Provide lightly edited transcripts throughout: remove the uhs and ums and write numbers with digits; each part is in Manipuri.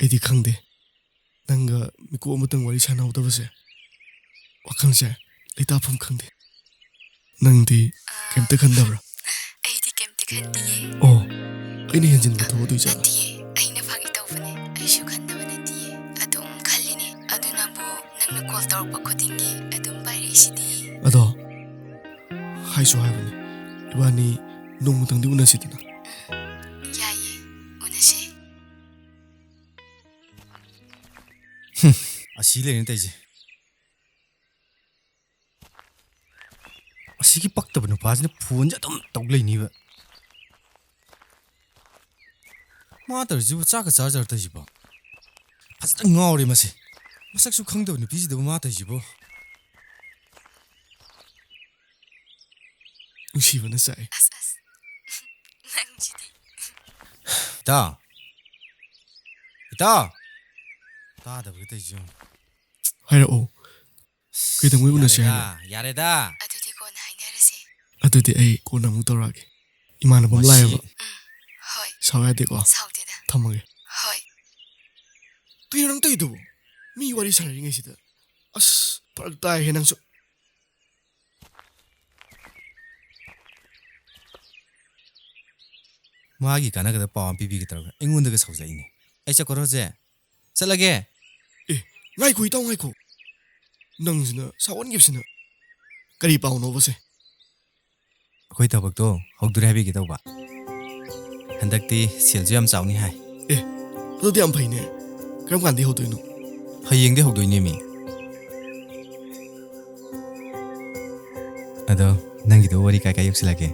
ꯑꯩꯗꯤ ꯈꯪꯗꯦ ꯅꯪꯒ ꯃꯤꯀꯨꯞ ꯑꯃꯇꯪ ꯋꯥꯔꯤ ꯁꯥꯟꯅꯍꯧꯗꯕꯁꯦ ꯋꯥꯈꯜꯁꯦ ꯂꯩꯇꯥꯐꯝ ꯈꯪꯗꯦ ꯅꯪꯗꯤ ꯀꯩꯝꯇ ꯈꯟꯗꯕ꯭ꯔꯥ ꯑꯩꯗꯤ ꯀꯩꯝꯇ ꯈꯟꯗꯤꯌꯦ ꯑꯣ ꯑꯩꯅ ꯍꯦꯟꯖꯤꯟꯕ ꯊꯣꯛꯑꯗꯣꯏꯖꯥꯠꯂꯣ ꯅꯠꯇꯤꯌꯦ ꯑꯩꯅ ꯐꯥꯒꯤ ꯇꯧꯕꯅꯦ ꯑꯩꯁꯨ ꯈꯟꯗꯕ ꯅꯠꯇꯤꯌꯦ ꯑꯗꯨꯝ ꯈꯜꯂꯤꯅꯦ ꯑꯗꯨꯅꯕꯨ ꯅꯪꯅ ꯀꯣꯜ ꯇꯧꯔꯛꯄ ꯈꯨꯗꯤꯡꯒꯤ ꯑꯗꯨꯝ ꯄꯥꯏꯔꯛꯏꯁꯤꯗꯤ ꯑꯗꯣ ꯍꯥꯏꯁꯨ ꯍꯥꯏꯕꯅꯤ ꯏꯕꯥꯅꯤ ꯅꯣꯡꯃꯇꯪꯗꯤ ꯎꯅꯁꯤꯗꯅ ꯌꯥꯏꯌꯦ ꯎꯅꯁꯦ ꯑꯁꯤ ꯂꯩꯔꯦꯅ ꯇꯧꯏꯁꯦ ꯑꯁꯤꯒꯤ ꯄꯛꯇꯕ ꯅꯨꯄꯥꯁꯤꯅ ꯐꯣꯟꯁꯦ ꯑꯗꯨꯝ ꯇꯧ ꯂꯩꯅꯤꯕ ꯃꯥ ꯇꯧꯔꯤꯁꯤꯕꯨ ꯆꯥꯛꯀ ꯆꯥꯖꯔꯛꯇꯣꯏꯁꯤꯕꯣ ꯐꯖꯅ ꯉꯥꯎꯔꯦ ꯃꯁꯦ ꯃꯁꯛꯁꯨ ꯈꯪꯗꯕ ꯅꯨꯄꯤꯁꯤꯗꯕꯨ ꯃꯥ ꯇꯧꯔꯤꯁꯤꯕꯣ ꯅꯨꯡꯁꯤꯕꯅ ꯆꯥꯛꯑꯦ ꯑꯁ ꯅꯪꯁꯤꯗꯤ ꯏꯇꯥꯎ ꯏꯇꯥꯎ ꯇꯥꯗꯕꯒ ꯇꯧꯏꯁꯦ ꯍꯥꯏꯔꯛꯑꯣ ꯀꯩꯗꯧꯉꯩ ꯎꯅꯁꯦ ꯍꯥꯏꯅꯣ ꯌꯥꯔꯦꯗ ꯑꯗꯨꯗꯤ ꯀꯣꯟꯅ ꯍꯥꯏꯅꯔꯁꯦ ꯑꯗꯨꯗꯤ ꯑꯩ ꯀꯣꯟꯅ ꯑꯃꯨꯛ ꯇꯧꯔꯛꯑꯒꯦ ꯏꯃꯥꯟꯅꯕ ꯑꯃ ꯂꯥꯛꯑꯦꯕ ꯍꯣꯏ ꯁꯥꯎ ꯌꯥꯗꯦꯀꯣ ꯁꯥꯎꯗꯦꯗ ꯊꯝꯃꯒꯦ ꯍꯣꯏ ꯀꯩꯅꯣ ꯅꯪ ꯇꯧꯏꯗꯨꯕꯨ ꯃꯤ ꯋꯥꯔꯤ ꯁꯥꯟꯅꯔꯤꯉꯩꯁꯤꯗ ꯑꯁ ꯐꯔꯛ ꯇꯥꯏꯍꯦ ꯅꯪꯁꯨ ꯃꯥꯒꯤ ꯀꯥꯟꯅꯒꯗꯕ ꯄꯥꯎ ꯑꯃ ꯄꯤꯕꯤꯒꯦ ꯇꯧꯔꯒ ꯑꯩꯉꯣꯟꯗꯒ ꯁꯥꯎꯖꯩꯅꯦ ꯑꯩ ꯆꯠꯈ꯭ꯔꯣꯁꯦ ꯆꯠꯂꯒꯦ ꯑꯦ ꯉꯥꯏꯈꯣ ꯏꯇꯥꯎ ꯉꯥꯏꯈꯣ ꯅꯪꯁꯤꯅ ꯁꯥꯎꯍꯟꯈꯤꯕꯁꯤꯅ ꯀꯔꯤ ꯄꯥꯎꯅꯣꯕꯁꯦ ꯑꯩꯈꯣꯏ ꯊꯕꯛꯇꯣ ꯍꯧꯗꯣꯔꯦ ꯍꯥꯏꯕꯤꯒꯦ ꯇꯧꯕ ꯍꯟꯗꯛꯇꯤ ꯁꯦꯜꯁꯨ ꯌꯥꯝ ꯆꯥꯎꯅꯤ ꯍꯥꯏ ꯑꯦ ꯑꯗꯨꯗꯤ ꯌꯥꯝ ꯐꯩꯅꯦ ꯀꯔꯝ ꯀꯥꯟꯗꯩ ꯍꯧꯗꯣꯏꯅꯣ ꯍꯌꯦꯡꯗꯩ ꯍꯧꯗꯣꯏꯅꯦꯃꯤ ꯑꯗꯣ ꯅꯪꯒꯤꯗꯣ ꯋꯥꯔꯤ ꯀꯥꯏ ꯌꯧꯁꯤꯜꯂꯒꯦ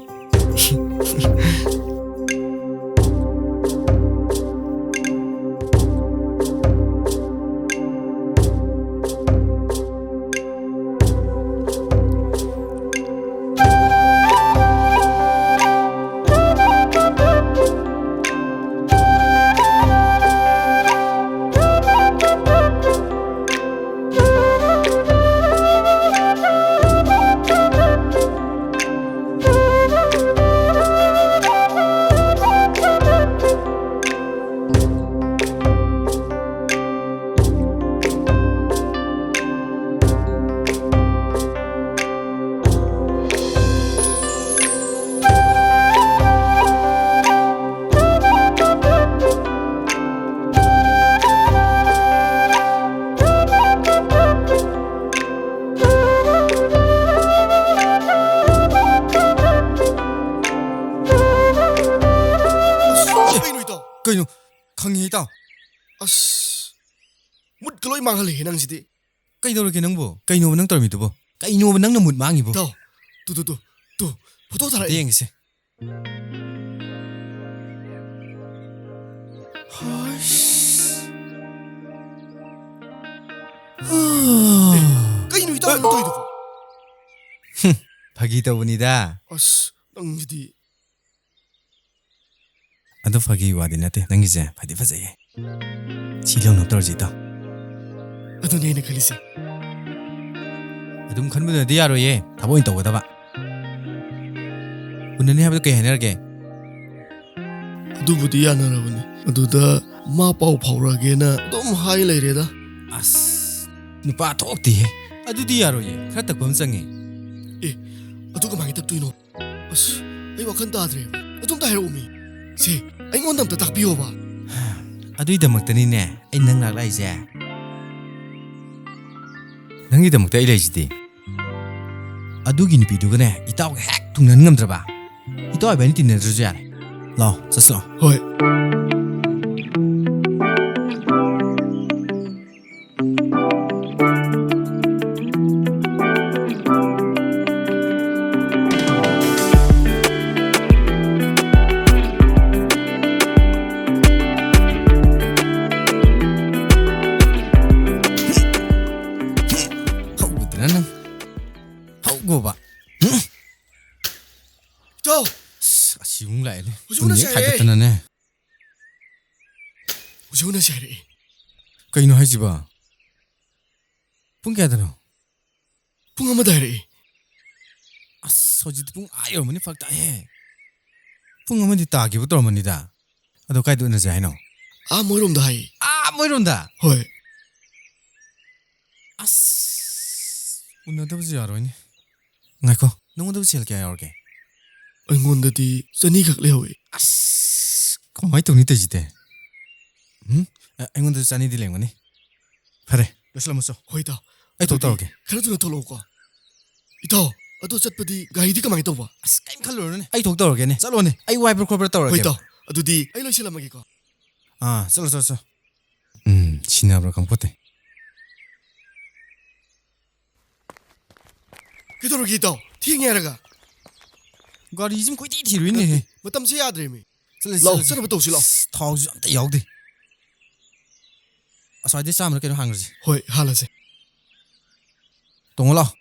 ꯀꯩꯅꯣ ꯈꯪꯉꯦ ꯏꯇꯥꯎ ꯑꯁ ꯃꯨꯠꯀ ꯂꯣꯏ ꯃꯥꯡꯍꯜꯂꯦꯍꯦ ꯅꯪꯁꯤꯗꯤ ꯀꯩꯗꯧꯔꯒꯦ ꯅꯪꯕꯨ ꯀꯩꯅꯣꯕ ꯅꯪ ꯇꯧꯔꯝꯃꯤꯗꯨꯕꯣ ꯀꯩꯅꯣꯕ ꯅꯪꯅ ꯃꯨꯠ ꯃꯥꯡꯉꯤꯕꯣ ꯏꯇꯥꯎ ꯇꯨ ꯐꯣꯇꯣ ꯑꯝꯇ ꯊꯥꯔꯛꯑꯦ ꯌꯦꯡꯒꯦꯁꯦ ꯀꯩꯅꯣ ꯏꯇꯥꯎ ꯅꯪ ꯇꯧꯏꯗꯨꯕꯨ ꯐꯥꯒꯤ ꯇꯧꯕꯅꯤꯗ ꯑꯁ ꯅꯪꯁꯤꯗꯤ ꯑꯗꯣ ꯐꯥꯒꯤ ꯋꯥꯗꯤ ꯅꯠꯇꯦ ꯅꯪꯒꯤꯁꯦ ꯐꯗꯤ ꯐꯖꯩꯌꯦ ꯁꯤ ꯂꯧꯅꯕ ꯇꯧꯔꯁꯤ ꯏꯇꯥꯎ ꯑꯗꯨꯅꯦ ꯑꯩꯅ ꯈꯜꯂꯤꯁꯦ ꯑꯗꯨꯝ ꯈꯟꯕꯗꯨꯅꯗꯤ ꯌꯥꯔꯣꯏꯌꯦ ꯊꯕꯛ ꯑꯣꯏꯅ ꯇꯧꯒꯗꯕ ꯎꯅꯅꯤ ꯍꯥꯏꯕꯗꯣ ꯀꯩ ꯍꯥꯏꯅꯔꯒꯦ ꯑꯗꯨꯕꯨꯗꯤ ꯌꯥꯅꯔꯕꯅꯤ ꯑꯗꯨꯗ ꯃꯥ ꯄꯥꯎ ꯐꯥꯎꯔꯛꯑꯒꯦꯅ ꯑꯗꯨꯝ ꯍꯥꯏ ꯂꯩꯔꯦꯗ ꯑꯁ ꯅꯨꯄꯥ ꯊꯣꯛꯇꯤꯍꯦ ꯑꯗꯨꯗꯤ ꯌꯥꯔꯣꯏꯌꯦ ꯈꯔ ꯇꯛꯄ ꯑꯃ ꯆꯪꯉꯦ ꯑꯦ ꯑꯗꯨ ꯀꯃꯥꯏꯅ ꯇꯛꯇꯣꯏꯅꯣ ꯑꯁ ꯑꯩ ꯋꯥꯈꯜ ꯇꯥꯗ꯭ꯔꯦꯕ ꯑꯗꯨꯝꯇ ꯍꯥꯏꯔꯛꯎꯃꯤ ꯁꯦ ꯑꯩꯉꯣꯟꯗ ꯑꯝꯇ ꯇꯥꯛꯄꯤꯌꯣꯕ ꯑꯗꯨꯏꯗꯃꯛꯇꯅꯤꯅꯦ ꯑꯩ ꯅꯪ ꯂꯥꯛꯂꯥꯛꯏꯁꯦ ꯅꯪꯒꯤꯗꯃꯛꯇ ꯑꯩ ꯂꯩꯁꯤꯗꯤ ꯑꯗꯨꯒꯤ ꯅꯨꯄꯤꯗꯨꯒꯅꯦ ꯏꯇꯥꯎꯒ ꯍꯦꯛ ꯊꯨꯡꯅꯍꯟ ꯉꯝꯗ꯭ꯔꯕ ꯏꯇꯥꯎ ꯏꯕꯥꯅꯤ ꯇꯤꯟꯅꯗ꯭ꯔꯁꯨ ꯌꯥꯔꯦ ꯂꯥꯛꯑꯣ ꯆꯠꯁꯤ ꯂꯥꯛꯑꯣ ꯍꯣꯏ ꯍꯧꯒꯗ꯭ꯔꯥ ꯅꯪ ꯍꯧꯒꯣꯕ ꯏꯇꯥꯎ ꯑꯁꯤꯃꯨꯛ ꯂꯥꯛꯑꯦꯅꯦ ꯍꯧꯖꯤꯛ ꯄꯨꯟ ꯎꯅꯁꯦ ꯍꯦꯛ ꯍꯥꯏꯔꯛꯑꯦ ꯍꯥꯏꯒꯠꯇꯅꯅꯦ ꯍꯧꯖꯤꯛ ꯎꯅꯁꯦ ꯍꯥꯏꯔꯛꯑꯦ ꯀꯩꯅꯣ ꯍꯥꯏꯁꯤꯕꯣ ꯄꯨꯡ ꯀꯌꯥꯗꯅꯣ ꯄꯨꯡ 1ꯗ ꯍꯥꯏꯔꯛꯑꯦ ꯑꯁ ꯍꯧꯖꯤꯛꯇꯤ ꯄꯨꯡ ꯌꯧꯔꯝꯃꯅꯤ ꯐꯔꯛ ꯇꯥꯏꯍꯦ ꯄꯨꯡ 1ꯗꯤ ꯇꯥꯈꯤꯕ ꯇꯧꯔꯝꯃꯅꯤꯗ ꯑꯗꯣ ꯀꯥꯏꯗ ꯎꯅꯁꯦ ꯍꯥꯏꯅꯣ ꯃꯣꯏꯔꯣꯝꯗ ꯍꯥꯏꯌꯦ 뭐이런다. ꯍꯣꯏ. 아스. 운나더지 야로이니. 나이코. 너무도 셀 kaya yaurge. ꯑꯩꯉꯣꯟꯗꯗꯤ ꯆꯅꯤꯈꯛ ꯂꯩꯍꯧꯏ. 아스. 그마이 똥니 때지대. ꯑꯩꯉꯣꯟꯗ ꯆꯅꯤꯗꯤ ꯂꯩꯔꯝꯒꯅꯤ. ꯐꯔꯦ ꯂꯣꯏꯁꯤꯜꯂꯝꯃꯁꯨ. ꯍꯣꯏ ꯏꯇꯥꯎ. ꯑꯩ ꯊꯣꯛ ꯇꯧꯔꯒꯦ. ꯈꯔ ꯊꯨꯅ ꯊꯣꯛꯂꯛꯎꯀꯣ. ꯏꯇꯥꯎ ꯑꯗꯣ ꯆꯠꯄꯗꯤ ꯒꯥꯔꯤꯗꯤ ꯀꯃꯥꯏꯅ ꯇꯧꯕ? ꯑꯁ ꯀꯩꯝ ꯈꯜꯂꯨꯔꯅꯨꯅꯦ. ꯑꯩ ꯊꯣꯛ ꯇꯧꯔꯒꯦꯅꯦ. ꯆꯠꯂꯣꯅꯦ. ꯑꯩ ꯋꯥꯏꯕ꯭ꯔ ꯈꯣꯠꯄ꯭ꯔ ꯍꯣꯏ ꯇꯧꯔꯒꯦ. ꯏꯇꯥꯎ ꯑꯗꯨꯗꯤ ꯑꯩ ꯂꯣꯏꯁꯤꯜꯂꯝꯃꯒꯦꯀꯣ. ꯆꯠꯂꯣ. 신나브라 강포대. ꯀꯩꯗꯧꯔꯒꯦ ꯏꯇꯥꯎ? ꯊꯦꯡꯉꯦ ꯍꯥꯏꯔꯒ. 가리 좀 꿀띠 뒤로 있네. ꯃꯇꯝꯁꯦ ꯌꯥꯗ꯭ꯔꯦꯃꯤ. ꯆꯠꯂꯁꯤ. ꯂꯥꯛꯑꯣ ꯆꯠꯅꯕ ꯇꯧꯁꯤ ꯂꯥꯛꯑꯣ. 타오지 아무도 야우대. 아사이데 싸움을 깨로 한 거지. ꯍꯣꯏ ꯍꯥꯜꯂꯁꯦ. 동ol아.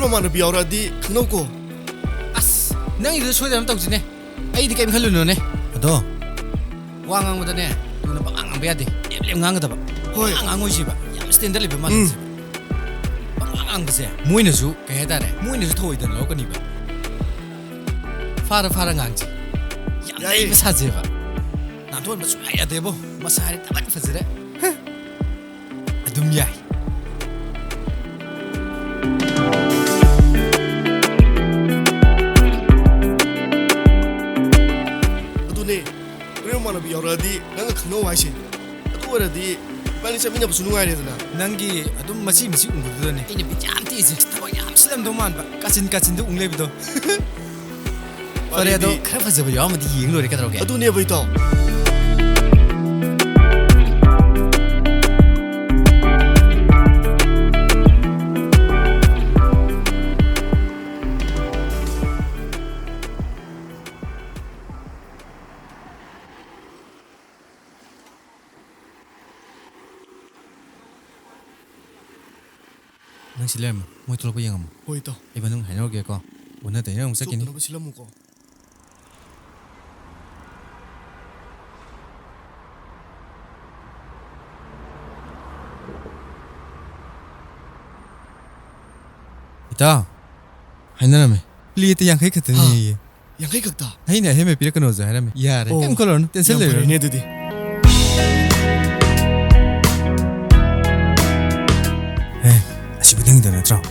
ꯅꯃꯥꯟꯅꯕꯤ ꯌꯥꯎꯔꯛꯑꯗꯤ ꯈꯪꯅꯧꯀꯣ. 아스. ꯅꯪ이도 소리하면 떡지네. 아이디 게임 할려노네. 너. 와 ꯉꯥꯡꯕꯗꯅꯦ. 누나 막 ꯉꯥꯡꯕ 야돼. 랩랩 ꯉꯥꯡꯒꯗꯕ. ꯍꯣꯏ. ꯉꯥꯡꯉꯣꯏ지바. ꯌꯥꯝ 스탠더드 레벨 맞지. ꯉꯥꯡꯕꯁꯦ 모이너수 ꯀꯩ ꯍꯥꯏꯇꯥꯔꯦ. 모이너수 ꯊꯧꯏꯗꯅ ꯂꯧꯀꯅꯤꯕ. 파라 ꯉꯥꯡ지. ꯌꯥꯝ ꯂꯩꯕ 사제바. 나도 수야 돼보. 마사리 따만 파즈래. ꯑꯗꯨꯝ ꯌꯥꯏ. ꯑꯗꯨꯅꯦ ꯍꯣꯔꯦꯟ ꯅꯃꯥꯟꯅꯕꯤ ꯌꯥꯎꯔꯛꯑꯗꯤ ꯅꯪꯒ ꯈꯪꯅꯧ ꯍꯥꯏꯁꯦ. ꯑꯗꯨ ꯑꯣꯏꯔꯗꯤ 이빨리 ꯆꯠꯃꯤꯟꯅꯕꯁꯨ ꯅꯨꯡꯉꯥꯏꯔꯦꯗꯅ. ꯅꯪꯒꯤ ꯑꯗꯨꯝ ꯃꯆꯤ ꯎꯡꯕꯗꯨꯗꯅꯦ. ꯑꯩꯅ ꯕꯤꯠ ꯌꯥꯝ ꯇꯤꯏꯁꯦ. ꯊꯕꯛ ꯌꯥꯝ ꯁꯤꯜꯂꯝꯗꯧ ꯃꯥꯟꯕ. 까친도 웅 레비도. 그래도 그래 봐줘봐. 여아무디 이행 노래 까다로게. ꯑꯗꯨꯅꯦꯕ ꯏꯇꯥꯎ. ꯅꯪ ꯁꯤ ꯂꯩꯔꯝꯃꯣ. ꯃꯣꯏ ꯊꯣꯛꯂꯛꯄ ꯌꯦꯡꯉꯝꯃꯣ. ꯍꯣꯏ ꯏꯇꯥꯎ. ꯑꯩ ꯃꯅꯨꯡ ꯍꯥꯏꯅꯔꯒꯦꯀꯣ. ꯎꯟꯅꯗ 이랑 ꯆꯠꯈꯤ니. ꯆꯣꯞꯇꯅꯕ ꯁꯤꯜꯂꯝꯃꯨꯀꯣ. 이따 하이나라메 플리에트 양카이 같더니 양카이 각다. 하이나 헤메 비라카노자 하라메 야래 템 컬러는 댄셀레 양 파리네 드디. 에 아시부댕이다 나트라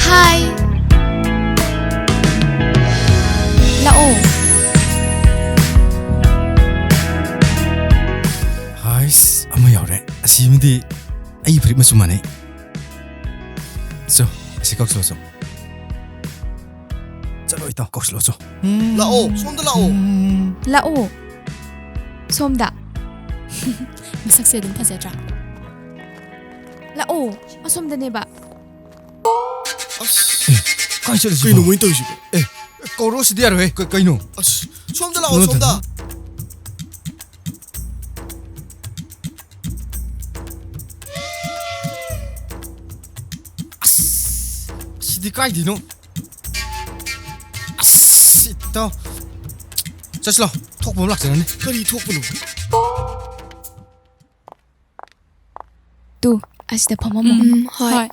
Hi. Lao. 하이스 아마 야래 아시미디 아이 브릭 마수마네 저 아시 꺽슬러서 잘로 있다 꺽슬러서 라오, 손도 라오. Lao. 솜다. Masakse din 파자자. Lao. Asomdaneba. 아씨. 까이 저리 그이 너무 인터뷰. 에 꼬로시 디아로 해 까이노 아씨. 손도 라오, 손다. 시디 까이 디노 아씨 또 자실러 톡 보면 락잖네 그리 톡분우. Tu, asida pamamo. Hoi.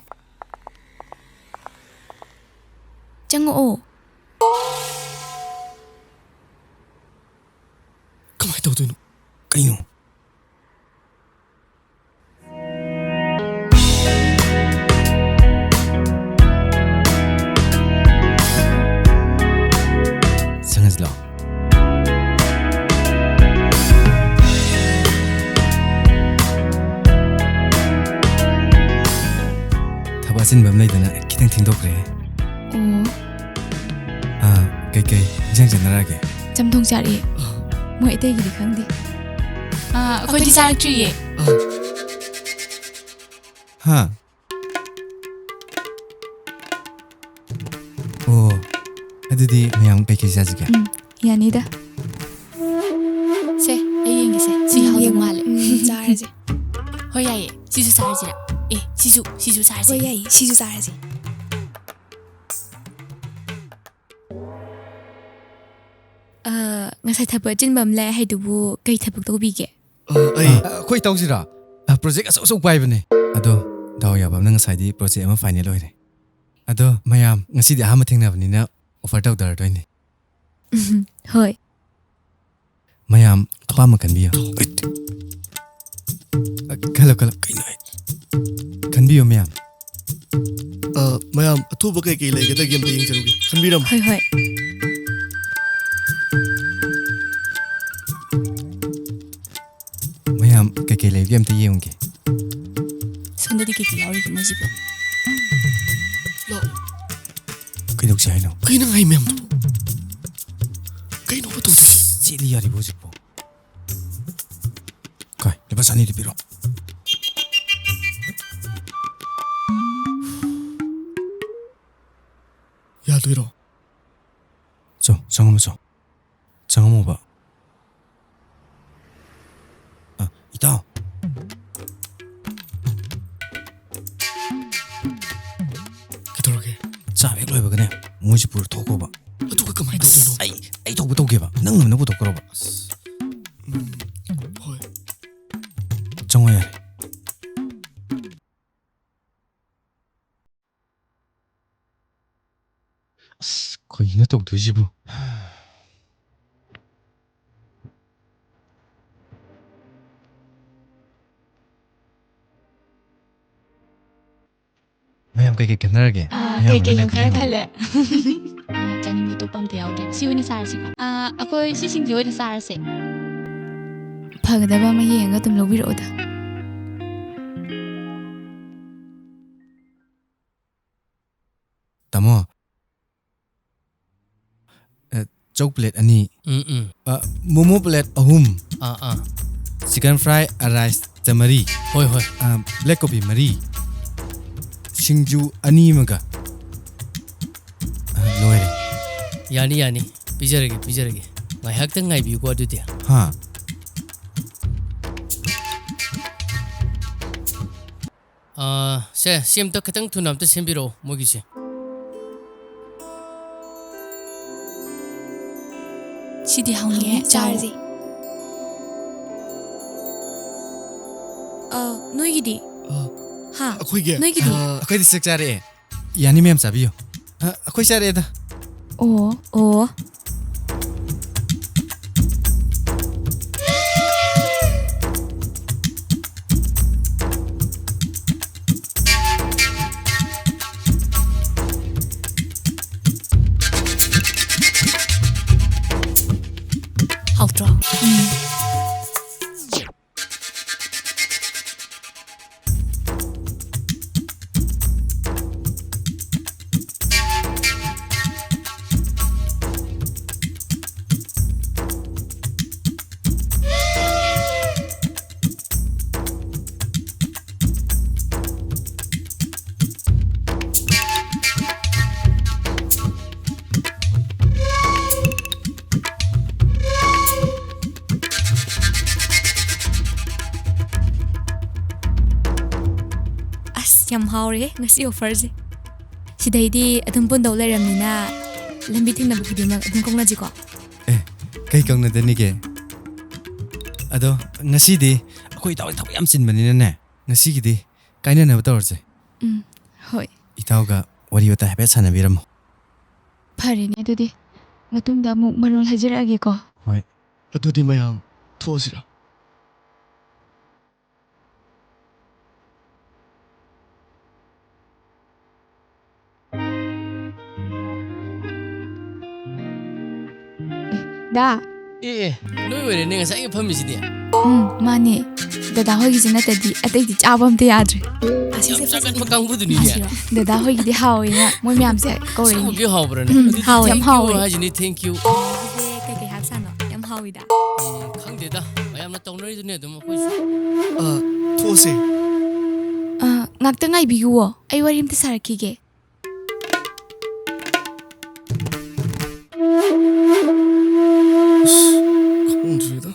Jango. 가만히 떠도이노. 까이노 상하지러 ꯑꯆꯤꯟꯕ ꯑꯃ ꯂꯩꯗꯅ ꯈꯤꯇꯪ ꯊꯦꯡꯗꯣꯛꯈ꯭ꯔꯦ ꯀꯩꯀꯩ ꯏꯟꯁꯥꯡ ꯆꯠꯅꯔꯛꯑꯒꯦ ꯆꯝꯊꯣꯡ ꯆꯥꯔꯛꯑꯦ ꯃꯣꯏ ꯑꯇꯩꯒꯤꯗꯤ ꯈꯪꯗꯦ ꯑꯩꯈꯣꯏꯗꯤ ꯆꯥꯔꯛꯇ꯭ꯔꯤꯌꯦ ꯍꯥ ꯑꯣ ꯑꯗꯨꯗꯤ ꯃꯌꯥꯝ ꯀꯩꯀꯩ ꯆꯥꯁꯤꯒꯦ ꯌꯥꯅꯤꯗ ꯁꯦ ꯑꯩ ꯌꯦꯡꯒꯦꯁꯦ ꯁꯤ ꯍꯥꯎꯗꯧ ꯃꯥꯜꯂꯦ ꯆꯥꯔꯁꯦ ꯍꯣꯏ ꯌꯥꯏꯌꯦ ꯁꯤꯁꯨ ꯆꯥꯔꯁꯤꯔ ꯁꯤꯁꯨ ꯆꯥꯔꯁꯤ ꯍꯣꯏ ꯌꯥꯏ ꯁꯤꯁꯨ ꯆꯥꯔꯁꯦ ꯉꯁꯥꯏ ꯊꯕꯛ ꯑꯆꯤꯟꯕ ꯑꯃ ꯂꯩ ꯍꯥꯏꯗꯨꯕꯨ ꯀꯩ ꯊꯕꯛ ꯇꯧꯕꯤꯒꯦ ꯑꯩꯈꯣꯏ ꯇꯧꯁꯤꯔꯣ ꯄ꯭ꯔꯣꯖꯦꯛ ꯑꯆꯧ ꯑꯆꯧ ꯄꯥꯏꯕꯅꯦ ꯑꯗꯣ ꯗꯥꯎ ꯌꯥꯕ ꯑꯃꯅ ꯉꯁꯥꯏꯗꯤ ꯄ꯭ꯔꯣꯖꯦꯛ ꯑꯃ ꯐꯥꯏꯅꯦꯜ ꯑꯣꯏꯔꯦ ꯑꯗꯣ ꯃꯌꯥꯝ ꯉꯁꯤꯗꯤ ꯑꯍꯥꯟꯕ ꯊꯦꯡꯅꯕꯅꯤꯅ ꯑꯣꯐꯔ ꯇꯧꯗꯔꯗꯣꯏꯅꯤ ꯍꯣꯏ ꯃꯌꯥꯝ ꯑꯄꯥꯝꯕ ꯈꯟꯕꯤꯌꯨ ꯈꯜꯂꯣ ꯀꯩꯅꯣ ꯈꯟꯕꯤꯌꯨ ꯃꯌꯥꯝ ꯃꯌꯥꯝ ꯑꯊꯨꯕ ꯀꯩꯀꯩ ꯂꯩꯒꯗꯒꯦ ꯑꯝꯇ ꯌꯦꯡꯖꯔꯨꯒꯦ ꯈꯟꯕꯤꯔꯝꯃꯣ ꯍꯣꯏ ꯍꯣꯏ ꯃꯌꯥꯝ ꯀꯩꯀꯩ ꯂꯩꯒꯦ ꯑꯝꯇ ꯌꯦꯡꯉꯨꯒꯦ ꯁꯣꯝꯗꯗꯤ ꯀꯩꯀꯩ ꯌꯥꯎꯔꯤꯒꯦ ꯃꯣꯏꯁꯤꯕꯨ ꯂꯥꯛꯑꯣ ꯀꯩꯗꯧꯁꯦ ꯍꯥꯏꯅꯣ ꯀꯩꯅꯣ ꯉꯥꯏ ꯃꯌꯥꯝꯗꯨꯕꯨ ꯀꯩꯅꯣꯕ ꯇꯧꯗꯣꯏꯁꯤ ꯆꯦꯗꯤ ꯌꯥꯔꯤꯕꯣ ꯍꯧꯖꯤꯛꯄꯣ ꯀꯥꯏ ꯂꯨꯄꯥ 200 ꯄꯤꯔꯣ ꯌꯥꯗꯣꯏꯔꯣ ꯆꯪꯉꯝꯃꯣꯕ 이따 그러게 ꯆꯥꯛ ꯍꯦꯛ ꯂꯣꯏꯕꯒꯅꯦ ꯃꯣꯏꯁꯤ ꯄꯨꯔ ꯊꯣꯛꯈꯣꯕ ꯑꯗꯨꯒ ꯀꯃꯥꯏꯅ ꯇꯧꯗꯣꯏꯅꯣ ꯑꯩ ꯊꯣꯛꯄ ꯇꯧꯒꯦꯕ ꯅꯪ ꯉꯝꯅ ꯄꯨꯊꯣꯛꯈ꯭ꯔꯣꯕ ꯍꯣꯏ ꯆꯪꯉꯣ ꯌꯥꯔꯦ ꯀꯩꯅꯣ ꯇꯧꯗꯣꯏꯁꯤꯕꯨ ꯃꯌꯥꯝ ꯀꯩꯀꯩ ꯈꯟꯅꯔꯒꯦ ꯀꯩꯀꯩꯅꯣ ꯈꯔ ꯈꯜꯂꯦ ꯆꯥꯅꯤꯡꯕ ꯑꯇꯣꯞꯄ ꯑꯝꯇ ꯌꯥꯎꯗ꯭ꯔꯦ ꯁꯤ ꯑꯣꯏꯅ ꯆꯥꯔꯁꯤꯀꯣ ꯑꯩꯈꯣꯏ ꯁꯤꯁꯤꯡꯁꯦ ꯑꯣꯏꯅ ꯆꯥꯔꯁꯦ ꯐꯒꯗꯕ ꯑꯃ ꯌꯦꯡꯉꯒ ꯑꯗꯨꯝ ꯂꯧꯕꯤꯔꯛꯑꯣꯗ ꯇꯥꯃꯣ chow plate 2 momo plate 3 chicken fry rice 4 ꯍꯣꯏ ꯍꯣꯏ ब्लैक कॉफी 4 सिंजू 2 ꯑꯃꯒ ꯂꯣꯏꯔꯦ ꯌꯥꯅꯤ ꯄꯤꯖꯔꯒꯦ ꯉꯥꯏꯍꯥꯛꯇꯪ ꯉꯥꯏꯕꯤꯌꯨꯀꯣ ꯑꯗꯨꯗꯤ ꯍꯥ ꯁꯤ ꯑꯝꯇ ꯈꯤꯇꯪ ꯊꯨꯅ ꯑꯝꯇ ꯁꯦꯝꯕꯤꯔꯛꯑꯣ ꯃꯣꯏꯒꯤꯁꯦ ꯁꯤꯗꯤ ꯍꯥꯎꯅꯤꯍꯦ ꯆꯥꯔꯁꯦ ꯅꯣꯏꯒꯤꯗꯤ ꯍꯥ ꯑꯩꯈꯣꯏꯒꯤ ꯅꯣꯏꯒꯤꯗꯤ ꯑꯩꯈꯣꯏꯗꯤ ꯆꯥꯛ ꯆꯥꯔꯛꯑꯦ ꯌꯥꯅꯤ ꯃꯌꯥꯝ ꯆꯥꯕꯤꯌꯨ ꯑꯩꯈꯣꯏ ꯆꯥꯔꯛꯑꯦꯗ ꯑꯣ ꯍꯥꯎꯇ꯭ꯔꯣ ꯌꯥꯝ ꯍꯥꯎꯔꯦ ꯉꯁꯤ ꯑꯣꯐꯔꯁꯦ ꯁꯤꯗꯩꯗꯤ ꯑꯗꯨꯝ ꯄꯨꯟꯗꯧ ꯂꯩꯔꯝꯅꯤꯅ ꯂꯝꯕꯤ ꯊꯦꯡꯅꯕ ꯈꯨꯗꯤꯡꯃꯛ ꯑꯗꯨꯝ ꯀꯧꯅꯁꯤꯀꯣ ꯀꯩ ꯀꯧꯅꯗꯅꯤꯒꯦ ꯑꯗꯣ ꯉꯁꯤꯗꯤ ꯑꯩꯈꯣꯏ ꯏꯇꯥꯎꯒꯤ ꯊꯕꯛ ꯌꯥꯝ ꯆꯤꯟꯕꯅꯤꯅꯅꯦ ꯉꯁꯤꯒꯤꯗꯤ ꯀꯥꯏꯅꯅꯕ ꯇꯧꯔꯁꯦ ꯍꯣꯏ ꯏꯇꯥꯎꯒ ꯋꯥꯔꯤ ꯋꯥꯇꯥꯏ ꯍꯥꯏꯐꯦꯠ ꯁꯥꯟꯅꯕꯤꯔꯝꯃꯣ ꯐꯔꯦꯅꯦ ꯑꯗꯨꯗꯤ ꯃꯇꯨꯡꯗ ꯑꯃꯨꯛ ꯃꯔꯣꯜ ꯍꯥꯏꯖꯔꯛꯑꯒꯦꯀꯣ ꯍꯣꯏ ꯑꯗꯨꯗꯤ ꯃꯌꯥꯝ ꯊꯣꯛꯑꯁꯤꯔ ꯗꯥ ꯅꯣꯏ ꯑꯣꯏꯔꯦꯅꯦ ꯉꯁꯥꯏꯒꯤ ꯐꯝꯃꯤꯁꯤꯗꯤ ꯃꯥꯅꯦ ꯗꯗꯥ ꯍꯣꯏꯒꯤꯁꯤ ꯅꯠꯇꯗꯤ ꯑꯇꯩꯗꯤ ꯆꯥꯕ ꯑꯝꯇ ꯌꯥꯗ꯭ꯔꯦ ꯌꯥꯝ ꯆꯥꯒꯟꯕ ꯀꯥꯡꯕꯨꯗꯨꯅꯤꯅꯦ ꯑꯁꯤꯔꯣ ꯗꯗꯥ ꯍꯣꯏꯒꯤꯗꯤ ꯍꯥꯎꯋꯦꯅ ꯃꯣꯏ ꯃꯌꯥꯝꯁꯦ ꯀꯧꯔꯛꯏꯅꯦ ꯁꯧꯒꯤ ꯍꯥꯎꯕ꯭ꯔꯅꯦ ꯎꯝ, ꯑꯗꯨꯗꯤ ꯍꯥꯎꯋꯦ, ꯌꯥꯝ ꯊꯦꯡꯛ ꯌꯨ ꯍꯥꯎꯋꯦ. ꯍꯥꯏꯁꯤꯅꯤ ꯊꯦꯡꯛ ꯌꯨ ꯀꯩꯀꯩ ꯍꯥꯞꯁꯥꯅꯣ ꯌꯥꯝ ꯍꯥꯎꯋꯤꯗ ꯈꯪꯗꯦꯗ ꯃꯌꯥꯝꯅ ꯇꯧꯅꯔꯤꯗꯨꯅꯦ ꯑꯗꯨꯝ ꯑꯩꯈꯣꯏꯁꯨ ꯊꯣꯛꯑꯁꯦ ꯉꯥꯛꯇ ꯉꯥꯏꯕꯤꯌꯨꯋꯣ ꯑꯩ ꯋꯥꯔꯤ ꯑꯝꯇ ꯁꯥꯔꯛꯈꯤꯒꯦ ꯈꯪꯗ꯭ꯔꯦꯗ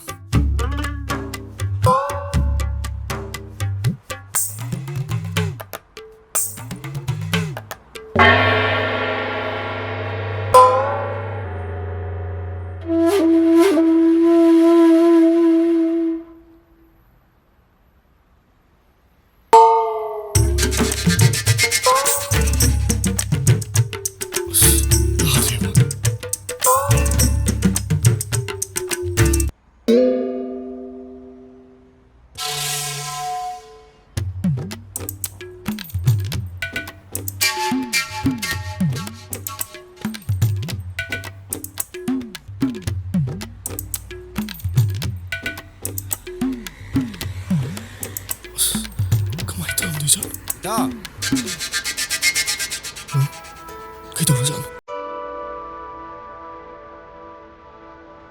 ꯌꯥꯗ꯭ꯔꯦꯕ ꯀꯃꯥꯏꯅ ꯇꯧꯔꯝꯗꯣꯏꯖꯥꯠꯅꯣ ꯏꯇꯥꯎ ꯀꯩꯗꯧꯔꯖꯥꯠꯅꯣ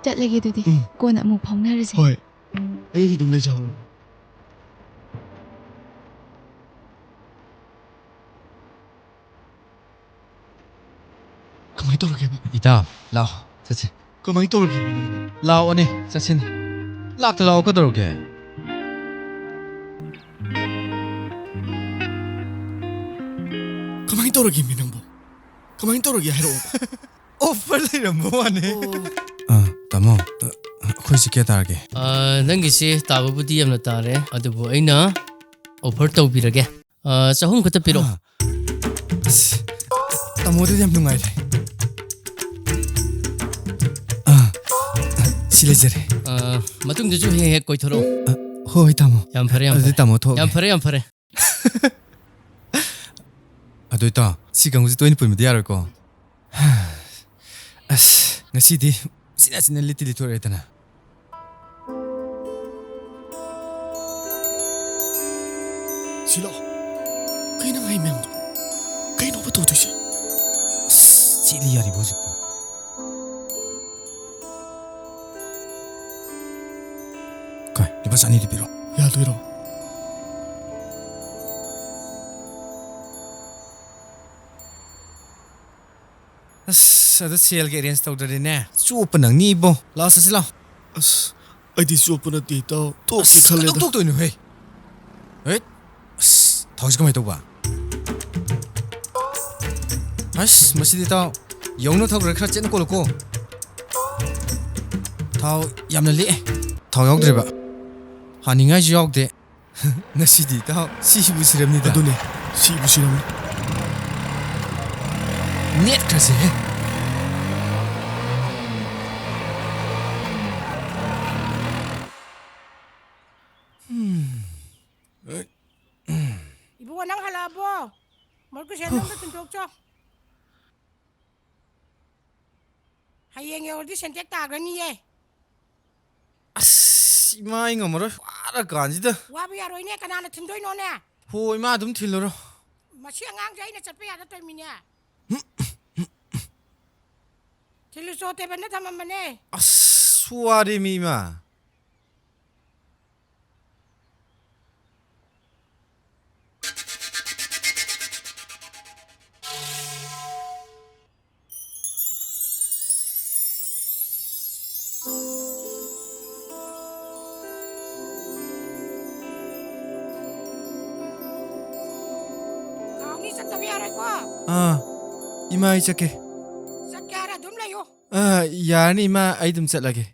ꯆꯠꯂꯒꯦ ꯑꯗꯨꯗꯤ ꯀꯣꯟꯅ ꯑꯃꯨꯛ ꯐꯥꯎꯅꯔꯁꯦ ꯍꯣꯏ ꯑꯩ ꯑꯗꯨꯝ ꯂꯩꯖꯍꯧꯔꯣ ꯀꯃꯥꯏꯅ ꯇꯧꯔꯒꯦꯕ 이따 라오 자치 ꯀꯃꯥꯏꯅ ꯇꯧꯔꯒꯦ 라오니 자친 락다 라오 그더럽게 ꯀꯃꯥꯏꯅ ꯇꯧꯔꯒꯦꯃꯤ ꯅꯪꯕꯨ ꯀꯃꯥꯏꯅ ꯇꯧꯔꯒꯦ ꯍꯥꯏꯔꯛꯑꯣ 오퍼 이런 뭐하네 따모 ꯑꯩꯈꯣꯏꯁꯤ ꯀꯌꯥ ꯇꯥꯔꯒꯦ ꯅꯪꯒꯤꯁꯤ ꯇꯥꯕꯕꯨꯗꯤ ꯌꯥꯝꯅ ꯇꯥꯔꯦ ꯑꯗꯨꯕꯨ ꯑꯩꯅ ꯑꯣꯐꯔ ꯇꯧꯕꯤꯔꯒꯦ 100 ꯈꯛꯇ ꯄꯤꯔꯛꯑꯣ ꯇꯥꯃꯣꯗꯨꯗꯤ ꯌꯥꯝ ꯅꯨꯡꯉꯥꯏꯔꯦ ꯁꯤ ꯂꯩꯖꯔꯦ ꯃꯇꯨꯡꯗꯁꯨ ꯍꯦꯛ ꯍꯦꯛ ꯀꯣꯏꯊꯣꯔꯛꯑꯣ ꯍꯣꯏ ꯇꯥꯃꯣ ꯌꯥꯝ ꯐꯔꯦ ꯌꯥꯝ ꯑꯗꯨꯗꯤ ꯐꯔꯦ ꯇꯥꯃꯣ ꯊꯣꯛꯑꯒꯦ ꯌꯥꯝ ꯐꯔꯦ ꯌꯥꯝ ꯐꯔꯦ ꯑꯗꯨ ꯏꯇꯥꯎ ꯁꯤ ꯀꯥꯡꯕꯨꯁꯤ ꯇꯣꯏꯅ ꯄꯨꯟꯕꯗꯤ ꯌꯥꯔꯣꯏꯀꯣ ꯑꯁ ꯉꯁꯤꯗꯤ ꯆꯤꯟꯅ ꯂꯤꯠꯇꯤ ꯂꯤꯠꯊꯣꯔꯛꯑꯦꯗꯅ ꯁꯤ ꯂꯥꯛꯑꯣ ꯀꯩꯅꯣ ꯉꯥꯏ ꯃꯌꯥꯝꯗꯣ ꯀꯩꯅꯣꯕ ꯇꯧꯗꯣꯏꯁꯦ ꯑꯁ ꯆꯦꯜꯂꯤ ꯌꯥꯔꯤꯕ ꯍꯧꯖꯤꯛꯄꯨ ꯀꯥꯏ ꯂꯨꯄꯥ 200ꯗꯤ ꯄꯤꯔꯣ ꯌꯥꯗꯣꯏꯔꯣ ꯑꯁ ꯑꯗꯨ ꯁꯦꯜꯒꯤ ꯑꯦꯔꯦꯟꯖ ꯇꯧꯗ꯭ꯔꯗꯤꯅꯦ ꯆꯣꯞꯄ ꯅꯪꯅꯤ ꯏꯕꯣ ꯂꯥꯛꯑꯣ ꯆꯠꯁꯤ ꯂꯥꯛꯑꯣ ꯑꯁ ꯑꯩꯗꯤ ꯆꯣꯞꯄ ꯅꯠꯇꯦ ꯏꯇꯥꯎ ꯇꯣꯛꯀꯦ ꯈꯜꯂꯦꯗ ꯇꯣꯛꯇꯣꯏꯅꯣ ꯍꯦ ꯍꯦꯠ ꯑꯁ ꯊꯥꯎꯁꯤ ꯀꯃꯥꯏꯅ ꯇꯧꯕ ꯑꯁ ꯃꯁꯤꯗꯤ ꯏꯇꯥꯎ ꯌꯧꯅ ꯊꯧꯈ꯭ꯔꯦ ꯈꯔ ꯆꯦꯠꯅ ꯀꯣꯜꯂꯨꯀꯣ ꯊꯥꯎ ꯌꯥꯝꯅ ꯂꯤꯛꯑꯦ ꯊꯥꯎ ꯌꯥꯎꯗ꯭ꯔꯦꯕ ꯍꯥꯅꯤꯡꯉꯥꯏꯁꯨ ꯌꯥꯎꯗꯦ ꯉꯁꯤꯗꯤ ꯏꯇꯥꯎ ꯁꯤꯕꯨ ꯁꯤꯔꯝꯅꯤꯗ ꯑꯗꯨꯅꯦ ꯁꯤꯕꯨ ꯁꯤꯔꯝꯅꯤ ꯅꯦꯠꯈ꯭ꯔꯁꯦ 이보가 낭 할라보 멀고 샌놈도 튼톡죠 하이행에 어디 선택 따가니에 ꯑꯁ ꯏꯃꯥ ꯑꯩ ꯉꯝꯃꯔꯣꯏ ꯋꯥꯔꯀꯥꯟꯁꯤꯗ 와비야로이네 까나나 튼도이노네 ꯍꯣ ꯏꯃꯥ ꯑꯗꯨꯝ ꯊꯤꯜꯂꯨꯔꯣ 마시 앙앙자 이네 젖배 야다 또미네 틸루 소테 벤네 담만마네 ꯑꯁ ꯋꯥꯔꯦꯃꯤ ꯏꯃꯥ 가옹이 썩더비야로이고 이마 ꯑꯩ ꯆꯠꯀꯦ 썩게하라 둠라요 ꯌꯥꯔꯅꯤ ꯏꯃꯥ ꯑꯩ ꯑꯗꯨꯝ ꯆꯠꯂꯒꯦ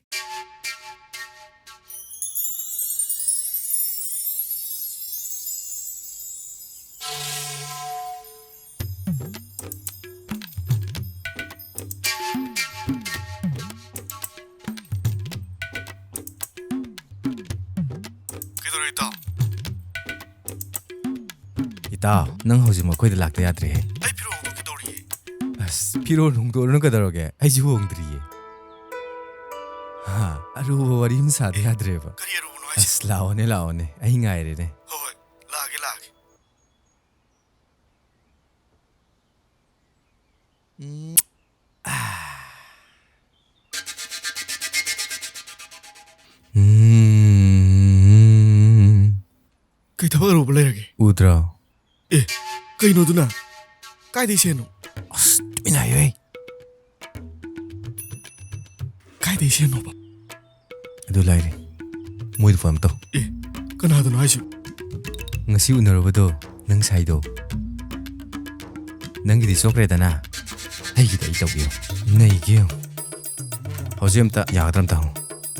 ꯀꯩꯗꯧꯔꯦ ꯏꯇꯥꯎ ꯏꯇꯥꯎ ꯅꯪ ꯍꯧꯖꯤꯛ ꯃꯈꯣꯏꯗ ꯂꯥꯛꯇ ꯌꯥꯗ꯭ꯔꯦꯍꯦ ꯑꯩ ꯐꯤꯔꯣꯜ ꯍꯣꯡꯗꯣꯛꯀꯦ ꯇꯧꯔꯤꯌꯦ ꯑꯁ ꯐꯤꯔꯣꯜ ꯍꯣꯡꯗꯣꯛꯑꯅꯨ ꯀꯩꯗꯧꯔꯒꯦ ꯑꯩꯁꯨ ꯍꯣꯡꯗ꯭ꯔꯤꯌꯦ ꯑꯔꯨꯕ ꯋꯥꯔꯤ ꯑꯃ ꯁꯥꯗ ꯌꯥꯗ꯭ꯔꯦꯕ ꯀꯔꯤ ꯑꯔꯨꯕꯅꯣ ꯍꯥꯏꯁꯦ? ꯑꯁ ꯂꯥꯛꯑꯣꯅꯦ ꯑꯩ ꯉꯥꯏꯔꯦꯅꯦ. ꯍꯣꯏ ꯂꯥꯛꯑꯒꯦ. ꯀꯩ ꯊꯕꯛ ꯑꯔꯨꯕ ꯂꯩꯔꯒꯦ? ꯎꯗ꯭ꯔꯣ? ꯑꯦ ꯀꯩꯅꯣꯗꯨꯅ ꯀꯥꯏꯗꯩ ꯁꯦꯟꯅꯣ? ꯑꯁ ꯇꯨꯃꯤꯟꯅ ꯍꯥꯏꯌꯨꯍꯦ. ꯀꯥꯏꯗꯩ ꯁꯦꯟꯅꯣꯕ? ꯑꯗꯨ ꯂꯩꯔꯦ. ꯃꯣꯏꯗ ꯐꯣꯟ ꯇꯧ. ꯑꯦ ꯀꯅꯥꯗꯅꯣ ꯍꯥꯏꯁꯤ? ꯉꯁꯤ ꯎꯅꯔꯨꯕꯗꯣ ꯅꯪ ꯁꯥꯏꯗꯣ. ꯅꯪꯒꯤꯗꯤ ꯆꯣꯛꯈ꯭ꯔꯦꯗꯅ. ꯑꯩꯒꯤꯗꯤ ꯑꯩ ꯇꯧꯕꯤꯌꯣ. ꯅꯩꯒꯦ. ꯍꯧꯖꯤꯛ ꯑꯝꯇ ꯌꯥꯒꯗ꯭ꯔꯥ ꯑꯝꯇ ꯍꯪꯉꯨ.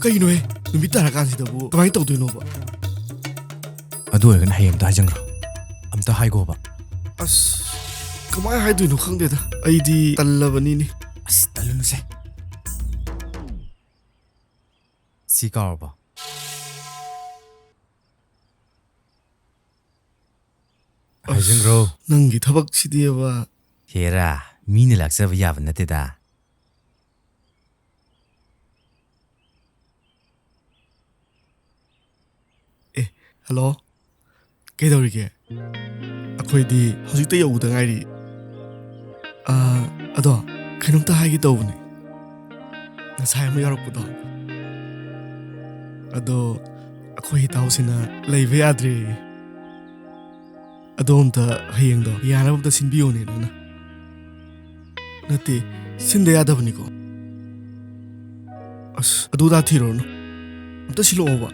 ꯀꯩꯅꯣꯍꯦ ꯅꯨꯃꯤꯠ ꯇꯥꯔꯀꯥꯟꯁꯤꯗꯕꯨ ꯀꯃꯥꯏꯅ ꯇꯧꯗꯣꯏꯅꯣꯕ? ꯑꯗꯨ ꯑꯣꯏꯔꯒꯅ ꯍꯌꯦꯡ ꯑꯝꯇ ꯍꯥꯏꯖꯟꯈ꯭ꯔꯣ. ꯑꯝꯇ ꯍꯥꯏꯒꯣꯕ. ꯑꯁ ꯀꯃꯥꯏꯅ ꯍꯥꯏꯗꯣꯏꯅꯣ ꯈꯪꯗꯦꯗ. ꯑꯩꯗꯤ ꯇꯜꯂꯕꯅꯤꯅꯦ. ꯑꯁ ꯇꯜꯂꯨꯅꯨꯁꯦ. ꯁꯤ ꯀꯥꯎꯔꯕꯣ? ꯍꯥꯏꯖꯟꯈ꯭ꯔꯣ. ꯅꯪꯒꯤ ꯊꯕꯛꯁꯤꯗꯤꯕ. ꯍꯦꯔꯥ ꯃꯤꯅ ꯂꯥꯛꯆꯕ ꯌꯥꯕ ꯅꯠꯇꯦꯗ. ꯍꯜꯂꯣ ꯀꯩꯗꯧꯔꯤꯒꯦ? ꯑꯩꯈꯣꯏꯗꯤ ꯍꯧꯖꯤꯛꯇ ꯌꯧꯕꯗ ꯉꯥꯏꯔꯤ. ꯑꯗꯣ ꯀꯩꯅꯣꯝꯇ ꯍꯥꯏꯒꯦ ꯇꯧꯕꯅꯦ. ꯉꯁꯥꯏ ꯑꯃ ꯌꯥꯎꯔꯛꯄꯗꯣ ꯑꯗꯣ ꯑꯩꯈꯣꯏ ꯏꯇꯥꯎꯁꯤꯅ ꯂꯩꯕ ꯌꯥꯗ꯭ꯔꯦ. ꯑꯗꯣꯝꯇ ꯍꯌꯦꯡꯗꯣ ꯌꯥꯅꯕ ꯑꯝꯇ ꯁꯤꯟꯕꯤꯌꯣꯅꯦ ꯅꯪꯅ. ꯅꯠꯇꯦ ꯁꯤꯟꯗ ꯌꯥꯗꯕꯅꯤꯀꯣ. ꯑꯁ ꯑꯗꯨꯗꯥ ꯊꯤꯔꯨꯔꯅꯨ. ꯑꯝꯇ ꯁꯤꯜꯂꯛꯑꯣꯕ.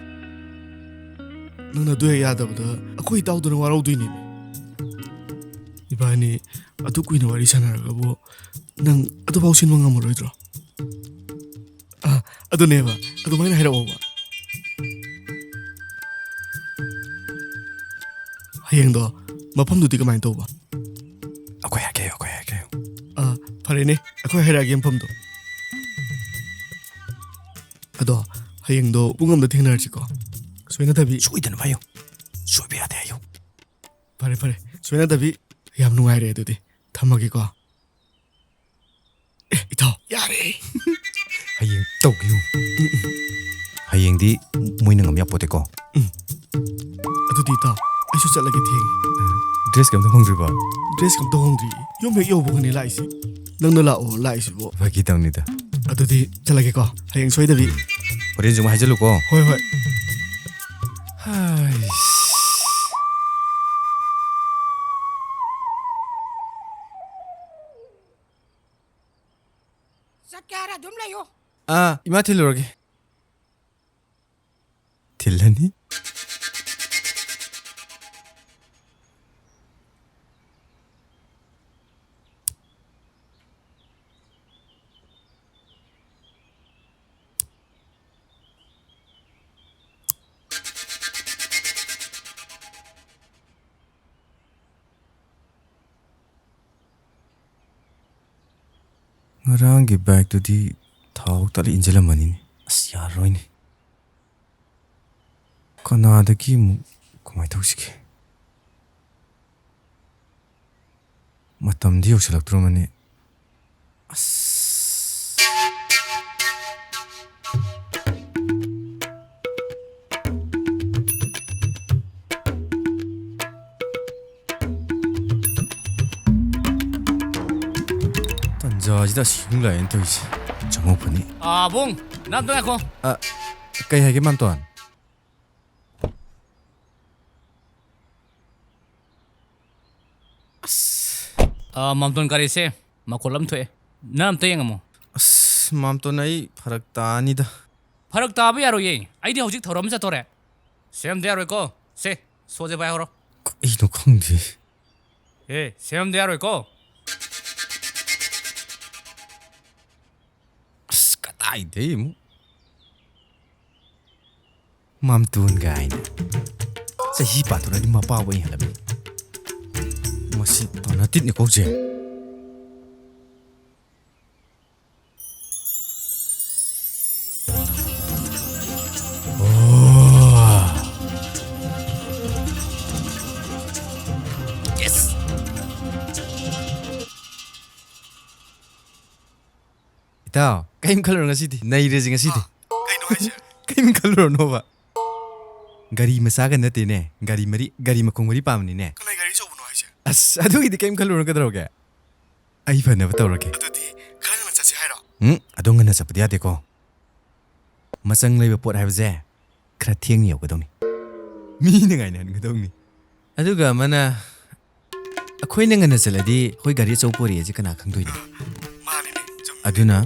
ꯅꯪꯅ ꯑꯗꯨ ꯍꯦꯛ ꯌꯥꯗꯕꯗ ꯑꯩꯈꯣꯏ ꯏꯇꯥꯎꯗꯨꯅ ꯋꯥꯔꯧꯗꯣꯏꯅꯦ. ꯏꯕꯥꯅꯤ ꯑꯗꯨ ꯀꯨꯏꯅ ꯋꯥꯔꯤ ꯁꯥꯟꯅꯔꯒꯕꯨ ꯅꯪ ꯑꯗꯨꯐꯥꯎ ꯁꯤꯟꯕ ꯉꯝꯃꯔꯣꯏꯗ꯭ꯔꯣ? ꯑꯗꯨꯅꯦꯕ ꯑꯗꯨꯃꯥꯏꯅ ꯍꯥꯏꯔꯛꯑꯣꯕ. ꯍꯌꯦꯡꯗꯣ ꯃꯐꯝꯗꯨꯗꯤ ꯀꯃꯥꯏꯅ ꯇꯧꯕ? ꯑꯩꯈꯣꯏ ꯍꯥꯏꯔꯛꯀꯦ. ꯐꯔꯦꯅꯦ ꯑꯩꯈꯣꯏ ꯍꯥꯏꯔꯛꯑꯒꯦ ꯃꯐꯝꯗꯣ. ꯑꯗꯣ ꯍꯌꯦꯡꯗꯣ ꯄꯨꯡ ꯑꯃꯗ ꯊꯦꯡꯅꯔꯁꯤꯀꯣ. ꯁꯣꯏꯅꯗꯕꯤ. ꯁꯣꯏꯗꯅꯕ ꯍꯥꯏꯌꯨ. ꯁꯣꯏꯕ ꯌꯥꯗꯦ ꯍꯥꯏꯌꯨ. ꯐꯔꯦ ꯁꯣꯏꯅꯗꯕꯤ. ꯌꯥꯝ ꯅꯨꯡꯉꯥꯏꯔꯦ ꯑꯗꯨꯗꯤ ꯊꯝꯃꯒꯦꯀꯣ. ꯏꯇꯥꯎ ꯌꯥꯔꯦ. ꯍꯌꯦꯡ ꯇꯧꯕꯤꯌꯨ. ꯍꯌꯦꯡꯗꯤ ꯃꯣꯏꯅ ꯉꯝ ꯌꯥꯄꯣꯠꯇꯦꯀꯣ. ꯑꯗꯨꯗꯤ ꯏꯇꯥꯎ ꯑꯩꯁꯨ ꯆꯠꯂꯒꯦ ꯊꯦꯡꯉꯦ. ꯗ꯭ꯔꯦꯁ ꯀꯝꯇ ꯍꯣꯡꯗ꯭ꯔꯤꯕꯣ? ꯗ꯭ꯔꯦꯁ ꯀꯝꯇ ꯍꯣꯡꯗ꯭ꯔꯤ. ꯌꯨꯝ ꯍꯦꯛ ꯌꯧꯕꯒꯅꯦ ꯂꯥꯛꯏꯁꯤ. ꯅꯪꯅ ꯂꯥꯛꯑꯣ ꯂꯥꯛꯏꯁꯤꯕꯣ. ꯐꯥꯒꯤ ꯇꯧꯅꯤꯗ. ꯑꯗꯨꯗꯤ ꯆꯠꯂꯒꯦꯀꯣ ꯍꯌꯦꯡ ꯁꯣꯏꯗꯕꯤ. ꯍꯣꯔꯦꯟꯁꯨ ꯑꯃꯨꯛ ꯍꯥꯏꯖꯜꯂꯨꯀꯣ. ꯍꯣꯏ. ꯆꯠꯀꯦ ꯍꯥꯏꯔ ꯑꯗꯨꯝ ꯂꯩꯌꯣ. ꯏꯃꯥ ꯊꯤꯜꯂꯨꯔꯒꯦ. ꯊꯤꯜꯂꯅꯤ? ꯉꯔꯥꯡꯒꯤ ꯕꯥꯏꯛꯇꯨꯗꯤ ꯊꯥꯎ ꯇꯠꯂ ꯏꯟꯖꯤꯜꯂꯝꯃꯅꯤꯅꯦ. ꯑꯁ ꯌꯥꯔꯔꯣꯏꯅꯦ. ꯀꯅꯥꯗꯒꯤ ꯑꯃꯨꯛ ꯀꯃꯥꯏꯅ ꯇꯧꯁꯤꯒꯦ? ꯃꯇꯝꯗꯤ ꯌꯧꯁꯤꯜꯂꯛꯇ꯭ꯔꯣꯃꯅꯤ. ꯑꯁ ꯇꯟꯖꯥꯁꯤꯗ ꯑꯁꯤꯃꯨꯛ ꯂꯥꯛꯑꯦꯅ ꯇꯧꯔꯤꯁꯦ. ꯆꯪꯉꯧꯐꯅꯤ. ꯕꯨꯡ ꯅꯝꯇ ꯉꯥꯏꯈꯣ. ꯀꯩ ꯍꯥꯏꯒꯦ ꯃꯥꯝꯇꯣꯟ? ꯃꯥꯝꯇꯣꯟ ꯀꯔꯤꯁꯦ ꯃꯈꯣꯜ ꯑꯃ ꯊꯣꯛꯑꯦ. ꯅꯪ ꯑꯝꯇ ꯌꯦꯡꯉꯝꯃꯣ. ꯑꯁ ꯃꯥꯝꯇꯣꯟ ꯑꯩ ꯐꯔꯛ ꯇꯥꯅꯤꯗ. ꯐꯔꯛ ꯇꯥꯕ ꯌꯥꯔꯣꯏꯌꯦ. ꯑꯩꯗꯤ ꯍꯧꯖꯤꯛ ꯊꯧꯔꯝ ꯑꯃ ꯆꯠꯇꯣꯔꯦ. ꯁꯦꯝꯗ ꯌꯥꯔꯣꯏꯀꯣ. ꯁꯣꯁꯦ ꯄꯥꯏꯍꯧꯔꯣ. ꯀꯩꯅꯣ ꯈꯪꯗꯦ. ꯁꯦꯝꯗ ꯌꯥꯔꯣꯏꯀꯣ. ꯑꯁ ꯀꯗꯥꯏꯗꯩ ꯑꯃꯨꯛ ꯃꯥꯝꯇꯣꯟ ꯒꯥꯏꯅ ꯆꯍꯤ ꯄꯥꯊꯣꯔꯛꯑꯗꯤ ꯃꯄꯥꯕꯨ ꯑꯩ ꯍꯜꯂꯝꯃꯤ. ꯃꯁꯤ ꯇꯣꯅꯥꯇꯤꯠꯅꯤ ꯀꯧꯖꯦ. ꯏꯇꯥꯎ ꯀꯩꯝ ꯈꯜꯂꯨꯔꯣ. ꯉꯁꯤꯗꯤ ꯅꯩꯔꯁꯤ. ꯉꯁꯤꯗꯤ ꯀꯩꯅꯣ ꯍꯥꯏꯁꯦ? ꯀꯩꯝ ꯈꯜꯂꯨꯔꯅꯣꯕ. ꯒꯥꯔꯤ ꯃꯆꯥꯒ ꯅꯠꯇꯦꯅꯦ ꯒꯥꯔꯤ ꯃꯈꯣꯡ ꯃꯔꯤ ꯄꯥꯝꯕꯅꯤꯅꯦ ꯀꯅꯥꯏ ꯒꯥꯔꯤ ꯑꯆꯧꯕꯅꯣ ꯍꯥꯏꯁꯦ ꯑꯁ ꯑꯗꯨꯒꯤꯗꯤ ꯀꯩꯝ ꯈꯜꯂꯨꯔꯅꯨ ꯀꯩꯗꯧꯔꯒꯦ ꯑꯩ ꯐꯅꯕ ꯇꯧꯔꯒꯦ ꯑꯗꯨꯗꯤ ꯈꯔ ꯉꯟꯅ ꯆꯠꯁꯤ ꯍꯥꯏꯔꯣ ꯑꯗꯣ ꯉꯟꯅ ꯆꯠꯄꯗꯤ ꯌꯥꯗꯦꯀꯣ ꯃꯆꯪ ꯂꯩꯕ ꯄꯣꯠ ꯍꯥꯏꯕꯁꯦ ꯈꯔ ꯊꯦꯡꯅ ꯌꯧꯒꯗꯧꯅꯤ ꯃꯤꯅ ꯉꯥꯏꯅꯍꯟꯒꯗꯧꯅꯤ ꯑꯗꯨꯒ ꯑꯃꯅ ꯑꯩꯈꯣꯏꯅ ꯉꯟꯅ ꯆꯠꯂꯗꯤ ꯑꯩꯈꯣꯏ ꯒꯥꯔꯤ ꯑꯆꯧꯕ ꯄꯣꯔꯛꯑꯦꯁꯦ ꯀꯅꯥ ꯈꯪꯗꯣꯏꯅꯣ ꯃꯥꯅꯤꯅꯦ ꯆꯨꯝꯃꯤ ꯑꯗꯨꯅ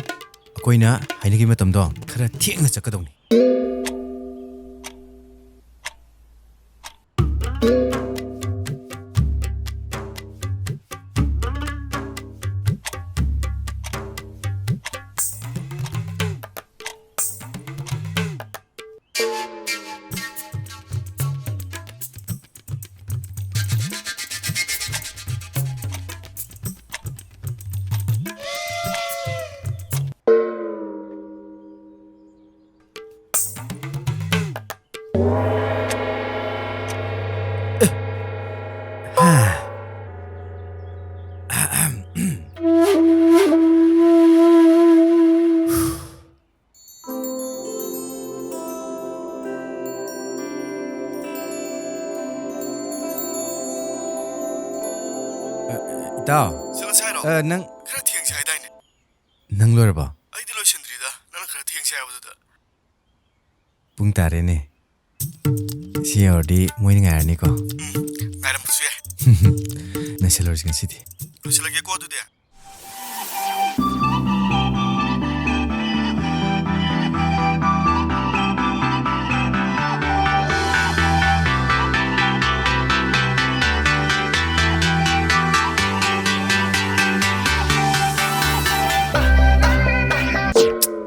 ꯑꯩꯈꯣꯏꯅ ꯍꯥꯏꯅꯈꯤꯕ ꯃꯇꯝꯗꯣ ꯈꯔ ꯊꯦꯡꯅ ꯆꯠꯀꯗꯧꯅꯤ ꯏꯇꯥꯎ ꯆꯠꯂꯁꯤ ꯍꯥꯏꯔꯣ ꯅꯪ ꯈꯔ ꯊꯦꯡꯁꯤ ꯍꯥꯏꯗꯥꯏꯅꯦ ꯅꯪ ꯂꯣꯏꯔꯕꯣ ꯑꯩꯗꯤ ꯂꯣꯏꯁꯤꯟꯗ꯭ꯔꯤꯗ ꯅꯪꯅ ꯈꯔ ꯊꯦꯡꯁꯤ ꯍꯥꯏꯕꯗꯨꯗ ꯄꯨꯡ ꯇꯥꯔꯦꯅꯦ ꯁꯤ ꯌꯧꯔꯗꯤ ꯃꯣꯏꯅ ꯉꯥꯏꯔꯅꯤꯀꯣ ꯉꯥꯏꯔꯝꯕꯁꯨ ꯌꯥꯏ ꯅꯩꯁꯜꯂꯨꯔꯁꯤ ꯉꯁꯤꯗꯤ ꯂꯣꯏꯁꯤꯜꯂꯒꯦꯀꯣ ꯑꯗꯨꯗꯤ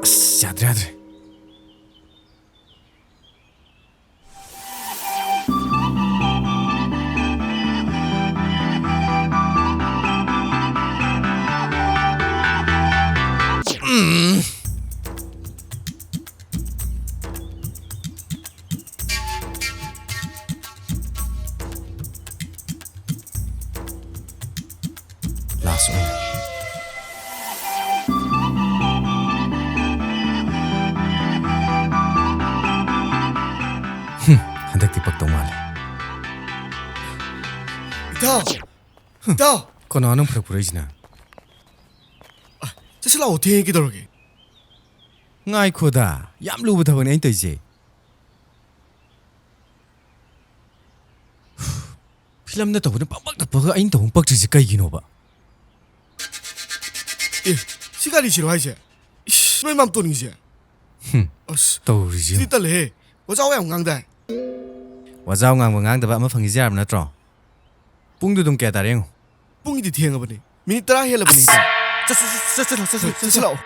ꯑꯁ ꯌꯥꯗ꯭ꯔꯦ ꯂꯥꯁ ꯑꯣꯏꯅ ꯍꯟꯗꯛꯇꯤ ꯄꯛꯇꯧ ꯃꯥꯜꯂꯦ ꯏꯇꯥꯎ ꯏꯇꯥꯎ ꯀꯅꯥꯅꯣ ꯐꯔꯛ ꯄꯨꯔꯛꯏꯁꯤꯅ ꯆꯠꯁꯤ ꯂꯥꯛꯑꯣ ꯊꯦꯡꯉꯦ ꯀꯩꯗꯧꯔꯒꯦ ꯉꯥꯏꯈꯣꯗ ꯌꯥꯝ ꯂꯨꯕ ꯊꯕꯛꯅꯦ ꯑꯩꯅ ꯇꯧꯔꯤꯁꯦ ꯐꯤꯂꯝꯗ ꯇꯧꯕꯗ ꯄꯛꯄꯛ ꯄꯛꯑꯒ ꯑꯩꯅ ꯇꯧꯕ ꯄꯛꯇ꯭ꯔꯤꯁꯦ ꯀꯩꯒꯤꯅꯣꯕ ꯑꯦ ꯁꯤ ꯒꯥꯔꯤꯁꯤꯔꯣ ꯍꯥꯏꯁꯦ ꯏꯁ ꯅꯣꯏ ꯃꯥꯝꯇꯣꯟꯒꯤꯁꯦ ꯑꯁ ꯇꯧꯔꯤꯁꯦ ꯁꯤꯗꯤ ꯇꯜꯂꯦꯍꯦ ꯋꯥꯖꯥꯎ ꯌꯥꯝ ꯉꯥꯡꯗꯥꯏ ꯋꯥꯖꯥꯎ ꯉꯥꯡꯕ ꯉꯥꯡꯗꯕ ꯑꯃ ꯐꯪꯉꯤꯁꯦ ꯌꯥꯔꯕ ꯅꯠꯇ꯭ꯔꯣ ꯄꯨꯡꯗꯨ ꯑꯗꯨꯝ ꯀꯌꯥ ꯇꯥꯔꯦ ꯌꯦꯡꯉꯣ ꯄꯨꯡꯒꯤꯗꯤ ꯊꯦꯡꯉꯕꯅꯤ ꯃꯤꯅꯤꯠ 10 ꯍꯦꯜꯂꯕꯅꯤ ꯆꯠꯁꯤ ꯂꯥꯛꯑꯣ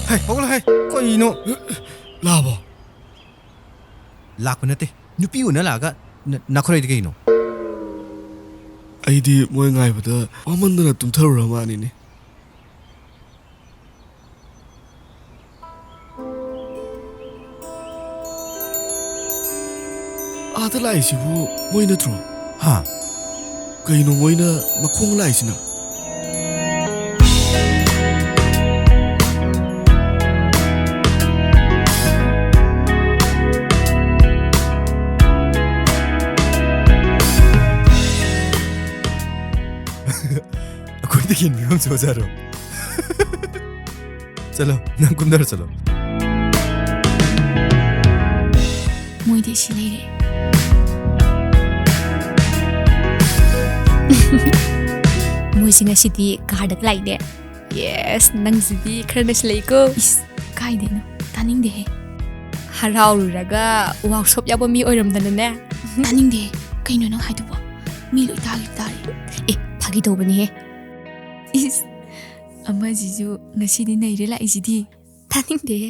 ꯍꯩ ꯍꯧꯒꯠꯂꯣ ꯍꯩ ꯀꯩꯅꯣ ꯂꯥꯛꯑꯕꯣ ꯂꯥꯛꯄ ꯅꯠꯇꯦ ꯅꯨꯄꯤ ꯎꯅ ꯂꯥꯛꯑꯒ ꯅꯥꯈꯣꯔꯩꯗꯤ ꯀꯩꯅꯣ ꯑꯩꯗꯤ ꯃꯣꯏ ꯉꯥꯏꯕꯗ ꯋꯥꯃꯟꯗꯅ ꯇꯨꯝꯊꯔꯨꯔ ꯃꯥꯅꯤꯅꯦ ꯑꯥꯗ ꯂꯥꯛꯏꯁꯤꯕꯨ ꯃꯣꯏ ꯅꯠꯇ꯭ꯔꯣ ꯍꯥ ꯀꯩꯅꯣ ꯃꯣꯏꯅ ꯃꯈꯣꯡ ꯂꯥꯛꯏꯁꯤꯅ ꯑꯩꯈꯣꯏꯗꯒꯤ ꯃꯤꯉꯝꯁꯨ ꯑꯣꯖꯥꯔꯣ ꯆꯠꯂꯣ ꯅꯪ ꯀꯨꯝꯗꯔ ꯆꯠꯂꯣ ꯃꯣꯏꯗꯤ ꯁꯤ ꯂꯩꯔꯦ ꯃꯣꯏꯁꯤ ꯉꯁꯤꯗꯤ ꯀꯥꯔꯗ ꯂꯥꯛꯏꯅꯦ ꯌꯦꯁ ꯅꯪꯁꯤꯗꯤ ꯈꯔ ꯅꯁꯤꯜꯂꯛꯏꯀꯣ ꯏꯁ ꯀꯥꯏꯗꯩꯅꯣ ꯇꯥꯅꯤꯡꯗꯦꯍꯦ ꯍꯔꯥꯎꯔꯨꯔꯒ ꯋꯥꯛꯁꯣꯞ ꯌꯥꯎꯕ ꯃꯤ ꯑꯣꯏꯔꯝꯗꯅꯅꯦ ꯇꯥꯅꯤꯡꯗꯦ ꯀꯩꯅꯣ ꯅꯪ ꯍꯥꯏꯗꯨꯕꯣ ꯃꯤ ꯂꯣꯏ ꯇꯥꯔꯦ ꯑꯦ ꯐꯥꯒꯤ ꯇꯧꯕꯅꯤꯍꯦ ꯏꯁ ꯑꯃꯁꯤꯁꯨ ꯉꯁꯤꯗꯤ ꯅꯩꯔꯦ ꯂꯥꯛꯏꯁꯤꯗꯤ ꯇꯥꯅꯤꯡꯗꯦꯍꯦ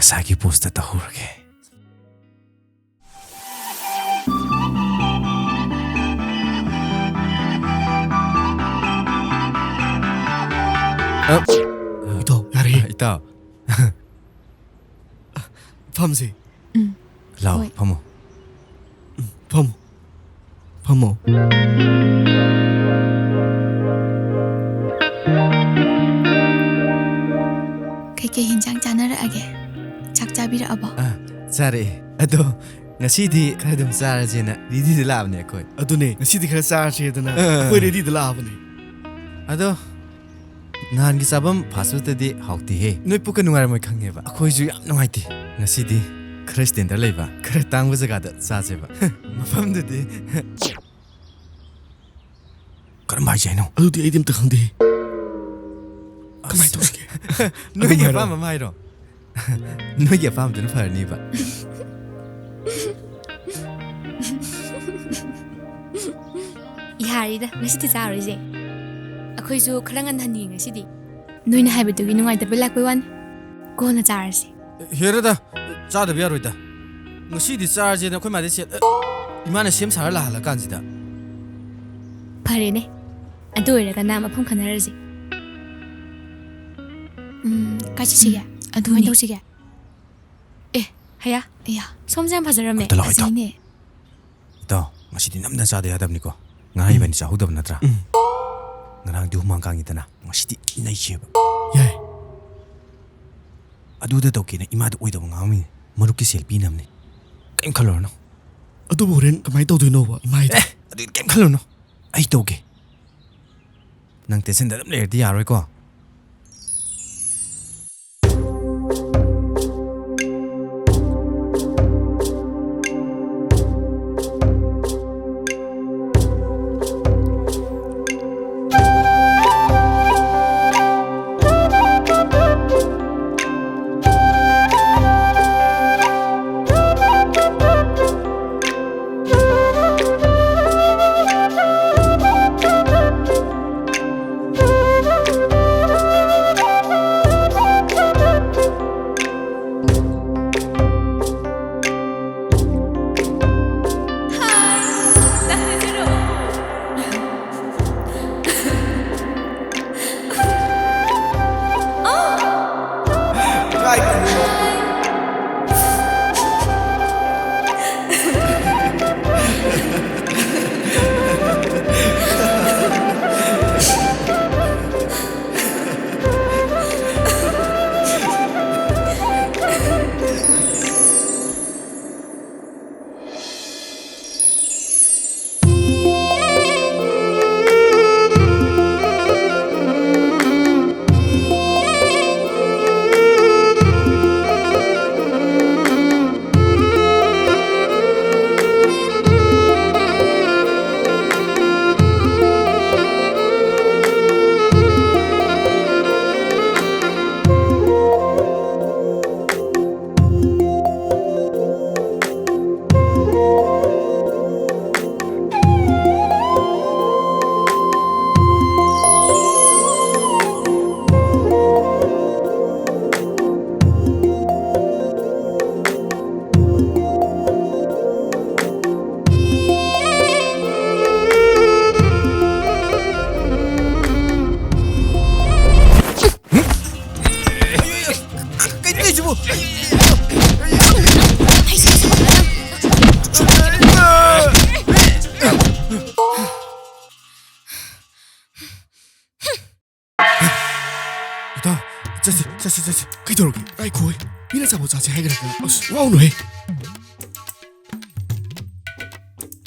ꯉꯁꯥꯏꯒꯤ post ꯇꯧꯍꯧꯔꯒꯦ. 이따 야래. 이따. 밤새. 라오, 어이. 파모. 밤. 밤어. Kay hinjang chanarage. Chak chabirabo. 잘해. 아도 ngasi디 khara dum sarajena ridi de labne khoi. ꯑꯗꯨꯅꯦ ꯉꯁꯤꯗꯤ ꯈꯔ ꯆꯥꯔꯁꯦꯗꯅ ꯑꯩꯈꯣꯏ ꯔꯦꯗꯤꯗ ꯂꯥꯛꯑꯕꯅꯦ. ꯑꯗꯣ ꯅꯍꯥꯟꯒꯤ ꯆꯥꯐꯝ ꯐꯥꯁꯐꯨꯗꯇꯗꯤ ꯍꯥꯎꯇꯦꯍꯦ. ꯅꯣꯏ ꯄꯨꯛꯀ ꯅꯨꯡꯉꯥꯏꯔꯝꯃꯣꯏ ꯈꯪꯉꯦꯕ. ꯑꯩꯈꯣꯏꯁꯨ ꯌꯥꯝ ꯅꯨꯡꯉꯥꯏꯇꯦ. ꯉꯁꯤꯗꯤ ꯈꯔ ꯁ꯭ꯇꯦꯟꯗꯔ ꯂꯩꯕ ꯈꯔ ꯇꯥꯡꯕ ꯖꯒꯥꯗ ꯆꯥꯁꯦꯕ. ꯃꯐꯝꯗꯨꯗꯤ ꯀꯔꯝꯕ ꯍꯥꯏꯁꯦ ꯍꯥꯏꯅꯣ? ꯑꯗꯨꯗꯤ ꯑꯩꯗꯤ ꯑꯝꯇ ꯈꯪꯗꯦ. ꯀꯃꯥꯏꯅ ꯇꯧꯁꯤꯒꯦ? ꯅꯣꯏꯒꯤ ꯑꯄꯥꯝꯕ ꯑꯃ ꯍꯥꯏꯔꯣ. ꯅꯣꯏꯒꯤ ꯑꯄꯥꯝꯕꯗꯨꯅ ꯐꯔꯅꯤꯕ. Yaharida, ngasidi charoise. Akhoisu khara ngan hanni ngasidi. Noina haibatugi nungaitaba lakpai wan. Kona charase. ꯍꯦꯔꯗ ꯆꯥꯗꯕ ꯌꯥꯔꯣꯏꯗ. ꯉꯁꯤꯗꯤ ꯆꯥꯔꯁꯦꯅ ꯑꯩꯈꯣꯏ ꯃꯥꯗꯤ ꯏꯃꯥꯅ ꯁꯦꯝ ꯁꯥꯔ ꯂꯥꯛꯍꯜꯂꯀꯥꯟꯁꯤꯗ. Farene. Adu oiragana mafam khanarase. Kachisiga. Adu mai tausiga. Haya. Ya. Somjam fazarame. Amta lawai tau. Asaine. ꯏꯇꯥꯎ ꯉꯁꯤꯗꯤ ꯅꯝꯅ ꯆꯥꯗ ꯌꯥꯗꯕꯅꯤꯀꯣ. ꯉꯔꯥꯡ 이번이 ꯆꯥꯍꯧꯗꯕ ꯅꯠꯇ꯭ꯔꯥ? ꯉꯔꯥꯡꯗꯤ ꯍꯨꯃꯥꯡ ꯀꯥꯡꯉꯤꯗꯅ ꯉꯁꯤꯗꯤ ꯏꯅꯩꯁꯦꯕ. ꯌꯥꯏ. ꯑꯗꯨꯗ ꯇꯧꯀꯦꯅ ꯏꯃꯥꯗ ꯑꯣꯏꯗꯕ ꯉꯥꯡꯃꯤꯅꯦ. ꯃꯔꯨꯞꯀꯤ ꯁꯦꯜ ꯄꯤꯅꯕꯅꯦ. ꯀꯩꯝ ꯈꯜꯂꯨꯔꯅꯨ. ꯑꯗꯨꯕꯨ ꯍꯣꯔꯦꯟ ꯀꯃꯥꯏꯅ ꯇꯧꯗꯣꯏꯅꯣꯕ ꯏꯃꯥꯏꯗ? ꯑꯗꯨꯗꯤ ꯀꯩꯝ ꯈꯜꯂꯨꯅꯨ. ꯑꯩ ꯇꯧꯒꯦ. ꯅꯪ ꯇꯦꯟꯁꯟꯗ ꯑꯗꯨꯝ ꯂꯩꯔꯗꯤ ꯌꯥꯔꯣꯏꯀꯣ. 자세 그이더라고. 아이고 미나 잡아 자세 해그라고. 와우노 해.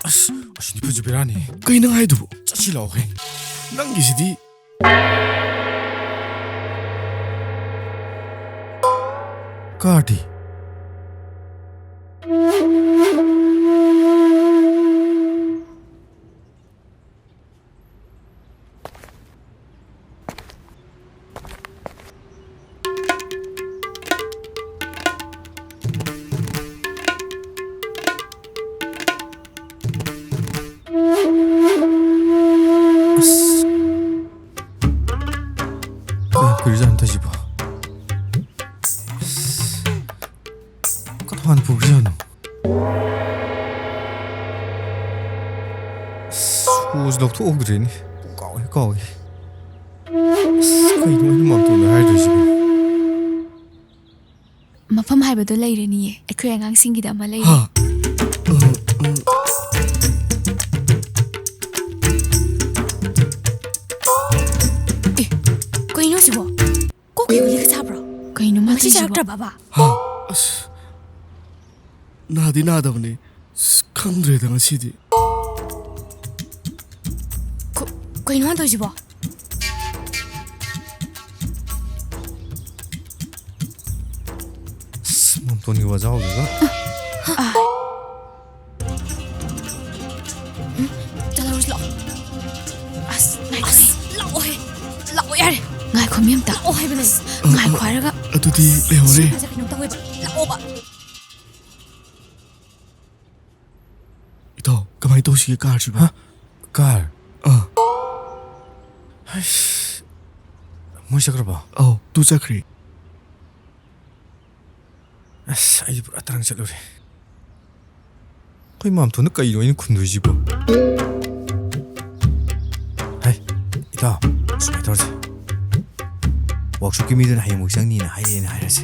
아씨 니푸지 베라니. 그이능 하이도 짜치라오 해. 남기시디. 가디. 그러지 않다 싶어. ꯀꯃꯥꯏꯅ ꯄꯨꯈ꯭ꯔꯖꯥꯠꯅꯣ ꯁꯨꯁ ꯂꯧꯊꯣꯛꯍꯧꯗ꯭ꯔꯦꯅꯦ ꯀꯥꯎꯋꯦ ꯀꯩꯅꯣ ꯑꯩꯅ ꯃꯥꯝꯇꯣꯟꯗ ꯍꯥꯏꯗꯣꯏꯁꯤꯕꯣ ꯃꯐꯝ ꯍꯥꯏꯕꯗꯣ ꯂꯩꯔꯅꯤꯌꯦ ꯑꯩꯈꯣꯏ ꯑꯉꯥꯡꯁꯤꯡꯒꯤꯗ ꯑꯃ ꯂꯩꯔꯦ ꯍꯥ ꯀꯩꯅꯣ ꯁꯤꯕꯣ ꯀꯣꯛꯀꯤ ꯒꯨꯂꯤꯒ ꯆꯥꯕ꯭ꯔꯣ ꯀꯩꯅꯣ ꯃꯁꯤ ꯆꯥꯔꯛꯇ꯭ꯔꯕꯕ ꯍꯥ ꯑꯁ 나디 나다보니 ꯈꯪꯗ꯭ꯔꯦꯗ ꯉꯁꯤꯗꯤ ꯀꯩꯅꯣ ꯇꯧꯏꯁꯤꯕꯣ ꯃꯥꯝꯇꯣꯟꯒꯤ ꯋꯥꯖꯥꯎꯗꯨꯒ ꯆꯠꯂꯔꯣꯏꯁꯤ ꯂꯥꯛꯑꯣ ꯑꯁ ꯂꯥꯛꯑꯣꯍꯦ ꯂꯥꯛꯑꯣ ꯌꯥꯔꯦ ꯉꯥꯏꯈꯣ ꯃꯤꯝꯇ ꯂꯥꯛꯑꯣ ꯍꯥꯏꯕꯅꯦ ꯉꯥꯏꯈꯣ ꯍꯥꯏꯔꯒ ꯑꯗꯨꯗꯤ ꯂꯩꯍꯧꯔꯦ ꯁꯤꯁꯦ ꯀꯩꯅꯣ ꯇꯧꯋꯦꯕ ꯂꯥꯛꯑꯣꯕ ꯏꯇꯥꯎ ꯀꯃꯥꯏꯅ ꯇꯧꯁꯤꯒꯦ ꯀꯥꯔꯁꯤꯕꯣ ꯀꯥꯔ ꯑꯥ ꯑꯩꯁ ꯃꯣꯏ ꯆꯠꯈ꯭ꯔꯕꯣ ꯑꯧ ꯇꯨ ꯆꯠꯈ꯭ꯔꯦ ꯑꯁ ꯑꯩꯗꯤ ꯄꯨꯔꯥ ꯇꯔꯪ ꯆꯠꯂꯨꯔꯦ ꯑꯩꯈꯣꯏ ꯃꯥꯝꯇꯣꯟꯗ ꯀꯩꯅꯣ ꯑꯩꯅ ꯈꯨꯝꯗꯣꯏꯁꯤꯕꯣ ꯍꯩ ꯏꯇꯥꯎ ꯁꯨꯃꯥꯏꯅ ꯇꯧꯔꯁꯦ ꯋꯥꯛꯁꯣꯞꯀꯤ ꯃꯤꯗꯨꯅ ꯍꯌꯦꯡꯃꯨꯛ ꯆꯪꯅꯤꯅ ꯍꯥꯏꯔꯛꯑꯦꯅ ꯍꯥꯏꯔꯁꯦ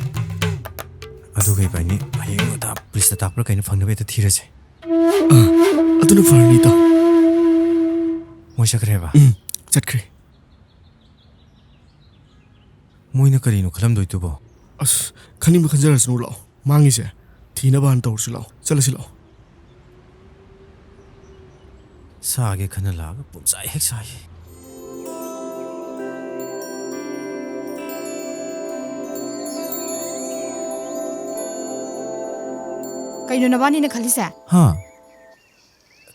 ꯑꯗꯨꯒ ꯏꯕꯥꯅꯤ ꯍꯌꯦꯡ ꯉꯟꯇꯥ ꯄꯨꯂꯤꯁꯇ ꯇꯥꯛꯄ꯭ꯔꯥ ꯀꯩꯅꯣ ꯐꯪꯅꯕ ꯍꯦꯛꯇ ꯊꯤꯔꯁꯦ ꯑꯗꯨꯅ ꯐꯔꯅꯤ ꯏꯇꯥꯎ ꯃꯣꯏ ꯆꯠꯈ꯭ꯔꯦꯕ ꯆꯠꯈ꯭ꯔꯦ ꯃꯣꯏꯅ ꯀꯔꯤꯅꯣ ꯈꯜꯂꯝꯗꯣꯏꯗꯨꯕꯣ ꯑꯁ ꯈꯟꯅꯤꯡꯕ ꯈꯟꯖꯔꯁꯅꯨ ꯂꯥꯛꯑꯣ ꯃꯥꯡꯉꯤꯁꯦ ꯊꯤꯅꯕ ꯍꯥꯟꯅ ꯇꯧꯔꯁꯤ ꯂꯥꯛꯑꯣ ꯆꯠꯂꯁꯤ ꯂꯥꯛꯑꯣ ꯁꯥꯒꯦ ꯈꯟꯅ ꯂꯥꯛꯑꯒ ꯄꯨꯝꯆꯥꯏ ꯍꯦꯛ ꯁꯥꯏ ꯀꯩꯅꯣ ꯅꯕꯥꯅꯤꯅ ꯈꯜꯂꯤꯁꯦ ꯍꯥ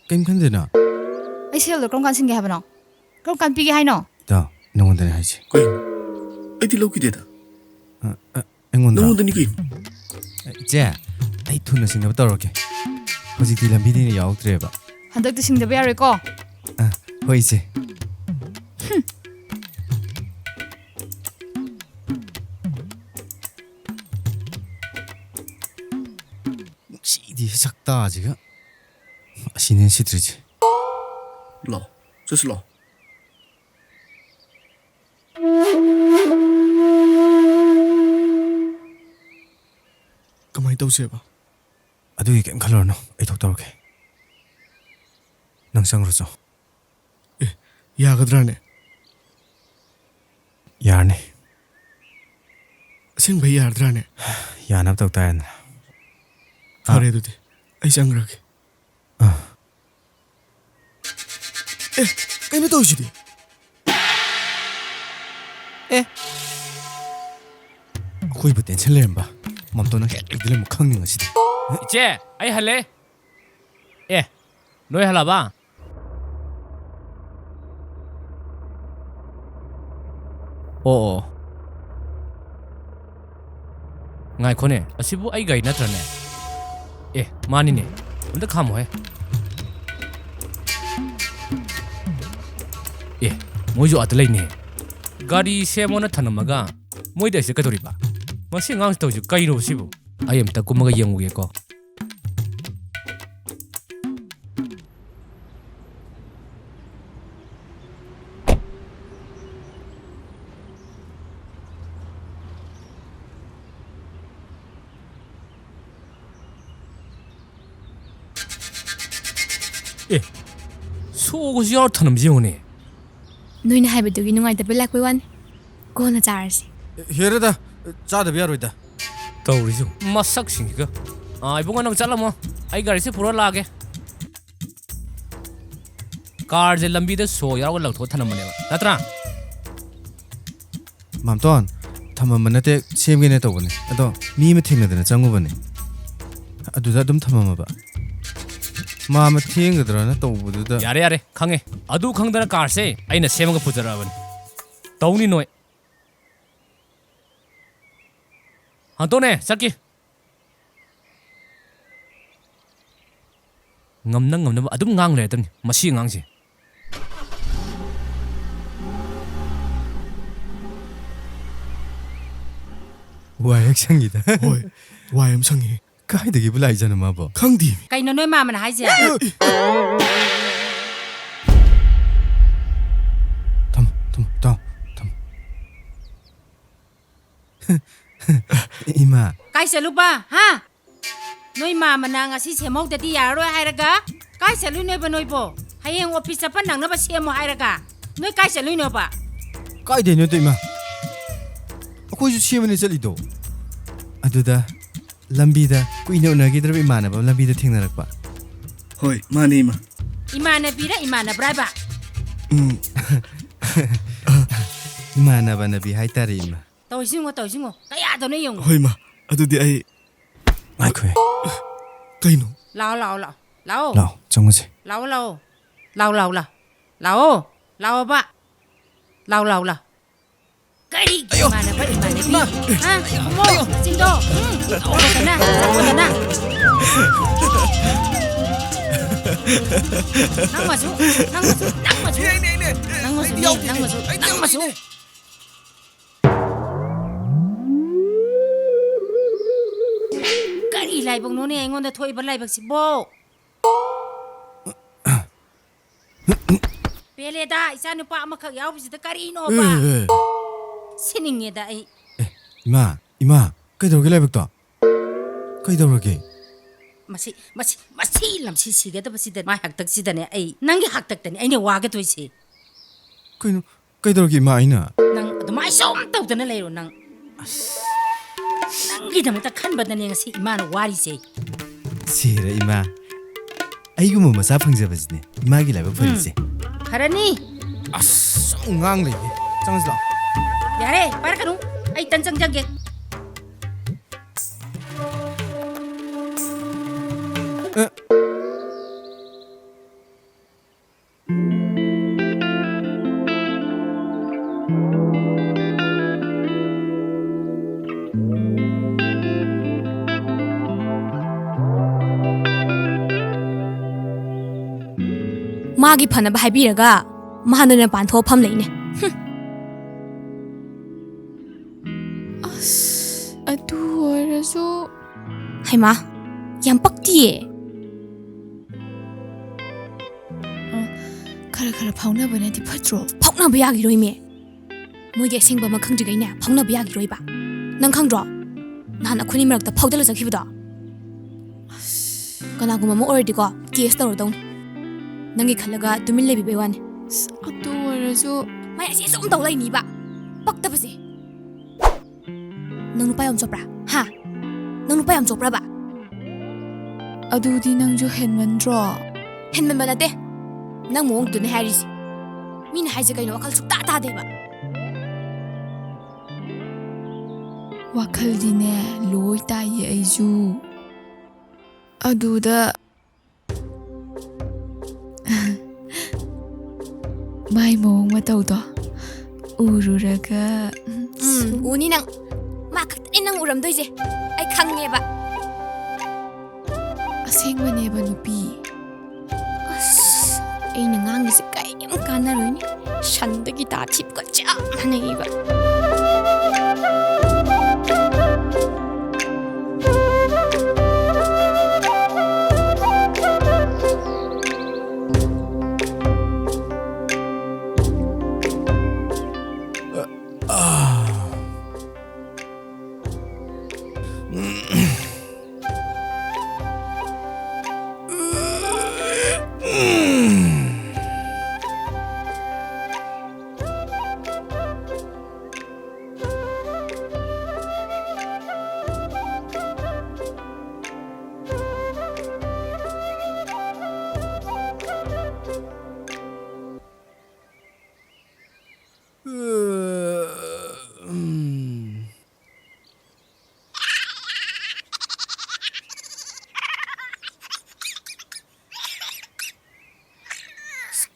ꯀꯩꯝ ꯈꯟꯗꯦꯅ ꯑꯩ ꯁꯦꯜꯗꯣ ꯀꯔꯝ ꯀꯥꯟ ꯁꯤꯟꯒꯦ ꯍꯥꯏꯕꯅꯣ ꯀꯔꯝ ꯀꯥꯟ ꯄꯤꯒꯦ ꯍꯥꯏꯅꯣ ꯏꯇꯥꯎ ꯅꯉꯣꯟꯗꯅꯦ ꯍꯥꯏꯁꯦ ꯀꯩꯅꯣ ꯑꯩꯗꯤ ꯂꯧꯈꯤꯗꯦꯗ ꯑꯩꯉꯣꯟꯗ ꯅꯉꯣꯟꯗꯅꯤ ꯀꯩꯅꯣ ꯏꯆꯦ ꯑꯩ ꯊꯨꯅ ꯁꯤꯡꯅꯕ ꯇꯧꯔꯒꯦ ꯍꯧꯖꯤꯛꯇꯤ ꯂꯝꯕꯤꯗꯩꯅ ꯌꯥꯎꯗ꯭ꯔꯦꯕ ꯍꯟꯗꯛꯇꯤ ꯁꯤꯡꯗꯕ ꯌꯥꯔꯣꯏꯀꯣ ꯍꯣꯏ ꯏꯆꯦ ꯅꯨꯡꯁꯤꯗꯤ ꯁꯛꯇꯥꯁꯤꯒ ꯑꯁꯤꯅꯦ ꯁꯤꯠꯇ꯭ꯔꯤꯁꯦ ꯂꯥꯛꯑꯣ ꯆꯠꯁꯤ ꯂꯥꯛꯑꯣ ꯀꯃꯥꯏꯅ ꯇꯧꯁꯦꯕ ꯑꯗꯨꯒꯤ ꯀꯩꯝ ꯈꯜꯂꯨꯔꯅꯨ ꯑꯩ ꯊꯣꯛ ꯇꯧꯔꯒꯦ ꯅꯪ ꯆꯪꯈ꯭ꯔꯣ ꯌꯥꯒꯗ꯭ꯔꯥꯅꯦ ꯌꯥꯔꯅꯤ ꯑꯁꯦꯡꯕꯩ ꯌꯥꯔꯗ꯭ꯔꯥꯅꯦ ꯌꯥꯅꯕ ꯇꯧ ꯇꯥꯔꯦꯅ ꯐꯔꯦ ꯑꯗꯨꯗꯤ ꯑꯩ ꯆꯪꯈ꯭ꯔꯒꯦ ꯀꯩꯅꯣ ꯇꯧꯔꯤꯁꯤꯗꯤ ꯑꯩꯈꯣꯏꯕꯨ ꯇꯦꯟꯁꯟ ꯂꯩꯔꯝꯕ ꯃꯥꯝꯇꯣꯟꯅ ꯍꯦꯛ ꯑꯩꯗ ꯂꯩꯔꯝꯕ ꯈꯪꯅꯤꯡꯉꯁꯤꯗꯤ 이제 아이 할래? 예, 너희 할라봐. 어어. ngài khone asibu ai gai natrane mani ne unda kham hoy moi jo atlai ne gari semona thanamaga moi da se kadori ba masi ngang to ju kai ro sibu ai am ta kumaga yenguge ko 소고시 열타는 지오네 ꯅꯣꯏꯅ ꯍꯥꯏꯕꯗꯨꯒꯤ ꯅꯨꯡꯉꯥꯏꯇꯕ ꯂꯥꯛꯄꯩ ꯋꯥꯅꯤ ꯀꯣꯟꯅ ꯆꯥꯔꯁꯤ ꯍꯦꯔꯗ ꯆꯥꯗꯕ ꯌꯥꯔꯣꯏꯗ tꯧꯔꯤꯁꯨ ꯃꯁꯛꯁꯤꯡꯁꯤꯒ 이봉아 ꯅꯪ ꯆꯠꯂꯝꯃꯣ ꯑꯩ ꯒꯥꯔꯤꯁꯦ ꯄꯨꯔ ꯂꯥꯛꯑꯒꯦ ꯀꯥꯔꯁꯦ ꯂꯝꯕꯤꯗ ꯁꯣ ꯌꯥꯎꯔꯒ ꯂꯪꯊꯣꯛ ꯊꯅꯝꯕꯅꯦꯕ ꯅꯠꯇ꯭ꯔꯥ ꯃꯥꯝꯇꯣꯟ ꯊꯝꯃꯝꯕ ꯅꯠꯇꯦ ꯁꯦꯝꯒꯦꯅ ꯇꯧꯕꯅꯦ ꯑꯗꯣ ꯃꯤ ꯑꯃ ꯊꯦꯡꯅꯗꯅ ꯆꯪꯉꯨꯕꯅꯦ ꯑꯗꯨꯗ ꯑꯗꯨꯝ ꯊꯝꯃꯝꯃꯕ ꯃꯥ ꯑꯃ ꯊꯦꯡꯒꯗ꯭ꯔꯅ ꯇꯧꯕꯗꯨꯗ ꯌꯥꯔꯦ ꯌꯥꯔꯦ ꯈꯪꯉꯦ ꯑꯗꯨ ꯈꯪꯗꯅ ꯀꯥꯔꯁꯦ ꯑꯩꯅ ꯁꯦꯝꯃꯒ ꯄꯨꯖꯔꯛꯑꯕꯅꯤ ꯇꯧꯅꯤ ꯅꯣꯏ ꯍꯥꯟꯇꯣꯅꯦ ꯆꯠꯀꯤ ꯉꯝꯅꯕ ꯑꯗꯨꯝ ꯉꯥꯡ ꯂꯩꯔꯗꯕꯅꯤ ꯃꯁꯤ ꯑꯉꯥꯡꯁꯦ ꯋꯥꯏ ꯍꯦꯛ ꯁꯪꯒꯤꯗ ꯍꯣꯏ ꯋꯥꯏ ꯑꯃ ꯁꯪꯉꯤ ꯀꯥꯏꯗꯒꯤ ꯂꯥꯛꯏꯖꯥꯅꯣ ꯃꯥꯕꯣ ꯈꯪꯗꯦ ꯀꯩꯅꯣ ꯅꯣꯏ ꯃꯥꯃꯅ ꯍꯥꯏꯁꯦ ꯊꯝ ꯇꯥꯎ ꯊꯝ 이마 ꯀꯥꯏ ꯆꯠꯂꯨꯕ ꯍꯥ ꯅꯣꯏ ꯃꯥꯃꯅ ꯉꯁꯤ ꯁꯦꯝꯍꯧꯗꯗꯤ ꯌꯥꯔꯔꯣꯏ ꯍꯥꯏꯔꯒ ꯀꯥꯏ ꯆꯠꯂꯨꯏꯅꯣꯕ ꯅꯣꯏꯕꯣ ꯍꯌꯦꯡ ꯑꯣꯐꯤꯁ ꯆꯠꯄ ꯅꯪꯅꯕ ꯁꯦꯝꯃꯣ ꯍꯥꯏꯔꯒ ꯅꯣꯏ ꯀꯥꯏ ꯆꯠꯂꯨꯏꯅꯣꯕ ꯀꯥꯏꯗꯩꯅꯣ ꯏꯃꯥ ꯑꯩꯈꯣꯏꯁꯨ ꯁꯦꯝꯕꯅꯦ ꯆꯠꯂꯤꯗꯣ ꯑꯗꯨꯗ ꯂꯝꯕꯤꯗ ꯀꯨꯏꯅ ꯎꯅꯈꯤꯗ꯭ꯔꯕ ꯏꯃꯥꯟꯅꯕ ꯂꯝꯕꯤꯗ ꯊꯦꯡꯅꯔꯛꯄ ꯍꯣꯏ ꯃꯥꯅꯦ ꯏꯃꯥ ꯏꯃꯥꯟꯅꯕꯤꯔ ꯏꯃꯥꯟꯅꯕ꯭ꯔꯥ ꯍꯥꯏꯕ 이마나바나비 하이따리 이마 ꯇꯧꯏꯁꯤꯡꯉꯣ ꯀꯌꯥꯗꯅꯣ ꯌꯦꯡꯉꯣ ꯍꯣꯏ ꯏꯃꯥ ꯑꯗꯨꯗꯤ ꯑꯩ 마이크에 ꯀꯩꯅꯣ ꯂꯥꯛꯑꯣ 라오 정우지 ꯂꯥꯛꯑꯣꯕ ꯂꯥꯛꯑꯣ ꯀꯔꯤ 이만해봐 이만해비 아 어머 찡도 어머나 낭마수 그리 라이벅노네 앵원데 토이버 라이벅시보 벨레다 이사누빠 아마카 야우비시다 까리노바 신잉에다 이 이마 그이더러게 라이백다 그이더러게 마치 람시시게다버시다 마 학덕시다네 아이 낭게 학덕다니 아이네 와게도이시 그이더러게 이마 아이나 낭 아두마이 쏨 떠우다나 레이로 낭 낭기다마다 칸바다네 ngasi 이마는 와리세 시라 이마 아이고 머사 펑자버지네 이마기 라이백 펑지 가라니 아싸 웅앙래 짱스라 야래 빠르카누 아이 딴짱짱게 마기 파나바 하이비라가 마하느나 반토 팜레이네 ꯑꯗꯨ ꯑꯣꯏꯔꯁꯨ 하이마 ꯌꯥꯝ ꯄꯛꯇꯤꯌꯦ ꯈꯔ ꯐꯥꯎꯅꯕꯅꯗꯤ ꯐꯠꯇ꯭ꯔꯣ ꯐꯥꯎꯅꯕ ꯌꯥꯒꯤꯔꯣꯏꯃꯦ ꯃꯣꯏꯒꯤ ꯑꯁꯦꯡꯕ ꯑꯃ ꯈꯪꯗ꯭ꯔꯤꯉꯩꯅꯦ ꯐꯥꯎꯅꯕ ꯌꯥꯒꯤꯔꯣꯏꯕ ꯅꯪ ꯈꯪꯗ꯭ꯔꯣ ꯅꯍꯥꯟ ꯑꯩꯈꯣꯏꯅꯤ ꯃꯔꯛꯇ ꯐꯥꯎꯗꯂ ꯆꯠꯈꯤꯕꯗꯣ ꯀꯅꯥꯒꯨꯝꯕ ꯑꯃ ꯑꯣꯏꯔꯗꯤꯀꯣ ꯀꯦꯁ ꯇꯧꯔꯗꯧꯅꯤ ꯅꯪꯒꯤ ꯈꯜꯂꯒ ꯇꯨꯃꯤꯟ ꯂꯩꯕꯤꯕꯩ ꯋꯥꯅꯤ ꯑꯗꯨ ꯑꯣꯏꯔꯁꯨ ꯃꯥꯏ ꯑꯁꯤ ꯁꯨꯝ ꯇꯧ ꯂꯩꯅꯤꯕ ꯄꯛꯇꯕꯁꯦ ꯅꯪ ꯅꯨꯄꯥ ꯌꯥꯝ ꯆꯣꯞꯄ꯭ꯔꯥ ꯍꯥ ꯅꯪ ꯅꯨꯄꯥ ꯌꯥꯝ ꯆꯣꯞꯄ꯭ꯔꯥꯕ ꯑꯗꯨꯗꯤ ꯅꯪꯁꯨ ꯍꯦꯟꯃꯟꯗ꯭ꯔꯣ ꯍꯦꯟꯃꯟꯕ ꯅꯠꯇꯦ ꯅꯪ ꯃꯑꯣꯡꯗꯨꯅꯦ ꯍꯥꯏꯔꯤꯁꯤ ꯃꯤꯅ ꯍꯥꯏꯁꯦ ꯀꯩꯅꯣ ꯋꯥꯈꯜ ꯁꯨꯛꯇꯥ ꯇꯥꯗꯦꯕ ꯋꯥꯈꯜꯗꯤꯅꯦ ꯂꯣꯏ ꯇꯥꯏꯌꯦ ꯑꯩꯁꯨ ꯑꯗꯨꯗ ꯃꯥꯏ ꯃꯑꯣꯡ ꯃꯇꯧꯗꯣ ꯎꯔꯨꯔꯒ 우니 낭 마크트니 낭 우람도이제 아이 강해봐 ꯑꯁꯦꯡꯕꯅꯦꯕ ꯅꯨꯄꯤ ꯑꯁ ꯑꯩꯅ ꯉꯥꯡꯉꯤꯁꯦ ꯀꯩꯝ ꯀꯥꯟꯅꯔꯣꯏꯅꯦ ꯁꯟꯗꯒꯤ ꯇꯥ ꯊꯤꯞꯀ ꯆꯞ ꯃꯥꯟꯅꯩꯕ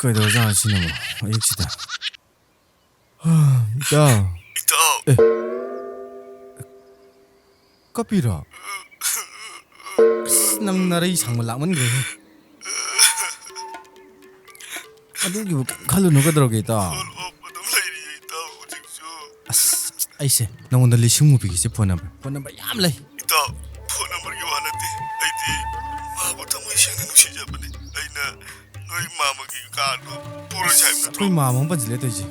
그이더러자 아시나모 일치다 이따 까삐라 남 나라이 상을 라면 그래 아들기 뭐 칼로 누가 들어가겠다 아이씨 나 오늘 리싱 무비기지 폰 넘버 얌래 폰 넘버ꯒꯤ ꯋꯥ ꯅꯠꯇꯦ ꯑꯩꯗꯤ ꯃꯥꯕꯨ ꯊꯃꯣꯏ ꯁꯦꯡꯅ ꯅꯨꯡꯁꯤꯖꯕꯅꯤ ꯑꯩꯅ ꯅꯣꯏ ꯃꯥꯃꯒꯤ ꯀꯥꯔꯗꯣ ꯄꯨꯔꯣꯏꯁꯤ ꯍꯥꯏꯕ ꯅꯠꯇ꯭ꯔꯣ ꯑꯩꯈꯣꯏ ꯃꯥꯝꯃ ꯄꯟꯁꯤꯜꯂꯦ ꯇꯧꯔꯤꯁꯦ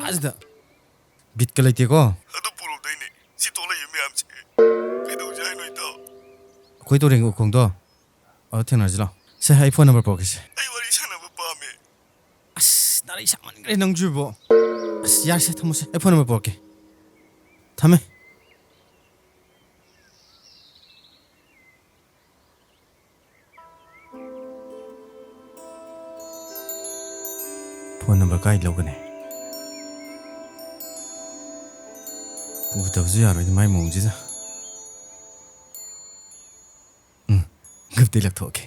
ꯑꯁꯤꯗ ꯕꯤꯠꯀ ꯂꯩꯇꯦꯀꯣ ꯑꯗꯨ ꯄꯨꯔꯧꯗꯣꯏꯅꯦ ꯁꯤ ꯊꯣꯛꯂꯛꯏ ꯃꯌꯥꯝꯁꯦ ꯀꯩꯗꯧꯁꯦ ꯍꯥꯏꯅꯣ ꯏꯇꯥꯎ ꯑꯩꯈꯣꯏ ꯇꯣꯔꯦꯡ ꯎꯈꯣꯡꯗꯣ ꯑꯗꯨ ꯊꯦꯡꯅꯔꯁꯤ ꯂꯥꯛꯑꯣ ꯁꯦ ꯑꯩ ꯐꯣꯟ ꯅꯝꯕꯔ ꯄꯨꯔꯛꯀꯦꯁꯦ ꯑꯩ ꯋꯥꯔꯤ ꯁꯥꯟꯅꯕ ꯄꯥꯝꯃꯦ ꯑꯁ ꯅꯥꯔꯩ ꯁꯥꯃꯟꯈ꯭ꯔꯦ ꯅꯪꯖꯨꯕꯣ ꯑꯁ ꯌꯥꯔꯁꯦ ꯊꯝꯃꯣꯁꯦ ꯑꯩ ꯐꯣꯟ ꯅꯝꯕꯔ ꯄꯨꯔꯛꯀꯦ ꯊꯝꯃꯦ ꯐꯣꯟ ꯅꯝꯕꯔ ꯀꯥꯏ ꯂꯧꯒꯅꯤ ꯄꯨꯗꯕꯁꯨ ꯌꯥꯔꯣꯏꯗ ꯃꯥꯏ ꯃꯑꯣꯡꯁꯤꯗ ꯒꯞꯇꯤ ꯂꯧꯊꯣꯛꯀꯦ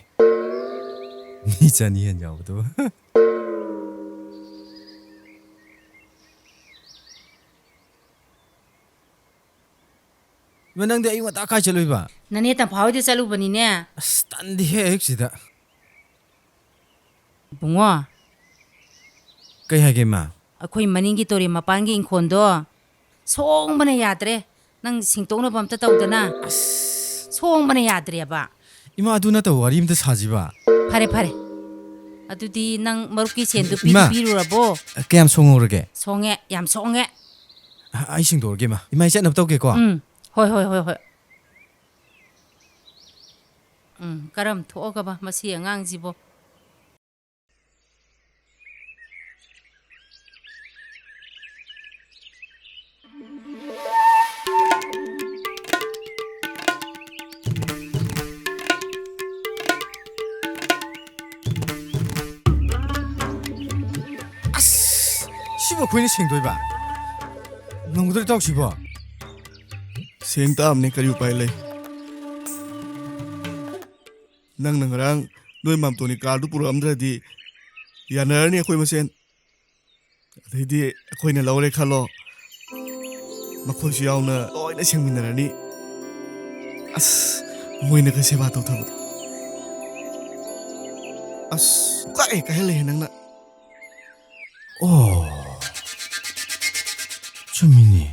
ꯃꯤ ꯆꯅꯤ ꯍꯦꯟ ꯌꯥꯎꯕꯗꯣ ꯏꯃꯥ ꯅꯪꯗꯤ ꯑꯌꯨꯛ ꯉꯟꯇꯥ ꯀꯥꯏ ꯆꯠꯂꯨꯏꯕ ꯅꯅꯦ ꯇꯝꯐꯥꯍꯣꯏꯗ ꯆꯠꯂꯨꯕꯅꯤꯅꯦ ꯑꯁ ꯇꯟꯗꯦꯍꯦ ꯑꯌꯨꯛꯁꯤꯗ ꯏꯕꯨꯡꯉꯣ ꯀꯩ ꯍꯥꯏꯒꯦ ꯏꯃꯥ ꯑꯩꯈꯣꯏ ꯃꯅꯤꯡꯒꯤ ꯇꯣꯔꯦꯟ ꯃꯄꯥꯟꯒꯤ ꯏꯪꯈꯣꯜꯗꯣ ꯁꯣꯡꯕꯅ ꯌꯥꯗ꯭ꯔꯦ ꯅꯪ ꯁꯤꯡꯇꯣꯛꯅꯕ ꯑꯝꯇ ꯇꯧꯗꯅ ꯁꯣꯡꯕꯅ ꯌꯥꯗ꯭ꯔꯦꯕ ꯏꯃꯥ ꯑꯗꯨ ꯅꯠꯇꯕ ꯋꯥꯔꯤ ꯑꯝꯇ ꯁꯥꯁꯤꯕ ꯐꯔꯦ ꯐꯔꯦ ꯑꯗꯨꯗꯤ ꯅꯪ ꯃꯔꯨꯞꯀꯤ ꯁꯦꯟꯗꯨ ꯏꯃꯥ ꯄꯤꯔꯨꯔꯕꯣ ꯀꯌꯥꯝ ꯁꯣꯡꯍꯧꯔꯒꯦ ꯁꯣꯡꯉꯦ ꯌꯥꯝ ꯁꯣꯡꯉꯦ ꯑꯩ ꯁꯦꯡꯗꯣꯛꯑꯒꯦ ꯏꯃꯥ ꯏꯃꯥ ꯑꯩ ꯆꯠꯅꯕ ꯇꯧꯒꯦꯀꯣ ꯍꯣꯏ ꯍꯣꯏ ꯍꯣꯏ ꯍꯣꯏ ꯀꯔꯝ ꯊꯣꯛꯑꯒꯕ ꯃꯁꯤ ꯑꯉꯥꯡꯁꯤꯕꯣ 시부 ꯑꯩꯈꯣꯏꯅ ꯁꯦꯡꯗꯣꯏꯕ ꯉꯝꯒꯗ꯭ꯔ ꯇꯧꯁꯤꯕꯣ ꯁꯦꯡ ꯇꯥꯕꯅꯦ ꯀꯔꯤ ꯎꯄꯥꯏ ꯂꯩ ꯅꯪꯅ ꯉꯔꯥꯡ ꯅꯣꯏ ꯃꯥꯝꯇꯣꯟꯒꯤ ꯀꯥꯔꯗꯨ ꯄꯨꯔꯛꯑꯝꯗ꯭ꯔꯗꯤ ꯌꯥꯅꯔꯅꯤ ꯑꯩꯈꯣꯏ ꯃꯁꯦꯟ ꯑꯗꯩꯗꯤ ꯑꯩꯈꯣꯏꯅ ꯂꯧꯔꯦ ꯈꯜꯂꯣ ꯃꯈꯣꯏꯁꯨ ꯌꯥꯎꯅ ꯂꯣꯏꯅ ꯁꯦꯡꯃꯤꯟꯅꯔꯅꯤ ꯑꯁ ꯃꯣꯏꯅꯒ ꯁꯦꯕꯥ ꯇꯧꯊꯕꯗꯣ ꯑꯁ ꯀꯥꯏ ꯀꯥꯏꯍꯜꯂꯦ ꯅꯪꯅ ꯑꯣ ꯆꯨꯝꯃꯤꯅꯤ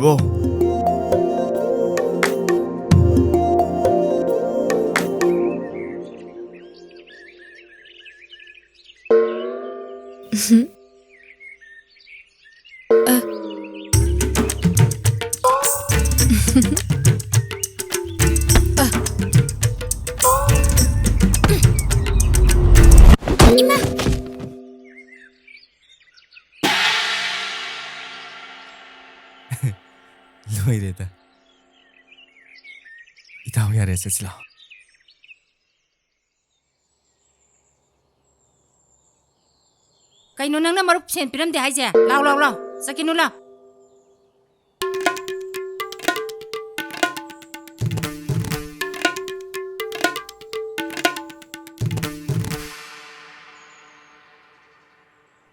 ꯅꯨꯡꯉꯥꯏꯔꯤꯕꯣ ꯂꯣꯏꯔꯦꯗ ꯏꯇꯥꯎ ꯌꯥꯔꯦ ꯆꯠꯁꯤ ꯂꯥꯎ ꯀꯩꯅꯣ ꯅꯪꯅ ꯃꯔꯨꯞ ꯁꯦꯟ ꯄꯤꯔꯝꯗꯦ ꯍꯥꯏꯁꯦ ꯂꯥꯎ ꯂꯥꯎ ꯂꯥꯎ ꯆꯠꯈꯤꯅꯨ ꯂꯥꯎ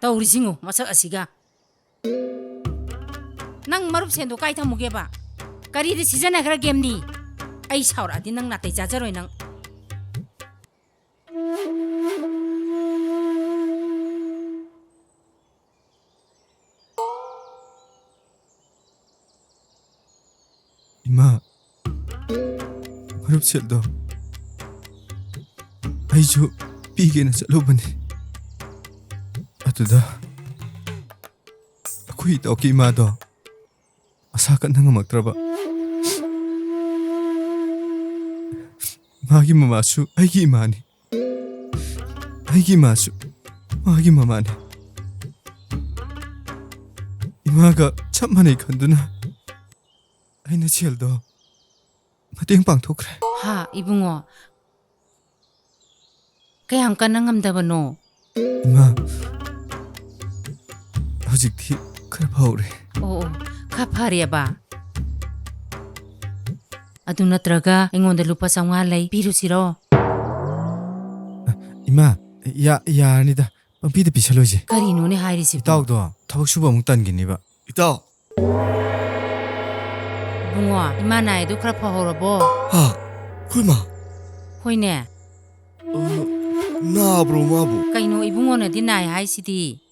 ꯇꯧꯔꯤꯁꯤꯉꯣ ꯃꯁꯛ ꯑꯁꯤꯒ ꯅꯪ ꯃꯔꯨꯞ ꯁꯦꯟꯗꯣ ꯀꯥꯏ ꯊꯝꯃꯨꯒꯦꯕ ꯀꯔꯤꯗ ꯁꯤꯖꯤꯟꯅꯈ꯭ꯔꯒꯦꯝꯅꯤ ꯑꯩ ꯁꯥꯎꯔꯛꯑꯗꯤ ꯅꯪ ꯅꯥꯇꯩ ꯆꯥꯖꯔꯣꯏ ꯅꯪ 이마 머릅 셀도 아이주 삐게는 셀로보니 아두다 아쿠이 떡이 이마도 아사간 능어 먹더라봐 마기 마마수 아이기 이마니 아이기 마수 마기 마마니 이마가 참만에 간두나 아이나 셀도 ꯃꯇꯦꯡ ꯄꯥꯡꯊꯣꯛꯈ꯭ꯔꯦ ꯍꯥ ꯏꯕꯨꯡꯉꯣ ꯀꯌꯥꯝ ꯀꯟꯅ ꯉꯝꯗꯕꯅꯣ ꯏꯃꯥ ꯍꯧꯖꯤꯛꯇꯤ ꯈꯔ ꯐꯥꯎꯔꯦ ꯑꯣ ꯈꯔ ꯐꯔꯦꯕ ꯑꯗꯨ ꯅꯠꯇ꯭ꯔꯒ ꯑꯩꯉꯣꯟꯗ ꯂꯨꯄꯥ 500 ꯂꯩ ꯄꯤꯔꯨꯁꯤꯔꯣ 이마 야아니다 ꯄꯪꯄꯤꯗ ꯄꯤꯁꯜꯂꯣꯏꯁꯦ ꯀꯔꯤꯅꯣꯅꯦ ꯍꯥꯏꯔꯤꯁꯤꯕꯣ 이따ꯎ도 ꯊꯕꯛ ꯁꯨꯕ ꯑꯃꯨꯛ ꯇꯟꯒꯤꯅꯦꯕ ꯏꯇꯥꯎ ꯏꯕꯨꯡꯉꯣ ꯏꯃꯥ ꯅꯥꯏꯗꯨ ꯈꯔ ꯐꯍꯧꯔꯕꯣ ꯍꯥ ꯈꯣꯏ ꯃꯥ ꯍꯣꯏꯅꯦ ꯅꯥꯕ꯭ꯔꯣ ꯃꯥꯕꯨ ꯀꯩꯅꯣ ꯏꯕꯨꯡꯉꯣꯅꯗꯤ ꯅꯥꯏ ꯍꯥꯏꯁꯤꯗꯤ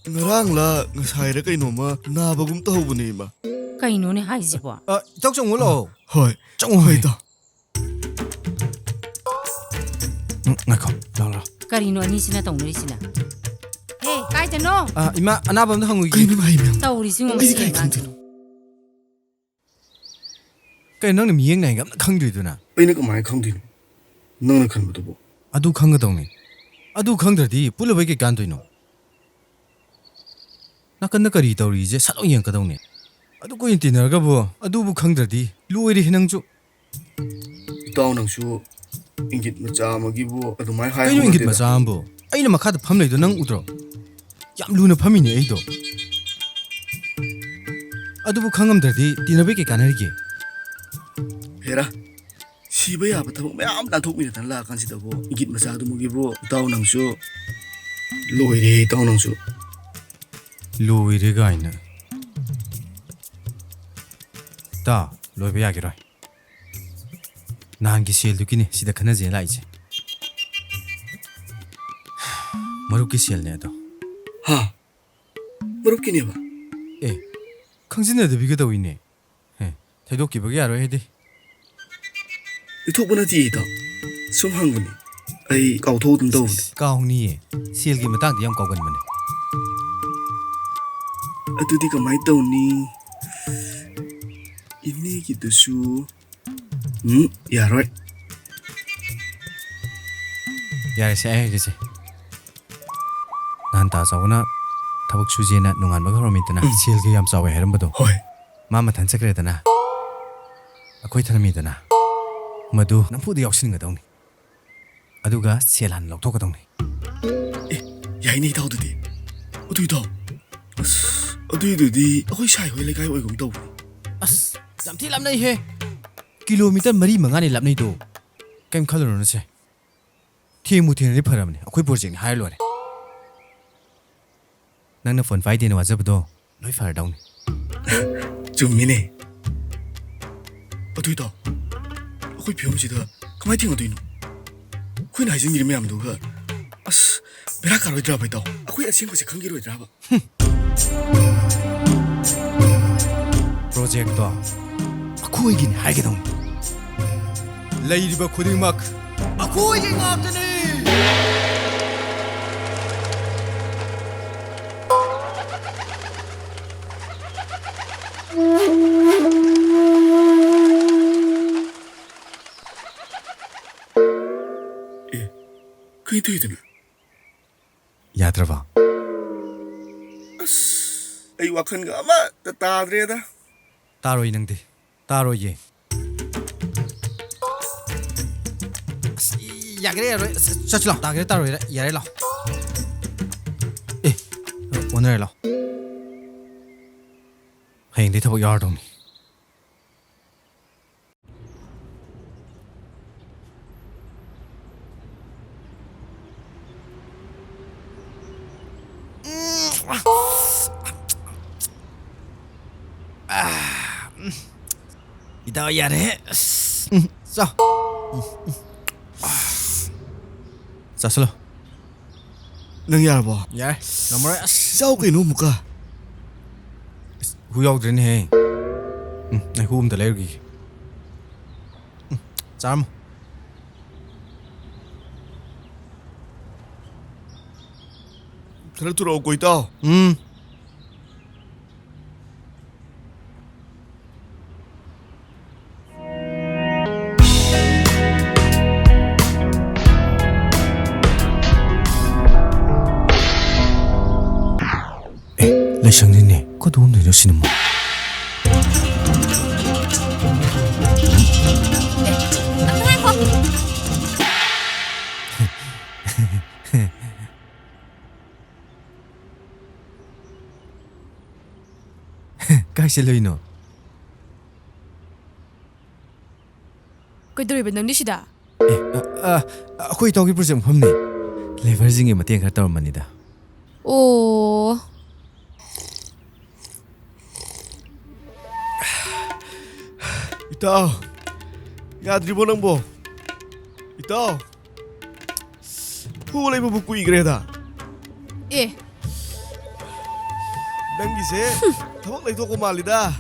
ꯉꯔꯥꯡꯂ ꯉꯁꯥꯏꯔ ꯀꯩꯅꯣꯝꯃ ꯅꯥꯕꯒꯨꯝ ꯇꯧꯕꯅꯦ ꯏꯃꯥ ꯀꯩꯅꯣꯅꯦ ꯍꯥꯏꯁꯤꯕꯣ 이따ꯎ ꯆꯪꯉꯨ ꯂꯥꯛꯑꯣ ꯍꯣꯏ ꯆꯪꯉꯨ ꯍꯣꯏ ꯏꯇꯥꯎ ꯉꯥꯏꯈꯣ ꯂꯥꯛꯑꯣ ꯀꯔꯤꯅꯣ ꯑꯅꯤꯁꯤꯅ ꯇꯧꯅꯔꯤꯁꯤꯅ ꯍꯦ ꯀꯥꯏꯗꯅꯣ 이마 ꯑꯅꯥꯕ ꯑꯝꯇ ꯍꯪꯉꯨꯒꯦ ꯀꯩꯅꯣ ꯍꯥꯏ ꯃꯌꯥꯝ ꯇꯧꯔꯤꯁꯤꯉꯣ ꯑꯩꯗꯤ ꯃꯁꯤ ꯀꯥꯏ ꯑꯉꯥꯡꯁꯤꯅ ꯈꯪꯗꯣꯏꯅꯣ ꯀꯩꯅꯣ ꯅꯪꯅ ꯃꯤꯌꯦꯡ ꯅꯥꯏꯒ ꯑꯝꯇ ꯈꯪꯗ꯭ꯔꯤꯗꯨꯅ ꯑꯩꯅ ꯀꯃꯥꯏꯅ ꯈꯪꯗꯣꯏꯅꯣ ꯅꯪꯅ ꯈꯟꯕꯗꯨꯕꯨ ꯑꯗꯨ ꯈꯪꯒꯗꯧꯅꯤ ꯑꯗꯨ ꯈꯪꯗ꯭ꯔꯗꯤ ꯄꯨꯜꯂꯨꯕꯩ ꯀꯩ ꯀꯥꯟꯗꯣꯏꯅꯣ ꯅꯥꯀꯟꯗ ꯀꯔꯤ ꯇꯧꯔꯤꯁꯦ ꯁꯠꯂꯥꯎ ꯌꯦꯡꯉꯛꯀꯗꯧꯅꯤ ꯑꯗꯨ ꯀꯨꯏꯅ ꯇꯤꯟꯅꯔꯒꯕꯨ ꯑꯗꯨꯕꯨ ꯈꯪꯗ꯭ꯔꯗꯤ ꯂꯣꯏꯔꯦ ꯅꯪꯁꯨ ꯏꯇꯥꯎ ꯅꯪꯁꯨ ꯏꯪꯒꯤꯠ ꯃꯆꯥ ꯑꯃꯒꯤꯕꯨ ꯑꯗꯨꯃꯥꯏꯅ ꯍꯥꯏꯕ ꯀꯩꯅꯣ ꯏꯪꯒꯤꯠ ꯃꯆꯥ ꯑꯃꯕꯨ ꯑꯩꯅ ꯃꯈꯥꯗ ꯐꯝ ꯂꯩꯗꯣ ꯅꯪ ꯎꯗ꯭ꯔꯣ ꯌꯥꯝ ꯂꯨꯅ ꯐꯝꯃꯤꯅꯦ ꯑꯩꯗꯣ ꯑꯗꯨꯕꯨ ꯈꯪꯉꯝꯗ꯭ꯔꯗꯤ ꯇꯤꯟꯅꯕꯩ ꯀꯩ ꯀꯥꯟꯅꯔꯤꯒꯦ ꯍꯦꯔꯥ ꯁꯤꯕ ꯌꯥꯕ ꯊꯕꯛ ꯃꯌꯥꯝ ꯂꯥꯟꯊꯣꯛꯃꯤꯟꯅꯗꯅ ꯂꯥꯛꯑꯀꯥꯟꯁꯤꯗꯕꯨ ꯏꯪꯒꯤꯠ ꯃꯆꯥꯗꯨꯃꯒꯤꯕꯨ ꯏꯇꯥꯎ ꯅꯪꯁꯨ ꯂꯣꯏꯔꯦ ꯏꯇꯥꯎ ꯅꯪꯁꯨ ꯂꯣꯏꯔꯦ ꯒꯥꯏꯅ ꯇꯥ ꯂꯣꯏꯕ ꯌꯥꯒꯤꯔꯣꯏ ꯅꯍꯥꯟꯒꯤ ꯁꯦꯜꯗꯨꯒꯤꯅꯦ ꯁꯤꯗ ꯈꯟꯅꯖꯦ ꯂꯥꯛꯏꯁꯦ ꯃꯔꯨꯞꯀꯤ ꯁꯦꯜꯅꯦ ꯑꯗꯣ ꯍꯥ ꯃꯔꯨꯞꯀꯤꯅꯦꯕ ꯑꯦ ꯈꯪꯖꯤꯟꯅꯗꯕꯤꯒꯗꯧꯏꯅꯦ ꯊꯩꯗꯣꯛꯈꯤꯕꯒ ꯌꯥꯔꯣꯏ ꯍꯥꯏꯗꯤ ꯏꯊꯣꯛꯄ ꯅꯠꯇꯦ ꯏꯇꯥꯎ ꯁꯨꯝ ꯍꯪꯕꯅꯤ ꯑꯩ ꯀꯥꯎꯊꯣꯛꯑꯗꯨꯝ ꯇꯧꯕꯅꯤ ꯀꯥꯎꯅꯤꯌꯦ ꯁꯦꯜꯒꯤ ꯃꯇꯥꯡꯗ ꯌꯥꯝ ꯀꯥꯎꯒꯟꯕꯅꯦ ꯑꯗꯨꯗꯤ ꯀꯃꯥꯏꯅ ꯇꯧꯅꯤ 이내기도수 야로이 야래세 아이게세 난 다자오나 타박 수지에나 농안마가 그러미드나 시엘게 얌싸웨 헤름버도 호이 마마 단짝그래드나 아코이 타나미드나 마두 남푸드 역시는 거동니 아두가 시엘한 럭토거동니 야이네 다우드디 어두이다 어두이드디 어이 샤이 왜 레가이 왜 공도 ꯑꯁ ꯌꯥꯝ ꯊꯤ ꯂꯥꯞꯅꯩꯍꯦ ꯀꯤꯂꯣꯃꯤꯇꯔ 4-5ꯅꯤ ꯂꯥꯞꯅꯩꯗꯣ ꯀꯩꯝ ꯈꯜꯂꯨꯔꯅꯨꯁꯦ ꯊꯦꯡꯕꯨ ꯊꯦꯡꯅꯗꯤ ꯐꯔꯕꯅꯦ ꯑꯩꯈꯣꯏ ꯄ꯭ꯔꯣꯖꯦꯛꯅꯤ ꯍꯥꯏꯔ ꯂꯣꯏꯔꯦ ꯅꯪꯅ ꯐꯣꯟ ꯄꯥꯏꯗꯦꯅ ꯋꯥꯖꯕꯗꯣ ꯂꯣꯏ ꯐꯔꯗꯧꯅꯤ ꯆꯨꯝꯃꯤꯅꯦ 어두이다 ꯑꯩꯈꯣꯏ ꯐꯤꯕꯝꯁꯤꯗ ꯀꯃꯥꯏꯅ ꯊꯦꯡꯅꯗꯣꯏꯅꯣ ꯑꯩꯈꯣꯏꯅ ꯍꯥꯏꯖꯤꯟꯒꯤꯔꯤ ꯃꯌꯥꯝꯗꯨꯒ ꯑꯁ ꯕꯦꯔꯥ ꯀꯥꯔꯣꯏꯗ꯭ꯔꯕ ꯏꯇꯥꯎ ꯑꯩꯈꯣꯏ ꯑꯁꯦꯡꯕꯁꯦ ꯈꯪꯈꯤꯔꯣꯏꯗ꯭ꯔꯕ ꯄ꯭ꯔꯣꯖꯦꯛꯇꯣ ꯑꯩꯈꯣꯏꯒꯤꯅꯤ ꯍꯥꯏꯒꯗꯧꯅꯤ ꯂꯩꯔꯤꯕ ꯈꯨꯗꯤꯡꯃꯛ ꯑꯩꯈꯣꯏꯒꯤ ꯉꯥꯛꯇꯅꯤ ꯀꯩ ꯇꯧꯏꯗꯅ ꯌꯥꯗ꯭ꯔꯕ ꯑꯁ ꯑꯩ ꯋꯥꯈꯜꯒ ꯑꯃꯠꯇ ꯇꯥꯗ꯭ꯔꯦꯗ ꯇꯥꯔꯣꯏ ꯅꯪꯗꯤ ꯇꯥꯔꯣꯏꯌꯦ ꯑꯁ ꯌꯥꯒꯦꯔ ꯌꯥꯔꯣꯏ ꯆꯠꯁꯤ ꯂꯥꯎ ꯇꯥꯒꯦꯔ ꯇꯥꯔꯣꯏꯔ ꯌꯥꯔꯦ ꯂꯥꯎ ꯑꯦ ꯑꯣꯟꯅꯔꯦ ꯂꯥꯎ ꯍꯌꯦꯡꯗꯤ ꯊꯕꯛ ꯌꯥꯎꯔꯗꯧꯅꯤ 이따 야래. 자. 자, 슬로. ꯅꯪ ꯌꯥꯔꯕꯣ 야, 넘어라. ꯆꯥꯎ ꯀꯩꯅꯣ ꯑꯃꯨꯛꯀ 후 야ꯎ드네. 나 후음다 레르기. 짬. 잘 돌아오고 있다 레샹니네 그도 없는 여신은 뭐 까실로이노 ꯀꯩꯗꯧꯔꯤꯕ ꯅꯪꯗꯤ ꯁꯤꯗ ꯑꯩꯈꯣꯏ ꯇꯧꯒꯤ ꯄ꯭ꯔꯣꯖꯦꯛ ꯃꯐꯝꯅꯤ ꯂꯦꯕꯔꯁꯤꯡꯒꯤ ꯃꯇꯦꯡ ꯈꯔ ꯇꯧꯔꯝꯕꯅꯤꯗ ꯑꯣ 이따 야드리보 낭보 이따 후레이브 붙고 이그래다 ꯑꯦ 낭기세 더벅 레이도고 말리다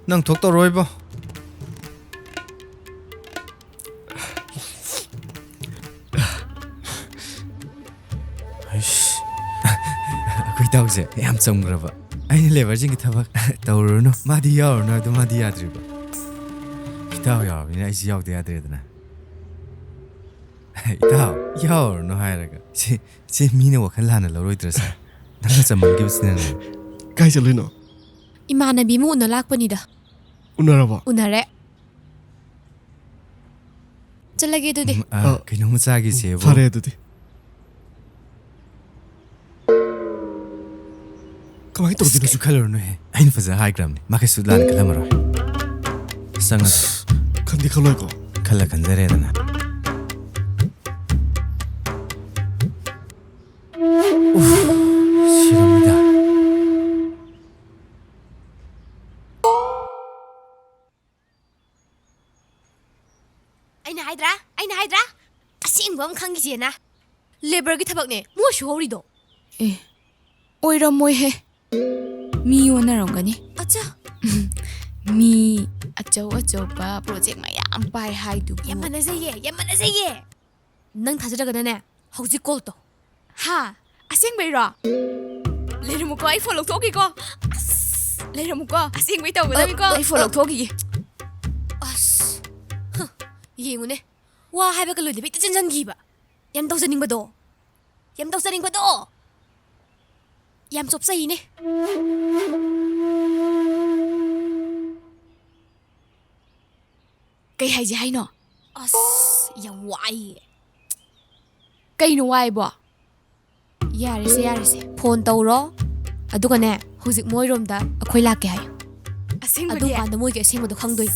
ꯅꯪ ꯊꯣꯛꯇꯧꯔꯣꯏꯕꯣ ꯑꯩꯁ ꯑꯩꯈꯣꯏ ꯇꯧꯁꯦ ꯌꯥꯝ ꯆꯝꯈ꯭ꯔꯕ ꯑꯩꯅ ꯂꯦꯕꯔꯁꯤꯡꯒꯤ ꯊꯕꯛ ꯇꯧꯔꯨꯔꯅꯨ ꯃꯥꯗꯤ ꯌꯥꯎꯔꯨꯅꯨ ꯑꯗꯨ ꯃꯥꯗꯤ ꯌꯥꯗ꯭ꯔꯤꯕ ꯏꯇꯥꯎ ꯌꯥꯎꯔꯕꯅꯤꯅ ꯑꯩꯁꯨ ꯌꯥꯎꯗ ꯌꯥꯗ꯭ꯔꯦꯗꯅ ꯏꯇꯥꯎ ꯌꯥꯎꯔꯨꯅꯨ ꯍꯥꯏꯔꯒ ꯁꯤ ꯃꯤꯅ ꯋꯥꯈꯜ ꯂꯥꯟꯅ ꯂꯧꯔꯣꯏꯗ꯭ꯔꯁꯦ ꯅꯪꯅ ꯆꯝꯃꯟꯈꯤꯕꯁꯤꯅꯅꯦ ꯀꯥꯏ ꯆꯠꯂꯣꯏꯅꯣ ꯏꯃꯥꯟꯅꯕꯤ ꯑꯃ ꯎꯅ ꯂꯥꯛꯄꯅꯤꯗ ꯎꯅꯔꯕꯣ ꯎꯅꯔꯦ ꯆꯠꯂꯒꯦ ꯑꯗꯨꯗꯤ ꯀꯩꯅꯣꯝꯃ ꯆꯥꯒꯤꯁꯦꯕꯣ ꯐꯔꯦ ꯑꯗꯨꯗꯤ ꯀꯃꯥꯏꯅ ꯇꯧꯗꯣꯏꯅꯣ 그래서 칼로르네 아이는 فزا 하이그람니 마케스 라는 칼라마로 상아서 칸디 칼로이고 칼라 간자레다나 싫습니다 ꯑꯩꯅ ꯍꯥꯏꯗ꯭ꯔꯥ ꯑꯁꯦꯡꯕ ꯑꯃ ꯈꯪꯈꯤꯁꯦꯅ ꯂꯦꯕꯔꯒꯤ ꯊꯕꯛꯅꯦ ꯃꯣꯏꯁꯨ ꯍꯧꯔꯤꯗꯣ ꯑꯦ ꯑꯣꯏꯔꯝꯃꯣꯏꯍꯦ ꯃꯤ ꯑꯣꯟꯅꯔꯝꯒꯅꯤ ꯑꯆꯥ ꯃꯤ ꯑꯆꯧ ꯑꯆꯧꯕ ꯄ꯭ꯔꯣꯖꯦꯛ ꯃꯌꯥꯝ ꯄꯥꯏ ꯍꯥꯏꯗꯨꯕꯨ ꯌꯥꯝ ꯃꯥꯟꯅꯖꯩꯌꯦ ꯅꯪ ꯊꯥꯖꯗ꯭ꯔꯒꯅꯅꯦ ꯍꯧꯖꯤꯛ ꯀꯣꯜ ꯇꯧ ꯍꯥ ꯑꯁꯦꯡꯕꯩꯔꯣ ꯂꯩꯔꯝꯃꯨꯀꯣ ꯑꯩ ꯐꯣꯟ ꯂꯧꯊꯣꯛꯈꯤꯀꯣ ꯑꯁ ꯂꯩꯔꯝꯃꯨꯀꯣ ꯑꯁꯦꯡꯕꯩ ꯇꯧꯒꯗꯕꯅꯤꯀꯣ ꯑꯩ ꯐꯣꯟ ꯂꯧꯊꯣꯛꯈꯤꯒꯦ ꯑꯁ ꯌꯦꯡꯉꯨꯅꯦ ꯋꯥ ꯍꯥꯏꯕꯒ ꯂꯣꯏꯗꯕꯤ ꯍꯦꯛꯇ ꯆꯦꯟꯁꯤꯟꯈꯤꯕ ꯌꯥꯝ ꯇꯧꯖꯅꯤꯡꯕꯗꯣ ꯌꯥꯝ ꯆꯣꯞꯆꯩꯅꯦ ꯀꯩ ꯍꯥꯏꯖꯦ ꯍꯥꯏꯅꯣ ꯑꯁ ꯌꯥꯝ ꯋꯥꯏꯌꯦ ꯀꯩꯅꯣ ꯋꯥꯏꯕꯣ ꯌꯥꯔꯦꯁꯦ ꯐꯣꯟ ꯇꯧꯔꯣ ꯑꯗꯨꯒꯅꯦ ꯍꯧꯖꯤꯛ ꯃꯣꯏꯔꯣꯝꯗ ꯑꯩꯈꯣꯏ ꯂꯥꯛꯀꯦ ꯍꯥꯏꯌꯨ ꯑꯁꯦꯡꯕꯒꯤ ꯑꯗꯨꯀꯥꯟꯗ ꯃꯣꯏꯒꯤ ꯑꯁꯦꯡꯕꯗꯣ ꯈꯪꯗꯣꯏ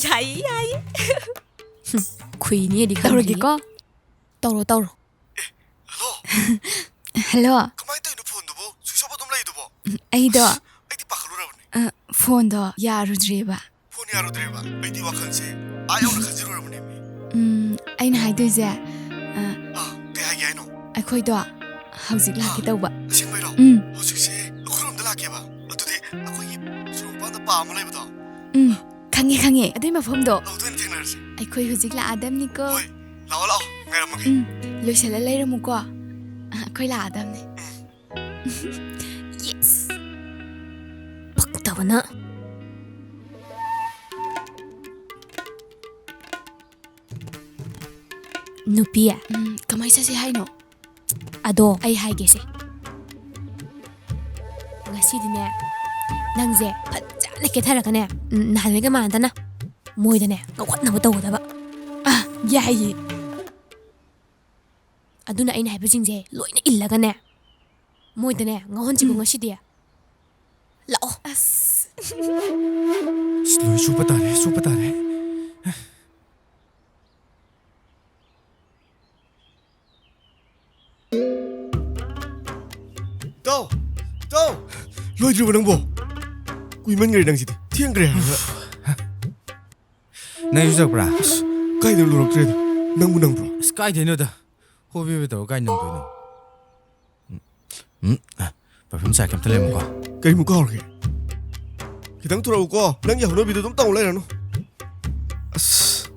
ꯌꯥꯏꯌꯦ ꯈꯨꯏꯅꯦꯗꯤ ꯇꯧꯔꯒꯦꯀꯣ ꯇꯧꯔꯣ ꯇꯧꯔꯣ ꯍꯜꯂꯣ ꯀꯃꯥꯏꯅ ꯇꯧꯔꯤꯅꯣ ꯐꯣꯟꯗꯨꯕꯨ ꯁ꯭ꯋꯤꯆ ꯑꯣꯐ ꯑꯗꯨꯝ ꯂꯩꯗꯨꯕꯣ ꯑꯩꯗꯣ ꯑꯩꯗꯤ ꯄꯥꯈꯠꯂꯨꯔꯕꯅꯦ ꯐꯣꯟꯗꯣ ꯌꯥꯔꯨꯗ꯭ꯔꯦꯕ ꯐꯣꯟ ꯌꯥꯔꯨꯗ꯭ꯔꯦꯕ ꯑꯩꯗꯤ ꯋꯥꯈꯜꯁꯦ ꯌꯧꯅ ꯈꯟꯖꯤꯜꯂꯨꯔꯕꯅꯦ ꯑꯩꯅ ꯍꯥꯏꯗꯣꯏꯁꯦ ꯀꯩ ꯍꯥꯏꯒꯦ ꯍꯥꯏꯅꯣ ꯑꯩꯈꯣꯏꯗꯣ ꯍꯧꯖꯤꯛ ꯂꯥꯛꯀꯦ ꯇꯧꯕ ꯑꯁꯦꯡꯕꯩꯔꯣ ꯍꯧꯖꯤꯛꯁꯦ ꯑꯩꯈꯣꯏꯔꯣꯝꯗ ꯂꯥꯛꯀꯦꯕ ꯑꯗꯨꯗꯤ ꯑꯩꯈꯣꯏꯒꯤ ꯁꯣꯔꯣꯛꯄꯥꯟꯗ ꯄꯥ ꯑꯃ ꯂꯩꯕꯗꯣ ꯈꯪꯉꯦ ꯑꯗꯨꯏ ꯃꯐꯝꯗꯣ ꯑꯗꯨꯗ ꯑꯣꯏꯅ ꯊꯦꯡꯅꯔꯁꯤ ꯑꯩꯈꯣꯏ ꯍꯧꯖꯤꯛ ꯂꯥꯛꯑꯗꯝꯅꯤꯀꯣ ꯍꯣꯏ ꯂꯥꯛꯑꯣ ꯉꯥꯏꯔꯝꯃꯒꯦ ꯂꯣꯏꯁꯤꯜꯂ ꯂꯩꯔꯝꯃꯨꯀꯣ ꯑꯩꯈꯣꯏ ꯂꯥꯛꯑꯗꯝꯅꯤ ꯌꯦꯁ ꯄꯛꯇꯕꯅ ꯅꯨꯄꯤ ꯀꯃꯥꯏ ꯆꯠꯁꯦ ꯍꯥꯏꯅꯣ ꯑꯗꯣ ꯑꯩ ꯍꯥꯏꯒꯦꯁꯦ ꯉꯁꯤꯗꯤꯅꯦ ꯅꯪꯁꯦ ꯐꯖꯅ ꯀꯦꯊꯔꯒꯅꯦ ꯅꯍꯥꯟꯋꯥꯏꯒ ꯃꯥꯟꯅꯗꯅ ꯃꯣꯏꯗꯅꯦ ꯉꯧꯈꯠꯅꯕ ꯇꯧꯒꯗꯕ ꯌꯥꯏꯌꯦ ꯑꯗꯨꯅ ꯑꯩꯅ ꯍꯥꯏꯕꯁꯤꯡꯁꯦ ꯂꯣꯏꯅ ꯏꯜꯂꯒꯅꯦ ꯃꯣꯏꯗꯅꯦ ꯉꯧꯍꯟꯁꯤꯀꯣ ꯉꯁꯤꯗꯤ ꯂꯥꯛꯑꯣ ꯂꯣꯏ ꯁꯨꯄ ꯇꯥꯔꯦ ꯇꯥꯎ ꯂꯣꯏꯗ꯭ꯔꯤꯕ ꯅꯪꯕꯣ ꯀꯨꯏꯃꯟꯈ꯭ꯔꯦ ꯅꯪꯁꯤꯗꯤ ꯊꯦꯡꯈ꯭ꯔꯦ ꯍꯥꯏꯔꯒ ꯅꯪꯁꯨ ꯆꯠꯄ꯭ꯔꯥ ꯀꯥꯏꯗ ꯂꯣꯏꯔꯛꯇ꯭ꯔꯦꯗ ꯅꯪꯕ꯭ꯔꯣ ꯑꯁ ꯀꯥꯏꯗꯩꯅꯣꯗ ꯍꯣꯕꯤ ꯇꯧꯔ ꯀꯥꯏ ꯅꯪꯗꯣꯏꯅꯣ ꯄꯔꯐ꯭ꯌꯨꯝ ꯆꯥꯏ ꯀꯩꯝꯇ ꯂꯩꯔꯝꯃꯨꯀꯣ ꯀꯔꯤꯃꯨꯛ ꯀꯥꯎꯔꯒꯦ ꯈꯤꯇꯪ ꯊꯨꯔꯛꯎꯀꯣ ꯅꯪꯒꯤ ꯍꯧꯅꯕꯤꯗꯣ ꯑꯗꯨꯝ ꯇꯧ ꯂꯩꯔꯅꯨ ꯑꯁ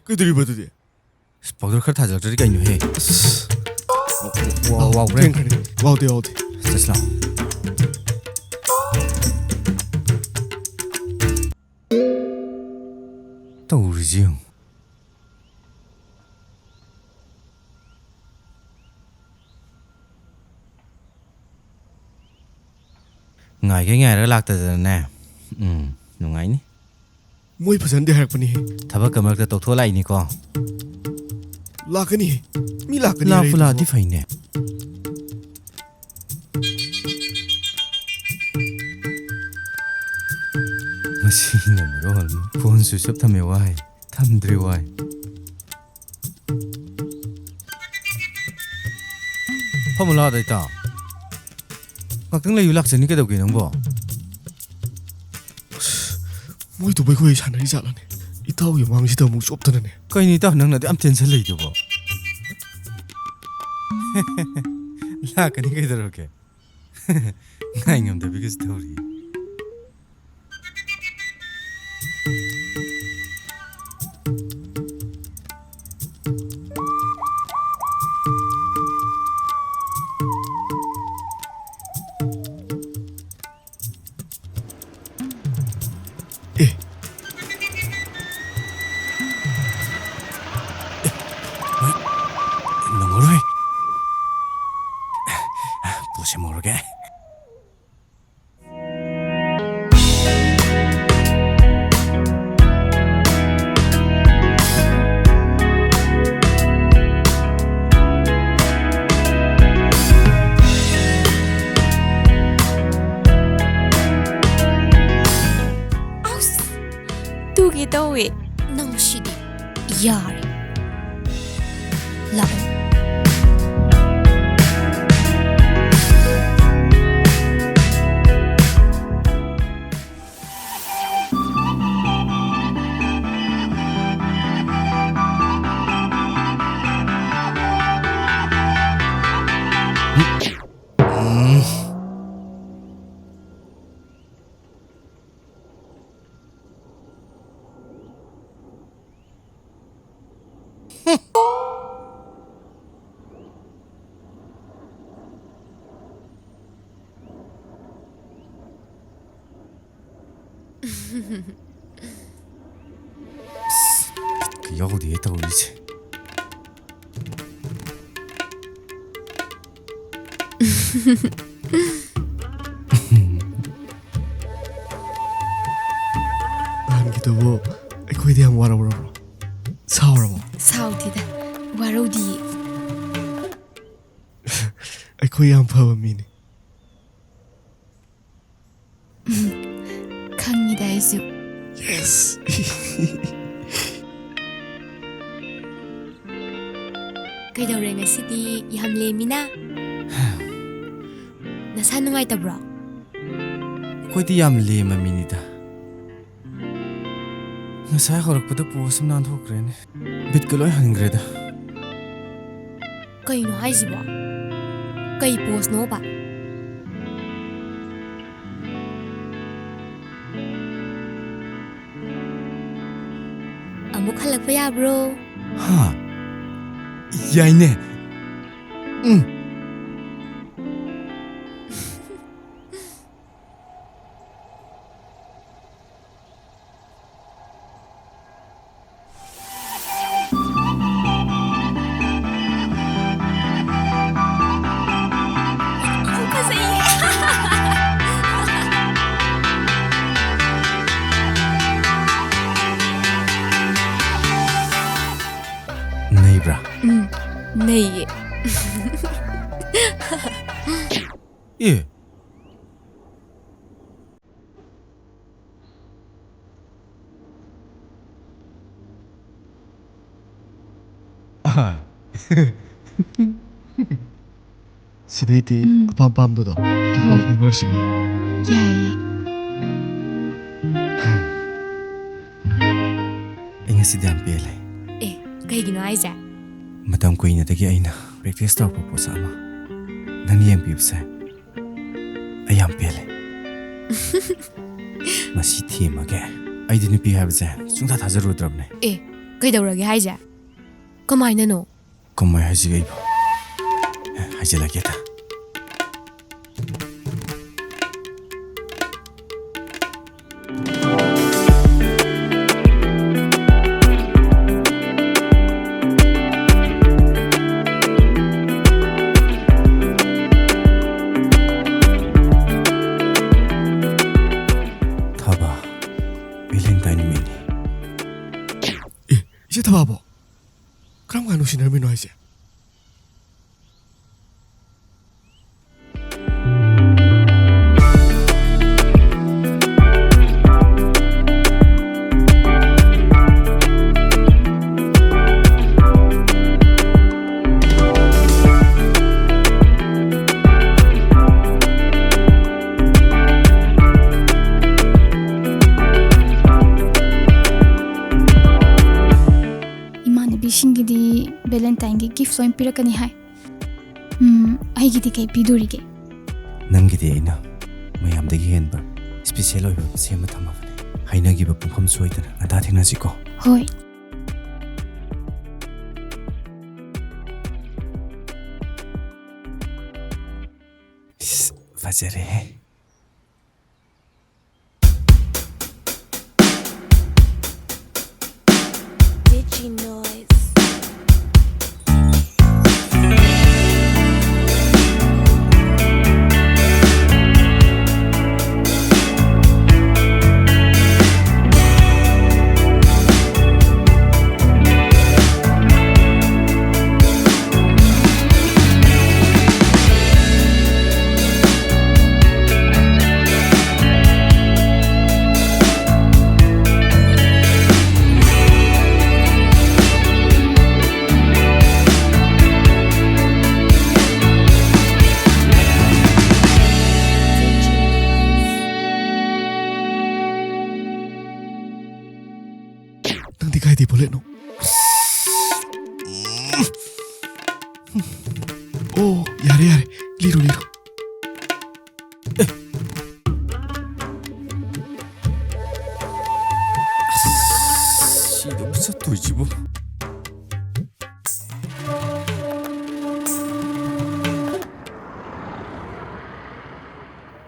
ꯀꯩꯗꯧꯔꯤꯕ ꯑꯗꯨꯗꯤ ꯄꯥꯎꯗꯔ ꯈꯔ ꯊꯥꯖꯤꯜꯂꯛꯇ꯭ꯔꯗꯤ ꯀꯩꯅꯣꯍꯦ ꯑꯁ ꯋꯥꯎꯕ꯭ꯔꯦ ꯊꯦꯡꯈ꯭ꯔꯅꯤ ꯋꯥꯎꯗꯦ ꯆꯠꯁꯤ ꯂꯥꯛꯑꯣ ꯇꯧꯔꯤꯁꯤ ꯌꯦꯡꯉꯨ ꯉꯥꯏꯔꯒ ꯂꯥꯛꯇꯗꯅꯅꯦ ꯅꯨꯡꯉꯥꯏꯅꯤ ꯃꯣꯏ ꯐꯖꯅꯗꯤ ꯍꯥꯏꯔꯛꯄꯅꯤꯍꯦ ꯊꯕꯛꯀ ꯃꯔꯛꯇ ꯇꯧꯊꯣꯛ ꯂꯥꯛꯏꯅꯤꯀꯣ ꯂꯥꯛꯀꯅꯤꯍꯦ ꯃꯤ ꯂꯥꯛꯀꯅꯤ ꯂꯥꯛꯄꯨ ꯂꯥꯛꯑꯗꯤ ꯐꯩꯅꯦ ꯃꯁꯤꯅ ꯃꯔꯣꯜ ꯑꯃ ꯐꯣꯟ ꯁ꯭ꯋꯤꯆ ꯑꯣꯐ ꯊꯝꯃꯦ ꯋꯥꯏ ꯊꯝꯗ꯭ꯔꯦ ꯋꯥꯏ ꯐꯝꯃꯨ ꯂꯥꯛꯑꯣ ꯏꯇꯥꯎ ꯉꯥꯛꯇꯪ ꯂꯩꯌꯨ ꯂꯥꯛꯆꯅꯤ ꯀꯩꯗꯧꯒꯦ ꯅꯪꯕꯣ ꯃꯣꯏꯗꯨꯕꯨ ꯑꯩꯈꯣꯏ ꯁꯥꯟꯅꯔꯤ ꯖꯥꯠꯂꯅꯦ ꯏꯇꯥꯎꯒꯤ ꯃꯥꯡꯁꯤꯗ ꯑꯃꯨꯛ ꯆꯣꯞꯇꯅꯅꯦ ꯀꯩꯅꯣ ꯏꯇꯥꯎ ꯅꯪꯅꯗꯤ ꯌꯥꯝ ꯇꯦꯟꯁꯟ ꯂꯩꯗꯨꯕꯣ ꯂꯥꯛꯀꯅꯤ ꯀꯩꯗꯧꯔꯒꯦ ꯉꯥꯏ ꯉꯝꯗꯕꯤꯒꯁꯨ ꯇꯧꯔꯤ ꯅꯪꯉꯔꯣꯏ ꯄꯨꯁꯤꯃꯨꯔꯒꯦ ꯇꯨꯒꯦ ꯇꯧꯋꯦ ꯅꯪ ꯁꯤꯗꯤ ꯌꯥꯔꯦ ꯂꯥꯛꯑꯣ ꯌꯥꯎꯗꯦ ꯇꯧꯔꯤꯁꯦ ꯅꯍꯥꯟꯒꯤꯗꯨꯕꯨ ꯑꯩꯈꯣꯏꯗꯤ ꯌꯥꯝ ꯋꯥꯔꯧꯔꯕ꯭ꯔꯣ ꯁꯥꯎꯔꯕꯣ ꯁꯥꯎꯗꯦꯗ ꯋꯥꯔꯧꯗꯤꯌꯦ ꯑꯩꯈꯣꯏ ꯌꯥꯝ ꯐꯕ ꯃꯤꯅꯤ ꯀꯩꯗꯧꯔꯦ ꯉꯁꯤꯗꯤ ꯌꯥꯝ ꯂꯦꯝꯃꯤꯅ ꯅꯁꯥ ꯅꯨꯡꯉꯥꯏꯇꯕ꯭ꯔꯣ ꯑꯩꯈꯣꯏꯗꯤ ꯌꯥꯝ ꯂꯦꯝꯕ ꯃꯤꯅꯤꯗ ꯉꯁꯥꯏ ꯍꯧꯔꯛꯄꯗ ꯄꯣꯁ ꯑꯃ ꯅꯥꯟꯊꯣꯛꯈ꯭ꯔꯦꯅꯦ ꯕꯤꯠꯀ ꯂꯣꯏ ꯍꯟꯈ꯭ꯔꯦꯗ ꯀꯩꯅꯣ ꯍꯥꯏꯁꯤꯕꯣ ꯀꯩ ꯄꯣꯁꯅꯣꯕ ꯑꯃꯨꯛ ꯍꯜꯂꯛꯄ ꯌꯥꯕ꯭ꯔꯣ ꯍꯥ ꯌꯥꯏꯅꯦ ꯅꯩꯕ꯭ꯔꯥ ꯅꯩꯌꯦ ꯑꯦ ꯁꯤꯗꯩꯗꯤ ꯑꯄꯥꯝ ꯄꯥꯝꯕꯗꯣ ꯐꯪꯉꯁꯤ ꯌꯥꯏꯌꯦ ꯑꯩ ꯉꯁꯤꯗꯤ ꯌꯥꯝ ꯄꯦꯜꯂꯦ ꯑꯦ ꯀꯩꯒꯤꯅꯣ ꯍꯥꯏꯁꯦ ꯃꯇꯝ ꯀꯨꯏꯅꯗꯒꯤ ꯑꯩꯅ ꯄ꯭ꯔꯦꯛꯇꯤꯁ ꯇꯧꯔꯛꯄ ꯄꯣꯠꯁꯛ ꯑꯃ ꯅꯪ ꯌꯦꯡꯕꯤꯕꯁꯦ ꯑꯩ ꯌꯥꯝ ꯄꯦꯜꯂꯦ ꯃꯁꯤ ꯊꯦꯝꯃꯒꯦ ꯑꯩꯗꯤ ꯅꯨꯄꯤ ꯍꯥꯏꯕꯁꯦ ꯁꯨꯡꯊꯥ ꯊꯥꯖꯔꯨꯗ꯭ꯔꯕꯅꯦ ꯑꯦ ꯀꯩꯗꯧꯔꯒꯦ ꯍꯥꯏꯁꯦ ꯀꯃꯥꯏꯅꯅꯣ ꯀꯃꯥꯏ ꯍꯥꯏꯁꯤꯒꯦ ꯑꯩꯕꯨ ꯍꯥꯏꯖꯤꯜꯂꯒꯦꯗ ꯊꯕ ꯚꯦꯂꯦꯟꯇꯥꯏꯟ ꯅꯨꯃꯤꯠꯅꯤ 이제 다 봐봐. 그럼 가 노신 얼마나 하지? ꯏꯃꯥꯟꯅꯕꯤꯁꯤꯡꯒꯤꯗꯤ ꯚꯦꯂꯦꯟꯇꯥꯏꯟꯒꯤ ꯒꯤꯐ ꯂꯣꯏ ꯄꯤꯔꯛꯀꯅꯤ ꯍꯥꯏ ꯑꯩꯒꯤꯗꯤ ꯀꯩ ꯄꯤꯗꯣꯔꯤꯒꯦ ꯅꯪꯒꯤꯗꯤ ꯑꯩꯅ ꯃꯌꯥꯝꯗꯒꯤ ꯍꯦꯟꯕ ꯁ꯭ꯄꯦꯁꯤꯌꯦꯜ ꯑꯣꯏꯕ ꯁꯦꯝꯕ ꯊꯝꯃꯕꯅꯦ ꯍꯩꯅꯈꯤꯕ ꯄꯨꯡꯐꯝ ꯁꯣꯏꯗꯅ ꯉꯟꯇꯥ ꯊꯦꯡꯅꯁꯤꯀꯣ ꯍꯣꯏ ꯐꯖꯔꯦꯍꯦ ꯅꯪꯗꯤ ꯀꯥꯏꯗꯤ ꯕꯨꯂꯦꯠꯅꯣ? ꯑꯣ ꯌꯥꯔꯦ ꯌꯥꯔꯦ ꯂꯤꯔꯣ ꯂꯤꯔꯣ. 시도 붙였더지 뭐.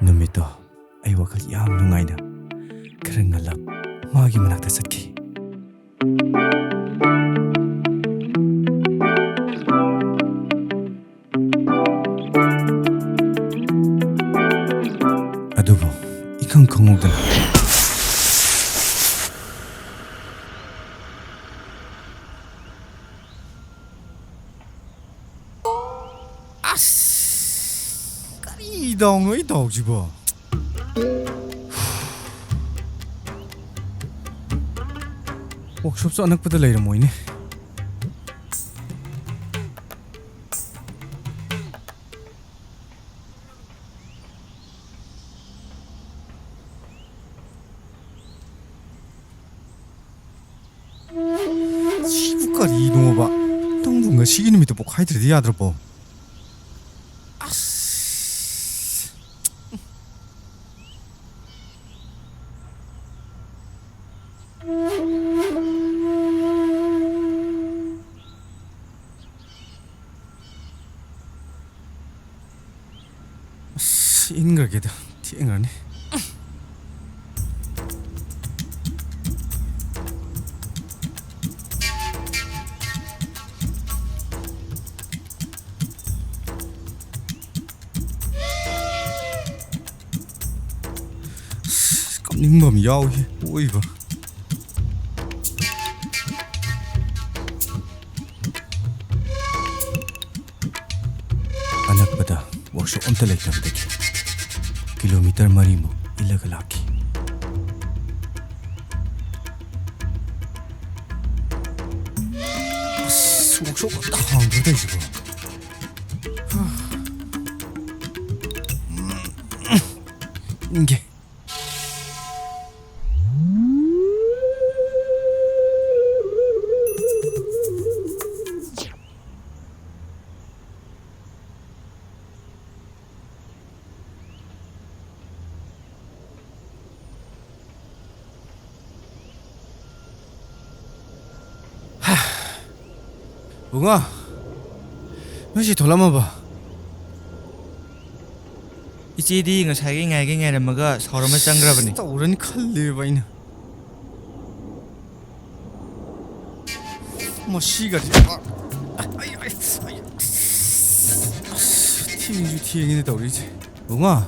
ꯅꯨꯃꯤꯠꯇꯣ ꯑꯩ ꯋꯥꯈꯜ ꯌꯥꯝ ꯅꯨꯡꯉꯥꯏꯅ ꯈꯔ ꯉꯜꯂꯛ ꯃꯥꯒꯤ ꯃꯅꯥꯛꯇ ꯆꯠꯈꯤ. ꯑꯗꯨꯕꯨ 이khꯪ ꯈꯪꯍꯧꯗꯅ ꯀꯔꯤ ꯗꯥꯎꯅꯣ ꯑꯩ ꯗꯥꯎꯁꯤꯕꯣ? ꯋꯥꯔꯛꯁꯣꯞꯁꯨ ꯑꯅꯛꯄꯗ ꯂꯩꯔꯝꯃꯣꯏꯅꯦ. ꯀꯔꯤꯅꯣꯕ ꯅꯪꯕꯨ ꯉꯁꯤꯒꯤ ꯅꯨꯃꯤꯠꯇ ꯄꯣꯛꯈꯥꯏꯗ꯭ꯔꯗꯤ ꯌꯥꯗ꯭ꯔꯕꯣ 인가게다 팅하네 깜닝맘 야우해 오이봐 안악바다 워크숍 엄청 렉잡다기 킬로미터 마리모 일러가 라키 워크숍 딱 한거다 지금 이게 웅아, 몇시 돌아마봐. 이제디 ngасai ngai 서러마 짱그라버니. 떠오르니 칼리바 이나. 뭐 시가지. 튀행이네 떠오르지. 웅아,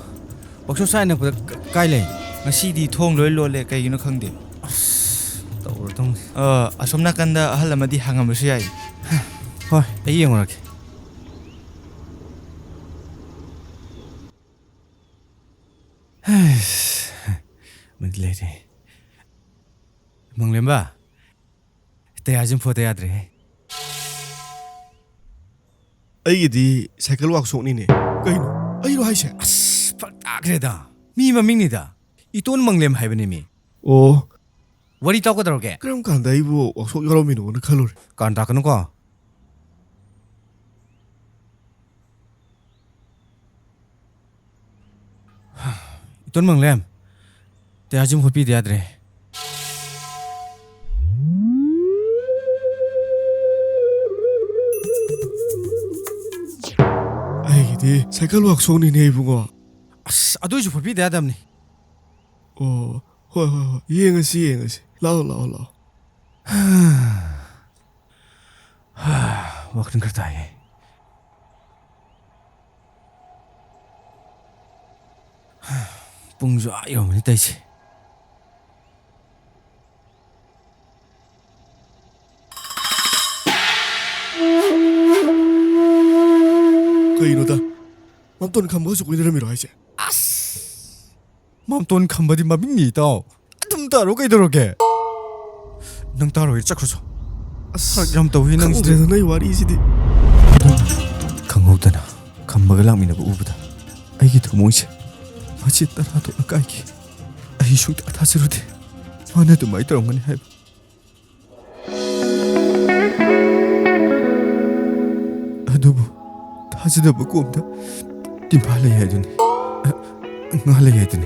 워크숍 사이는보다 까일래. ngasi디 thong loi lole kaigino khangde. 떠오르던. Asom nakanda ahal amadi hangamasu yai. 헐, 이 영어라게. 문들레리. 먹렘바. 대야 좀 포대야 돼. ꯑꯩꯒꯤꯗꯤ ꯁꯥꯏꯀꯜ ꯋꯥꯛꯁꯣꯞꯅꯤꯅꯦ ꯀꯩꯅꯣ ꯑꯩꯔꯣ ꯍꯥꯏꯁꯦ 아스, 딱 그래다. 미만 밍니다. 이 돈 먹렘 하이버니 미. ꯑꯣ 워리 떠고 들어게. 그럼 간다 이부 왁속 여러미노는 칼로리 간다 그는 거. 돈 먹렘. 대야 좀 호피 대야 돼. 아이기디 사이클 왁속니네 이부가 아스, 아도지 호피 대야 담니. 어 호호호 이행은시 라오 와 그런 거다 해. 뿡주 이러면 있다 이제. 그이노다 맘돈 감버서 고이너미로 하이제 맘돈 간바디 마빙니 있다. 좀 따로 가이더라게. 능 따로 일짝 그러죠. 사람 휘낭 강호대는 나이 와리시디 강호다나 간바가 랑미나고 우부다. 아이기 도모이제 마치 따라도 까이기 아이 슝다 다스르데 만에도 많이 들어가니 해. 아도부 다지다 먹고 온다. dimbal에 해야 되네. ngale 해야 되네.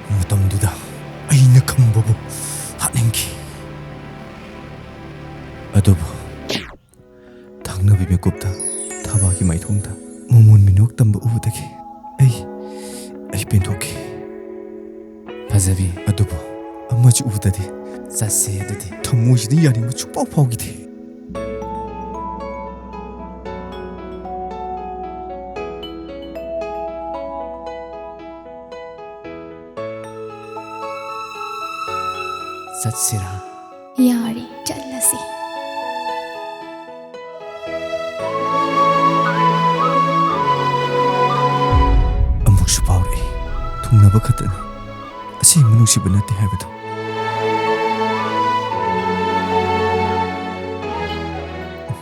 무덤두다 아이나 감보부 하는기 아도부 당나비며 꼽다 타박이 많이 통다 몸은 민옥 담보 우부다기 에이 벤토기 바자비 아도부 아마지 우부다디 자세드디 턱무시니 야리면 축복파오기디 자시라 यारी चलसी अमुकसु पाउरे थुंगनाबा खतन असेंबा नुंसिबा नते हाइबदो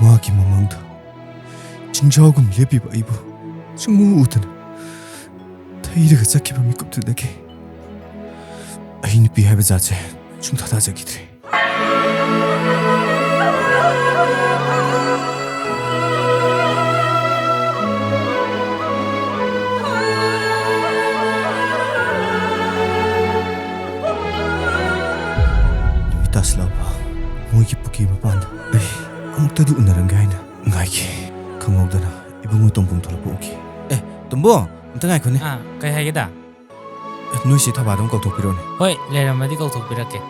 मागी ममांगदा चिंजागुम लेपिबा आइबु सुंगु उदना थैरगा चखिबा मिकुपदुदगे आइ नुपि हाइबा जाचे 숭타다자기들이 Taslapa, moigi puki mapanda. Amukta du unaramge haina. Ngaiki, khangogdana ibungu tompung tholapa uki. Tumbo, amta ngaikone. ꯀꯩ ꯍꯥꯏꯒꯦꯗ Noisi thabadam kautopirone. ꯍꯣꯏ ꯂꯩꯔꯝꯃꯗꯤ ꯀꯧꯊꯣꯛꯄꯤꯔꯛꯀꯦ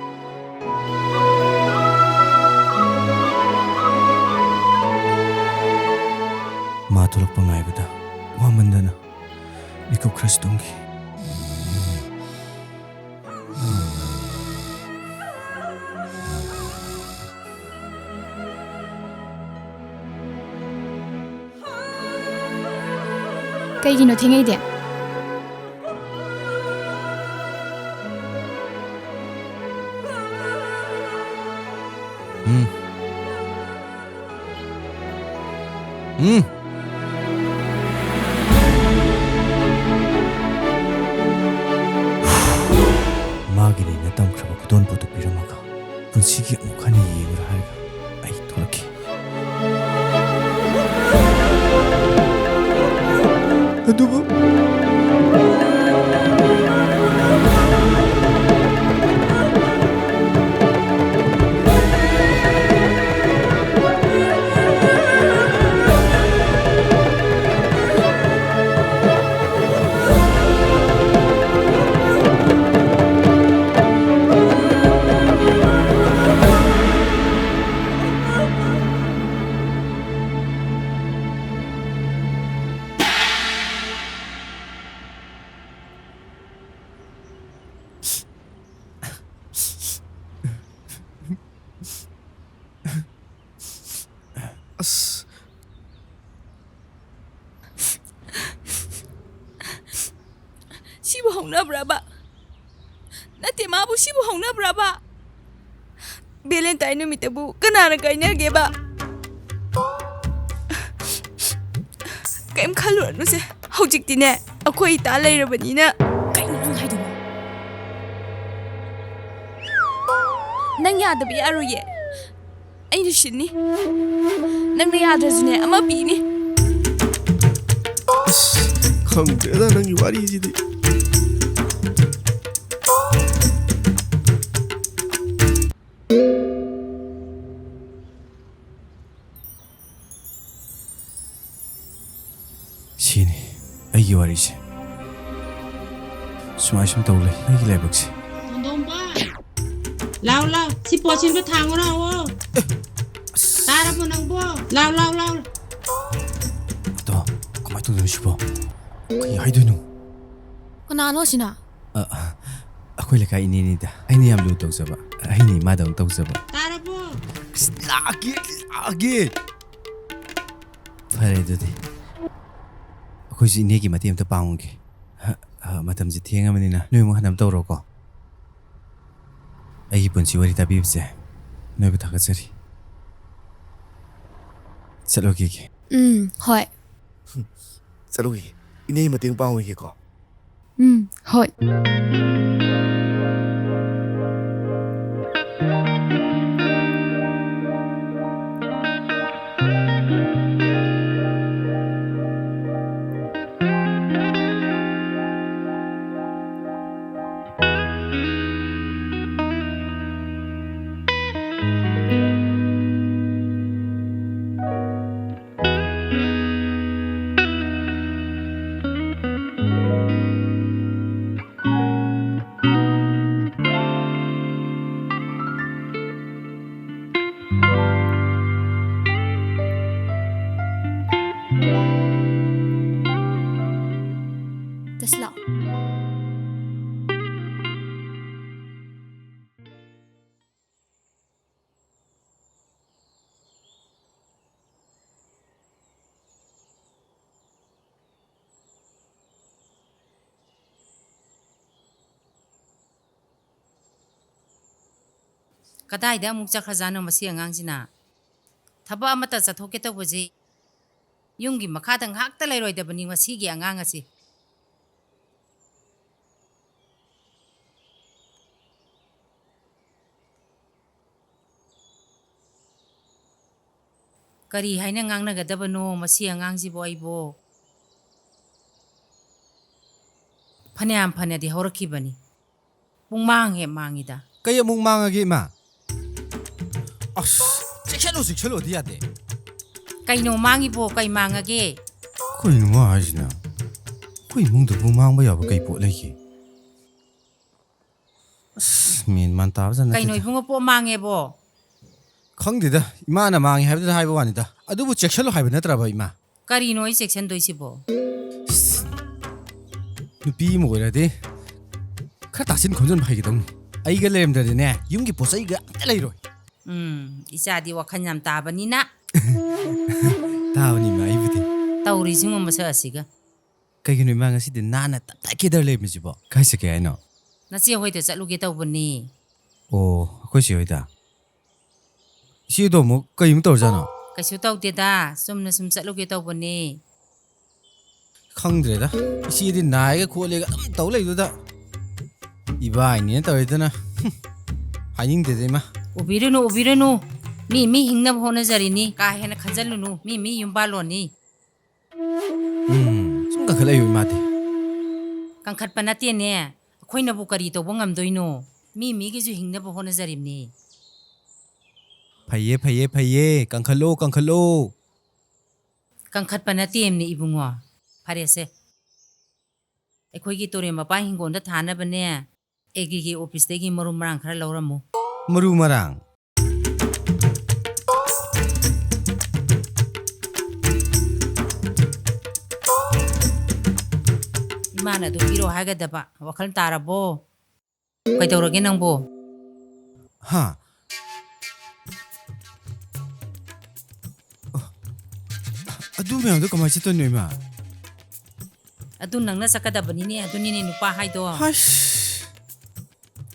Ma tholakpa ngaibada. Wamandana. Mikop krastongi. ꯀꯩꯒꯤꯅꯣ ꯊꯦꯡꯉꯩꯗꯤ? Magini na tamkraba kudon putupiramaga. Punsigi amukhani yegura haiga. Ai tholaki. Adubu. ꯑꯁ 시부 홍나브라바. 나때 마부 시부 홍나브라바. 밸런타인 누미테부 그나나 가이나게바. ꯀꯩꯝ ꯈꯜꯂꯨꯔꯅꯨꯁꯦ ꯍꯧꯖꯤꯛꯇꯤꯅꯦ ꯑꯩꯈꯣꯏ ꯏꯇꯥ ꯂꯩꯔꯕꯅꯤꯅ ꯀꯩꯅꯣ ꯅꯪ ꯍꯥꯏꯗꯣꯏꯅꯣ ꯅꯪ ꯌꯥꯗꯕ ꯌꯥꯔꯣꯏꯌꯦ ꯑꯩꯅ ꯁꯤꯟꯅꯤ ꯅꯪꯅ ꯌꯥꯗ꯭ꯔꯁꯨꯅꯦ ꯑꯃ ꯄꯤꯅꯤ ꯑꯁ ꯈꯪꯗ꯭ꯔꯦꯗ ꯅꯪꯒꯤ ꯋꯥꯔꯤꯁꯤꯗꯤ Sini, aigi warise. Sumai sum tawle, aigi laibakse. ꯗꯣꯝꯕ ꯂꯥꯎ ꯂꯥꯎ ꯁꯤ ꯄꯣꯠꯁꯤꯟꯕ ꯊꯥꯡꯉꯨ ꯂꯥꯛꯑꯣ ꯇꯥꯔꯕꯣ ꯅꯪꯕꯣ ꯂꯥꯎ ꯂꯥꯎ ꯂꯥꯎ To, kamai tu sibo. Kai haidoinu. ꯀꯅꯥꯅꯣ ꯁꯤꯅ Akhoi lekai ini ni da. Aini yam lu tawjaba. Aini ma dang tawjaba. ꯇꯥꯔꯕꯣ Lagi. Fare dudi. Akhoi ji ne gi mati amta paungi. Matam ji thengamanina noi mo hanam tawro ko. Aigi punchi wari tabibse. Noi bu thagatsari. Chalogi ki. ꯍꯣꯏ ꯆꯠꯂꯨꯏ ꯏꯅꯦ ꯃꯇꯦꯡ ꯄꯥꯡꯉꯣꯏꯒꯦꯀꯣ ꯍꯣꯏ Tesla. ꯀꯗꯥꯏꯗ ꯑꯃꯨꯛ ꯆꯠꯈ꯭ꯔꯖꯥꯠꯅꯣ ꯃꯁꯤ ꯑꯉꯥꯡꯁꯤꯅ ꯊꯕꯛ ꯑꯃꯠꯇ ꯆꯠꯊꯣꯛꯀꯦ ꯇꯧꯕꯁꯤ ꯌꯨꯝꯒꯤ ꯃꯈꯥꯗ ꯉꯥꯛꯇ ꯂꯩꯔꯣꯏꯗꯕꯅꯤ ꯉꯁꯤꯒꯤ ꯑꯉꯥꯡ ꯑꯁꯤ ꯀꯔꯤ ꯍꯥꯏꯅ ꯉꯥꯡꯅꯒꯗꯕꯅꯣ ꯃꯁꯤ ꯑꯉꯥꯡꯁꯤꯕꯨ ꯑꯩꯕꯨ ꯐꯅꯌꯥꯝ ꯐꯅꯗꯤ ꯍꯧꯔꯛꯈꯤꯕꯅꯤ ꯄꯨꯡ ꯃꯥꯡꯍꯦ ꯃꯥꯡꯉꯤꯗ ꯀꯩ ꯑꯃꯨꯛ ꯃꯥꯡꯉꯒꯦ ꯏꯃꯥ ꯑꯁ ꯆꯦꯛꯁꯜꯂꯣꯗꯤ ꯌꯥꯗꯦ ꯀꯩꯅꯣ ꯃꯥꯡꯉꯤꯕꯣ ꯀꯩ ꯃꯥꯡꯉꯒꯦ ꯀꯩꯅꯣ ꯃꯥ ꯍꯥꯏꯁꯤꯅ ꯑꯩꯈꯣꯏ ꯏꯃꯨꯡꯗꯕꯨ ꯃꯥꯡꯕ ꯌꯥꯕ ꯀꯩ ꯄꯣꯠ ꯂꯩꯒꯦ ꯑꯁ ꯃꯦꯟ ꯃꯥꯟ ꯇꯥꯕꯖꯥꯠ ꯀꯩꯅꯣ ꯅꯠꯇꯦꯗ 이붕어 ꯄꯣ ꯃꯥꯡꯉꯦꯕꯣ ꯈꯪꯗꯦꯗ ꯏꯃꯥꯅ ꯃꯥꯡꯉꯦ ꯍꯥꯏꯕꯗꯨꯗ ꯍꯥꯏꯕ ꯋꯥꯅꯤꯗ ꯑꯗꯨꯕꯨ ꯆꯦꯛꯁꯜꯂꯣ ꯍꯥꯏꯕ ꯅꯠꯇ꯭ꯔꯕ ꯏꯃꯥ ꯀꯔꯤꯅꯣ ꯑꯩ ꯆꯦꯛꯁꯟꯗꯣꯏꯁꯤꯕꯣ ꯅꯨꯄꯤ ꯑꯃ ꯑꯣꯏꯔꯗꯤ ꯈꯔ ꯇꯥꯁꯤꯟ ꯈꯣꯝꯖꯤꯟꯕ ꯍꯩꯒꯗꯧꯅꯤ ꯑꯩꯒ ꯂꯩꯔꯝꯗ꯭ꯔꯗꯤꯅꯦ ꯌꯨꯝꯒꯤ ꯄꯣꯠ ꯆꯩꯒ ꯑꯝꯇ ꯂꯩꯔꯣꯏ 이자디 와칸 ꯌꯥꯝ ꯇꯥꯕꯅꯤꯅ ꯇꯥꯕꯅꯤ ꯏꯃꯥ ꯑꯩꯕꯨꯗꯤ ꯇꯧꯔꯤꯁꯤꯡ ꯃꯁꯛ ꯑꯁꯤꯒ ꯀꯩꯒꯤꯅꯣ ꯏꯃꯥ ꯉꯁꯤꯗꯤ ꯅꯥꯟꯅ ꯇꯞꯇꯥꯏ ꯀꯦꯗꯔ ꯂꯩꯔꯝꯃꯤꯁꯤꯕꯣ ꯀꯥꯏ ꯆꯠꯀꯦ ꯍꯥꯏꯅꯣ ꯅꯆꯦ ꯍꯣꯏꯗ ꯆꯠꯂꯨꯒꯦ ꯇꯧꯕꯅꯤ ꯑꯣ ꯑꯩꯈꯣꯏ ꯆꯦ ꯍꯣꯏꯗ ꯏꯆꯦꯗꯣ ꯑꯃꯨꯛ ꯀꯩꯃꯨꯛ ꯇꯧꯔꯖꯥꯠꯅꯣ ꯀꯩꯁꯨ ꯇꯧꯗꯦꯗ ꯆꯨꯝꯅ ꯁꯨꯝ ꯆꯠꯂꯨꯒꯦ ꯇꯧꯕꯅꯤ ꯈꯪꯗ꯭ꯔꯦꯗ ꯏꯆꯦꯗꯤ ꯅꯥꯏꯒ ꯈꯣꯠꯂꯦꯒ ꯑꯗꯨꯝ ꯇꯧ ꯂꯩꯗꯨꯗ ꯏꯕꯥꯏꯅꯦꯅ ꯇꯧꯔꯤꯗꯅ ꯍꯥꯏꯅꯤꯡꯗꯦꯗ ꯏꯃꯥ 우비르누 미 힝납 호너자리니 까해나 칸잘루누 미 윰발로니 ꯁꯨꯝ ꯀꯟꯈꯠꯂꯛꯏꯕ ꯏꯃꯥꯗꯤ ꯀꯪꯈꯠꯄ ꯅꯠꯇꯦꯅꯦ ꯑꯩꯈꯣꯏꯅꯕꯨ ꯀꯔꯤ ꯇꯧꯕ ꯉꯝꯗꯣꯏꯅꯣ 미기ꯁꯨ ꯍꯤꯡꯅꯕ ꯍꯣꯠꯅꯖꯔꯤꯕꯅꯤ ꯐꯩꯌꯦ ꯀꯟꯈꯠꯂꯣ ꯀꯪꯈꯠꯄ ꯅꯠꯇꯦꯝꯅꯤ 이붕어 ꯐꯔꯦꯁꯦ ꯑꯩꯈꯣꯏꯒꯤ ꯇꯣꯔꯦꯟ ꯃꯄꯥꯟ ꯍꯤꯡꯒꯣꯜꯗ ꯊꯥꯅꯕꯅꯦ ꯑꯦꯒ꯭ꯔꯤꯒꯤ ꯑꯣꯐꯤꯁꯇꯒꯤ ꯃꯔꯨ ꯃꯔꯥꯡ ꯈꯔ ꯂꯧꯔꯝꯃꯨ ꯃꯔꯨ ꯃꯔꯥꯡ 이마나 ꯑꯗꯨ ꯄꯤꯔꯣ ꯍꯥꯏꯒꯗꯕ ꯋꯥꯈꯜ ꯇꯥꯔꯕꯣ ꯀꯩꯗꯧꯔꯒꯦ ꯅꯪꯕꯣ ꯍꯥ ꯑꯗꯨ ꯃꯌꯥꯝꯗꯣ ꯀꯃꯥꯏꯅ ꯆꯠꯇꯣꯏꯅꯣ ꯏꯃꯥ ꯑꯗꯨ ꯅꯪꯅ ꯆꯠꯀꯗꯕꯅꯤꯅꯦ ꯑꯗꯨꯅꯤꯅꯦ ꯅꯨꯄꯥ ꯍꯥꯏꯗꯣ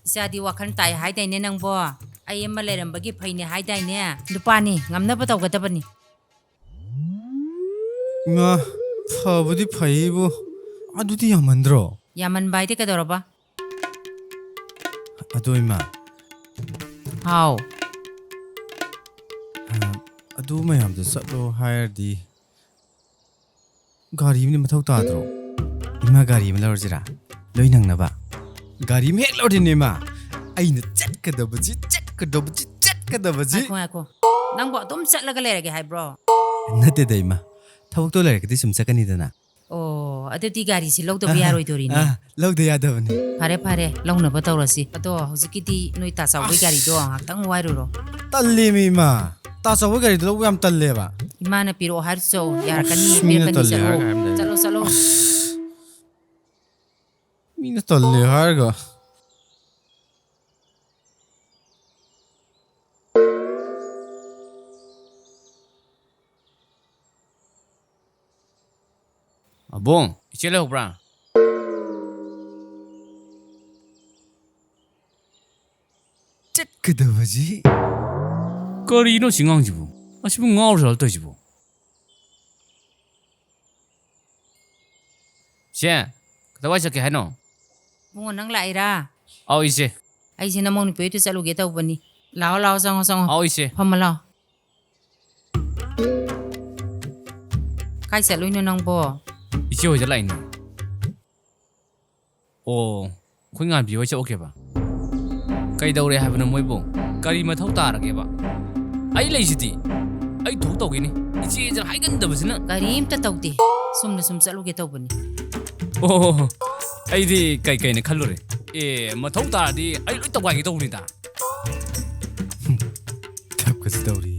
이자디 와칸 ꯇꯥꯏ ꯍꯥꯏꯗꯥꯏꯅꯦ ꯅꯪꯕꯣ ꯑꯩ ꯑꯃ ꯂꯩꯔꯝꯕꯒꯤ ꯐꯩꯅꯦ ꯍꯥꯏꯗꯥꯏꯅꯦ ꯅꯨꯄꯥꯅꯤ ꯉꯝꯅꯕ ꯇꯧꯒꯗꯕꯅꯤ ꯏꯃꯥ ꯐꯕꯨꯗꯤ ꯐꯩꯕꯨ ꯑꯗꯨꯗꯤ ꯌꯥꯝꯃꯟꯗ꯭ꯔꯣ ꯌꯥꯝꯃꯟꯕ ꯍꯥꯏꯗꯤ ꯀꯩꯗꯧꯔꯕ ꯑꯗꯣ ꯏꯃꯥ ꯍꯥꯎ ꯑꯗꯨ ꯃꯌꯥꯝꯗꯣ ꯆꯠꯂꯣ ꯍꯥꯏꯔꯗꯤ ꯒꯥꯔꯤ ꯑꯃꯗꯤ ꯃꯊꯧ ꯇꯥꯗ꯭ꯔꯣ ꯏꯃꯥ ꯒꯥꯔꯤ ꯑꯃ ꯂꯧꯔꯁꯤꯔꯥ ꯂꯣꯏ ꯅꯪꯅꯕ ꯒꯥꯔꯤ ꯑꯃ ꯍꯦꯛ ꯂꯧꯔꯗꯤꯅꯦ ꯏꯃꯥ ꯑꯩꯅ ꯆꯠꯀꯗꯕꯁꯤ ꯉꯥꯏꯈꯣ ꯅꯪꯕꯨ ꯑꯗꯨꯝ ꯆꯠꯂꯒ ꯂꯩꯔꯒꯦ ꯍꯥꯏꯕ꯭ꯔꯣ ꯅꯠꯇꯦꯗ ꯏꯃꯥ ꯊꯕꯛꯇꯣ ꯂꯩꯔꯒꯗꯤ ꯁꯨꯝ ꯆꯠꯀꯅꯤꯗꯅ ꯑꯣ ꯑꯗꯨꯗꯤ ꯒꯥꯔꯤꯁꯤ ꯂꯧꯗꯕ ꯌꯥꯔꯣꯏꯗꯣꯔꯤꯅꯦ ꯂꯧꯗ ꯌꯥꯗꯕꯅꯤ ꯐꯔꯦ ꯂꯧꯅꯕ ꯇꯧꯔꯁꯤ ꯑꯗꯣ ꯍꯧꯖꯤꯛꯀꯤꯗꯤ ꯅꯣꯏ ꯇꯥꯆꯥꯎꯕꯒꯤ ꯒꯥꯔꯤꯗꯣ ꯉꯥꯛꯇꯪ ꯋꯥꯏꯔꯨꯔꯣ ꯇꯜꯂꯦꯃꯤ ꯏꯃꯥ ꯇꯥꯆꯧꯕ ꯒꯥꯔꯤꯗꯣ ꯂꯧꯕ ꯌꯥꯝ ꯇꯜꯂꯦꯕ 이마나 ꯄꯤꯔꯛꯑꯣ ꯍꯥꯏꯔꯁꯨ ꯌꯥꯔꯛꯀꯅꯤ ꯃꯤꯅ ꯄꯤꯔꯛꯀꯅꯤ ꯇꯜꯂꯦ ꯍꯥꯏꯔꯒ ꯍꯥꯏꯔꯝꯗꯥꯏꯅꯦ. ꯆꯠꯂꯣ ꯃꯤꯅ ꯇꯜꯂꯦ ꯍꯥꯏꯔꯒ ꯑꯕꯣꯡ ꯏꯆꯦ ꯂꯩꯍꯧꯕ꯭ꯔꯥ ꯆꯠꯀꯗꯕꯁꯤ ꯀꯔꯤꯅꯣ ꯁꯤꯉꯥꯡꯁꯤꯕꯨ ꯑꯁꯤꯕꯨ ꯉꯥꯎꯔꯖꯥꯠꯂ ꯇꯧꯔꯤꯁꯤꯕꯨ ꯏꯆꯦ ꯀꯗꯥꯏ ꯆꯠꯀꯦ ꯍꯥꯏꯅꯣ bungo nang laira ꯑꯧ ꯏꯆꯦ ai sina mong ni petu chalu ge tawbani lao sango ꯑꯧ ꯏꯆꯦ phama lao kai chaluino nangbo 이제 어디서 라이네? ꯑꯩꯈꯣꯏ ꯉꯥꯟꯕꯤ ꯍꯣꯏ ꯆꯠꯎꯒꯦꯕ ꯀꯩꯗꯧꯔꯦ ꯍꯥꯏꯕꯅꯣ ꯃꯣꯏꯕꯨ ꯀꯔꯤ ꯃꯊꯧ ꯇꯥꯔꯒꯦꯕ ꯑꯩ ꯂꯩꯁꯤꯗꯤ ꯑꯩ ꯊꯣꯛ ꯇꯧꯒꯦꯅꯤ ꯏꯆꯦꯁꯤꯅ ꯍꯥꯏꯒꯟꯗꯕꯁꯤꯅ karimta tawde sumna sum chalu ge tawbani ꯑꯣ ꯑꯩꯗꯤ ꯀꯩꯅ ꯈꯜꯂꯨꯔꯦ ꯃꯊꯧ ꯇꯥꯔꯗꯤ ꯑꯩ ꯂꯣꯏ ꯇꯧꯒꯥꯏꯒꯦ ꯇꯧꯕꯅꯤꯗ ꯊꯕꯛꯀꯁꯤ ꯇꯧꯔꯤ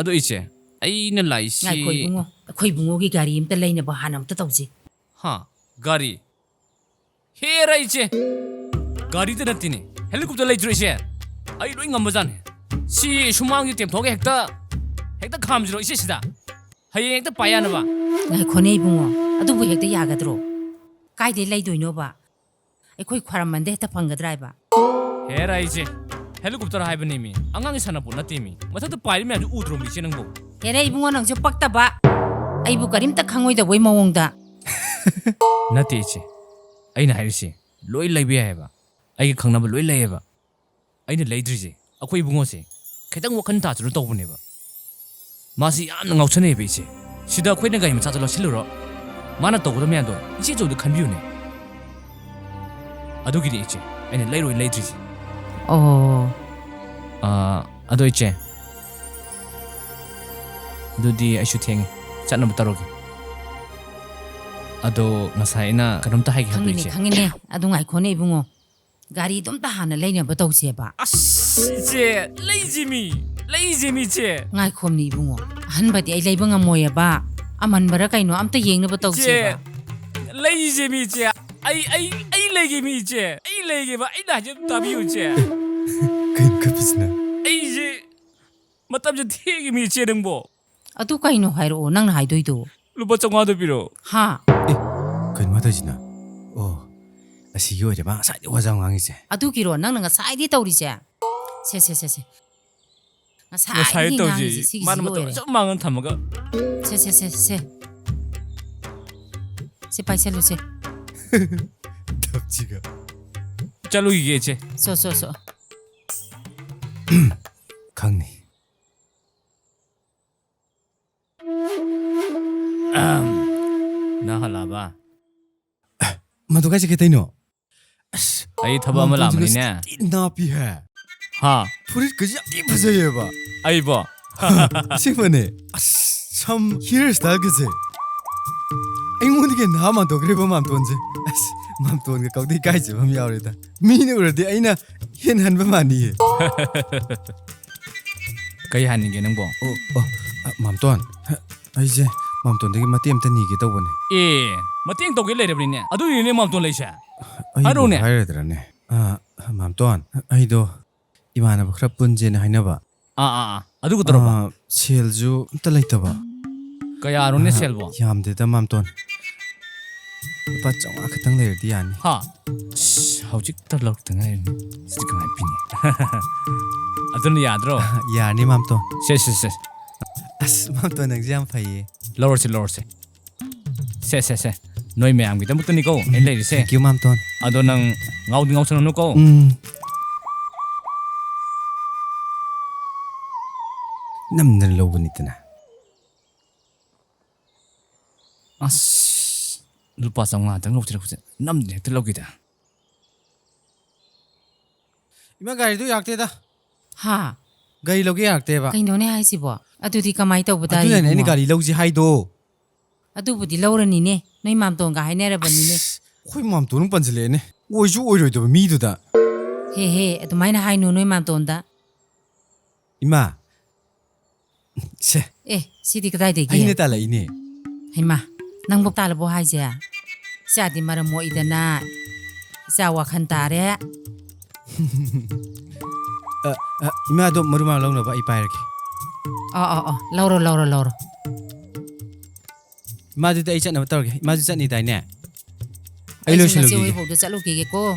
ꯑꯗꯣ ꯏꯆꯦ ꯑꯩꯅ ꯂꯥꯛꯏꯁꯤ akhoi bungo gi gari imta leina ba hanam ta tawji ꯍꯥ ꯒꯥꯔꯤ ꯍꯦꯔꯥ ꯏꯆꯦ ꯒꯥꯔꯤꯗ ꯅꯠꯇꯦꯅꯦ ꯍꯦꯂꯤꯀꯣꯞꯇꯔ ꯂꯩꯇ꯭ꯔꯣ ꯏꯆꯦ ꯑꯩ ꯂꯣꯏ ꯉꯝꯕꯖꯥꯠꯅꯤ ꯁꯤ ꯁꯨꯃꯥꯡꯁꯤ ꯇꯦꯝꯊꯣꯛꯑꯒ ꯍꯦꯛꯇ ꯈꯥꯝꯁꯤꯔꯣ ꯏꯆꯦ ꯁꯤꯗ ꯍꯌꯦꯡ ꯍꯦꯛꯇ ꯄꯥꯏ ꯌꯥꯅꯕ ngai bungo adubu hekta yagadro kaide leidoino ba akhoi khwaramande heta phangadrai ba ꯍꯦꯔꯥ ꯏꯆꯦ ꯍꯦꯂꯤꯀꯣꯞꯇꯔ ꯍꯥꯏꯕꯅꯤ ꯃꯤ ꯑꯉꯥꯡꯒꯤ ꯁꯥꯟꯅꯄꯣꯠ ꯅꯠꯇꯦ ꯃꯤ ꯃꯊꯛꯇ ꯄꯥꯏꯔꯤ ꯃꯌꯥꯝꯁꯨ ꯎꯗ꯭ꯔꯣ ꯃꯤ ꯏꯆꯦ ꯅꯪꯕꯨ here ibungo nangjo paktaba aibu karimta khangoidaboi mawongda ꯅꯠꯇꯦ ꯏꯆꯦ ꯑꯩꯅ ꯍꯥꯏꯔꯤꯁꯤ ꯂꯣꯏ ꯂꯩꯕ ꯌꯥꯏꯑꯕ ꯑꯩꯒꯤ ꯈꯪꯅꯕ ꯂꯣꯏ ꯂꯩꯌꯦꯕ ꯑꯩꯅ ꯂꯩꯗ꯭ꯔꯤꯁꯦ ꯑꯩꯈꯣꯏ ꯏꯕꯨꯡꯉꯣꯁꯦ ꯈꯤꯇꯪ ꯋꯥꯈꯜ ꯇꯥꯁꯨꯅ ꯇꯧꯕꯅꯦꯕ 마시 얌나 ngauchane be iche sida khoi na gai macha chalo siluro mana to ko myan do iche jo de khanbiu ne adu gi de iche ane lairoi laidri ji Oh. ado iche dudi aishu theng chatna batarogi ado ngasai na kanam ta hai gi hadu khangine iche khangine adu ngai khone ibungo gari dum ta hana leina ba tawse ba iche lazy mi che ngai khomni ibungo han ba di ai leiba ngamoy ba aman bara kaino amta yengna ba tawse ba lazy mi che ai legi mi che ai legi ba ai na je tabiu che Kain kapisna. ai je matam je thegi mi che dengbo adu kaino hairo nang na haidoi do lupa chongwa do piro ha Kain matayina. Oh, asigi oire ba sa wajang angise. adu kiro nang nga sai di tawri che se nga na sai sai di to ngang ji si man matam se chom mangan thamaga se paisa lu se 답지가. chalu gi che so 강니. na hala ba 마도가지 게테노. ai thaba ma lam ni ne 나피 해. ha 프릿 그지 이 부서요 봐. ai ba 싱번에. 참 히어스타일 그지. 아이모니게 나만 더 그래 보면 돈지. 맘 돈게 거기 가이지 맘 야오래다. 미니 그러데 아이나 현 한번만이. kai han ge nang bo 맘돈. 아이제 맘돈데게 마티 암타 니게 떠보네. mateng to ge le de bri ne adu ni ne mam ton lai sha 하루네. 하이더라네. 맘돈. 아이도 이만한 뭐 크랍 분제는 하이나봐. adu ko toroba 셀주 딸라이터봐. kaya aro ne selbo 얌데다 맘돈. 빠쩡아 그땅 내려디 아니. ha hojik ta lok tanga sti ka pi ne adun yadro 야니 맘돈. se 아스 맘돈 exam 파이. lower se noi me am gi tamu tani ko en le se 땡큐 맘돈. ado nang ngau sono no ko 남는 로그니트나. as lupa sanga dang lok tira ko nam ne te lok gi da 이만 가리도 약대다. ha 가리 로게 약대봐. kaino ne hai si bo adu di kamai taw budai 아두네 애니 가리 로지 하이도. adu budi lawrani ne noi mam tong ga hainera bani ne 호이 맘돈은 반질래네. 오이주 오이로도 미두다. he adu mai na hainu noi mam tong da 이마. 세. sidi kadai de 하이네 ge 달라 이네. hema nang bok ta la bo hai ja sa di mara mo idana sa wa khan ta re 이마도 머리만 나오나 봐 이빠 이렇게. lawro 이마도 다 이잖아 떨게. 이마도 짠이다네. 아이로 se 실로기. we bo do chalu ge ko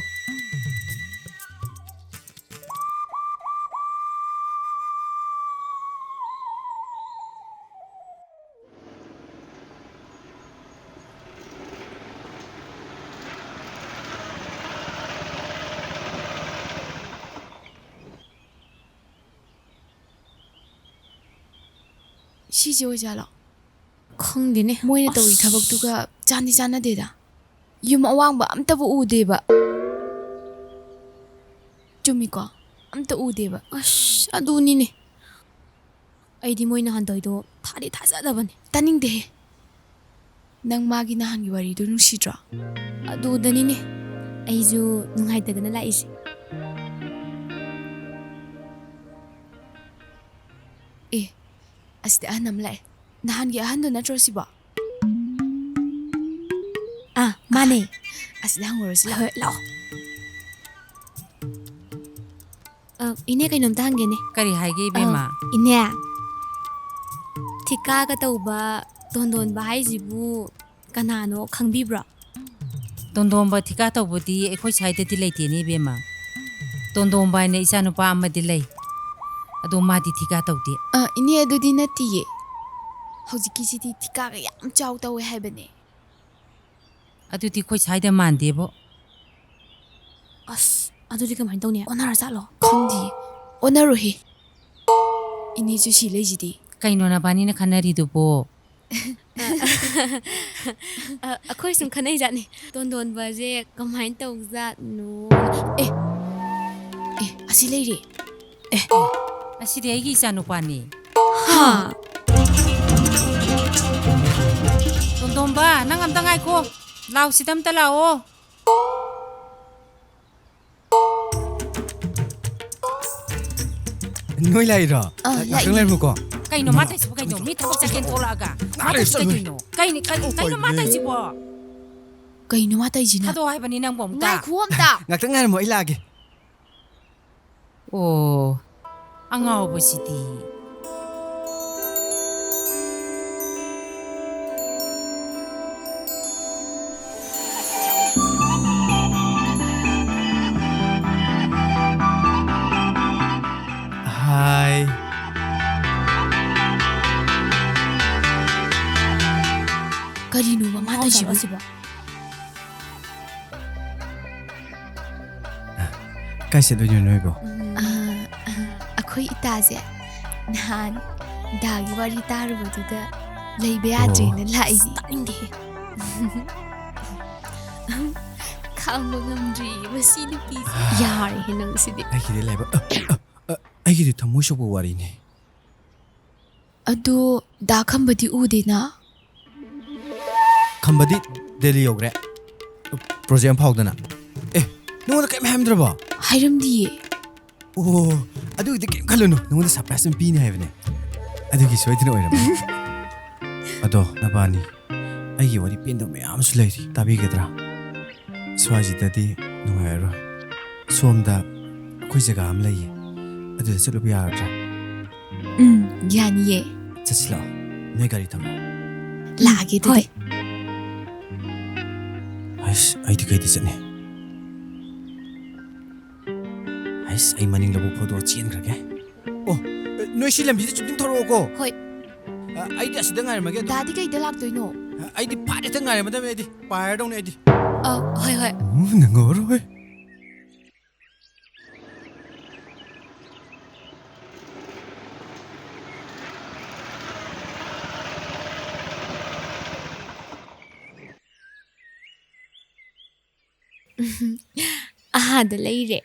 시지 오자라. ꯈꯪꯗꯦꯅꯦ ꯃꯣꯏꯅ ꯇꯧꯔꯤ ꯊꯕꯛꯇꯨꯒ ꯆꯥꯟꯗꯤ ꯆꯥꯟꯅꯗꯦꯗ ꯌꯨꯝ ꯑꯋꯥꯡꯕ ꯑꯝꯇꯕꯨ ꯎꯗꯦꯕ ꯆꯨꯝꯃꯤꯀꯣ ꯑꯝꯇ ꯎꯗꯦꯕ ꯑꯁ ꯑꯗꯨꯅꯤꯅꯦ ꯑꯩꯗꯤ ꯃꯣꯏ ꯅꯍꯥꯟ ꯇꯧꯔꯤꯗꯣ ꯊꯥꯗꯤ ꯊꯥꯖꯗꯕꯅꯦ ꯇꯥꯅꯤꯡꯗꯦꯍꯦ ꯅꯪ ꯃꯥꯒꯤ ꯅꯍꯥꯟꯒꯤ ꯋꯥꯔꯤꯗꯣ ꯅꯨꯡꯁꯤꯗ꯭ꯔꯣ ꯑꯗꯨꯗꯅꯤꯅꯦ ꯑꯩꯁꯨ ꯅꯨꯡꯉꯥꯏꯇꯗꯅ ꯂꯥꯛꯏꯁꯦ ꯑꯁꯤꯗ ꯑꯍꯟ ꯑꯃ ꯂꯥꯛꯑꯦ ꯅꯍꯥꯟꯒꯤ ꯑꯍꯟꯗꯣ ꯅꯠꯇ꯭ꯔꯣ ꯁꯤꯕꯣ ꯃꯥꯅꯦ ꯑꯁꯤꯗ ꯍꯪꯉꯨꯔꯁꯤ ꯍꯣꯏ ꯂꯥꯛꯑꯣ ꯏꯅꯦ ꯀꯩꯅꯣꯝꯇ ꯍꯪꯒꯦꯅꯦ kari haige bema ꯏꯅꯦ ꯊꯤꯀꯥꯒ ꯇꯧꯕ ꯇꯣꯟꯗꯣꯟꯕ ꯍꯥꯏꯁꯤꯕꯨ ꯀꯅꯥꯅꯣ ꯈꯪꯕꯤꯕ꯭ꯔꯣ ꯇꯣꯟꯗꯣꯝꯕ ꯊꯤꯀꯥ ꯇꯧꯕꯗꯤ ꯑꯩꯈꯣꯏ ꯁꯥꯏꯗꯗꯤ ꯂꯩꯇꯦꯅꯦ ꯏꯕꯦꯝꯃ ꯇꯣꯟꯗꯣꯝꯕ ꯍꯥꯏꯅ ꯏꯆꯥꯅꯨꯄꯥ ꯑꯃꯗꯤ ꯂꯩ ꯑꯗꯣ ꯃꯥꯗꯤ ꯊꯤꯀꯥ ꯇꯧꯗꯦ ꯏꯅꯦ ꯑꯗꯨꯗꯤ ꯅꯠꯇꯤꯌꯦ ꯍꯧꯖꯤꯛꯀꯤꯁꯤꯗꯤ ꯊꯤꯀꯥꯒ ꯌꯥꯝ ꯆꯥꯎ ꯇꯧꯋꯦ ꯍꯥꯏꯕꯅꯦ ꯑꯗꯨꯗꯤ ꯑꯩꯈꯣꯏ ꯁꯥꯏꯗ ꯃꯥꯟꯗꯦꯕꯣ ꯑꯁ ꯑꯗꯨꯗꯤ ꯀꯃꯥꯏꯅ ꯇꯧꯅꯤ ꯑꯣꯟꯅꯔ ꯆꯥꯠꯂꯣ ꯈꯪꯗꯤꯌꯦ ꯑꯣꯟꯅꯔꯣꯏꯍꯦ ꯏꯅꯦꯁꯨ ꯁꯤ ꯂꯩꯁꯤꯗꯤ ꯀꯩꯅꯣ ꯅꯕꯥꯅꯤꯅ ꯈꯟꯅꯔꯤꯗꯨꯕꯣ ꯑꯩꯈꯣꯏ ꯁꯨꯝ ꯈꯟꯅꯩꯖꯥꯠꯅꯤ ꯇꯣꯟꯗꯣꯟꯕꯁꯦ ꯀꯃꯥꯏꯅ ꯇꯧꯖꯥꯠꯅꯣ ꯑꯦ ꯑꯦ ꯑꯁꯤ ꯂꯩꯔꯦ ꯑꯁꯤꯗꯤ ꯑꯩꯒꯤ ꯏꯆꯥꯅꯨꯄꯥꯅꯤ ꯍꯥ ꯇꯣꯟꯗꯣꯝꯕ ꯅꯪ ꯑꯝꯇ ꯉꯥꯏꯈꯣ ꯂꯥꯎꯁꯤꯗ ꯑꯝꯇ ꯂꯥꯛꯑꯣ ꯅꯣꯏ ꯂꯥꯛꯏꯔꯣ ꯉꯥꯛꯇꯪ ꯂꯩꯔꯝꯃꯨꯀꯣ ꯀꯩꯅꯣ ꯃꯥ ꯇꯧꯏꯁꯤꯕꯣ ꯀꯩꯅꯣ ꯃꯤ ꯊꯕꯛ ꯆꯠꯀꯦꯅ ꯊꯣꯛꯂꯛꯑꯒ ꯃꯥ ꯇꯧꯏꯁꯤ ꯀꯩꯅꯣ ꯀꯩꯅꯣ ꯃꯥ ꯇꯧꯏꯁꯤꯕꯣ ꯀꯩꯅꯣ ꯃꯥ ꯇꯧꯏꯁꯤꯅ ꯊꯥꯗꯣꯛꯑꯣ ꯍꯥꯏꯕꯅꯤ ꯅꯪꯕꯨ ꯑꯝꯇ ꯉꯥꯏꯈꯣ ꯑꯝꯇ ꯉꯥꯛꯇꯪ ꯉꯥꯏꯔꯝꯃꯣ ꯑꯩ ꯂꯥꯛꯑꯒꯦ ꯑꯣ ꯑꯉꯥꯎꯕꯁꯤꯗꯤ 하이 ꯀꯔꯤꯅꯣꯕ ꯃꯥ ꯇꯧꯏꯁꯤꯕꯣ ꯀꯥꯏ ꯆꯠꯂꯣꯏꯅꯣ ꯅꯣꯏꯕꯣ ꯑꯩꯈꯣꯏ ꯏꯇꯥꯁꯦ ꯅꯍꯥꯟ ꯗꯥꯒꯤ ꯋꯥꯔꯤ ꯇꯥꯔꯨꯕꯗꯨꯗ ꯂꯩꯕ ꯌꯥꯗ꯭ꯔꯦꯅ ꯂꯥꯛꯏꯅꯦ ꯇꯥꯅꯤꯡꯗꯦꯍꯦ ꯈꯥꯡꯕ ꯉꯝꯗ꯭ꯔꯤꯌꯦ ꯃꯁꯤ ꯅꯨꯄꯤꯁꯦ ꯌꯥꯔꯦꯍꯦ ꯅꯪ ꯁꯤꯗꯤ ꯑꯩꯒꯤꯗꯤ ꯂꯩꯕ ꯑꯩꯒꯤꯗꯤ ꯊꯃꯣꯏ ꯁꯣꯛꯄ ꯋꯥꯔꯤꯅꯤ ꯑꯗꯣ ꯗꯥ ꯈꯝꯕꯗꯤ ꯎꯗꯦꯅ ꯈꯝꯕꯗꯤ ꯗꯦꯜꯂꯤ ꯌꯧꯈ꯭ꯔꯦ ꯄ꯭ꯔꯣꯖꯦꯛ ꯑꯃ ꯐꯥꯎꯗꯅ ꯅꯉꯣꯟꯗ ꯀꯔꯤꯝ ꯍꯥꯏꯔꯝꯗ꯭ꯔꯕꯣ ꯍꯥꯏꯔꯝꯗꯤꯌꯦ ꯑꯣ ꯑꯗꯨꯒꯤꯗꯤ ꯀꯔꯤꯝ ꯈꯜꯂꯨꯅꯨ ꯅꯉꯣꯟꯗ ꯁꯔꯄ꯭ꯔꯥꯏꯖ ꯑꯃ ꯄꯤꯅꯤ ꯍꯥꯏꯕꯅꯦ ꯑꯗꯨꯒꯤ ꯁꯣꯏꯗꯅ ꯑꯣꯏꯔꯝꯃꯦ ꯑꯗꯣ ꯅꯕꯥꯅꯤ ꯑꯩꯒꯤ ꯋꯥꯔꯤ ꯄꯦꯟꯗꯕ ꯃꯌꯥꯝ ꯑꯃꯁꯨ ꯂꯩꯔꯤ ꯇꯥꯕꯤꯒꯗ꯭ꯔꯥ ꯁ꯭ꯋꯥꯏꯁꯤꯗꯗꯤ ꯅꯨꯡꯉꯥꯏꯔꯔꯣꯏ ꯁꯣꯝꯗ ꯑꯩꯈꯣꯏ ꯖꯒꯥ ꯑꯃ ꯂꯩꯌꯦ ꯑꯗꯨꯗ ꯆꯠꯂꯨꯕ ꯌꯥꯒꯗ꯭ꯔꯥ ꯌꯥꯅꯤꯌꯦ ꯆꯠꯁꯤ ꯂꯥꯛꯑꯣ ꯅꯣꯏ ꯒꯥꯔꯤ ꯊꯝꯃꯣ ꯂꯥꯛꯑꯒꯦ ꯑꯗꯨꯗꯤ ꯑꯩꯁ ꯑꯩꯗꯤ ꯀꯩꯗ ꯆꯠꯅꯤ ꯑꯩꯁ ꯑꯩ ꯃꯅꯤꯡ ꯂꯧꯕꯨꯛ ꯐꯥꯎꯗꯣꯛꯑ ꯆꯦꯟꯈ꯭ꯔꯒꯦ ꯑꯣ ꯅꯣꯏ ꯁꯤ ꯂꯝꯕꯤꯗ ꯆꯨꯝꯗꯤꯡ ꯊꯧꯔꯛꯑꯣꯀꯣ ꯍꯣꯏ ꯑꯩꯗꯤ ꯑꯁꯤꯗ ꯉꯥꯏꯔꯝꯃꯒꯦ ꯗꯥꯗꯤ ꯀꯩꯗ ꯂꯥꯛꯇꯣꯏꯅꯣ ꯑꯩꯗꯤ ꯐꯥꯠ ꯍꯦꯛꯇ ꯉꯥꯏꯔꯝꯃꯗꯕꯅꯤ ꯑꯩꯗꯤ ꯄꯥꯏꯔꯗꯧꯅꯤ ꯑꯩꯗꯤ ꯍꯣꯏ ꯍꯣꯏ ꯅꯪꯉꯔꯣꯏ ꯑꯍꯥꯗ ꯂꯩꯔꯦ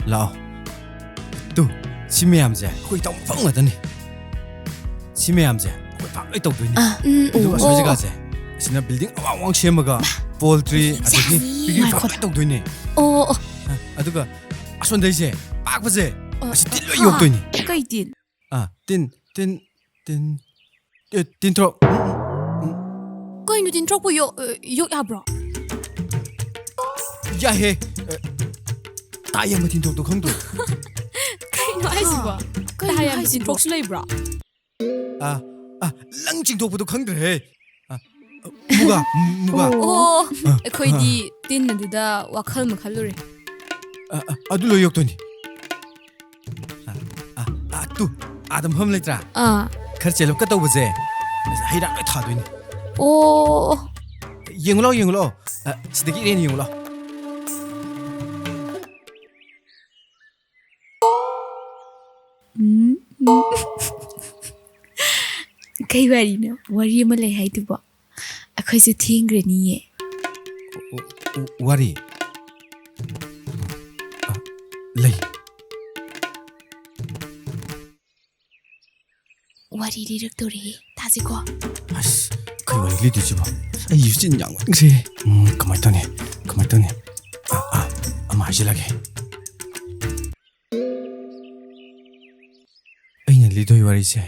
ꯂꯥꯛꯑꯣ ꯇꯨ ꯁꯤ ꯃꯌꯥꯝꯁꯦ ꯑꯩꯈꯣꯏ ꯇꯧꯐꯝ ꯉꯥꯛꯇꯅꯤ ꯁꯤ ꯃꯌꯥꯝꯁꯦ ꯑꯩꯈꯣꯏ ꯐꯥꯝ ꯂꯣꯏ ꯇꯧꯗꯣꯏꯅꯤ ꯑꯗꯨꯒ ꯑꯁꯣꯏ ꯖꯒꯥꯁꯦ ꯑꯁꯤꯅ ꯕꯤꯜꯗꯤꯡ ꯑꯋꯥꯡ ꯑꯋꯥꯡ ꯁꯦꯝꯃꯒ ꯄꯣꯜꯇ꯭ꯔꯤ ꯑꯗꯒꯤ ꯄꯤꯛꯅꯤꯛ ꯐꯥꯝ ꯂꯣꯏ ꯇꯧꯗꯣꯏꯅꯤ ꯑꯣ ꯑꯗꯨꯒ ꯑꯁꯣꯟꯗꯩꯁꯦ ꯄꯥꯛꯄꯁꯦ ꯑꯁꯤ ꯇꯤꯟ ꯂꯣꯏ ꯌꯣꯛꯇꯣꯏꯅꯤ ꯀꯩ ꯇꯤꯟ ꯇꯤꯟꯊ꯭ꯔꯣꯛ ꯀꯩꯅꯣ ꯇꯤꯟꯊ꯭ꯔꯣꯛꯄꯨ ꯌꯣꯛ ꯌꯥꯕ꯭ꯔꯣ ꯌꯥꯏꯍꯦ ꯇꯥꯏ ꯑꯃ ꯇꯤꯟꯊ꯭ꯔꯣꯛꯇꯣ ꯈꯪꯗ꯭ꯔꯣ ꯀꯩꯅꯣ ꯍꯥꯏꯁꯤꯕꯣ ꯇꯥꯏ ꯍꯥꯏꯕ ꯇꯤꯟꯊ꯭ꯔꯣꯛꯁꯨ ꯂꯩꯕ꯭ꯔꯣ ꯂꯪ ꯆꯤꯡꯊꯣꯛꯄꯗꯣ ꯈꯪꯗ꯭ꯔꯦꯍꯦ 뭐가 ꯑꯣ ꯑꯩꯈꯣꯏꯗꯤ ꯇꯤꯟ ꯑꯗꯨꯗ ꯋꯥꯈꯜ ꯃꯈꯜ ꯂꯨꯔꯦ ꯑꯗꯨ ꯂꯣꯏ ꯌꯣꯛꯇꯣꯏꯅꯤ ꯇꯨ ꯑꯥꯗ ꯃꯐꯝ ꯂꯩꯇ꯭ꯔꯥ ꯈꯔ ꯆꯦꯜꯂꯞꯀ ꯇꯧꯕꯁꯦ ꯍꯩꯔꯥꯡ ꯂꯣꯏ ꯊꯥꯗꯣꯏꯅꯤ ꯑꯣ ꯌꯦꯡꯉꯨ ꯂꯥꯛꯑꯣ ꯁꯤꯗꯒꯤ ꯏꯔꯦꯟ ꯌꯦꯡꯉꯨ ꯂꯥꯛꯑꯣ ꯀꯩ ꯋꯥꯔꯤꯅꯣ ꯋꯥꯔꯤ ꯑꯃ ꯂꯩ ꯍꯥꯏꯗꯨꯕꯣ ꯑꯩꯈꯣꯏꯁꯨ ꯊꯦꯡꯈ꯭ꯔꯅꯤꯌꯦ ꯋꯥꯔꯤ ꯂꯩ ꯋꯥꯔꯤ ꯂꯤꯔꯛꯇꯣꯔꯦ ꯇꯥꯁꯤꯀꯣ ꯑꯁ ꯀꯩ ꯋꯥꯔꯤ ꯂꯤꯗꯣꯏꯁꯤꯕꯣ ꯑꯩ ꯆꯤꯟ ꯌꯥꯝ ꯋꯥꯟꯈ꯭ꯔꯦ ꯀꯃꯥꯏꯅ ꯇꯧꯅꯤ ꯑꯃ ꯍꯥꯏꯖꯤꯜꯂꯒꯦ ꯑꯩꯅ ꯂꯤꯗꯣꯏ ꯋꯥꯔꯤꯁꯦ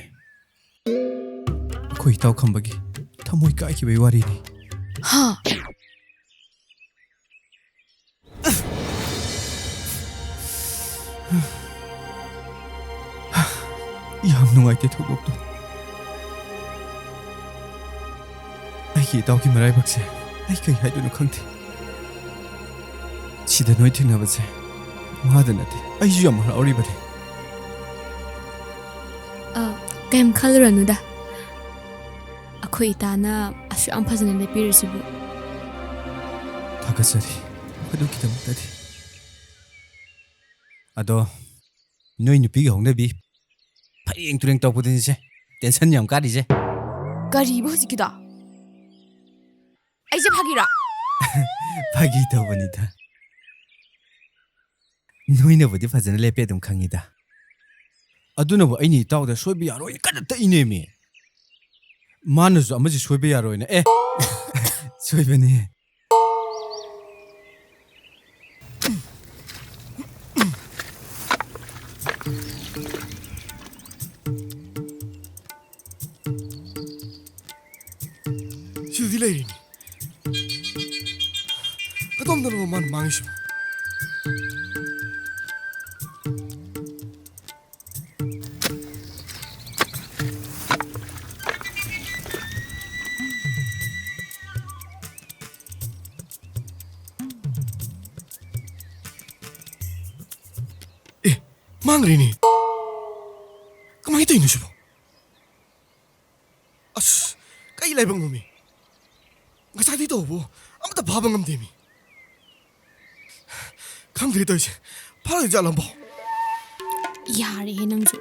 ꯑꯩꯈꯣꯏ ꯏꯇꯥꯎ ꯈꯝꯕꯒꯤ ꯊꯃꯣꯏ ꯀꯥꯏꯈꯤꯕꯒꯤ ꯋꯥꯔꯤꯅꯤ ꯍꯥ ꯌꯥꯝ ꯅꯨꯡꯉꯥꯏꯇꯦ ꯊꯧꯗꯣꯛꯇꯣ ꯑꯩꯒꯤ ꯏꯇꯥꯎꯒꯤ ꯃꯔꯥꯏꯕꯛꯁꯦ ꯑꯩ ꯀꯩ ꯍꯥꯏꯗꯣꯏꯅꯣ ꯈꯪꯗꯦ ꯁꯤꯗ ꯅꯣꯏ ꯊꯦꯡꯅꯕꯁꯦ ꯃꯥꯗ ꯅꯠꯇꯦ ꯑꯩꯁꯨ ꯌꯥꯝ ꯍꯔꯥꯎꯔꯤꯕꯅꯤ ꯀꯩꯝ ꯈꯜꯂꯨꯔꯅꯨꯗ ꯑꯩꯈꯣꯏ ꯏꯇꯥꯅ ꯑꯁꯨꯛ ꯌꯥꯝ ꯐꯖꯅ ꯂꯦꯞꯄꯤꯔꯤꯁꯤꯕꯨ ꯊꯥꯒꯠꯆꯔꯤ ꯑꯗꯨꯒꯤꯗꯃꯛꯇꯗꯤ ꯑꯗꯣ ꯅꯣꯏ ꯅꯨꯄꯤꯒꯤ ꯍꯧꯅꯕꯤ ꯐꯔꯦꯡ ꯇꯨꯔꯦꯡ ꯇꯧꯔꯛꯄꯗꯅꯤꯁꯦ ꯇꯦꯟꯁꯟ ꯌꯥꯝ ꯀꯥꯔꯤꯁꯦ ꯀꯔꯤꯕ ꯍꯧꯖꯤꯛꯀꯤꯗꯣ ꯑꯩꯁꯦ ꯐꯥꯒꯤꯔꯣ ꯐꯥꯒꯤ ꯇꯧꯕꯅꯤꯗ ꯅꯣꯏꯅꯕꯨꯗꯤ ꯐꯖꯅ ꯂꯦꯞꯄꯦ ꯑꯗꯨꯝ ꯈꯪꯉꯤꯗ ꯑꯗꯨꯅꯕꯨ ꯑꯩꯅ ꯏꯇꯥꯎꯗ ꯁꯣꯏꯕ ꯌꯥꯔꯣꯏ ꯀꯟꯅ ꯇꯛꯏꯅꯦꯃꯤ ꯃꯥꯅꯁꯨ ꯑꯃꯁꯤ ꯁꯣꯏꯕ ꯌꯥꯔꯣꯏꯅ ꯁꯣꯏꯕꯅꯤ 시디 레이니 그동안으로 만 망이시오 망리니 그만 있다 있는 시오 아스 까이 라이방 놈이 ngасai to bo amta baba ngam demi khang de to che phara ja lam bo ꯌꯥꯔꯦ ꯅꯪꯁꯨ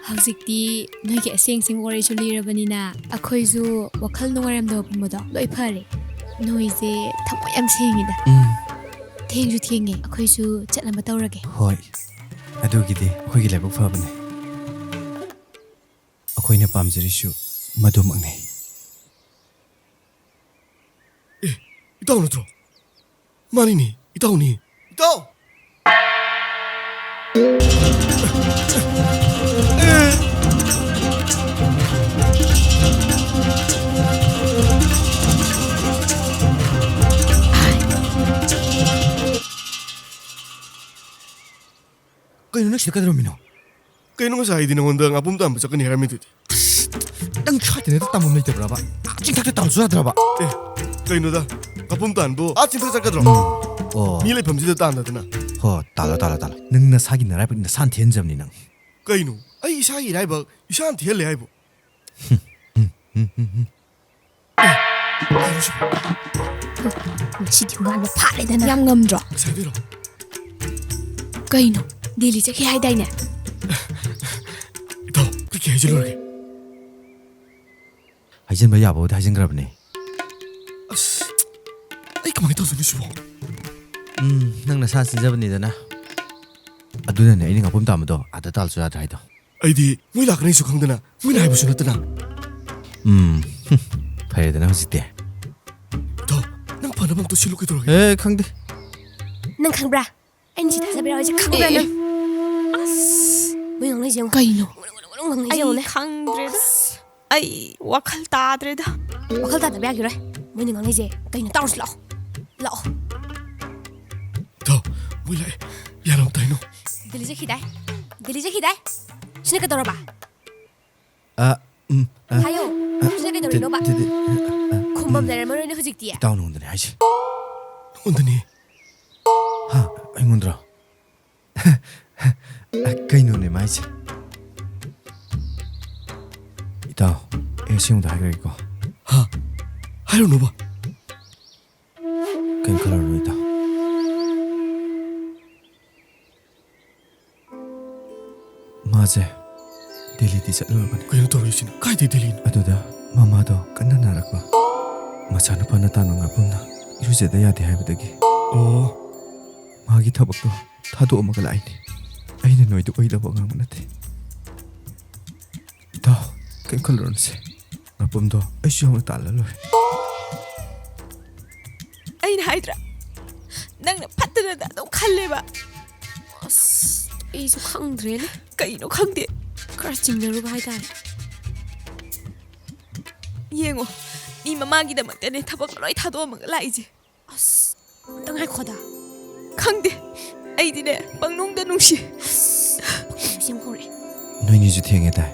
ꯍꯧꯖꯤꯛꯇꯤ ꯅꯣꯏꯒꯤ ꯑꯁꯦꯡ ꯋꯥꯔꯤꯁꯨ ꯂꯤꯔꯕꯅꯤꯅ ꯑꯩꯈꯣꯏꯁꯨ ꯋꯥꯈꯜ ꯅꯨꯡꯉꯥꯏꯔꯝꯗꯕ ꯄꯨꯝꯕꯗꯣ ꯂꯣꯏ ꯐꯔꯦ ꯅꯣꯏꯁꯦ ꯊꯃꯣꯏ ꯌꯥꯝ ꯁꯦꯡꯉꯤꯗ ꯊꯦꯡꯁꯨ ꯊꯦꯡꯉꯦ ꯑꯩꯈꯣꯏꯁꯨ ꯆꯠꯅꯕ ꯇꯧꯔꯒꯦ ꯍꯣꯏ ꯑꯗꯨꯒꯤꯗꯤ ꯑꯩꯈꯣꯏꯒꯤ ꯂꯥꯏꯕꯛ ꯐꯕꯅꯦ ꯑꯩꯈꯣꯏꯅ ꯄꯥꯝꯖꯔꯤꯁꯨ ꯃꯗꯨꯃꯛꯅꯤ 이따오 너죠 마니니 이따오니 이따오 ꯀꯩꯅꯣ ꯅꯪ ꯁꯤꯗ ꯀꯩꯗꯧꯔꯝꯃꯤꯅꯣ ꯀꯩꯅꯣ ꯉꯁꯥꯏꯗꯤ ꯅꯉꯣꯟꯗ ꯉꯥꯄꯨꯝ ꯇꯥꯟꯕ ꯆꯠꯀꯅꯤ ꯍꯥꯏꯔꯝꯃꯤꯗꯨꯗꯤ ꯅꯪ ꯁ꯭ꯋꯥꯏꯗꯅꯦꯗ ꯇꯝꯐꯝ ꯂꯩꯇꯕ꯭ꯔꯕ ꯆꯤꯡꯊꯛꯇ ꯇꯝꯁꯨ ꯌꯥꯗ꯭ꯔꯕ ꯀꯩꯅꯣꯗ ꯉꯥꯄꯨꯝ ꯇꯥꯟꯕꯨ ꯆꯤꯡꯊꯛ ꯆꯠꯀꯗ꯭ꯔꯣ ꯑꯣ ꯃꯤ ꯂꯩꯐꯝꯁꯤꯗ ꯇꯥꯟꯗꯗꯅ ꯍꯣ ꯇꯥꯜꯂꯣ ꯅꯪ ꯅꯁꯥꯒꯤ ꯅꯔꯥꯏꯕꯛ ꯅꯁꯥꯅ ꯊꯤꯍꯟꯖꯕꯅꯤ ꯅꯪ ꯀꯩꯅꯣ ꯑꯩ ꯏꯁꯥꯒꯤ ꯏꯔꯥꯏꯕꯛ ꯏꯁꯥꯅ ꯊꯤꯍꯜꯂꯦ ꯍꯥꯏꯕꯨ ꯉꯁꯤꯗꯤ ꯉꯥꯟꯕ ꯐꯥꯠꯂꯦꯗꯅ ꯌꯥꯝ ꯉꯝꯗ꯭ꯔꯣ ꯉꯁꯥꯏꯗꯩꯔꯣ ꯀꯩꯅꯣ ꯗꯦꯜꯂꯤ ꯆꯠꯈꯤ ꯍꯥꯏꯗꯥꯏꯅꯦ 이따오 그렇게 해주려게 하이젠바 야보다 하이젠그라브네 아씨 아이 그만 있다 소리 쉬워 ꯅꯪꯅ ꯁꯥ ꯁꯤꯟꯖꯕꯅꯤꯗꯅ ꯑꯗꯨꯅꯅꯦ ꯑꯩꯅ ꯉꯥꯄꯨꯝ ꯇꯥꯟꯕꯗꯣ ꯑꯥꯗ ꯇꯥꯜꯁꯨ ꯌꯥꯗ꯭ꯔꯥ ꯍꯥꯏꯗꯣ ꯑꯩꯗꯤ ꯃꯣꯏ ꯂꯥꯛꯀꯅꯤꯁꯨ ꯈꯪꯗꯅ ꯃꯣꯏꯅ ꯍꯥꯏꯕꯁꯨ ꯅꯠꯇꯅ ꯐꯔꯦꯗꯅ ꯍꯧꯖꯤꯛꯇꯤ ꯏꯇꯥꯎ ꯅꯪ ꯐꯅꯕ ꯑꯝꯇ ꯁꯤꯜꯂꯨ ꯀꯩꯗꯧꯔꯒꯦ ꯈꯪꯗꯦ ꯅꯪ ꯈꯪꯕ꯭ꯔꯥ ꯑꯩꯅ ꯁꯤ ꯊꯥꯖꯕꯤꯔꯣ ꯍꯧꯖꯤꯛ ꯈꯪꯕ꯭ꯔꯥ ꯅꯪ ꯃꯣꯏ ꯉꯥꯡꯅꯩꯁꯦ ꯌꯦꯡꯉꯣ ꯀꯩꯅꯣ ꯉꯥꯡꯅꯩꯁꯦ ꯌꯦꯡꯉꯣꯅꯦ ꯈꯪꯗ꯭ꯔꯦꯗ ꯑꯩ ꯋꯥꯈꯜ ꯇꯥꯗ꯭ꯔꯦꯗ ꯋꯥꯈꯜ ꯇꯥꯗꯕ ꯌꯥꯈꯤꯔꯣꯏ ꯃꯣꯏꯅ ꯉꯥꯡꯅꯩꯁꯦ ꯀꯩꯅꯣ ꯇꯧꯔꯁꯤ ꯂꯥꯛꯑꯣ 이따오 ꯃꯣꯏ ꯂꯥꯛꯑꯦ ꯌꯥꯔꯝ ꯇꯥꯏꯅꯣ ꯗꯦꯜꯂꯤ ꯆꯠꯈꯤꯗꯥꯏ ꯁꯤꯅ ꯀꯩꯗꯧꯔꯕ 하요. 주제게 돌려 봐. 곰밤 내를 머리는 흐직디야. 이따오는 건드네 하지. 온더니 하, 아이몬들아. 그이노네 마이지. 이따오, 이 시험도 하기로 하 하이로 노바 그냥 그러로 이따. 마제 델리디 ꯆꯠꯂꯨꯔꯕꯅꯤ. 그냥 떨어지나 가이디 들리나 ꯑꯗꯨꯗ ꯃꯃꯥꯗꯣ ꯀꯟꯅ ꯅꯥꯔꯛꯄ. ꯃꯆꯥꯅꯨꯄꯥꯅ ꯇꯥꯟꯕ ꯉꯥꯄꯨꯝꯅ ꯏꯔꯨꯖꯗ ꯌꯥꯗꯦ ꯍꯥꯏꯕꯗꯒꯤ ꯃꯥꯒꯤ ꯊꯕꯛꯇꯣ ꯊꯥꯗꯣꯛꯑꯝꯃꯒ ꯂꯥꯛꯏꯅꯤ. ꯑꯩꯅ ꯅꯣꯏꯗ ꯑꯣꯏꯗꯕ ꯉꯥꯡꯕ ꯅꯠꯇꯦ. ꯏꯇꯥꯎ ꯀꯩꯝ ꯈꯜꯂꯨꯔꯅꯨꯁꯦ. ꯉꯥꯄꯨꯝꯗꯣ ꯑꯩꯁꯨ ꯌꯥꯎꯅ ꯇꯥꯜꯂ ꯂꯣꯏꯔꯦ. ꯑꯩꯅ ꯍꯥꯏꯗ꯭ꯔꯥ ꯅꯪꯅ ꯐꯠꯇꯅ ꯑꯗꯨꯝ ꯈꯜꯂꯦꯕ. ꯑꯁ ꯑꯩꯁꯨ ꯈꯪꯗ꯭ꯔꯦꯅꯦ. ꯀꯩꯅꯣ ꯈꯪꯗꯦ. ꯈꯔ ꯆꯤꯡꯅꯔꯨꯕ ꯍꯥꯏꯇꯥꯔꯦ. ꯌꯦꯡꯉꯣ ꯃꯤ ꯃꯃꯥꯒꯤꯗꯃꯛꯇꯅꯦ ꯊꯕꯛ ꯂꯣꯏ ꯊꯥꯗꯣꯛꯑꯝꯃꯒ ꯂꯥꯛꯏꯁꯦ. ꯑꯁ ꯑꯝꯇ ꯉꯥꯏꯈꯣꯗ. ꯈꯪꯗꯦ ꯑꯩꯗꯤꯅꯦ ꯄꯪꯅꯨꯡꯗ ꯅꯨꯡꯁꯤ. ꯁꯦꯝ ꯍꯧꯔꯛꯑꯦ. ꯅꯣꯏꯅꯤꯁꯨ ꯊꯦꯡꯉꯦ ꯇꯥꯏ.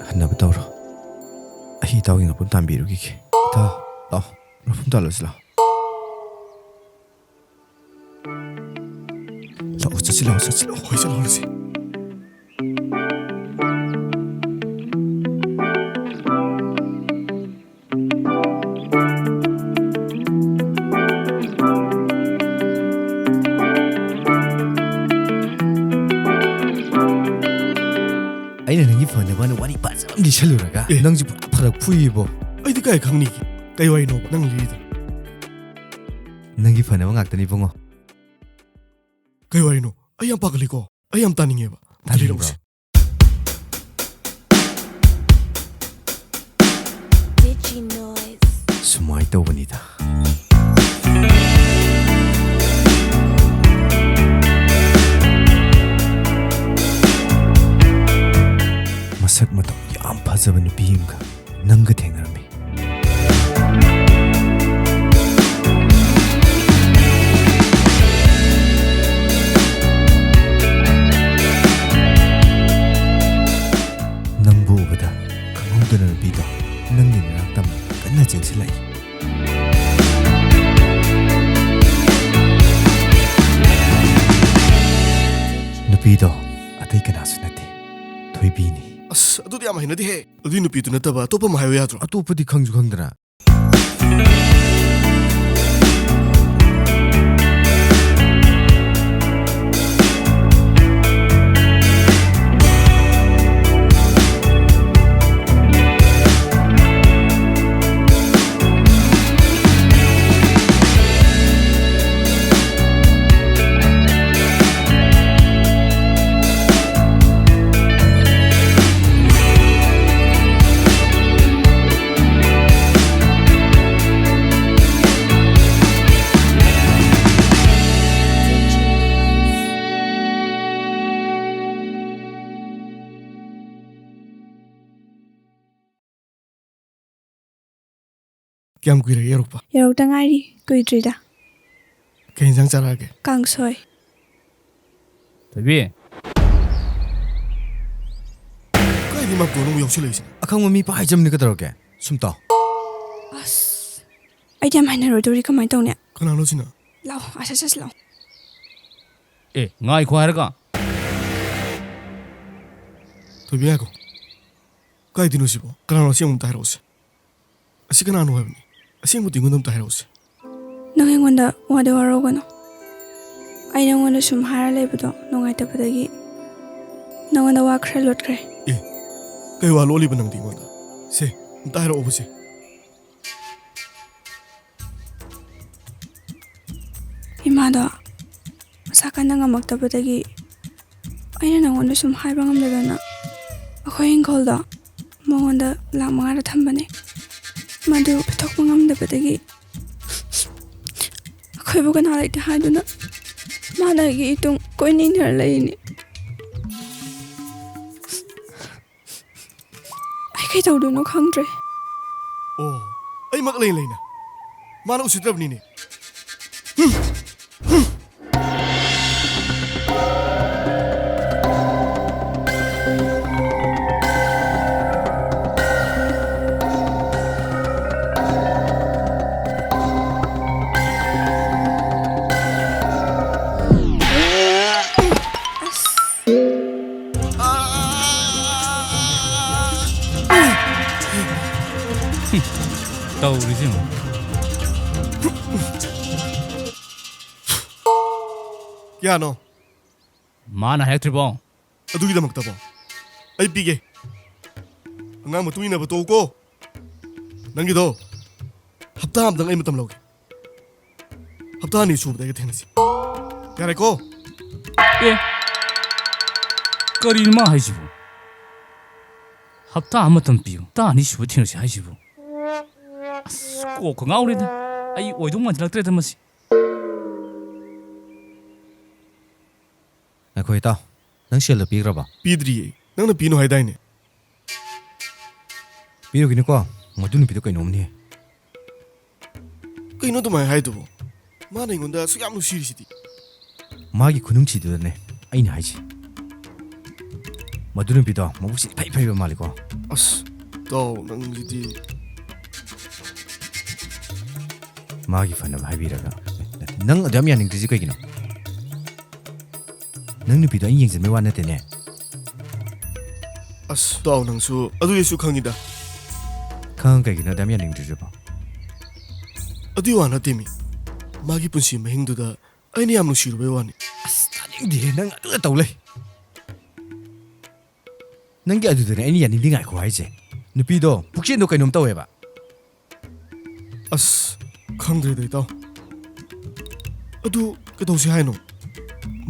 ꯍꯟꯅꯕ ꯇꯧꯔꯣ. ꯑꯩ ꯏꯇꯥꯎꯒꯤ ꯉꯥꯄꯨꯝ ꯇꯥꯟꯕꯤꯔꯨꯈꯤꯒꯦ. ꯏꯇꯥꯎ ꯂꯥꯛꯑꯣ ꯉꯥꯄꯨꯝ ꯇꯥꯜꯂꯨꯁꯤ ꯂꯥꯛꯑꯣ. ꯂꯥꯛꯑꯣ ꯆꯠꯁꯤ ꯂꯥꯛꯑꯣ ꯆꯠꯁꯤ ꯂꯥꯛꯑꯣ. ꯍꯣꯏ ꯆꯠꯂꯨꯔꯁꯤ. ꯑꯩꯅ ꯅꯪꯒꯤ ꯐꯅꯕꯅ ꯋꯥꯔꯤ ꯐꯖꯅ ꯂꯤꯁꯜꯂꯨꯔꯒ ꯅꯪꯁꯨ ꯐꯔꯛ ꯐꯨꯏꯕꯣ. ꯑꯩꯗꯤ ꯀꯥꯏ ꯈꯪꯅꯤꯒꯦ ꯀꯩ ꯋꯥꯔꯤꯅꯣꯕ ꯅꯪ ꯂꯤꯔꯤꯗꯣ. ꯅꯪꯒꯤ ꯐꯅꯕ ꯉꯥꯛꯇꯅꯤ ꯏꯕꯨꯡꯉꯣ. ꯀꯩ ꯋꯥꯔꯤꯅꯣ ꯑꯩ ꯌꯥꯝ ꯄꯥꯈꯠꯂꯤꯀꯣ. ꯑꯩ ꯌꯥꯝ ꯇꯥꯅꯤꯡꯉꯦꯕ. ꯂꯤꯔꯛꯎꯁꯦ. ꯁꯨꯃꯥꯏꯅ ꯇꯧꯕꯅꯤꯗ. ꯃꯁꯛ ꯃꯇꯧ ꯌꯥꯝ ꯐꯖꯕ ꯅꯨꯄꯤ ꯑꯃꯒ ꯅꯪꯒ ꯊꯦꯡꯅꯔꯝꯃꯤ. ꯅꯪꯕꯨ ꯎꯕꯗ ꯈꯪꯍꯧꯗꯅ ꯅꯨꯄꯤꯗꯣ ꯅꯪꯒꯤ ꯃꯅꯥꯛ ꯇꯝꯅ ꯀꯟꯅ ꯆꯦꯟꯁꯤꯜꯂꯛꯏ. ꯅꯨꯄꯤꯗꯣ ꯑꯇꯩ ꯀꯅꯥꯁꯨ ꯅꯠꯇꯦ, ꯊꯣꯏꯕꯤꯅꯤ. ꯑꯁ ꯑꯗꯨꯗꯤ ꯌꯥꯝ ꯍꯩꯅꯗꯦꯍꯦ. ꯑꯗꯨꯏ ꯅꯨꯄꯤꯗꯨ ꯅꯠꯇꯕ ꯑꯇꯣꯞꯄ ꯑꯃ ꯍꯥꯏꯌꯨ ꯌꯥꯗ꯭ꯔꯣ? ꯑꯇꯣꯞꯄꯗꯤ ꯈꯪꯁꯨ ꯈꯪꯗꯅ. ꯀꯌꯥꯝ ꯀꯨꯏꯔꯦ ꯌꯧꯔꯛꯄ? ꯌꯧꯔꯛꯇ ꯉꯥꯏꯔꯤ, ꯀꯨꯏꯗ꯭ꯔꯤꯗ. ꯀꯩ ꯏꯟꯖꯥꯡ ꯆꯥꯔꯛꯑꯒꯦ? ꯀꯥꯡꯁꯣꯏ. ꯊꯣꯏꯕꯤ ꯀꯥꯏꯗꯤ ꯃꯥꯄꯨ ꯅꯪꯕꯨ ꯌꯧꯁꯤꯜꯂꯛꯏꯁꯤꯅ? ꯑꯈꯪꯕ ꯃꯤ ꯄꯥꯏꯖꯝꯅꯤ ꯀꯩꯗꯧꯔꯒꯦ? ꯁꯨꯝ ꯇꯥꯎ. ꯑꯁ ꯑꯩꯗꯤ ꯌꯥꯝ ꯍꯩꯅꯔꯣꯏꯗꯧꯔꯤ. ꯀꯃꯥꯏꯅ ꯇꯧꯅꯤ? ꯀꯅꯥꯅꯣ ꯁꯤꯅ? ꯂꯥꯛꯑꯣ ꯑꯁ ꯆꯠꯁꯤ ꯂꯥꯛꯑꯣ. ꯑꯦ ꯉꯥꯏꯈꯣ ꯍꯥꯏꯔꯒ. ꯊꯣꯏꯕꯤ ꯉꯥꯏꯈꯣ. ꯀꯥꯏꯗꯩꯅꯣ ꯁꯤꯕꯣ? ꯀꯅꯥꯅꯣ ꯑꯁꯦꯡꯕ ꯑꯝꯇ ꯍꯥꯏꯔꯛꯎꯁꯦ. ꯑꯁꯤ ꯀꯅꯥꯅꯣ ꯍꯥꯏꯕꯅꯤ. ꯑꯁꯦꯡꯕꯗꯤ ꯑꯩꯉꯣꯟꯗ ꯑꯝꯇ ꯍꯥꯏꯔꯛꯎꯁꯦ. ꯅꯪ ꯑꯩꯉꯣꯟꯗ ꯋꯥꯗꯤ ꯋꯥꯔꯧꯒꯅꯨ. ꯑꯩ ꯅꯪꯉꯣꯟꯗ ꯁꯨꯝ ꯍꯥꯏꯔ ꯂꯩꯕꯗꯣ ꯅꯨꯡꯉꯥꯏꯇꯕꯗꯒꯤ ꯅꯪꯉꯣꯟꯗ ꯋꯥ ꯈꯔ ꯂꯣꯠꯈ꯭ꯔꯦ. ꯑꯦ ꯀꯩ ꯋꯥ ꯂꯣꯠꯂꯤꯕ ꯅꯪꯗꯤ ꯑꯩꯉꯣꯟꯗ? ꯁꯦ ꯑꯝꯇ ꯍꯥꯏꯔꯛꯑꯣꯕ ꯁꯦ. ꯏꯃꯥꯗꯣ ꯃꯁꯥ ꯀꯟꯅ ꯉꯝꯃꯛꯇꯕꯗꯒꯤ ꯑꯩꯅ ꯅꯪꯉꯣꯟꯗ ꯁꯨꯝ ꯍꯥꯏꯕ ꯉꯝꯗꯗꯅ ꯑꯩꯈꯣꯏ ꯏꯪꯈꯣꯜꯗꯣ ꯃꯉꯣꯟꯗ ꯂꯥꯛ 5ꯗ ꯊꯝꯕꯅꯦ. ꯃꯗꯨ ꯄꯤꯊꯣꯛꯄ ꯉꯝꯗꯕꯗꯒꯤ ꯑꯩꯈꯣꯏꯕꯨ ꯀꯅꯥ ꯂꯩꯇꯦ ꯍꯥꯏꯗꯨꯅ ꯃꯥꯅ ꯑꯩꯒꯤ ꯏꯇꯨꯡ ꯀꯣꯏꯅꯤꯡꯗꯅ ꯂꯩꯔꯤꯅꯤ. ꯑꯩ ꯀꯩ ꯇꯧꯗꯣꯏꯅꯣ ꯈꯪꯗ꯭ꯔꯦ. ꯑꯣ ꯑꯩ ꯃꯛ ꯂꯩꯅ ꯃꯥꯅ ꯎꯁꯤꯠꯇ꯭ꯔꯕꯅꯤꯅꯦ. ꯀꯌꯥꯅꯣ ꯃꯥꯅ ꯍꯥꯏꯔꯛꯇ꯭ꯔꯤꯕꯣ ꯑꯗꯨꯒꯤꯗꯃꯛꯇꯕꯣ ꯑꯩ ꯄꯤꯒꯦ ꯑꯉꯥꯡ ꯃꯇꯨꯡ ꯏꯟꯅꯕ ꯇꯣꯛꯎꯀꯣ ꯅꯪꯒꯤꯗꯣ ꯍꯞꯇꯥ ꯑꯃꯗꯪ ꯑꯩ ꯃꯇꯝ ꯂꯧꯒꯦ ꯍꯞꯇꯥ 2 ꯁꯨꯕꯗ ꯑꯩꯒ ꯊꯦꯡꯅꯁꯤ ꯌꯥꯔꯦꯀꯣ ꯑꯦ ꯀꯔꯤꯅꯣ ꯃꯥ ꯍꯥꯏꯁꯤꯕꯨ ꯍꯞꯇꯥ ꯑꯃꯇꯪ ꯄꯤꯌꯨ ꯍꯞꯇꯥ 2 ꯁꯨꯕ ꯊꯦꯡꯅꯁꯤ ꯍꯥꯏꯁꯤꯕꯨ ꯑꯁ ꯀꯣꯛꯀ ꯉꯥꯎꯔꯦꯗ ꯑꯩ ꯑꯣꯏꯗꯧ ꯃꯥꯟꯁꯤꯜꯂꯛꯇ꯭ꯔꯦꯗ ꯃꯁꯤ ꯑꯩꯈꯣꯏ ꯏꯇꯥꯎ ꯅꯪ ꯁꯦꯜꯗꯣ ꯄꯤꯈ꯭ꯔꯕ ꯄꯤꯗ꯭ꯔꯤꯌꯦ ꯅꯪꯅ ꯄꯤꯅꯣ ꯍꯥꯏꯗꯥꯏꯅꯦ ꯄꯤꯔꯨꯒꯤꯅꯨꯀꯣ ꯃꯗꯨ ꯅꯨꯄꯤꯗꯣ ꯀꯩꯅꯣꯝꯅꯤ ꯀꯩꯅꯣ ꯑꯗꯨꯃꯥꯏꯅ ꯍꯥꯏꯗꯨꯕꯣ ꯃꯥꯅ ꯑꯩꯉꯣꯟꯗ ꯑꯁꯨꯛ ꯌꯥꯝ ꯅꯨꯡꯁꯤꯔꯤꯁꯤꯗꯤ ꯃꯥꯒꯤ ꯈꯨꯅꯨꯡꯁꯤꯗꯨꯗꯅꯦ ꯑꯩꯅ ꯍꯥꯏꯁꯤ ꯃꯗꯨ ꯅꯨꯄꯤꯗꯣ ꯃꯕꯨꯛꯁꯤ ꯏꯐꯩ ꯐꯩꯕ ꯃꯥꯜꯂꯤꯀꯣ ꯑꯁ ꯇꯥꯎ ꯅꯪꯁꯤꯗꯤ ꯃꯥꯒꯤ ꯐꯅꯕ ꯍꯥꯏꯕꯤꯔꯒ ꯅꯪ ꯑꯗꯨ ꯌꯥꯝ ꯌꯥꯅꯤꯡꯗ꯭ꯔꯤꯁꯤ ꯀꯩꯒꯤꯅꯣ ꯅꯪ ꯅꯨꯄꯤꯗꯣ ꯑꯩꯅ ꯌꯦꯡꯁꯤꯟꯕꯩ ꯋꯥ ꯅꯠꯇꯦꯅꯦ ꯑꯁ ꯇꯥꯎ ꯅꯪꯁꯨ ꯑꯗꯨꯒꯤꯁꯨ ꯈꯪꯉꯤꯗ ꯈꯪ ꯀꯩꯒꯤꯅꯣ ꯑꯗꯨ ꯌꯥꯝ ꯌꯥꯅꯤꯡꯗ꯭ꯔꯤꯁꯤꯕꯣ ꯑꯗꯨꯏ ꯋꯥ ꯅꯠꯇꯦꯃꯤ ꯃꯥꯒꯤ ꯄꯨꯟꯁꯤ ꯃꯍꯤꯡꯗꯨꯗ ꯑꯩꯅ ꯌꯥꯝ ꯅꯨꯡꯁꯤꯔꯨꯕꯩ ꯋꯥꯅꯤ ꯑꯁ ꯇꯥꯅꯤꯡꯗꯦ ꯅꯪ ꯑꯗꯨꯗ ꯇꯧ ꯂꯩ ꯅꯪꯒꯤ ꯑꯗꯨꯗꯅꯦ ꯑꯩꯅ ꯌꯥꯅꯤꯡꯗꯦ ꯉꯥꯏꯈꯣ ꯍꯥꯏꯁꯦ ꯅꯨꯄꯤꯗꯣ ꯄꯨꯛꯆꯦꯟꯗꯣ ꯀꯩꯅꯣꯝ ꯇꯧꯋꯦꯕ ꯑꯁ ꯈꯪꯗ꯭ꯔꯦꯗ ꯏꯇꯥꯎ ꯑꯗꯨ ꯀꯩꯗꯧꯁꯤ ꯍꯥꯏꯅꯣ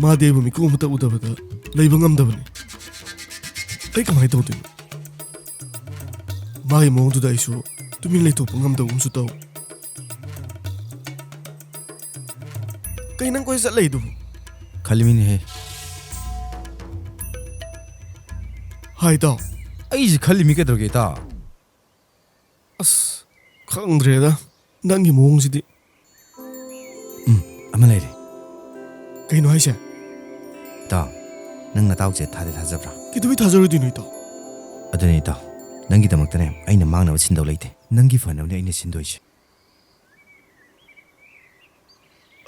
ꯃꯥꯗꯤ ꯑꯩꯕꯨ ꯃꯤꯀꯨꯞ ꯑꯃꯇ ꯎꯗꯕꯗ ꯂꯩꯕ ꯉꯝꯗꯕꯅꯤ ꯑꯩ ꯀꯃꯥꯏꯅ ꯇꯧꯗꯣꯏꯅꯣ ꯃꯥꯒꯤ ꯃꯑꯣꯡꯗꯨꯗ ꯑꯩꯁꯨ ꯇꯨꯃꯤꯟ ꯂꯩꯊꯣꯛꯄ ꯉꯝꯗꯕꯒꯨꯝꯁꯨ ꯇꯧ ꯀꯩ ꯅꯪ ꯀꯣꯏ ꯆꯠꯂꯤꯗꯨꯕꯨ ꯈꯜꯂꯤꯃꯤꯅꯦꯍꯦ ꯍꯥꯏ ꯏꯇꯥꯎ ꯑꯩꯁꯤ ꯈꯜꯂꯤꯃꯤ ꯀꯩꯗꯧꯔꯒꯦ ꯏꯇꯥꯎ ꯑꯁ ꯈꯪꯗ꯭ꯔꯦꯗ ꯅꯪꯒꯤ ꯃꯑꯣꯡꯁꯤꯗꯤ ꯑꯃ ꯂꯩꯔꯦ ꯀꯩꯅꯣ ꯍꯥꯏꯁꯦ ꯏꯇꯥꯎ ꯅꯪ ꯅꯇꯥꯎꯁꯦ ꯊꯥꯗꯤ ꯊꯥꯖꯕ꯭ꯔꯥ ꯀꯩꯗꯧꯕꯩ ꯊꯥꯖꯔꯣꯏꯗꯣꯏꯅꯣ ꯏꯇꯥꯎ ꯑꯗꯨꯅꯦ ꯏꯇꯥꯎ ꯅꯪꯒꯤꯗꯃꯛꯇꯅꯦ ꯑꯩꯅ ꯃꯥꯡꯅꯕ ꯁꯤꯟꯗꯧ ꯂꯩꯇꯦ ꯅꯪꯒꯤ ꯐꯅꯕꯅꯦ ꯑꯩꯅ ꯁꯤꯟꯗꯣꯏꯁꯦ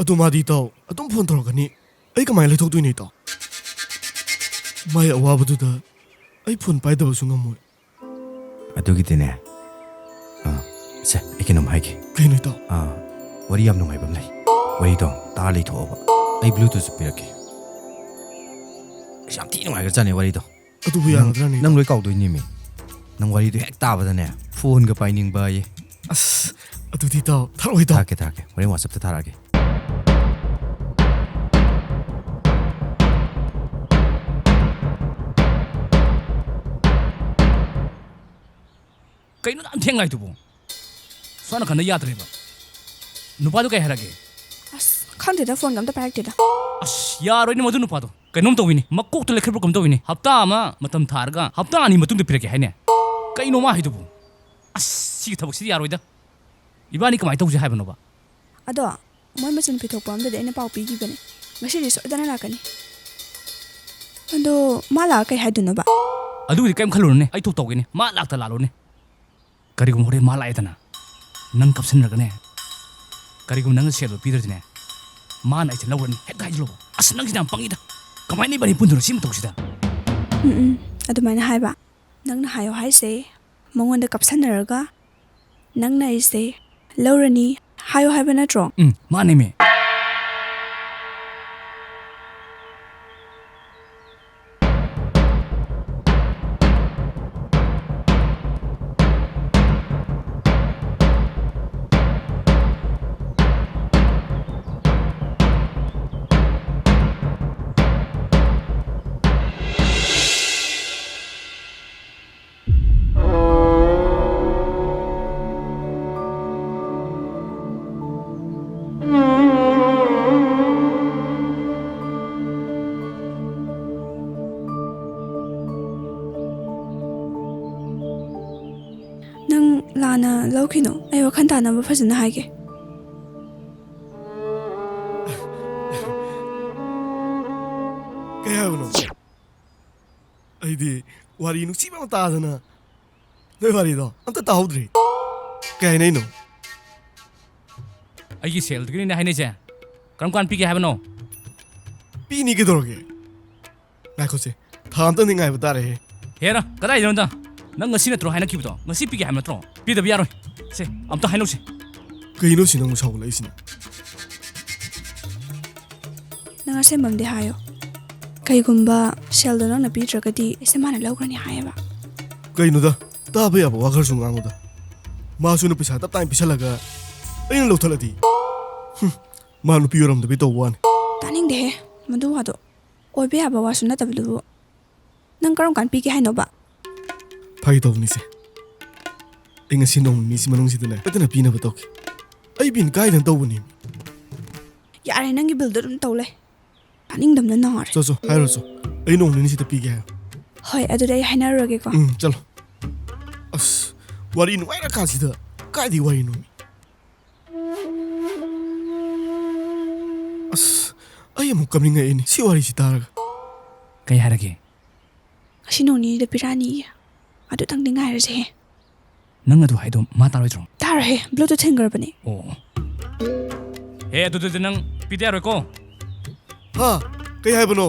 ꯑꯗꯨ ꯃꯥꯗꯤ ꯏꯇꯥꯎ ꯑꯗꯨꯝ ꯐꯣꯟ ꯇꯧꯔꯛꯀꯅꯤ ꯑꯩ ꯀꯃꯥꯏꯅ ꯂꯩꯊꯣꯛꯇꯣꯏꯅꯣ ꯏꯇꯥꯎ ꯃꯥꯒꯤ ꯑꯋꯥꯕꯗꯨꯗ ꯑꯩ ꯐꯣꯟ ꯄꯥꯏꯗꯕꯁꯨ ꯉꯝꯃꯣꯏ ꯑꯗꯨꯒꯤꯗꯤꯅꯦ ꯁꯦ ꯑꯩ ꯀꯩꯅꯣꯝ ꯍꯥꯏꯒꯦ ꯀꯩꯅꯣ ꯏꯇꯥꯎ ꯋꯥꯔꯤ ꯌꯥꯝ ꯅꯨꯡꯉꯥꯏꯕ ꯑꯃ ꯂꯩ ꯋꯥꯔꯤꯗꯣ ꯇꯥꯔ ꯂꯩꯊꯣꯛꯑꯣꯕ ꯑꯩ ꯕ꯭ꯂꯨꯇꯨꯠꯁꯨ ꯄꯤꯔꯛꯀꯦ ꯌꯥꯝ ꯊꯤ ꯅꯨꯡꯉꯥꯏꯈ꯭ꯔꯖꯥꯠꯅꯦ ꯋꯥꯔꯤꯗꯣ ꯑꯗꯨꯕꯨ ꯌꯥꯒꯗ꯭ꯔꯥꯅꯦ ꯅꯪ ꯂꯣꯏ ꯀꯥꯎꯗꯣꯏꯅꯦꯃꯤ ꯅꯪ ꯋꯥꯔꯤꯗꯣ ꯍꯦꯛ ꯇꯥꯕꯗꯅꯦ ꯐꯣꯟꯒ ꯄꯥꯏꯅꯤꯡꯕ ꯑꯌꯦ ꯑꯁ ꯑꯗꯨꯗꯤ ꯏꯇꯥꯎ ꯊꯥꯔꯛꯑꯣ ꯏꯇꯥꯎ ꯊꯥꯔꯛꯀꯦ ꯍꯣꯔꯦꯟ ꯋꯥꯆꯞꯇ ꯊꯥꯔꯛꯑꯒꯦ ꯀꯩꯅꯣ ꯌꯥꯝ ꯊꯦꯡꯉꯥꯏꯗꯨꯕꯨ ꯁꯣꯅ ꯀꯟꯅ ꯌꯥꯗ꯭ꯔꯦꯕ ꯅꯨꯄꯥꯗꯣ ꯀꯩ ꯍꯥꯏꯔꯒꯦ ꯑꯁ ꯈꯪꯗꯦꯗ ꯐꯣꯟꯒ ꯑꯝꯇ ꯄꯥꯏꯔꯛꯇꯦꯗ ꯑꯁ ꯌꯥꯔꯣꯏꯅꯦ ꯃꯗꯨ ꯅꯨꯄꯥꯗꯣ ꯀꯩꯅꯣꯝ ꯇꯧꯋꯤꯅꯦ ꯃꯀꯣꯛꯇ ꯂꯩꯈꯠꯄ ꯀꯝ ꯇꯧꯋꯤꯅꯦ ꯍꯞꯇꯥ ꯑꯃ ꯃꯇꯝ ꯊꯥꯔꯒ ꯍꯞꯇꯥ 2 ꯃꯇꯨꯡꯗ ꯄꯤꯔꯛꯀꯦ ꯍꯥꯏꯅꯦ ꯀꯩꯅꯣ ꯃꯥ ꯍꯥꯏꯗꯨꯕꯨ ꯑꯁ ꯁꯤꯒꯤ ꯊꯕꯛꯁꯤꯗꯤ ꯌꯥꯔꯣꯏꯗ ꯏꯕꯥꯅꯤ ꯀꯃꯥꯏꯅ ꯇꯧꯁꯦ ꯍꯥꯏꯕꯅꯣꯕ ꯑꯗꯣ ꯃꯣꯏ ꯃꯆꯤꯟ ꯄꯤꯊꯣꯛꯄ ꯑꯝꯗꯗꯤ ꯑꯩꯅ ꯄꯥꯎ ꯄꯤꯈꯤꯕꯅꯦ ꯉꯁꯤꯗꯤ ꯁꯣꯏꯗꯅ ꯂꯥꯛꯀꯅꯤ ꯑꯗꯣ ꯃꯥ ꯂꯥꯛꯑ ꯀꯩ ꯍꯥꯏꯗꯣꯏꯅꯣꯕ ꯑꯗꯨꯒꯤꯗꯤ ꯀꯩꯝ ꯈꯜꯂꯨꯔꯅꯦ ꯑꯩ ꯇꯧꯒꯦꯅꯦ ꯃꯥ ꯂꯥꯛꯇ ꯂꯥꯛꯂꯣꯅꯦ ꯀꯔꯤꯒꯨꯝꯕ ꯍꯣꯔꯦꯟ ꯃꯥ ꯂꯥꯛꯑꯦꯗꯅ ꯅꯪ ꯀꯞꯁꯤꯟꯅꯔꯒꯅꯦ ꯀꯔꯤꯒꯨꯝꯕ ꯅꯪꯅ ꯁꯦꯜꯗꯣ ꯄꯤꯗ꯭ꯔꯗꯤꯅꯦ ꯃꯥꯅ ꯑꯩꯁꯦ ꯂꯧꯔꯅꯤ ꯍꯦꯛꯇ ꯍꯥꯏꯖꯤꯜꯂꯣꯕ ꯑꯁ ꯅꯪꯁꯤꯗ ꯌꯥꯝ ꯄꯪꯉꯤꯗ ꯀꯃꯥꯏꯅ ꯏꯕꯥꯅꯤ ꯄꯨꯟꯗꯨꯅ ꯁꯤ ꯃꯇꯧꯁꯤꯗ ꯑꯗꯨꯃꯥꯏꯅ ꯍꯥꯏꯕ ꯅꯪꯅ ꯍꯥꯏꯌꯣ ꯍꯥꯏꯁꯦ ꯃꯉꯣꯟꯗ ꯀꯞꯁꯟꯅꯔꯒ ꯅꯪꯅ ꯑꯩꯁꯦ ꯂꯧꯔꯅꯤ ꯍꯥꯏꯌꯣ ꯍꯥꯏꯕ ꯅꯠꯇ꯭ꯔꯣ ꯃꯥꯅꯦꯃꯦ ꯅꯪ ꯂꯥꯟꯅ ꯂꯧꯈꯤꯅꯣ ꯑꯩ ꯋꯥꯈꯜ ꯇꯥꯅꯕ ꯐꯖꯅ ꯍꯥꯏꯒꯦ ꯀꯩ ꯍꯥꯏꯕꯅꯣ ꯑꯩꯗꯤ ꯋꯥꯔꯤ ꯅꯨꯡꯁꯤꯕ ꯑꯃ ꯇꯥꯗꯅ ꯅꯣꯏ ꯋꯥꯔꯤꯗꯣ ꯑꯝꯇ ꯇꯥꯍꯧꯗ꯭ꯔꯤ ꯀꯩ ꯍꯥꯏꯅꯩꯅꯣ ꯑꯩꯒꯤ ꯁꯦꯜꯗꯨꯒꯤꯅꯦ ꯍꯥꯏꯅꯩꯁꯦ ꯀꯔꯝ ꯀꯥꯟ ꯄꯤꯒꯦ ꯍꯥꯏꯕꯅꯣ ꯄꯤꯅꯤ ꯀꯩꯗꯧꯔꯒꯦ ꯉꯥꯏꯈꯣꯁꯦ ꯊꯥ ꯑꯝꯇꯪꯗꯤ ꯉꯥꯏꯕ ꯇꯥꯔꯦꯍꯦ ꯍꯦꯔ ꯀꯗꯥꯏꯗꯅꯣꯗ ꯅꯪ ꯉꯁꯤ ꯅꯠꯇ꯭ꯔꯣ ꯍꯥꯏꯅꯈꯤꯕꯗꯣ ꯉꯁꯤ ꯄꯤꯒꯦ ꯍꯥꯏꯕ ꯅꯠꯇ꯭ꯔꯣ ꯄꯤꯗꯕ ꯌꯥꯔꯣꯏ ꯁꯦ ꯑꯝꯇ ꯍꯥꯏꯅꯧꯁꯦ ꯀꯩꯅꯣ ꯁꯤ ꯅꯪ ꯁꯥꯎꯒꯠꯂꯛꯏꯁꯤꯅ ꯅꯪ ꯑꯁꯦꯡꯕꯝꯗꯤ ꯍꯥꯏꯌꯣ ꯀꯩꯒꯨꯝꯕ ꯁꯦꯜꯗꯣ ꯅꯪꯅ ꯄꯤꯗ꯭ꯔꯒꯗꯤ ꯑꯩꯁꯦ ꯃꯥꯅ ꯂꯧꯈ꯭ꯔꯅꯤ ꯍꯥꯏꯌꯦꯕ ꯀꯩꯅꯣꯗ ꯇꯥꯕ ꯌꯥꯕ ꯋꯥ ꯈꯔꯁꯨ ꯉꯥꯡꯉꯨꯗ ꯃꯥꯁꯨꯅ ꯄꯩꯁꯥ ꯇꯞ ꯇꯥꯏꯅ ꯄꯤꯁꯜꯂꯒ ꯑꯩꯅ ꯂꯧꯊꯠꯂꯗꯤ ꯃꯥ ꯅꯨꯄꯤ ꯑꯣꯏꯔꯝꯗꯕꯤ ꯇꯧꯕ ꯋꯥꯅꯤ ꯇꯥꯅꯤꯡꯗꯦꯍꯦ ꯃꯗꯨ ꯋꯥꯗꯣ ꯑꯣꯏꯕ ꯌꯥꯕ ꯋꯥꯁꯨ ꯅꯠꯇꯕꯗꯨꯕꯨ ꯅꯪ ꯀꯔꯝ ꯀꯥꯟ ꯄꯤꯒꯦ ꯍꯥꯏꯅꯣꯕ ꯐꯥꯒꯤ ꯇꯧꯕꯅꯤꯁꯦ ꯑꯩ ꯉꯁꯤ ꯅꯣꯡ ꯅꯤꯅꯤꯁꯤ ꯃꯅꯨꯡꯁꯤꯗꯅꯦ ꯐꯖꯅ ꯄꯤꯅꯕ ꯇꯧꯈꯤ ꯑꯩ ꯕꯤꯟ ꯀꯥꯏꯗꯅ ꯇꯧꯕꯅꯤ ꯌꯥꯔꯦ ꯅꯪꯒꯤ ꯕꯤꯜꯗꯣ ꯑꯗꯨꯝ ꯇꯧ ꯂꯩ ꯇꯥꯅꯤꯡꯗꯕꯅ ꯅꯥꯔꯦ ꯆꯣ ꯍꯥꯏꯔꯣ ꯑꯩ ꯅꯣꯡ ꯅꯤꯅꯤꯁꯤꯗ ꯄꯤꯒꯦ ꯍꯥꯏꯌꯣ ꯍꯣꯏ ꯑꯗꯨꯗꯤ ꯑꯩ ꯍꯥꯏꯅꯔꯨꯔꯒꯦꯀꯣ ꯆꯠꯂꯣ ꯑꯁ ꯋꯥꯔꯤ ꯅꯨꯡꯉꯥꯏꯔꯀꯥꯟꯁꯤꯗ ꯀꯥꯏꯗꯩ ꯋꯥꯔꯤꯅꯣ ꯑꯁ ꯑꯩ ꯑꯃꯨꯛ ꯀꯞꯅꯤꯡꯉꯛꯑꯦꯅꯤ ꯁꯤ ꯋꯥꯔꯤꯁꯤ ꯇꯥꯔꯒ ꯀꯩ ꯍꯥꯏꯔꯒꯦ ꯉꯁꯤ ꯅꯣꯡ ꯅꯤꯅꯤꯗ ꯄꯤꯔꯛꯑꯅꯤꯌꯦ ꯑꯗꯨꯇꯪꯗꯤ ꯉꯥꯏꯔꯁꯦꯍꯦ ꯅꯪ ꯑꯗꯨ ꯍꯥꯏꯗꯣ ꯃꯥ ꯇꯥꯔꯣꯏꯗ꯭ꯔꯣ ꯇꯥꯔꯣꯏꯍꯦ ꯕ꯭ꯂꯨꯇꯨꯠ ꯊꯤꯟꯈ꯭ꯔꯕꯅꯦ ꯑꯣ ꯍꯦ ꯑꯗꯨꯗꯤ ꯅꯪ ꯄꯤꯗ ꯌꯥꯔꯣꯏꯀꯣ ꯍꯥ ꯀꯩ ꯍꯥꯏꯕꯅꯣ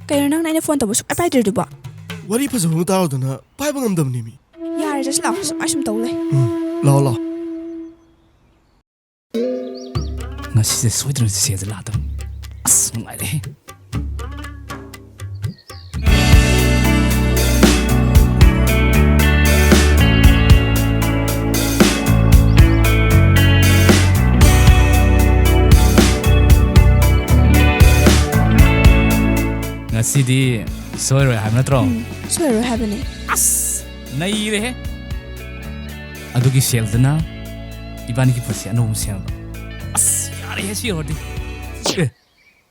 ꯀꯩꯅꯣ ꯅꯪꯅ ꯑꯩꯅ ꯐꯣꯟ ꯇꯧꯕ ꯁꯨꯡꯄꯥꯏ ꯄꯥꯏꯗ꯭ꯔꯤꯗꯨꯕꯣ ꯋꯥꯔꯤ ꯐꯖꯕ ꯑꯃ ꯇꯥꯔꯗꯅ ꯄꯥꯏꯕ ꯉꯝꯗꯕꯅꯤ ꯃꯤ ꯌꯥꯔꯦ ꯆꯠꯁꯤ ꯂꯥꯛꯑꯣ ꯁꯨꯃꯥꯏ ꯁꯨꯝ ꯇꯧ ꯂꯩ ꯂꯥꯛꯑꯣ ꯉꯁꯤꯁꯦ ꯁꯣꯏꯗꯅ ꯁꯦꯜꯁꯦ ꯂꯥꯛꯇꯕ ꯑꯁ ꯅꯨꯡꯉꯥꯏꯔꯦ ꯉꯁꯤꯗꯤ ꯁꯣꯏꯔꯣꯏ ꯍꯥꯏꯕ ꯅꯠꯇ꯭ꯔꯣ ꯁꯣꯏꯔꯣꯏ ꯍꯥꯏꯕꯅꯦ ꯑꯁ ꯅꯩꯔꯦꯍꯦ ꯑꯗꯨꯒꯤ ꯁꯦꯜꯗꯨꯅ 이반이기 푸시 너무 셀. 아스 야래 해시 어디.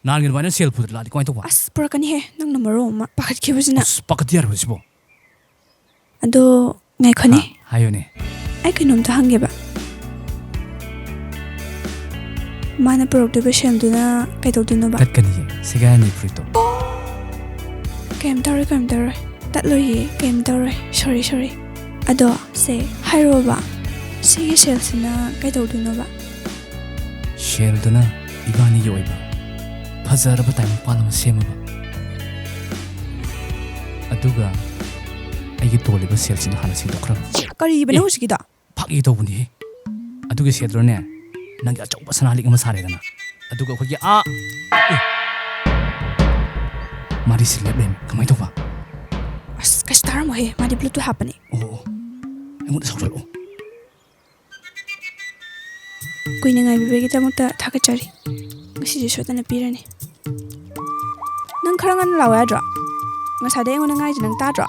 나는 이번에 셀 푸들 라디 거기 또 봐. ꯑꯁ ꯄꯨꯔꯛꯀꯅꯤꯍꯦ ꯅꯪꯅ ꯃꯔꯣ ꯑꯃ ꯄꯥꯈꯠꯈꯤꯕꯁꯤꯅ 아스 바깥이 알아 보시고. ꯑꯗꯣ ꯉꯥꯏꯈꯣꯅꯦ 하요네. ꯑꯩ ꯀꯩꯅꯣꯝꯇ ꯍꯪꯒꯦꯕ ꯃꯥꯅ ꯄꯨꯔꯛꯇꯣꯏꯕ ꯁꯦꯜꯗꯨꯅ ꯀꯩꯗꯧꯗꯣꯏꯅꯣꯕ ꯇꯠꯀꯅꯤꯌꯦ 시간이 프리토. ꯀꯩꯝ ꯇꯧꯔꯣꯏ ꯇꯠꯂꯣꯏꯌꯦ ꯀꯩꯝ ꯇꯧꯔꯣꯏ ꯁꯣꯔꯤ ꯑꯗꯣ ꯁꯦ ꯍꯥꯏꯔꯣꯕ 시기 셀스나 그래도도노바 셀드나 이반이 요이바 파자르바 타임 팔람 세마바 아두가 아이게 돌리바 셀스나 하나씩 더 그럼 까리 이번에 호식이다 파기 더분이 아두게 셀드로네 난게 아쪽바 사나리가 마 사래다나 아두가 거기 마리 슬랩렘 가만히 둬봐 아스 같이 따라 뭐해 마리 블루투 하빠네 오 이거는 서로 kuina ngai bibegidamukta thakachari ngasi shodana pirani nang kharangan lawa dra ngasade ngona ngai nang ta dra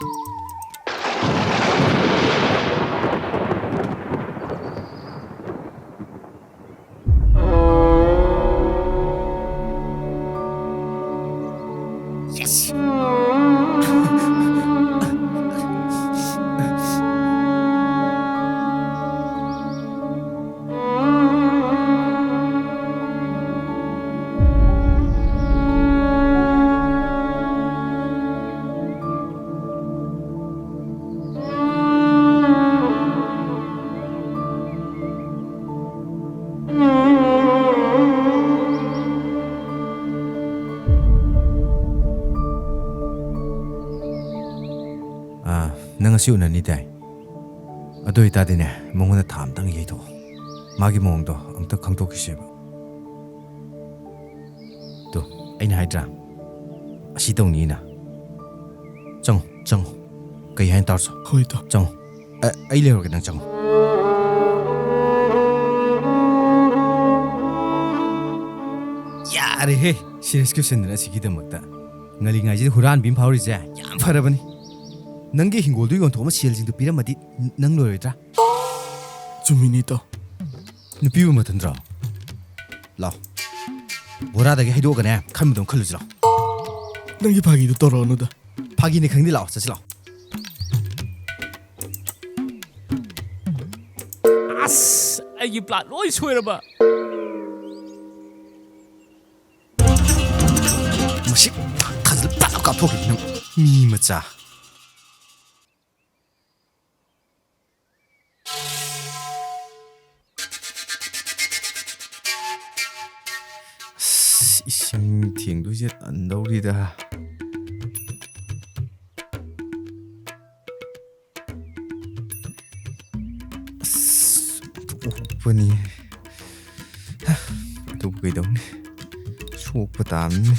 yes nang asiu na ni dai adoi ta dine mongona tham tang ye to magi mong do amta khangtok ki seba to aina haidra asi tong ni na chang kai hain tar so hoi to chang ai le ro ke nang chang yare he serious question na sigi da makta ngali ngai ji huran bim phawri ja yam farabani ꯅꯪꯒꯤ ꯍꯤꯡꯒꯣꯜꯗꯨ ꯌꯣꯟꯊꯣꯛꯑꯃ ꯁꯦꯜꯁꯤꯡꯗꯨ ꯄꯤꯔꯝꯃꯗꯤ ꯅꯪ ꯂꯣꯏꯔꯣꯏꯗ꯭ꯔꯥ ꯆꯨꯝꯃꯤꯅꯤꯇꯣ ꯅꯨꯄꯤꯕꯨ ꯃꯊꯟꯗ꯭ꯔꯣ ꯂꯥꯎ ꯕꯣꯔꯥꯗꯒꯤ ꯍꯩꯗꯣꯛꯑꯒꯅꯦ ꯈꯟꯕꯗꯣ ꯈꯜꯂꯨꯁꯤ ꯂꯥꯎ ꯅꯪꯒꯤ ꯐꯥꯒꯤꯗꯨ ꯇꯧꯔꯛꯑꯅꯨꯗ ꯐꯥꯒꯤꯅꯦ ꯈꯪꯗꯦ ꯂꯥꯎ ꯆꯠꯁꯤ ꯂꯥꯎ 아스 아이게 플랫 로이 소이라바 무식 카드를 빡 까보게 너 미머자 이심 팅도 이제 안 나오리다 ꯄꯣꯛꯄꯅꯤ ꯑꯗꯨꯕꯨ ꯀꯩꯗꯧꯅꯤ ꯁꯣꯛꯄ ꯇꯥꯕꯅꯤ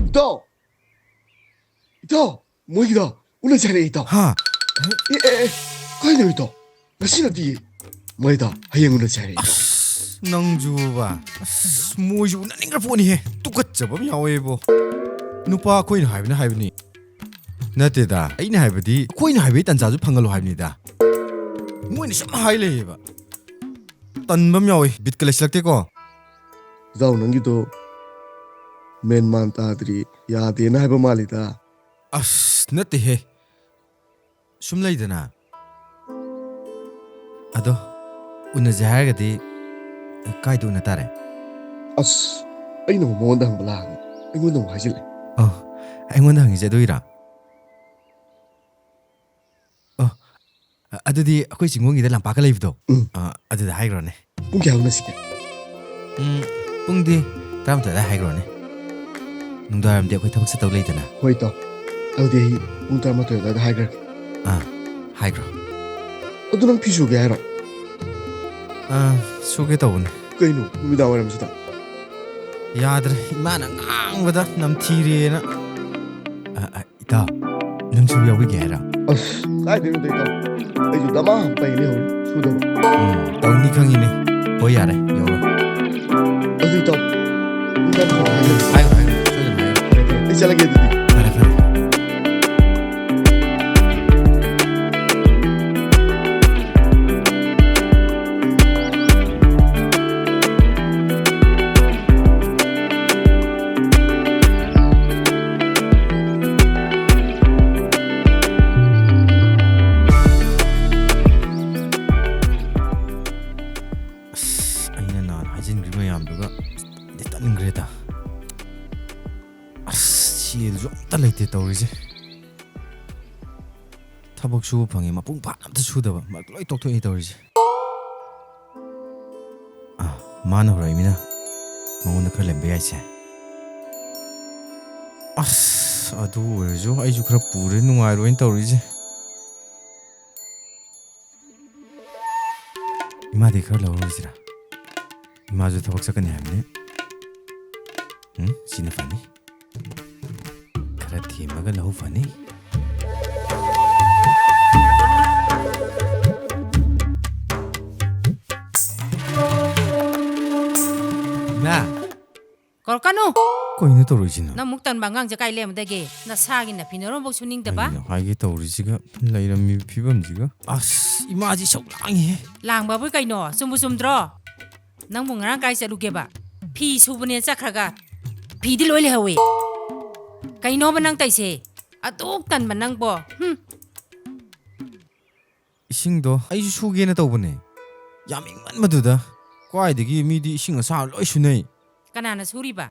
이따 이따 뭐이다 오늘 자리에 있다 하 에 가이네 있다 나시나디 뭐이다 하영 오늘 자리에 있다 ꯅꯪꯖꯨꯕ ꯑꯁ ꯃꯣꯏꯁꯨ ꯎꯅꯅꯤꯡꯈ꯭ꯔ ꯄꯣꯠꯅꯤꯍꯦ ꯇꯨꯀꯠꯆꯕ ꯑꯃ ꯌꯥꯎꯋꯦꯕꯣ ꯅꯨꯄꯥ ꯑꯩꯈꯣꯏꯅ ꯍꯥꯏꯕꯅꯤ ꯅꯠꯇꯦꯗ ꯑꯩꯅ ꯍꯥꯏꯕꯗꯤ ꯑꯩꯈꯣꯏꯅ ꯍꯥꯏꯕꯒꯤ ꯇꯟꯖꯥꯁꯨ ꯐꯪꯍꯜꯂꯣ ꯍꯥꯏꯕꯅꯤꯗ ꯃꯣꯏꯅ ꯁꯨꯝ ꯍꯥꯏ ꯂꯩꯌꯦꯕ ꯇꯟꯕ ꯑꯃ ꯌꯥꯎꯋꯦ ꯕꯤꯠꯀ ꯂꯩꯁꯤꯜꯂꯛꯇꯦꯀꯣ ꯏꯇꯥꯎ ꯅꯪꯒꯤꯗꯣ ꯃꯦꯟ ꯇꯥꯗ꯭ꯔꯤ ꯌꯥꯗꯦꯅ ꯍꯥꯏꯕ ꯃꯥꯜꯂꯤꯗ ꯑꯁ ꯅꯠꯇꯦꯍꯦ ꯁꯨꯝ ꯂꯩꯗꯅ ꯑꯗꯣ ꯎꯅꯖꯦ ꯍꯥꯏꯔꯒꯗꯤ ꯀꯥꯏꯗ ꯎꯅ ꯇꯥꯔꯦ ꯑꯁ ꯑꯩꯅ ꯃꯉꯣꯟꯗ ꯍꯪꯕ ꯂꯥꯛꯑꯒ ꯑꯩꯉꯣꯟꯗ ꯑꯃꯨꯛ ꯍꯥꯏꯖꯤꯜꯂꯦ ꯑꯩꯉꯣꯟꯗ ꯍꯪꯉꯤꯁꯦ ꯑꯗꯨꯏꯔꯥ ꯑꯗꯨꯗꯤ ꯑꯩꯈꯣꯏ ꯆꯤꯡꯒꯣꯡꯒꯤꯗ ꯂꯝꯄꯥꯛꯀ ꯂꯩꯕꯗꯣ ꯑꯗꯨꯗ ꯍꯥꯏꯈ꯭ꯔꯣꯅꯦ ꯄꯨꯡ ꯀꯌꯥ ꯎꯅꯁꯤꯒꯦ ꯄꯨꯡꯗꯤ 12 ꯍꯥꯏꯈ꯭ꯔꯣꯅꯦ ꯅꯨꯡꯗꯥꯡꯋꯥꯏꯔꯝꯗꯤ ꯑꯩꯈꯣই ꯊꯕꯛ ꯆꯠꯇꯧ ꯂꯩꯗꯅ ꯍꯣꯏ ꯏꯇꯥꯎ ꯑꯗꯨꯗꯤ ꯑꯩ ꯄꯨꯡ 11 ꯑꯗꯨꯋꯥꯏꯗ ꯍꯥꯏꯈ꯭ꯔꯒꯦ ꯍꯥꯏꯈ꯭ꯔꯣ ꯑꯗꯨ ꯅꯪ ꯐꯤ ꯁꯨꯒꯦ ꯍꯥꯏꯔꯣ ꯁꯨꯒꯦ ꯇꯧꯕꯅꯦ ꯀꯩꯅꯣ ꯅꯨꯃꯤꯗꯥꯡ ꯋꯥꯏꯔꯝꯁꯤꯗ ꯌꯥꯗ꯭ꯔꯦ ꯏꯃꯥꯅ ꯉꯥꯡꯕꯗ ꯅꯝꯊꯤꯔꯦꯅ ꯏꯇꯥꯎ ꯅꯪꯁꯨ ꯌꯥꯎꯕꯤꯒꯦ ꯍꯥꯏꯔꯣ ꯑꯁ ꯀꯥꯏꯗꯩꯅꯣꯗ ꯏꯇꯥꯎ ꯑꯩꯁꯨ ꯗꯃꯥ ꯄꯩ ꯂꯩꯍꯧꯔꯦ ꯁꯨꯗꯕ ꯇꯧꯅꯤ ꯈꯪꯉꯤꯅꯦ ꯍꯣꯏ ꯌꯥꯔꯦ ꯌꯧꯔꯣ ꯑꯗꯨ ꯏꯇꯥꯎ ꯄꯨꯡ 11 ꯍꯥꯏꯖꯤꯜꯂꯦ ꯍꯥꯏꯈ꯭ꯔꯣ ꯁꯣꯏꯗꯅ ꯍꯥꯏꯈ꯭ꯔꯣ ꯑꯩ ꯆꯠꯂꯒꯦ ꯑꯗꯨꯗꯤ ꯐꯔꯦ ꯑꯩꯅ ꯅꯍꯥꯟ ꯍꯥꯏꯖꯤꯟꯈ꯭ꯔꯤꯕ ꯃꯌꯥꯝꯗꯨꯒ ꯇꯟꯈ꯭ꯔꯦꯗ ꯁꯦꯜꯁꯨ ꯑꯝꯇ ꯂꯩꯇꯦ ꯇꯧꯔꯤꯁꯦ ꯊꯕꯛ ꯁꯨꯕ ꯐꯪꯉꯤ ꯃꯄꯨꯡ ꯐꯥꯅ ꯑꯝꯇ ꯁꯨꯗꯕ ꯃꯔꯛ ꯂꯣꯏ ꯇꯣꯛꯊꯣꯛꯏ ꯇꯧꯔꯤꯁꯦ ꯃꯥꯅ ꯍꯧꯔꯛꯏꯃꯤꯅ ꯃꯉꯣꯟꯗ ꯈꯔ ꯂꯦꯝꯕ ꯌꯥꯏꯁꯦ ꯑꯁ ꯑꯗꯨ ꯑꯣꯏꯔꯁꯨ ꯑꯩꯁꯨ ꯈꯔ ꯄꯨꯔꯦ ꯅꯨꯡꯉꯥꯏꯔꯣꯏꯅ ꯇꯧꯔꯤꯁꯦ 이마디 그럴 어울리지라 이마주 더벅 섞은 햄네 응? 지는 파니? 그렇게 이마가 너무 파니? 나 걸까노 거기는 떨어지나 나 묵단 방광 저 깔래면 되게 나 사기나 비너로 복 수닝다 아이게 떨어지가 나 이런 미 비범지가 아스 이마지 속랑해 랑바불 까이노 숨부숨 들어 낭 몽랑 까이 자루게바 피 수분에 짝하가 비들 올려 하위 까이노 바낭 따이세 아똑단 만낭 보 이싱도 아이주 수기에나 떠보네 야밍만 마두다 꽈이득이 미디 이싱을 사 로이 수네 까나나 수리바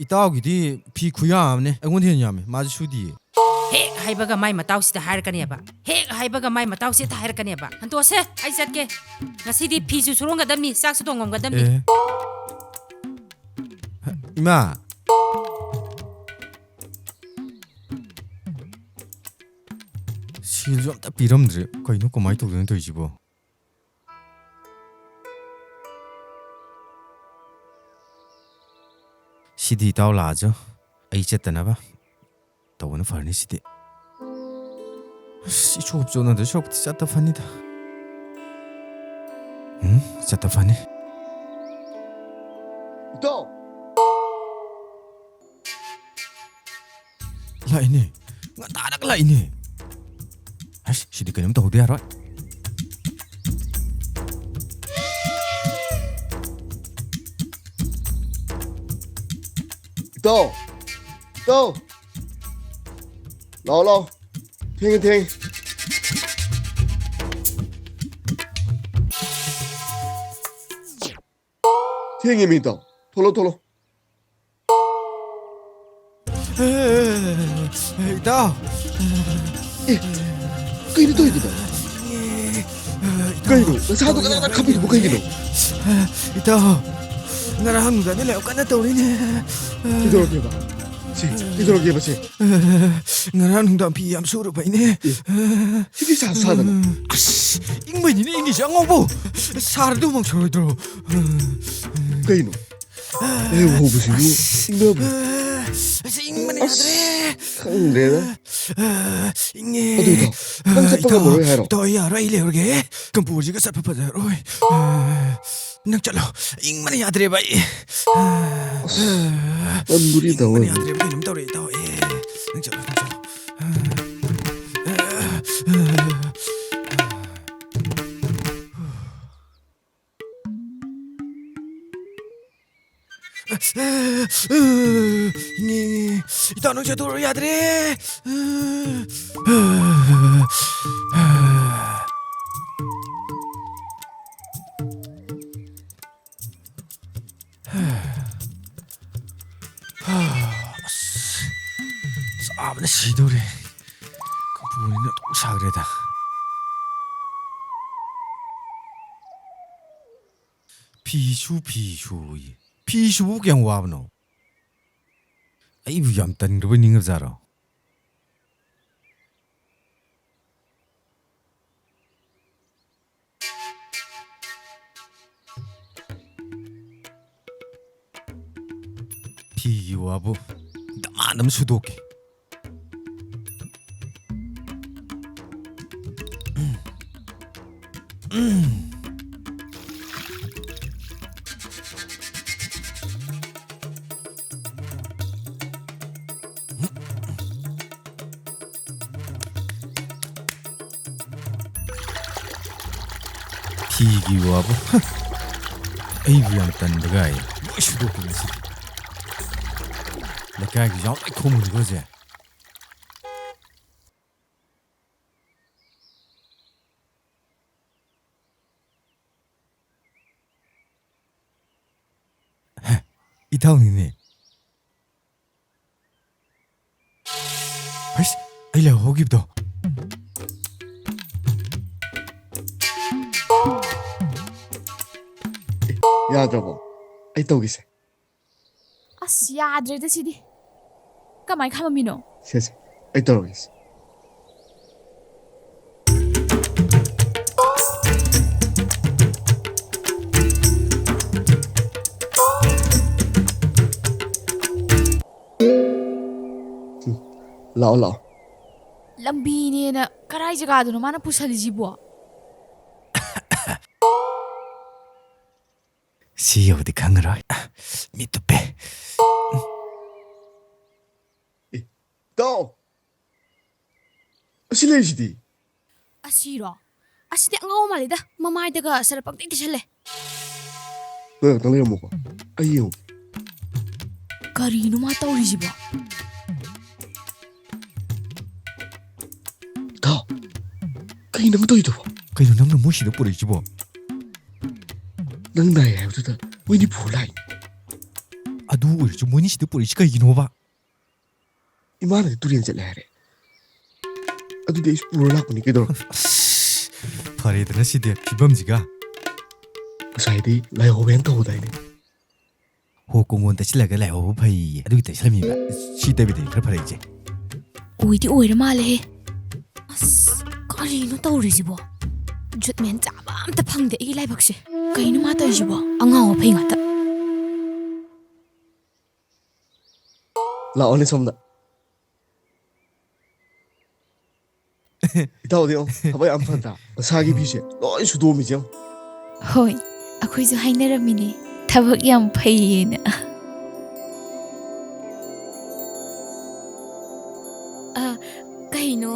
이따오기디 비 구야함네 애곤 해냐메 마주 수디 ꯍꯦꯛ ꯍꯥꯏꯕꯒ ꯃꯥꯏ ꯃꯇꯥꯎꯁꯤꯗ ꯍꯥꯏꯔꯛꯀꯅꯦꯕ ꯍꯦꯛ ꯍꯥꯏꯕꯒ ꯃꯥꯏ ꯃꯇꯥꯎꯁꯤꯗ ꯍꯥꯏꯔꯛꯀꯅꯦꯕ ꯍꯟꯇꯣꯛꯁꯦ ꯑꯩ ꯆꯠꯀꯦ ꯉꯁꯤꯗꯤ ꯐꯤꯁꯨ ꯁꯨꯔꯝꯒꯗꯕꯅꯤ ꯆꯥꯛꯁꯨ ꯊꯣꯡꯉꯝꯒꯗꯕꯅꯤ 이마 실좀 딱 비럼드려 거의 놓고 많이 떠오르는 더 이지보 시디 다올라죠 에이쨌다나봐 더우는 벌니 시디 시초 없죠는데 쇼부터 짰다파니다 응? 짰다파니 또 라이니 나락 라이니 아씨 시디 그냥 또 어디 알아 또 lao thiên thiên thiên gì mình tao tholo 나 cái gì tôi vậy ꯀꯩꯅꯣ ꯅꯁꯥꯗꯣ ꯀꯅꯥꯅ ꯈꯝꯃꯤꯗꯨꯕꯨ ꯀꯩꯒꯤꯅꯣ ꯏꯇꯥꯎ ngara hang ga ne leo kana tawrine ꯀꯩꯗꯧꯔꯒꯦꯕ ꯁꯤ ꯀꯩꯗꯧꯔꯒꯦꯕ ꯁꯤ ngara nungdam pi yam suru baine ꯁꯤꯗꯤ ꯁꯥꯗꯅ ingmani ne ingi jangbo sardu mang chorodro ꯀꯩꯅꯣ ꯑꯦ ꯍꯧꯕꯁꯤꯕꯨ ꯏꯪꯅꯕ ingmani adre ꯈꯪꯗ꯭ꯔꯦꯗ inge ꯑꯗꯨꯗꯣ ꯅꯪ ꯆꯠꯄ ꯉꯝꯃꯔꯣꯏ ꯍꯥꯏꯔꯣ to ya rai leurge kampurji ga sat pa roi nang chalo ingmani adre bai ꯇꯟꯕꯨꯗꯤ ꯇꯧꯋꯦ ingmani adre bai num tawre taw nang chalo Ito nung siya turo yadre. Sabi na sidore. Kapunin na itong sagreda. Pisu. Pisu kaya ang wab no. Ay buyam tan rubi ningab zaro. Pi wabu damanam sudoke. Pigi wabu. Ay buyam tan bagay. Boy sudoke nasi. Lekay yaw ay komuni goze. Itaw ni. Hais, ay la hogib do. ꯌꯥꯗ꯭ꯔꯕꯣ ꯑꯩ ꯇꯧꯒꯦꯁꯦ ꯑꯁ ꯌꯥꯗ꯭ꯔꯦꯗ ꯁꯤꯗꯤ ꯀꯃꯥꯏ ꯈꯝꯃꯝꯃꯤꯅꯣ ꯁꯦꯁꯦ ꯑꯩ ꯇꯧꯔꯒꯦꯁꯦ ꯂꯥꯛꯑꯣ ꯂꯝꯕꯤꯅꯦꯅ ꯀꯔꯥꯏ ꯖꯒꯥꯗꯅꯣ ꯃꯥꯅ ꯄꯨꯁꯜꯂꯤꯁꯤꯕꯣ Si yawdi khangaroi. Mi tupe. ꯇꯥꯎ ꯑꯁꯤ ꯂꯩꯔꯤꯁꯤꯗꯤ ꯑꯁꯤꯔꯣ ꯑꯁꯤꯗꯤ ꯑꯉꯥꯎ ꯃꯥꯜꯂꯤꯗ ꯃꯃꯥꯏꯗꯒ ꯁꯔꯞ ꯄꯪꯇꯩ ꯇꯩꯁꯜꯂꯦ ꯅꯣꯏ ꯉꯥꯛꯇꯪ ꯂꯩꯔꯝꯃꯣꯀꯣ ꯑꯩ ꯌꯦꯡꯉꯨ ꯀꯔꯤꯅꯣ ꯃꯥ ꯇꯧꯔꯤꯁꯤꯕꯣ ꯇꯥꯎ ꯀꯩ ꯅꯪ ꯇꯧꯔꯤꯗꯨꯕꯣ Kayo nang namushi na puri jibo. ꯅꯪ ꯅꯥꯏ ꯍꯥꯏꯕꯗꯨꯗ ꯃꯣꯏꯅꯤ ꯄꯨꯔ ꯂꯥꯛꯏꯅꯤ Adu urju moni sida puri chika yinoba. ꯏꯃꯥꯅꯗꯤ ꯇꯨꯔꯦꯟ ꯆꯠꯂꯦ ꯍꯥꯏꯔꯦ ꯑꯗꯨꯗꯤ ꯑꯩꯁꯨ ꯄꯨꯔ ꯂꯥꯛꯄꯅꯤ ꯀꯩꯗꯧꯔꯒꯦ Faredana sida kibamjiga. ꯉꯁꯥꯏꯗꯤ ꯂꯥꯏꯍꯧꯕꯦꯅ ꯇꯧꯕꯗꯥꯏꯅꯦ Ho kongon ta chilaga lai ho phai. Adu ta islami ba. Sida bide khar phare je. ꯑꯣꯏꯗꯤ ꯑꯣꯏꯔ ꯃꯥꯜꯂꯦꯍꯦ ꯑꯁ ꯀꯔꯤꯅꯣ ꯇꯧꯔꯤꯁꯤꯕꯣ ꯖꯨꯠꯃꯦꯟ ꯆꯥꯕ ꯑꯝꯇ ꯐꯪꯗꯦ ꯑꯩꯒꯤ ꯂꯥꯏꯕꯛꯁꯦ ꯀꯩꯅꯣ ꯃꯥ ꯇꯧꯔꯤꯁꯤꯕꯣ ꯑꯉꯥꯎ ꯑꯐꯩ ꯉꯥꯛꯇ ꯂꯥꯛꯑꯣꯅꯦ ꯁꯣꯝꯗ ꯏꯇꯥꯎꯗꯤ ꯌꯦꯡꯉꯣ ꯊꯕꯛ ꯌꯥꯝ ꯐꯗ꯭ꯔꯥ ꯃꯁꯥꯒꯤ ꯐꯤꯁꯦ ꯂꯣꯏ ꯁꯨꯗꯣꯛꯑꯝꯃꯤꯁꯦ ꯌꯦꯡꯉꯣ ꯍꯣꯏ ꯑꯩꯈꯣꯏꯁꯨ ꯍꯥꯏꯅꯔꯝꯃꯤꯅꯦ ꯊꯕꯛ ꯌꯥꯝ ꯐꯩꯌꯦꯅ ꯀꯩꯅꯣ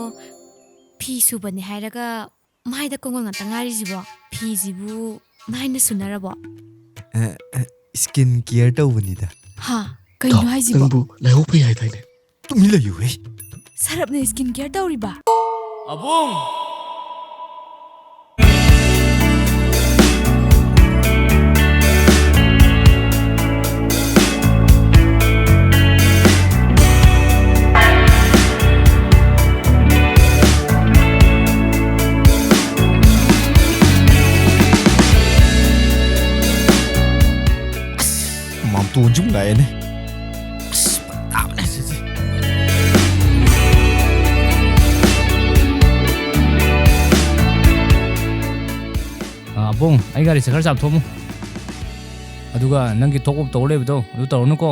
ꯐꯤ ꯁꯨꯕꯅꯦ ꯍꯥꯏꯔꯒ ꯃꯥꯏꯗ ꯀꯣꯡꯒꯣꯜ ꯉꯥꯛꯇ ꯉꯥꯏꯔꯤꯁꯤꯕꯣ ꯐꯤꯁꯤꯕꯨ ꯃꯥꯏꯅ ꯁꯨꯅꯔꯕꯣ Skin care tawbanida. ꯍꯥ ꯀꯩꯅꯣ ꯍꯥꯏꯁꯤꯕꯣ ꯅꯪꯕꯨ ꯂꯥꯏꯍꯧ ꯐꯩ ꯍꯥꯏꯗꯥꯏꯅꯦ Tumi layu he. ꯁꯔꯞꯅ ꯁ꯭ꯀꯤꯟ ꯀꯦꯌꯔ ꯇꯧꯔꯤꯕ Abung! ꯇꯣꯟ 좀 ꯉꯥꯏꯅꯦ ꯑꯁ ꯇꯥꯕꯅꯦ ꯁꯤꯁꯦ ꯕꯣꯡ ꯑꯩ ꯒꯥꯔꯤꯁꯦ ꯈꯔ ꯆꯥꯝꯊꯣꯛꯑꯝꯃꯨ ꯑꯗꯨꯒ ꯅꯪꯒꯤ ꯊꯣꯛꯄ ꯇꯧꯔ ꯂꯩꯕꯗꯣ ꯑꯗꯨ ꯇꯧꯔꯅꯨꯀꯣ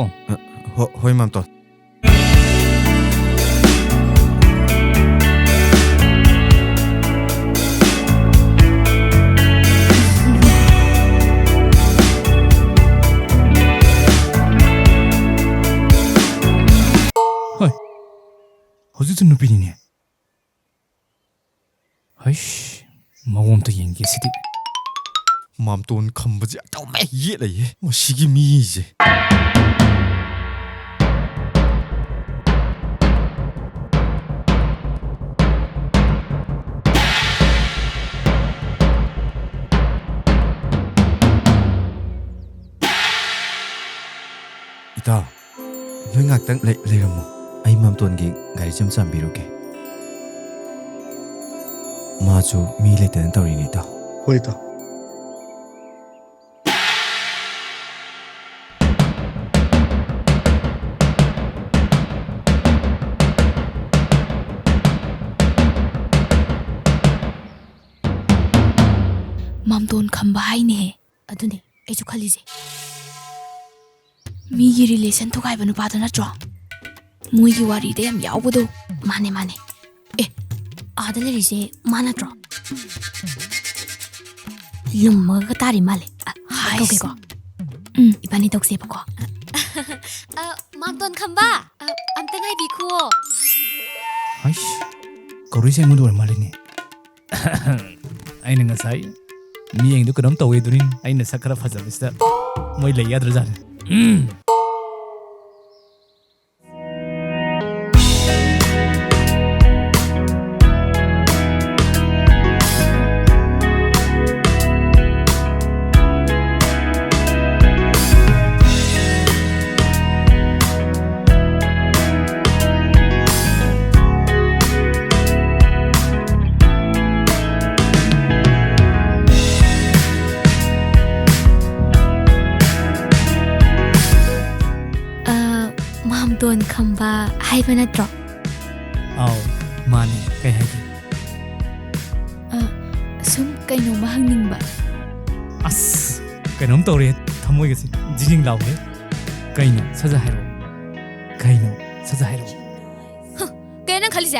ꯍꯣꯏ ꯃꯥꯝꯇꯣꯟ ꯍꯧꯖꯤꯛꯁꯨ ꯅꯨꯄꯤꯅꯤꯅꯦ ꯍꯩꯁ ꯃꯑꯣꯡ ꯑꯝꯇ ꯌꯦꯡꯒꯦ ꯁꯤꯗꯤ ꯃꯥꯝꯇꯣꯟ ꯈꯝꯕꯁꯦ ꯑꯗꯨꯝ ꯌꯦꯠꯂꯩꯌꯦ ꯃꯁꯤꯒꯤ ꯃꯤꯁꯦ ꯏꯇꯥꯎ ꯅꯣꯏ ꯉꯥꯛꯇꯪ ꯂꯩꯔꯝꯃꯣ ꯑꯩ ꯃꯥꯝꯇꯣꯟꯒꯤ ꯒꯥꯔꯤ ꯆꯝ ꯆꯥꯝꯕꯤꯔꯨꯒꯦ ꯃꯥꯁꯨ ꯃꯤ ꯂꯩꯇꯅ ꯇꯧꯔꯤꯅꯦ ꯏꯇꯥꯎ ꯍꯣꯏ ꯏꯇꯥꯎ ꯃꯥꯝꯇꯣꯟ ꯈꯝꯕ ꯍꯥꯏꯅꯦꯍꯦ ꯑꯗꯨꯅꯦ ꯑꯩꯁꯨ ꯈꯜꯂꯤꯁꯦ ꯃꯤꯒꯤ ꯔꯤꯂꯦꯁꯟ ꯊꯨꯒꯥꯏꯕ ꯅꯨꯄꯥꯗꯣ ꯅꯠꯇ꯭ꯔꯣ ꯃꯣꯏꯒꯤ ꯋꯥꯔꯤꯗ ꯌꯥꯝ ꯌꯥꯎꯕꯗꯣ ꯃꯥꯅꯦ ꯑꯦ ꯑꯥꯗ ꯂꯩꯔꯤꯁꯦ ꯃꯥ ꯅꯠꯇ꯭ꯔꯣ ꯂꯨꯝꯃꯒ ꯇꯥꯔꯤ ꯃꯥꯜꯂꯦ ꯍꯥꯏꯀꯣ 이반이 덕세버거. 맘돈 칸바. 암튼 하이비쿠어. 아이씨, 거리세 모두 얼마리니? 아이는 가사이 미행도 그럼 또 왜두린 아이는 사카라 파자비스다. 뭐 이래 야들잖아. 맘돈 칸바 하이바나트로. 아우, 마니 kay 하기. 숨 kainom mahangning ba? 아스, kainom tawri thamoy kasi jijing law he. Kaino saja hairo. Kaino saja hairo. Kaya nang khalise?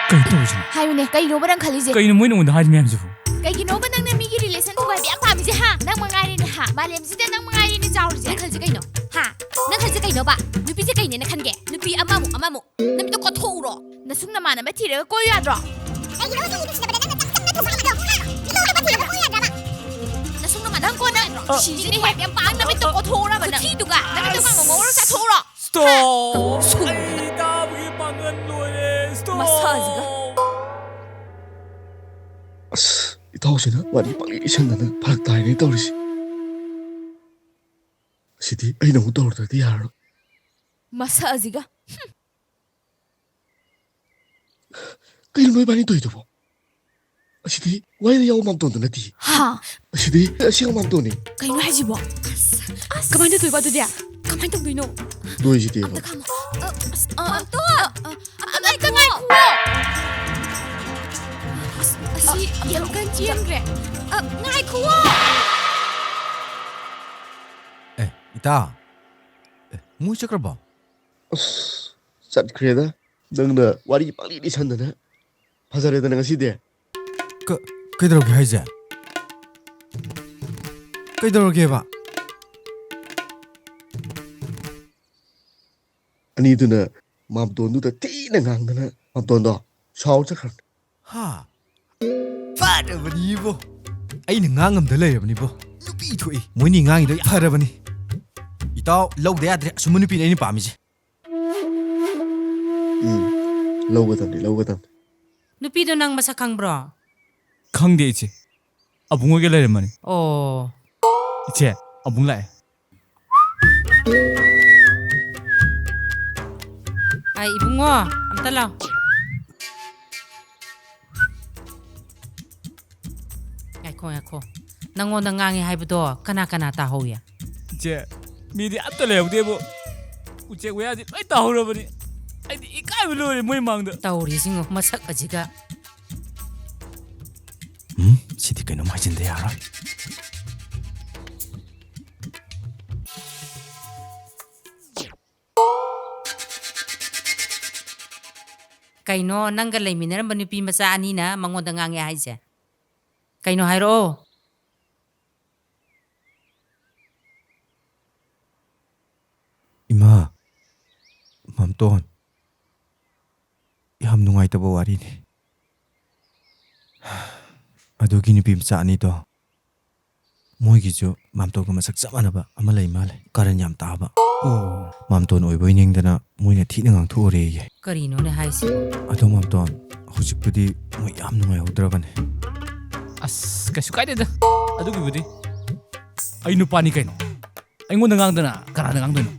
Kaino tawri. Hayune kaino ba nang khalise? Kaino mo nung dahil miyam jibu. Kaino ba nang namigi relation ko ba biang pamije ha? Nang mangari ni ha. Balem sida nang mangari ni jawri je khalje kaino. Ha? Nang khalje kaino ba? Nupi je kaine na khange. Nupi amamu. Namito ko thuro. Nasung naman na matira ko yadro. Nasung naman ang ko na. Sini he biang pang namito ko thuro ba na. Tidu ka. Namito ka ngoro sa thuro. Stop. Ay, dabi pangan loye. Stop. Massage. ꯑꯁ ꯏꯇꯥꯎꯁꯤꯅ ꯋꯥꯔꯤ ꯄꯪꯂꯤ ꯏꯁꯟꯗꯅ ꯐꯔꯛ ꯇꯥꯏꯅꯦ ꯇꯧꯔꯤꯁꯤ ꯑꯁꯤꯗꯤ ꯑꯩꯅ ꯑꯃꯨꯛ ꯇꯧꯔꯗ꯭ꯔꯗꯤ ꯌꯥꯔꯔꯣꯏ Massage. ꯀꯩꯅꯣ ꯅꯣꯏ ꯏꯕꯥꯅꯤ ꯇꯧꯔꯤꯗꯨꯕꯣ ꯑꯁꯤꯗꯤ ꯋꯥꯔꯤꯗ ꯌꯥꯎꯕ ꯃꯥꯝꯇꯣꯟꯗꯨ ꯅꯠꯇꯦ Ha? ꯑꯁꯤꯗꯤ ꯑꯁꯦꯡꯕ ꯃꯥꯝꯇꯣꯟꯅꯤ Kaino hajibo? Kamay na tuiba to dia? Kamay tong tuino? ꯅꯣꯏꯁꯤꯗꯤ Kamo. Anto! Anay ka ngay kuwo! Asi, yang kan chiang re. Ngay kuwo! 이따 뭐 시작해봐 ꯑꯁ ꯆꯠꯈ꯭ꯔꯦꯗ ꯅꯪꯅ ꯋꯥꯔꯤ ꯄꯪꯂꯤ ꯏꯁꯟꯗꯅ ꯐꯖꯔꯦꯗꯅ ꯉꯁꯤꯗꯤ 그대로게 하이제 그대로게 해봐 ꯑꯅꯤꯗꯨꯅ ꯃꯥꯝꯇꯣꯟꯗꯨꯗ ꯊꯤꯅ ꯉꯥꯡꯗꯅ ꯃꯥꯝꯇꯣꯟꯗꯣ ꯁꯥꯎ ꯆꯠꯈ꯭ꯔꯕꯅꯤ 하 파르버니 이보 아이는 ꯉꯥꯡꯉꯝꯗ ꯂꯩꯔꯕꯅꯤꯕꯣ 누비 ꯊꯣꯛꯏ ꯃꯣꯏꯅꯤ ꯉꯥꯡꯉꯤꯗꯣ ꯌꯥꯝ ꯐꯔꯕꯅꯤ 이따 ꯂꯧꯗ ꯌꯥꯗ꯭ꯔꯦ ꯑꯁꯨꯝꯕ ꯅꯨꯄꯤꯅ ꯑꯩꯅ ꯄꯥꯝꯃꯤꯁꯦ ꯂꯧꯒꯗꯕꯅꯤ 누피도 낭 마사 강브로. 강대 이제. 아붕어게 라이만이. 어. 이제 아붕 라이. Ay ibungo, amtalaw. Ay ko. Nango nangangi haybudo kana ta hoya. 이제 미디 아또 레우데보 우체 왜야지 왜 따오러버니 아이디 이까이 로리 뭐이 망다 따오리징어 마삭 아지가 시디 그놈 하진데 알아? Kaino nangga leiminar manupi masa anina mangodang ange haja. Kaino hairo. 이마, 맘돈, ꯌꯥꯝ ꯅꯨꯡꯉꯥꯏꯇꯕ ꯋꯥꯔꯤꯅꯤ. ꯑꯗꯨꯒꯤ ꯅꯨꯄꯤ ꯃꯆꯥ ꯑꯅꯤꯗꯣ ꯃꯣꯏꯒꯤꯁꯨ ꯃꯥꯝꯇꯣꯟꯒ ꯃꯁꯛ ꯆꯞ ꯃꯥꯟꯅꯕ ꯑꯃ ꯂꯩ ꯃꯥꯜꯂꯦ. ꯀꯥꯔꯟ ꯌꯥꯝ ꯇꯥꯕ. ꯃꯥꯝꯇꯣꯟ ꯑꯣꯏꯕꯣꯏ ꯅꯤꯡꯗꯅ ꯃꯣꯏꯅ ꯊꯤꯅ ꯉꯥꯡꯊꯣꯛꯎꯔꯦꯌꯦ. Karino ne haisi. ꯑꯗꯣ ꯃꯥꯝꯇꯣꯟ ꯍꯧꯖꯤꯛꯄꯨꯗꯤ ꯃꯣꯏ ꯌꯥꯝ ꯅꯨꯡꯉꯥꯏꯍꯧꯗ꯭ꯔꯕꯅꯦ. ꯑꯁ ꯀꯩꯁꯨ ꯀꯥꯏꯗꯦꯗ ꯑꯗꯨꯒꯤꯕꯨꯗꯤ ꯑꯩ ꯅꯨꯄꯥꯅꯤ ꯀꯩꯅꯣ ꯑꯩꯉꯣꯟꯗ ꯉꯥꯡꯗꯅ ꯀꯅꯥꯗ ꯉꯥꯡꯗꯣꯏꯅꯣ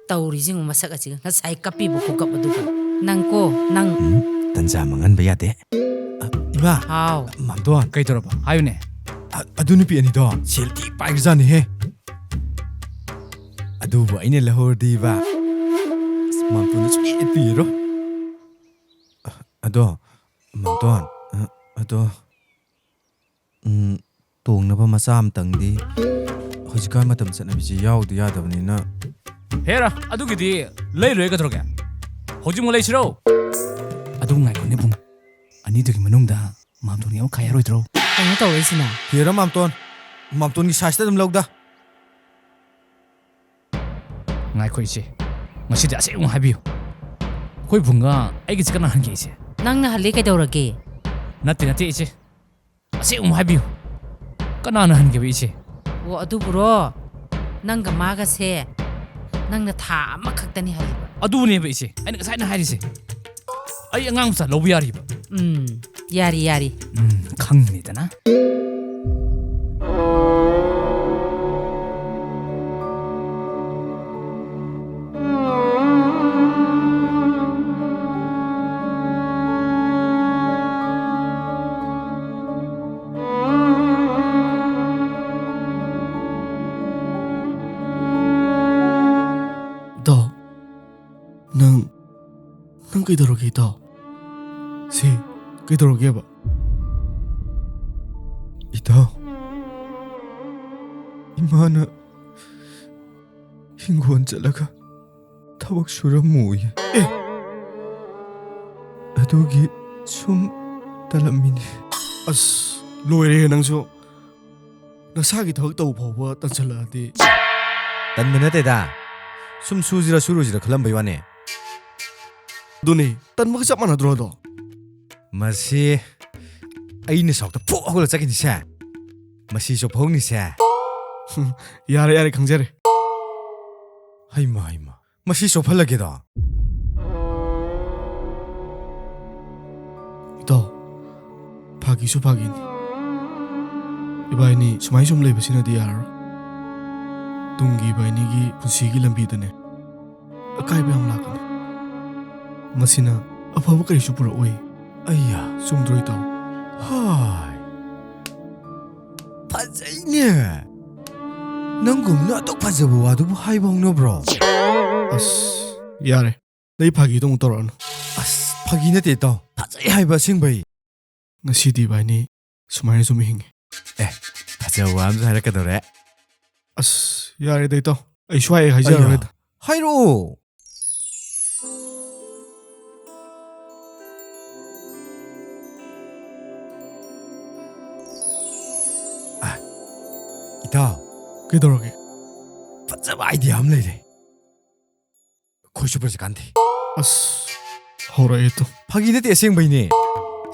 Taurizingo masak ajiga ngasai kapi buku kap aduga. Nangko nang. ꯇꯟꯖꯥ ꯃꯥꯡꯍꯟꯕ ꯌꯥꯗꯦ. 이마, How. 맘돈, ꯀꯩ ꯇꯧꯔꯕ ꯍꯥꯏꯌꯨꯅꯦ ꯑꯗꯨ ꯅꯨꯄꯤ ꯑꯅꯤꯗꯣ ꯁꯦꯜ ꯊꯤ ꯄꯥꯏꯈ꯭ꯔꯖꯥꯠꯅꯤꯍꯦ. ꯑꯗꯨꯕꯨ ꯑꯩꯅ ꯂꯧꯍꯧꯔꯗꯤꯕ ꯃꯥꯝꯇꯣꯟꯅ ꯁꯨꯡꯄꯤ ꯄꯤꯔꯣꯏ. ꯑꯗꯣ ꯃꯥꯝꯇꯣꯟ, ꯑꯗꯣ ꯇꯣꯡꯅꯕ ꯃꯆꯥ ꯑꯃꯇꯪꯗꯤ ꯍꯧꯖꯤꯛꯀꯥꯟ ꯃꯇꯝ ꯆꯠꯅꯕꯤꯁꯤ ꯌꯥꯎꯗ ꯌꯥꯗꯕꯅꯤꯅ. ꯍꯦꯔꯥ ꯑꯗꯨꯒꯤꯗꯤ ꯂꯩꯔꯣꯏ ꯀꯩꯗꯧꯔꯒꯦ ꯍꯧꯖꯤꯛꯃꯛ ꯂꯩꯁꯤꯔꯣ ꯑꯗꯨ ꯉꯥꯏꯈꯣꯅꯦ ꯕꯨꯡ ꯑꯅꯤꯗꯨꯒꯤ ꯃꯅꯨꯡꯗ ꯃꯥꯝꯇꯣꯟ ꯌꯥꯎ ꯈꯥꯏ ꯌꯥꯔꯣꯏꯗ꯭ꯔꯣ Kaino taurisina. ꯍꯦꯔ ꯃꯥꯝꯇꯣꯟꯒꯤ ꯁꯥꯏꯖꯇ ꯑꯗꯨꯝ ꯂꯧꯗ. ꯉꯥꯏꯈꯣ ꯏꯆꯦ ꯉꯁꯤꯗꯤ ꯑꯁꯦꯡꯕ ꯍꯥꯏꯕꯤꯌꯨ ꯑꯩꯈꯣꯏ ꯕꯨꯡꯒ ꯑꯩꯒꯤꯁꯤ ꯀꯅꯥ ꯍꯟꯒꯦ ꯏꯆꯦ Nang na hali kay daurage. ꯅꯠꯇꯦ ꯏꯆꯦ ꯑꯁꯦꯡꯕ ꯍꯥꯏꯕꯤꯌꯨ ꯀꯅꯥꯅ ꯍꯟꯒꯦꯕ ꯏꯆꯦ Wo adu bro. Nang gamaga se. Nang na tha amakhaktani haliba. ꯑꯗꯨꯅꯦꯕ ꯏꯆꯦ ꯑꯩꯅ ꯉꯁꯥꯏꯅ ꯍꯥꯏꯔꯤꯁꯦ ꯑꯩ ꯑꯉꯥꯡ ꯃꯆꯥ ꯂꯧꯕ ꯌꯥꯔꯤꯕ Yari. ꯈꯪꯒꯅꯤꯗꯅ ꯏꯇꯥꯎ ꯅꯪ ꯀꯩꯗꯧꯔꯒꯦ ꯏꯇꯥꯎ ꯁꯤ ꯀꯩꯗꯧꯔꯒꯦꯕ 이따 이마나 흰구원 잘라가 타박 수라무이 아도기 숨 달람미니 ꯑꯁ ꯂꯣꯏꯔꯦ ꯅꯪꯁꯨ ꯅꯁꯥꯒꯤ ꯊꯕꯛ ꯇꯧꯕ ꯐꯥꯎꯕ ꯇꯟꯁꯤꯜꯂꯛꯑꯗꯤ 딴 너네대다 숨 수지라 수루지라 그런 바이와네 ꯑꯗꯨꯅꯦ ꯇꯟꯕꯒ ꯆꯞ ꯃꯥꯟꯅꯗ꯭ꯔꯣ ꯑꯗꯣ 마시 아이네 속도 푹 하고 짜기니세 마시 좀 보니세 ꯌꯥꯔꯦ ꯈꯪꯖꯔꯦ 하이마 마시 좀 팔라게다 ꯏꯇꯥꯎ ꯐꯥꯒꯤꯁꯨ ꯐꯥꯒꯤꯅꯤ ꯏꯕꯥꯏꯅꯤ ꯁꯨꯃꯥꯏ ꯁꯨꯝ ꯂꯩꯕꯁꯤꯅꯗꯤ ꯌꯥꯔꯔꯣꯏ ꯇꯨꯡꯒꯤ ꯏꯕꯥꯏꯅꯤꯒꯤ ꯄꯨꯟꯁꯤꯒꯤ ꯂꯝꯕꯤꯗꯅꯦ ꯑꯀꯥꯏꯕ ꯌꯥꯝ ꯂꯥꯛꯀꯅꯤ ꯃꯁꯤꯅ ꯑꯐꯕ ꯀꯔꯤꯁꯨ ꯄꯨꯔꯛꯑꯣꯏ 아이야 ꯆꯨꯝꯗ꯭ꯔꯣ ꯏꯇꯥꯎ 하이 파자이네 넌금나 똑파자부 와두부 하이봉노브로 ꯑꯁ ꯌꯥꯔꯦ ꯅꯪ ꯐꯥꯒꯤꯗꯣ ꯑꯃꯨꯛ ꯇꯧꯔꯛꯑꯅꯨ 아스 파기네 때도 파자이 하이바 싱바이 ꯉꯁꯤꯗꯤ ꯏꯕꯥꯏꯅꯤ ꯁꯨꯃꯥꯏꯅ ꯁꯨꯝ ꯍꯤꯡꯉꯦ 파자부 함수 하락가더래 ꯑꯁ ꯌꯥꯔꯦꯗ ꯏꯇꯥꯎ ꯑꯩ ꯁ꯭ꯋꯥꯏ ꯍꯥꯏꯖꯔꯔꯣꯏꯗ 하이로 이따 ꯀꯩꯗꯧꯔꯒꯦ 파자부 아이디어 함 레이래 코슈퍼지 간대 ꯑꯁ ꯍꯧꯔꯛꯑꯦ ꯇꯨ 파기네 때 싱바이네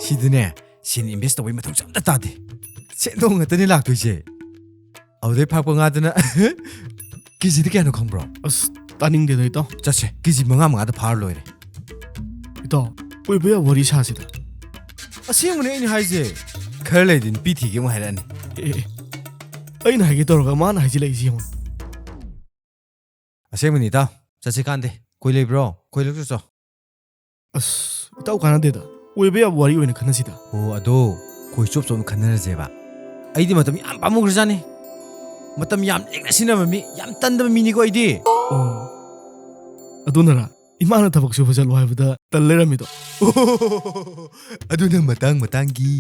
시드네 신 인베스터 왜 마통 좀 따대 세동 어떤이 락도이제 어디 팍방하드나 기지드 깨노 컴브로 ꯑꯁ ꯇꯥꯅꯤꯡꯗꯦꯗ ꯏꯇꯥꯎ 자체 기지 멍아멍아도 바로이래 ꯏꯇꯥꯎ ꯑꯣꯏꯕ ꯌꯥꯕ ꯋꯥꯔꯤ ꯁꯥꯁꯤꯗ ꯑꯁꯦꯡꯕꯅꯦ ꯑꯩꯅ ꯍꯥꯏꯁꯦ ꯈꯔ ꯂꯩꯗꯤ ꯅꯨꯄꯤ ꯊꯤꯒꯦ ꯑꯃꯨꯛ ꯍꯥꯏꯔꯛꯑꯅꯤ ꯑꯩꯅ ꯍꯥꯏꯒꯦ ꯇꯧꯔꯒ ꯃꯥꯅ ꯍꯥꯏꯖꯤꯜꯂꯛꯏꯁꯤ ꯌꯦꯡꯉꯨ ꯑꯁꯦꯡꯕꯅꯤ ꯏꯇꯥꯎ ꯆꯠꯁꯤ ꯀꯥꯟꯗꯦ ꯀꯣꯏ ꯂꯩꯕ꯭ꯔꯣ ꯀꯣꯏ ꯂꯛꯆꯣ ꯑꯁ ꯏꯇꯥꯎ ꯀꯥꯟꯅꯗꯦꯗ ꯑꯣꯏꯕ ꯌꯥꯕ ꯋꯥꯔꯤ ꯑꯣꯏꯅ ꯈꯟꯅꯁꯤꯗ ꯑꯣ ꯑꯗꯣ ꯀꯣꯏ ꯆꯣꯞ ꯆꯣꯞꯅ ꯈꯟꯅꯔꯁꯦꯕ ꯑꯩꯗꯤ ꯃꯇꯝ ꯌꯥꯝ ꯄꯥꯝꯃꯨꯈ꯭ꯔꯖꯥꯠꯅꯤ ꯃꯇꯝ ꯌꯥꯝ ꯂꯦꯡꯅ ꯁꯤꯟꯅꯕ ꯃꯤ ꯌꯥꯝ ꯇꯟꯗꯕ ꯃꯤꯅꯤꯀꯣ ꯑꯩꯗꯤ ꯑꯣ ꯑꯗꯨꯅꯔꯥ ꯏꯃꯥꯅ ꯊꯕꯛ ꯁꯨꯕ ꯆꯠꯂꯣ ꯍꯥꯏꯕꯗ ꯇꯜ ꯂꯩꯔꯝꯃꯤꯗꯣ ꯑꯗꯨꯅ ꯃꯇꯥꯡꯒꯤ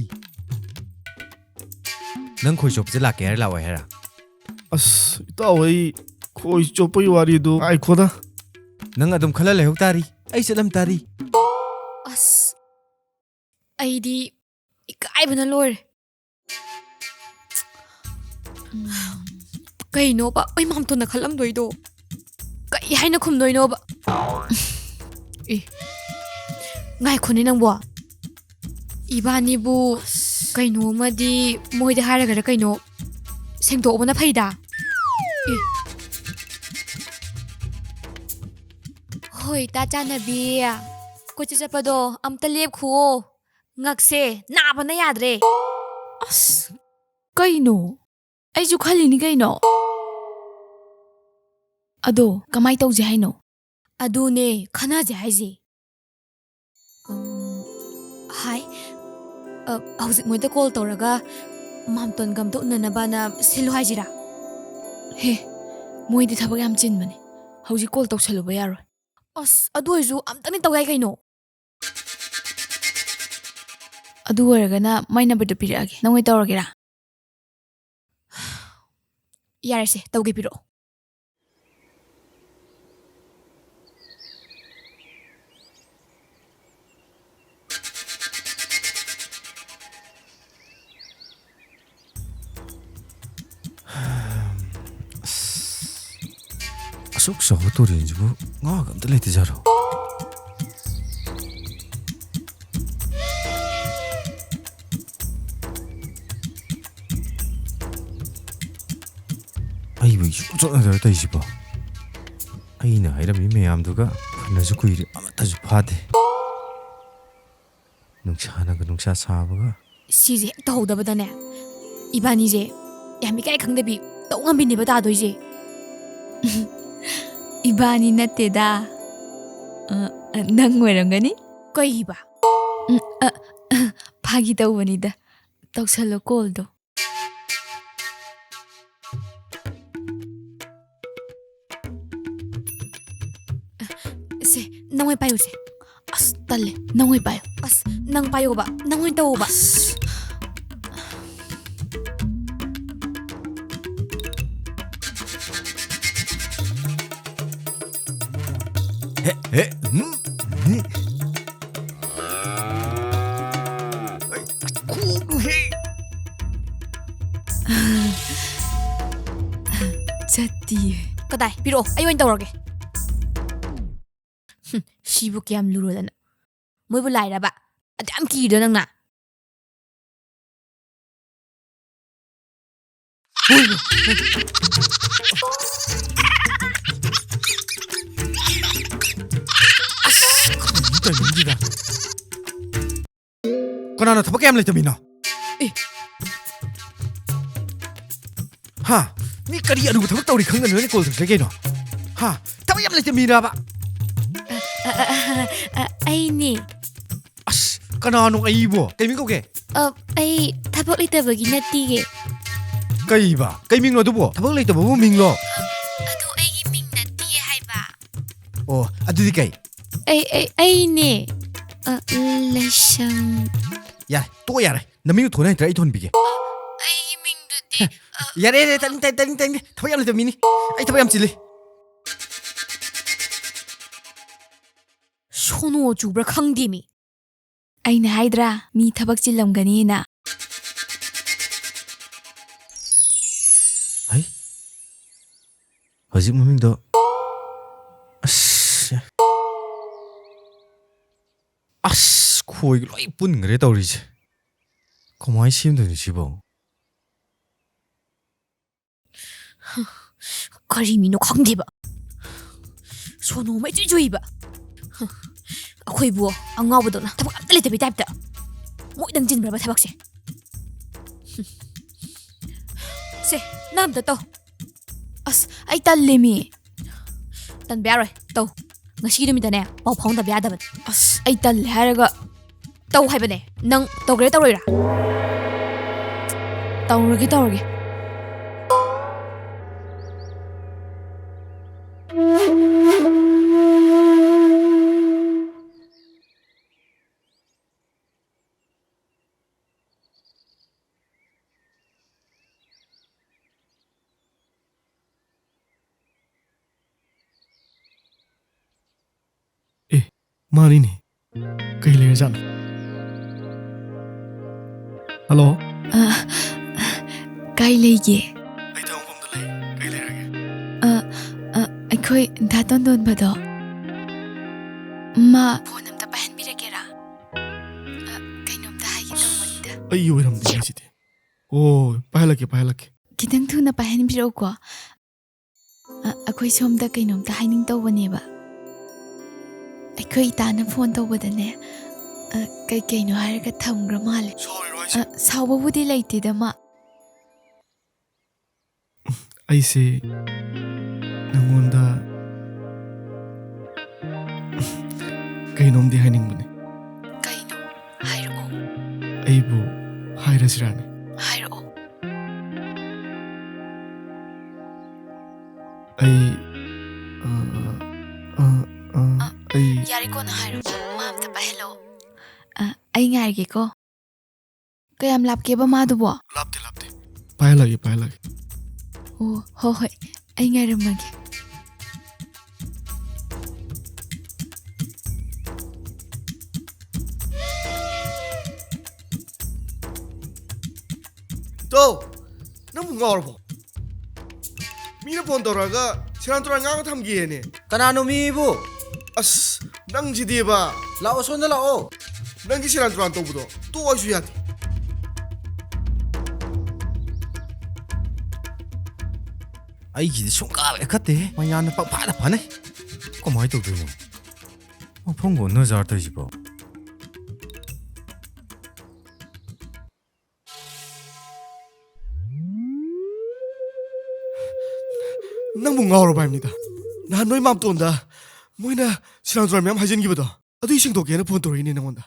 ꯅꯪ ꯈꯣꯏ ꯆꯣꯞꯄꯁꯦ ꯂꯥꯛꯀꯦ ꯍꯥꯏꯔ ꯂꯥꯛꯑꯣꯏ ꯍꯥꯏꯔ ꯑꯁ ꯏꯇꯥꯎ ꯑꯩ ꯈꯣꯏ ꯆꯣꯞꯄꯒꯤ ꯋꯥꯔꯤꯗꯣ ꯉꯥꯏꯈꯣꯗ ꯅꯪ ꯑꯗꯨꯝ ꯈꯜꯂ ꯂꯩꯍꯧ ꯇꯥꯔꯤ ꯑꯩ ꯆꯠꯂꯝ ꯇꯥꯔꯤ ꯑꯁ ꯑꯩꯗꯤ ꯏꯀꯥꯏꯕꯅ ꯂꯣꯏꯔꯦ ꯀꯩꯅꯣꯕ ꯑꯩ ꯃꯥꯝꯇꯣꯟꯅ ꯈꯜꯂꯝꯗꯣꯏꯗꯣ ꯀꯩ ꯍꯥꯏꯅ ꯈꯨꯝꯗꯣꯏꯅꯣꯕ ꯑꯦ ꯉꯥꯏꯈꯣꯅꯦ ꯅꯪꯕꯣ ꯏꯕꯥꯅꯤꯕꯨ ꯀꯩꯅꯣꯃꯗꯤ ꯃꯣꯏꯗ ꯍꯥꯏꯔꯒꯔ ꯀꯩꯅꯣ ꯁꯦꯡꯗꯣꯛꯑꯕꯅ ꯐꯩꯗ ꯑꯦ ꯍꯣꯏ ꯇꯥ ꯆꯥꯟꯅꯕꯤ ꯀꯣꯏꯆꯠ ꯆꯠꯄꯗꯣ ꯑꯝꯇ ꯂꯦꯞꯈꯨꯑꯣ ꯉꯛꯁꯦ ꯅꯥꯕꯅ ꯌꯥꯗ꯭ꯔꯦ ꯑꯁ ꯀꯩꯅꯣ ꯑꯩꯁꯨ ꯈꯜꯂꯤꯅꯤ ꯀꯩꯅꯣ ꯑꯗꯣ ꯀꯃꯥꯏ ꯇꯧꯁꯦ ꯍꯥꯏꯅꯣ ꯑꯗꯨꯅꯦ ꯈꯟꯅꯁꯦ ꯍꯥꯏꯁꯦ ꯍꯥꯏ ꯍꯧꯖꯤꯛ ꯃꯣꯏꯗ ꯀꯣꯜ ꯇꯧꯔꯒ ꯃꯥꯝꯇꯣꯟꯒ ꯑꯝꯇ ꯎꯅꯅꯕꯅ ꯁꯤꯜꯂꯨ ꯍꯥꯏꯁꯤꯔꯥ ꯍꯦ ꯃꯣꯏꯗꯤ ꯊꯕꯛ ꯌꯥꯝ ꯆꯤꯟꯕꯅꯦ ꯍꯧꯖꯤꯛ ꯀꯣꯜ ꯇꯧꯁꯜꯂꯨꯕ ꯌꯥꯔꯣꯏ ꯑꯁ ꯑꯗꯨ ꯑꯣꯏꯔꯁꯨ ꯑꯝꯇꯪꯗꯤ ꯇꯧ ꯌꯥꯏ ꯀꯩꯅꯣ ꯑꯗꯨ ꯑꯣꯏꯔꯒꯅ ꯃꯥꯏ ꯅꯝꯕꯔꯗꯨ ꯄꯤꯔꯛꯑꯒꯦ ꯅꯪ ꯑꯣꯏ ꯇꯧꯔꯒꯦꯔꯥ ꯌꯥꯔꯁꯦ ꯇꯧꯒꯦ ꯄꯤꯔꯛꯑꯣ ꯑꯁꯨꯛ ꯆꯥꯎꯕ ꯇꯨꯔꯦꯟꯁꯤꯕꯨ ꯉꯥꯒ ꯑꯝꯇ ꯂꯩꯇꯖꯥꯔꯣ ꯑꯩꯕꯨ ꯆꯣꯠꯅꯗꯔ ꯇꯧꯔꯤꯁꯤꯕꯣ ꯑꯩꯅ ꯍꯥꯏꯔꯝꯃꯤ ꯃꯌꯥꯝꯗꯨꯒ ꯐꯅꯁꯨ ꯀꯨꯏꯔꯦ ꯑꯃꯠꯇꯁꯨ ꯐꯥꯗꯦ ꯅꯨꯡꯁꯥꯅꯒ ꯅꯨꯡꯁꯥ ꯁꯥꯕꯒ ꯁꯤꯁꯦ ꯍꯦꯛ ꯇꯧꯍꯧꯗꯕꯗꯅꯦ ꯏꯕꯥꯅꯤꯁꯦ ꯌꯥꯝ ꯏꯀꯥꯏ ꯈꯪꯗꯕꯤ ꯇꯧ ꯉꯝꯕꯤꯅꯦꯕ ꯇꯥꯗꯣꯏꯁꯦ 이바니 나때다 낭 어ರಂ가니? ꯀꯩꯕ 파기 떠오니다 떡살로 꼴도 ꯁꯦ ꯅꯪ ꯑꯣꯏ ꯄꯥꯏꯌꯨꯁꯦ 아스 딸래 낭을 봐요 ꯑꯁ ꯅꯪ ꯄꯥꯏꯌꯣꯕ ꯅꯪ ꯑꯣꯏꯅ ꯇꯧꯑꯣꯕ 잣띠에 ꯀꯗꯥꯏ ꯄꯤꯔꯛꯑꯣ ꯑꯩ ꯑꯣꯏꯅ ꯇꯧꯔꯒꯦ ꯁꯤꯕꯨ ꯀꯌꯥꯝ ꯂꯨꯔꯗꯅ ꯃꯣꯏꯕꯨ ꯂꯥꯏꯔꯕ ꯑꯗꯨ ꯌꯥꯝ ꯀꯤꯔꯤꯗꯣ ꯅꯪꯅ ꯀꯅꯥꯅ ꯊꯕꯛ ꯀꯌꯥꯝ ꯂꯩꯇꯃꯤꯅꯣ ꯍꯥ ꯃꯤ ꯀꯔꯤ ꯑꯔꯨꯕ ꯊꯕꯛ ꯇꯧꯔꯤ ꯈꯪꯗꯅ ꯅꯣꯏꯅ ꯀꯣꯜ ꯇꯧꯔꯛꯇ꯭ꯔꯦ ꯀꯩꯅꯣ ꯍꯥ ꯊꯕꯛ ꯌꯥꯝ ꯂꯩꯇꯃꯤꯔꯕ ꯑꯩꯅꯦ ꯑꯁ ꯀꯅꯥꯅꯣ ꯑꯩꯕꯣ ꯀꯩ ꯃꯤꯡ ꯀꯧꯒꯦ ꯑꯩ ꯊꯕꯛ ꯂꯩꯇꯕꯒꯤ ꯅꯠꯇꯤꯌꯦ ꯀꯩꯕ ꯀꯩ ꯃꯤꯡꯅꯣ ꯑꯗꯨꯕꯣ ꯊꯕꯛ ꯂꯩꯇꯕꯕꯨ ꯃꯤꯡꯂꯣ ꯑꯗꯨ ꯑꯩꯒꯤ ꯃꯤꯡ ꯅꯠꯇꯤꯌꯦ ꯍꯥꯏꯕ ꯑꯣ ꯑꯗꯨꯗꯤ ꯀꯩ ꯑꯩꯅꯦ ꯂꯩꯁꯪ ꯌꯥꯔꯦ ꯇꯣꯛꯑꯣ ꯌꯥꯔꯦ ꯅꯃꯤꯡꯗꯣ ꯊꯣꯟ ꯍꯩꯇ꯭ꯔꯥ ꯑꯩ ꯊꯣꯟꯕꯤꯒꯦ ꯑꯩꯒꯤ ꯃꯤꯡꯗꯨꯗꯤ ꯌꯥꯔꯦ ꯇꯥꯅꯤꯡꯗꯦ ꯊꯕꯛ ꯌꯥꯝ ꯂꯩꯇꯕ ꯃꯤꯅꯤ ꯑꯩ ꯊꯕꯛ ꯌꯥꯝ ꯆꯤꯜꯂꯤ ꯁꯣꯅꯣ ꯆꯨꯕ꯭ꯔꯥ ꯈꯪꯗꯦꯃꯤ ꯑꯩꯅ ꯍꯥꯏꯗ꯭ꯔꯥ ꯃꯤ ꯊꯕꯛ ꯆꯤꯜꯂꯝꯒꯅꯤꯅ ꯍꯩ ꯍꯧꯖꯤꯛ ꯃꯃꯤꯡꯗꯣ ꯑꯁ ꯈꯣꯏꯒ ꯂꯣꯏ ꯄꯨꯟꯈ꯭ꯔꯦ ꯇꯧꯔꯤꯁꯦ ꯀꯃꯥꯏꯅ ꯁꯦꯝꯗꯣꯏꯅꯣ ꯁꯤꯕꯣ ꯀꯔꯤ ꯃꯤꯅꯣ ꯈꯪꯗꯦꯕ ꯁꯣꯅꯣ ꯃꯩ ꯆꯨꯏꯕ ꯑꯩꯈꯣꯏꯕꯨ ꯑꯉꯥꯎꯕꯗꯧꯅ ꯊꯕꯛ ꯑꯝꯇ ꯂꯩꯇꯕꯩ ꯇꯥꯏꯞꯇ ꯃꯣꯏꯗꯪ ꯆꯤꯟꯕ꯭ꯔꯕ ꯊꯕꯛꯁꯦ ꯁꯦ ꯅꯪ ꯑꯝꯇ ꯇꯧ ꯑꯁ ꯑꯩ ꯇꯜꯂꯦꯃꯤ ꯇꯟꯕ ꯌꯥꯔꯣꯏ ꯇꯧ ꯉꯁꯤ ꯅꯨꯃꯤꯠꯇꯅꯦ ꯄꯥꯎ ꯐꯥꯎꯅꯗꯕ ꯌꯥꯗꯕꯅꯤ ꯑꯁ ꯑꯩ ꯇꯜꯂꯦ ꯍꯥꯏꯔꯒ ꯇꯧ ꯍꯥꯏꯕꯅꯦ ꯅꯪ ꯇꯧꯒꯦꯔꯥ ꯇꯧꯔꯣꯏꯔꯥ ꯇꯧꯔꯒꯦ ꯃꯥꯅꯤꯅꯦ ꯀꯩ ꯂꯩꯔꯖꯥꯠꯅꯣ ꯍꯜꯂꯣ ꯀꯥꯏ ꯂꯩꯒꯦ ꯑꯩ ꯊꯕꯛꯐꯝꯗ ꯂꯩ ꯀꯩ ꯂꯩꯔꯒꯦ ꯑꯩꯈꯣꯏ ꯗꯥ ꯇꯣꯟꯗꯣꯟꯕꯗꯣ ꯃꯥ ꯐꯣꯟ ꯑꯝꯇ ꯄꯥꯏꯍꯟꯕꯤꯔꯛꯀꯦꯔꯥ ꯀꯩꯅꯣꯝꯇ ꯍꯥꯏꯒꯦ ꯇꯧꯕꯅꯤꯗ ꯑꯩ ꯑꯣꯏꯔꯝꯗꯦ ꯉꯁꯤꯗꯤ ꯑꯣ ꯄꯥꯏꯍꯜꯂꯛꯀꯦ ꯈꯤꯇꯪ ꯊꯨꯅ ꯄꯥꯏꯍꯟꯕꯤꯔꯛꯎꯀꯣ ꯑꯩꯈꯣꯏ ꯁꯣꯝꯗ ꯀꯩꯅꯣꯝꯇ ꯍꯥꯏꯅꯤꯡ ꯇꯧꯕꯅꯦꯕ ꯑꯩꯈꯣꯏ ꯏꯇꯥꯅ ꯐꯣꯟ ꯇꯧꯕꯗꯅꯦ ꯀꯩꯅꯣ ꯍꯥꯏꯔꯒ ꯊꯝꯈ꯭ꯔ ꯃꯥꯜꯂꯦ ꯁꯥꯎꯕꯕꯨꯗꯤ ꯂꯩꯇꯦꯗ ꯃꯥ ꯑꯩꯁꯦ ꯅꯪꯉꯣꯟꯗ ꯀꯩꯅꯣꯝꯗꯤ ꯍꯥꯏꯅꯤꯡꯕꯅꯦ ꯀꯩꯅꯣ ꯍꯥꯏꯔꯛꯑꯣ ꯑꯩꯕꯨ ꯍꯥꯏꯔꯁꯤꯔꯥꯅꯦ ꯍꯥꯏꯔꯛꯑꯣ ꯑꯩ ꯌꯥꯔꯦ ꯀꯣꯟꯅ ꯍꯥꯏꯔꯣꯀꯣ ꯃꯥ ꯑꯝꯇ ꯄꯥꯏꯍꯜꯂꯛꯑꯣ ꯑꯩ ꯉꯥꯏꯔꯒꯦꯀꯣ ꯀꯌꯥꯝ ꯂꯥꯞꯀꯦꯕ ꯃꯥꯗꯨꯕꯣ ꯂꯥꯞꯇꯦ ꯄꯥꯏꯍꯜꯂꯛꯑꯒꯦ ꯑꯣ ꯍꯣꯏ ꯍꯣꯏ ꯑꯩ ꯉꯥꯏꯔꯝꯃꯒꯦ ꯇꯣ ꯅꯪꯕꯨ ꯉꯥꯎꯔꯕꯣ ꯃꯤꯅ ꯐꯣꯟ ꯇꯧꯔꯛꯑꯒ ꯁꯦꯔꯥꯟ ꯇꯨꯔꯥꯟ ꯉꯥꯡꯉ ꯊꯝꯒꯦꯅꯦ ꯀꯅꯥꯅꯣ ꯃꯤꯕꯨ ꯑꯁ ꯅꯪꯁꯤꯗꯤꯕ ꯂꯥꯛꯑꯣ ꯁꯣꯝꯗ ꯂꯥꯛꯑꯣ ꯅꯪꯒꯤ ꯁꯦꯔꯥꯟ ꯇꯨꯔꯥꯟ ꯇꯧꯕꯗꯣ ꯇꯣꯛꯑꯁꯨ ꯌꯥꯗꯦ ꯑꯩꯒꯤꯗꯤ ꯁꯨꯡꯀꯥ ꯂꯦꯈꯠꯇꯦ ꯃꯌꯥꯝꯅ ꯄꯪꯐꯥꯗ ꯐꯅꯩ ꯀꯃꯥꯏꯅ ꯇꯧꯗꯣꯏꯅꯣ ꯃꯐꯝꯒ ꯑꯣꯟꯅꯖꯥꯔ ꯇꯧꯔꯤꯁꯤꯕꯣ ꯅꯪꯕꯨ ꯉꯥꯎꯔꯕ ꯍꯥꯏꯕꯅꯤꯗ ꯅꯍꯥꯟ ꯅꯣꯏ ꯃꯥꯝꯇꯣꯟꯗ ꯃꯣꯏꯅ ꯁꯦꯔꯥꯟ ꯇꯨꯔꯥꯟ ꯃꯌꯥꯝ ꯍꯥꯏꯖꯤꯟꯈꯤꯕꯗꯣ ꯑꯗꯨꯒꯤ ꯁꯦꯡꯗꯣꯛꯀꯦꯅ ꯐꯣꯟ ꯇꯧꯔꯛꯏꯅꯦ ꯅꯪꯉꯣꯟꯗ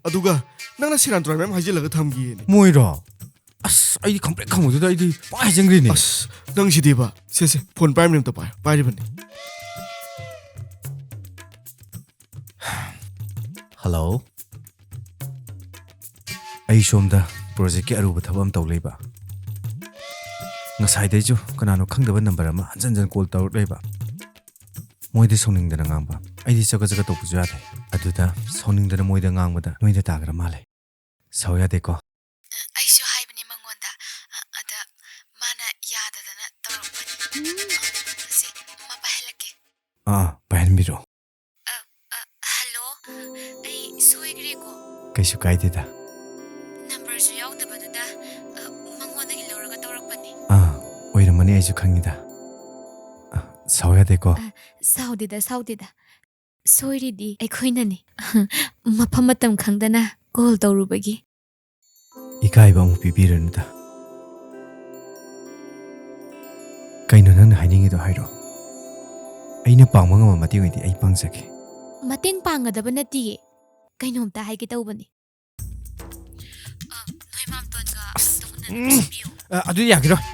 ꯑꯗꯨꯒ ꯅꯪꯅ ꯁꯦꯔꯥꯟ ꯇꯨꯔꯥꯟ ꯃꯌꯥꯝ ꯍꯥꯏꯖꯤꯜꯂꯒ ꯊꯝꯈꯤꯌꯦꯅꯦ ꯃꯣꯏꯔꯣ ꯑꯁ ꯑꯩꯗꯤ ꯈꯪꯄ꯭ꯔꯦꯛ ꯈꯪꯕꯗꯨꯗ ꯑꯩꯗꯤ ꯄꯪ ꯍꯥꯏꯖꯟꯈ꯭ꯔꯤꯅꯦ ꯑꯁ ꯅꯪꯁꯤꯗꯤꯕ ꯁꯦ ꯐꯣꯟ ꯄꯥꯏꯔꯤꯕꯅꯦ ꯑꯝꯇ ꯄꯥꯏꯌꯣ ꯄꯥꯏꯔꯤꯕꯅꯤ ꯍꯜꯂꯣ ꯑꯩ ꯁꯣꯝꯗ ꯄ꯭ꯔꯣꯖꯦꯛꯀꯤ ꯑꯔꯨꯕ ꯊꯕꯛ ꯑꯃ ꯇꯧ ꯂꯩꯕ ꯉꯁꯥꯏꯗꯩꯁꯨ ꯀꯅꯥꯅꯣ ꯈꯪꯗꯕ ꯅꯝꯕꯔ ꯑꯃ ꯍꯟꯖꯟ ꯀꯣꯜ ꯇꯧꯔꯛ ꯂꯩꯕ ꯃꯣꯏꯗ ꯁꯥꯎꯅꯤꯡꯗꯅ ꯉꯥꯡꯕ ꯑꯩꯗꯤ ꯆꯒꯠ ꯇꯧꯕꯁꯨ ꯌꯥꯗꯦ ꯑꯗꯨꯗ ꯁꯥꯎꯅꯤꯡꯗꯅ ꯃꯣꯏꯗ ꯉꯥꯡꯕꯗ ꯅꯣꯏꯗ ꯇꯥꯈ꯭ꯔ ꯃꯥꯜꯂꯦ ꯁꯥꯎ ꯌꯥꯗꯦꯀꯣ ꯑꯩꯁꯨ ꯍꯥꯏꯕꯅꯦ ꯃꯉꯣꯟꯗ ꯑꯗ ꯃꯥꯅ ꯌꯥꯗꯗꯅ ꯇꯧꯔꯛꯄꯅꯤ ꯁꯤ ꯃꯥ ꯄꯥꯏꯍꯜꯂꯛꯀꯦ ꯄꯥꯏꯍꯟꯕꯤꯔꯛꯑꯣ ꯍꯜꯂꯣ ꯑꯩ ꯁꯣꯏꯈ꯭ꯔꯦꯀꯣ ꯀꯩꯁꯨ ꯀꯥꯏꯗꯦꯗ ꯅꯝꯕꯔꯁꯨ ꯌꯥꯎꯗꯕꯗꯨꯗ ꯃꯉꯣꯟꯗꯒꯤ ꯂꯧꯔꯒ ꯇꯧꯔꯛꯄꯅꯤ ꯑꯣꯏꯔꯝꯃꯅꯤ ꯑꯩꯁꯨ ꯈꯪꯉꯤꯗ ꯁꯥꯎ ꯌꯥꯗꯦꯀꯣ ꯁꯥꯎꯗꯦꯗ ꯁꯣꯏꯔꯤꯗꯤ ꯑꯩꯈꯣꯏꯅꯅꯦ ꯃꯐꯝ ꯃꯇꯝ ꯈꯪꯗꯅ ꯀꯣꯜ ꯇꯧꯔꯨꯕꯒꯤ ꯏꯀꯥꯏꯕ ꯑꯃꯨꯛ ꯄꯤꯕꯤꯔꯅꯨꯗ ꯀꯩꯅꯣ ꯅꯪꯅ ꯍꯥꯏꯅꯤꯡꯉꯤꯗꯣ ꯍꯥꯏꯔꯣ ꯑꯩꯅ ꯄꯥꯡꯕ ꯉꯝꯕ ꯃꯇꯦꯡ ꯑꯣꯏꯗꯤ ꯑꯩ ꯄꯥꯡꯖꯒꯦ ꯃꯇꯦꯡ ꯄꯥꯡꯒꯗꯕ ꯅꯠꯇꯤꯌꯦ ꯀꯩꯅꯣꯝꯇ ꯍꯥꯏꯒꯦ ꯇꯧꯕꯅꯤ ꯅꯣꯏ ꯃꯥꯝꯇꯣꯟꯒ ꯑꯝꯇ ꯎꯅꯅꯕꯤꯌꯣ ꯑꯗꯨꯗꯤ ꯌꯥꯈꯤꯔꯣꯏ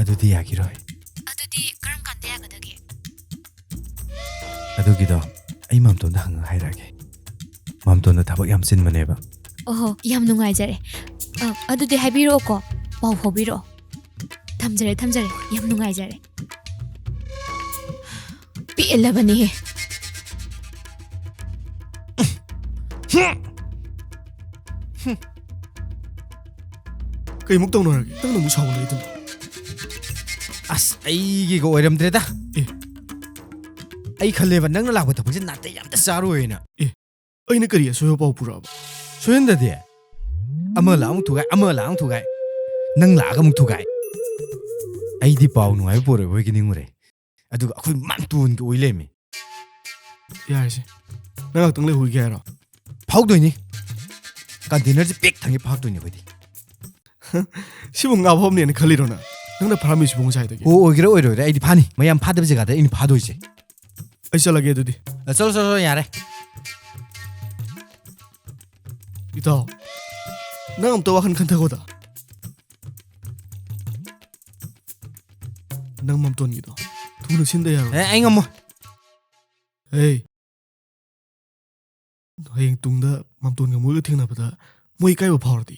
ꯑꯗꯨꯗꯤ ꯌꯥꯈꯤꯔꯣꯏ ꯑꯗꯨꯗꯤ ꯀꯔꯝ ꯀꯥꯟꯗ ꯌꯥꯒꯗꯒꯦ ꯑꯗꯨꯒꯤꯗꯣ ꯑꯩ ꯃꯥꯝꯇꯣꯟꯗ ꯍꯪꯉ ꯍꯥꯏꯔꯛꯑꯒꯦ ꯃꯥꯝꯇꯣꯟꯗ ꯊꯕꯛ ꯌꯥꯝ ꯆꯤꯟꯕꯅꯦꯕ ꯑꯣꯍꯣ ꯌꯥꯝ ꯅꯨꯡꯉꯥꯏꯖꯔꯦ ꯑꯗꯨꯗꯤ ꯍꯥꯏꯕꯤꯔꯛꯑꯣꯀꯣ ꯄꯥꯎ ꯐꯥꯎꯕꯤꯔꯛꯑꯣ ꯊꯝꯖꯔꯦ ꯌꯥꯝ ꯅꯨꯡꯉꯥꯏꯖꯔꯦ ꯄꯦꯜꯂꯕꯅꯤꯍꯦ ꯀꯩꯃꯨꯛ ꯇꯧꯅꯔꯒꯦ ꯅꯪꯅ ꯑꯃꯨꯛ ꯁꯥꯎꯅꯩꯗꯅ ꯑꯁ ꯑꯩꯒꯤꯒ ꯑꯣꯏꯔꯝꯗ꯭ꯔꯦꯗ ꯑꯩ ꯈꯜꯂꯦꯕ ꯅꯪꯅ ꯂꯥꯛꯄ ꯊꯕꯛꯁꯦ ꯅꯥꯇꯩ ꯑꯝꯇ ꯆꯥꯔꯣꯏꯅ ꯑꯩꯅ ꯀꯔꯤ ꯑꯁꯣꯏꯕ ꯄꯥꯎ ꯄꯨꯔꯛꯑꯕ ꯁꯣꯏꯍꯟꯗꯗꯤ ꯑꯃ ꯂꯥꯛ ꯑꯃꯨꯛ ꯊꯨꯒꯥꯏ ꯅꯪ ꯂꯥꯛꯑꯒ ꯑꯃꯨꯛ ꯊꯨꯒꯥꯏ ꯑꯩꯗꯤ ꯄꯥꯎ ꯅꯨꯡꯉꯥꯏꯕ ꯄꯣꯔꯛꯑꯣꯏꯒꯤ ꯅꯤꯡꯉꯨꯔꯦ ꯑꯗꯨꯒ ꯑꯩꯈꯣꯏ ꯃꯥꯝꯇꯣꯟꯒ ꯑꯣꯏ ꯂꯩꯔꯝꯃꯤ ꯌꯥꯔꯁꯦ ꯅꯪ ꯉꯥꯛꯇꯪ ꯂꯩꯍꯧꯒꯦ ꯍꯥꯏꯔꯣ ꯐꯥꯎꯗꯣꯏꯅꯤ ꯀꯟꯇꯦꯅꯔꯁꯦ ꯄꯦꯛ ꯊꯪꯉꯦ ꯐꯥꯎꯗꯣꯏꯅꯤ ꯑꯩꯈꯣꯏꯗꯤ ꯁꯤꯕꯨ ꯉꯥꯐꯝꯅꯦꯅ ꯈꯜꯂꯤꯔꯣ ꯅꯪꯅ ꯐꯥꯔꯝꯃꯤꯁꯤꯕꯨ ꯉꯁꯥꯏꯗꯒꯤ ꯑꯣꯏꯒꯦꯔꯥ ꯑꯣꯏꯔꯣꯏꯔꯥ ꯑꯩꯗꯤ ꯐꯥꯅꯤ ꯃꯌꯥꯝ ꯐꯥꯗꯕ ꯖꯒꯥꯗ ꯑꯩꯅ ꯐꯥꯗꯣꯏꯁꯦ ꯑꯩ ꯆꯠꯂꯒꯦ ꯑꯗꯨꯗꯤ ꯆꯠꯂꯣ ꯌꯥꯔꯦ ꯏꯇꯥꯎ ꯅꯪ ꯑꯝꯇ ꯋꯥꯈꯜ ꯈꯟꯊꯈꯣꯗ ꯅꯪ ꯃꯥꯝꯇꯣꯟꯒꯤꯗꯣ ꯊꯨꯅ ꯁꯤꯟꯗ ꯌꯥꯔꯣꯏ ꯑꯩ ꯉꯝꯃꯣꯏ ꯍꯌꯦꯡ ꯇꯨꯡꯗ ꯃꯥꯝꯇꯣꯟꯒ ꯃꯣꯏꯒ ꯊꯦꯡꯅꯕꯗ ꯃꯣꯏ ꯏꯀꯥꯏꯕ ꯐꯥꯎꯔꯗꯤ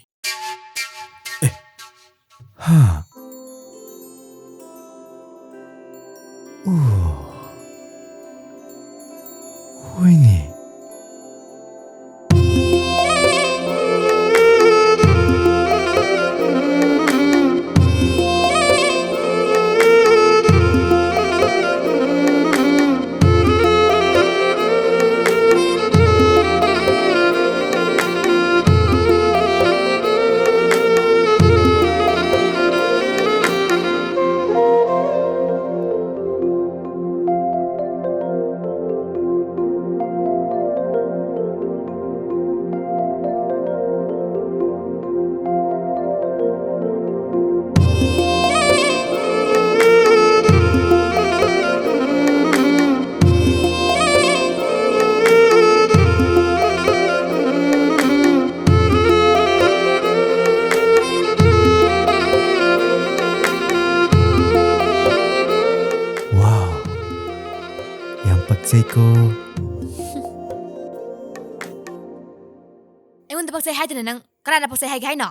ꯄꯛꯆꯩꯀꯣ ꯑꯩꯉꯣꯟꯗ ꯄꯛꯆꯩ ꯍꯥꯏꯗꯅ ꯅꯪ ꯀꯅꯥꯅ ꯄꯛꯆꯩ ꯍꯥꯏꯒꯦ ꯍꯥꯏꯅꯣ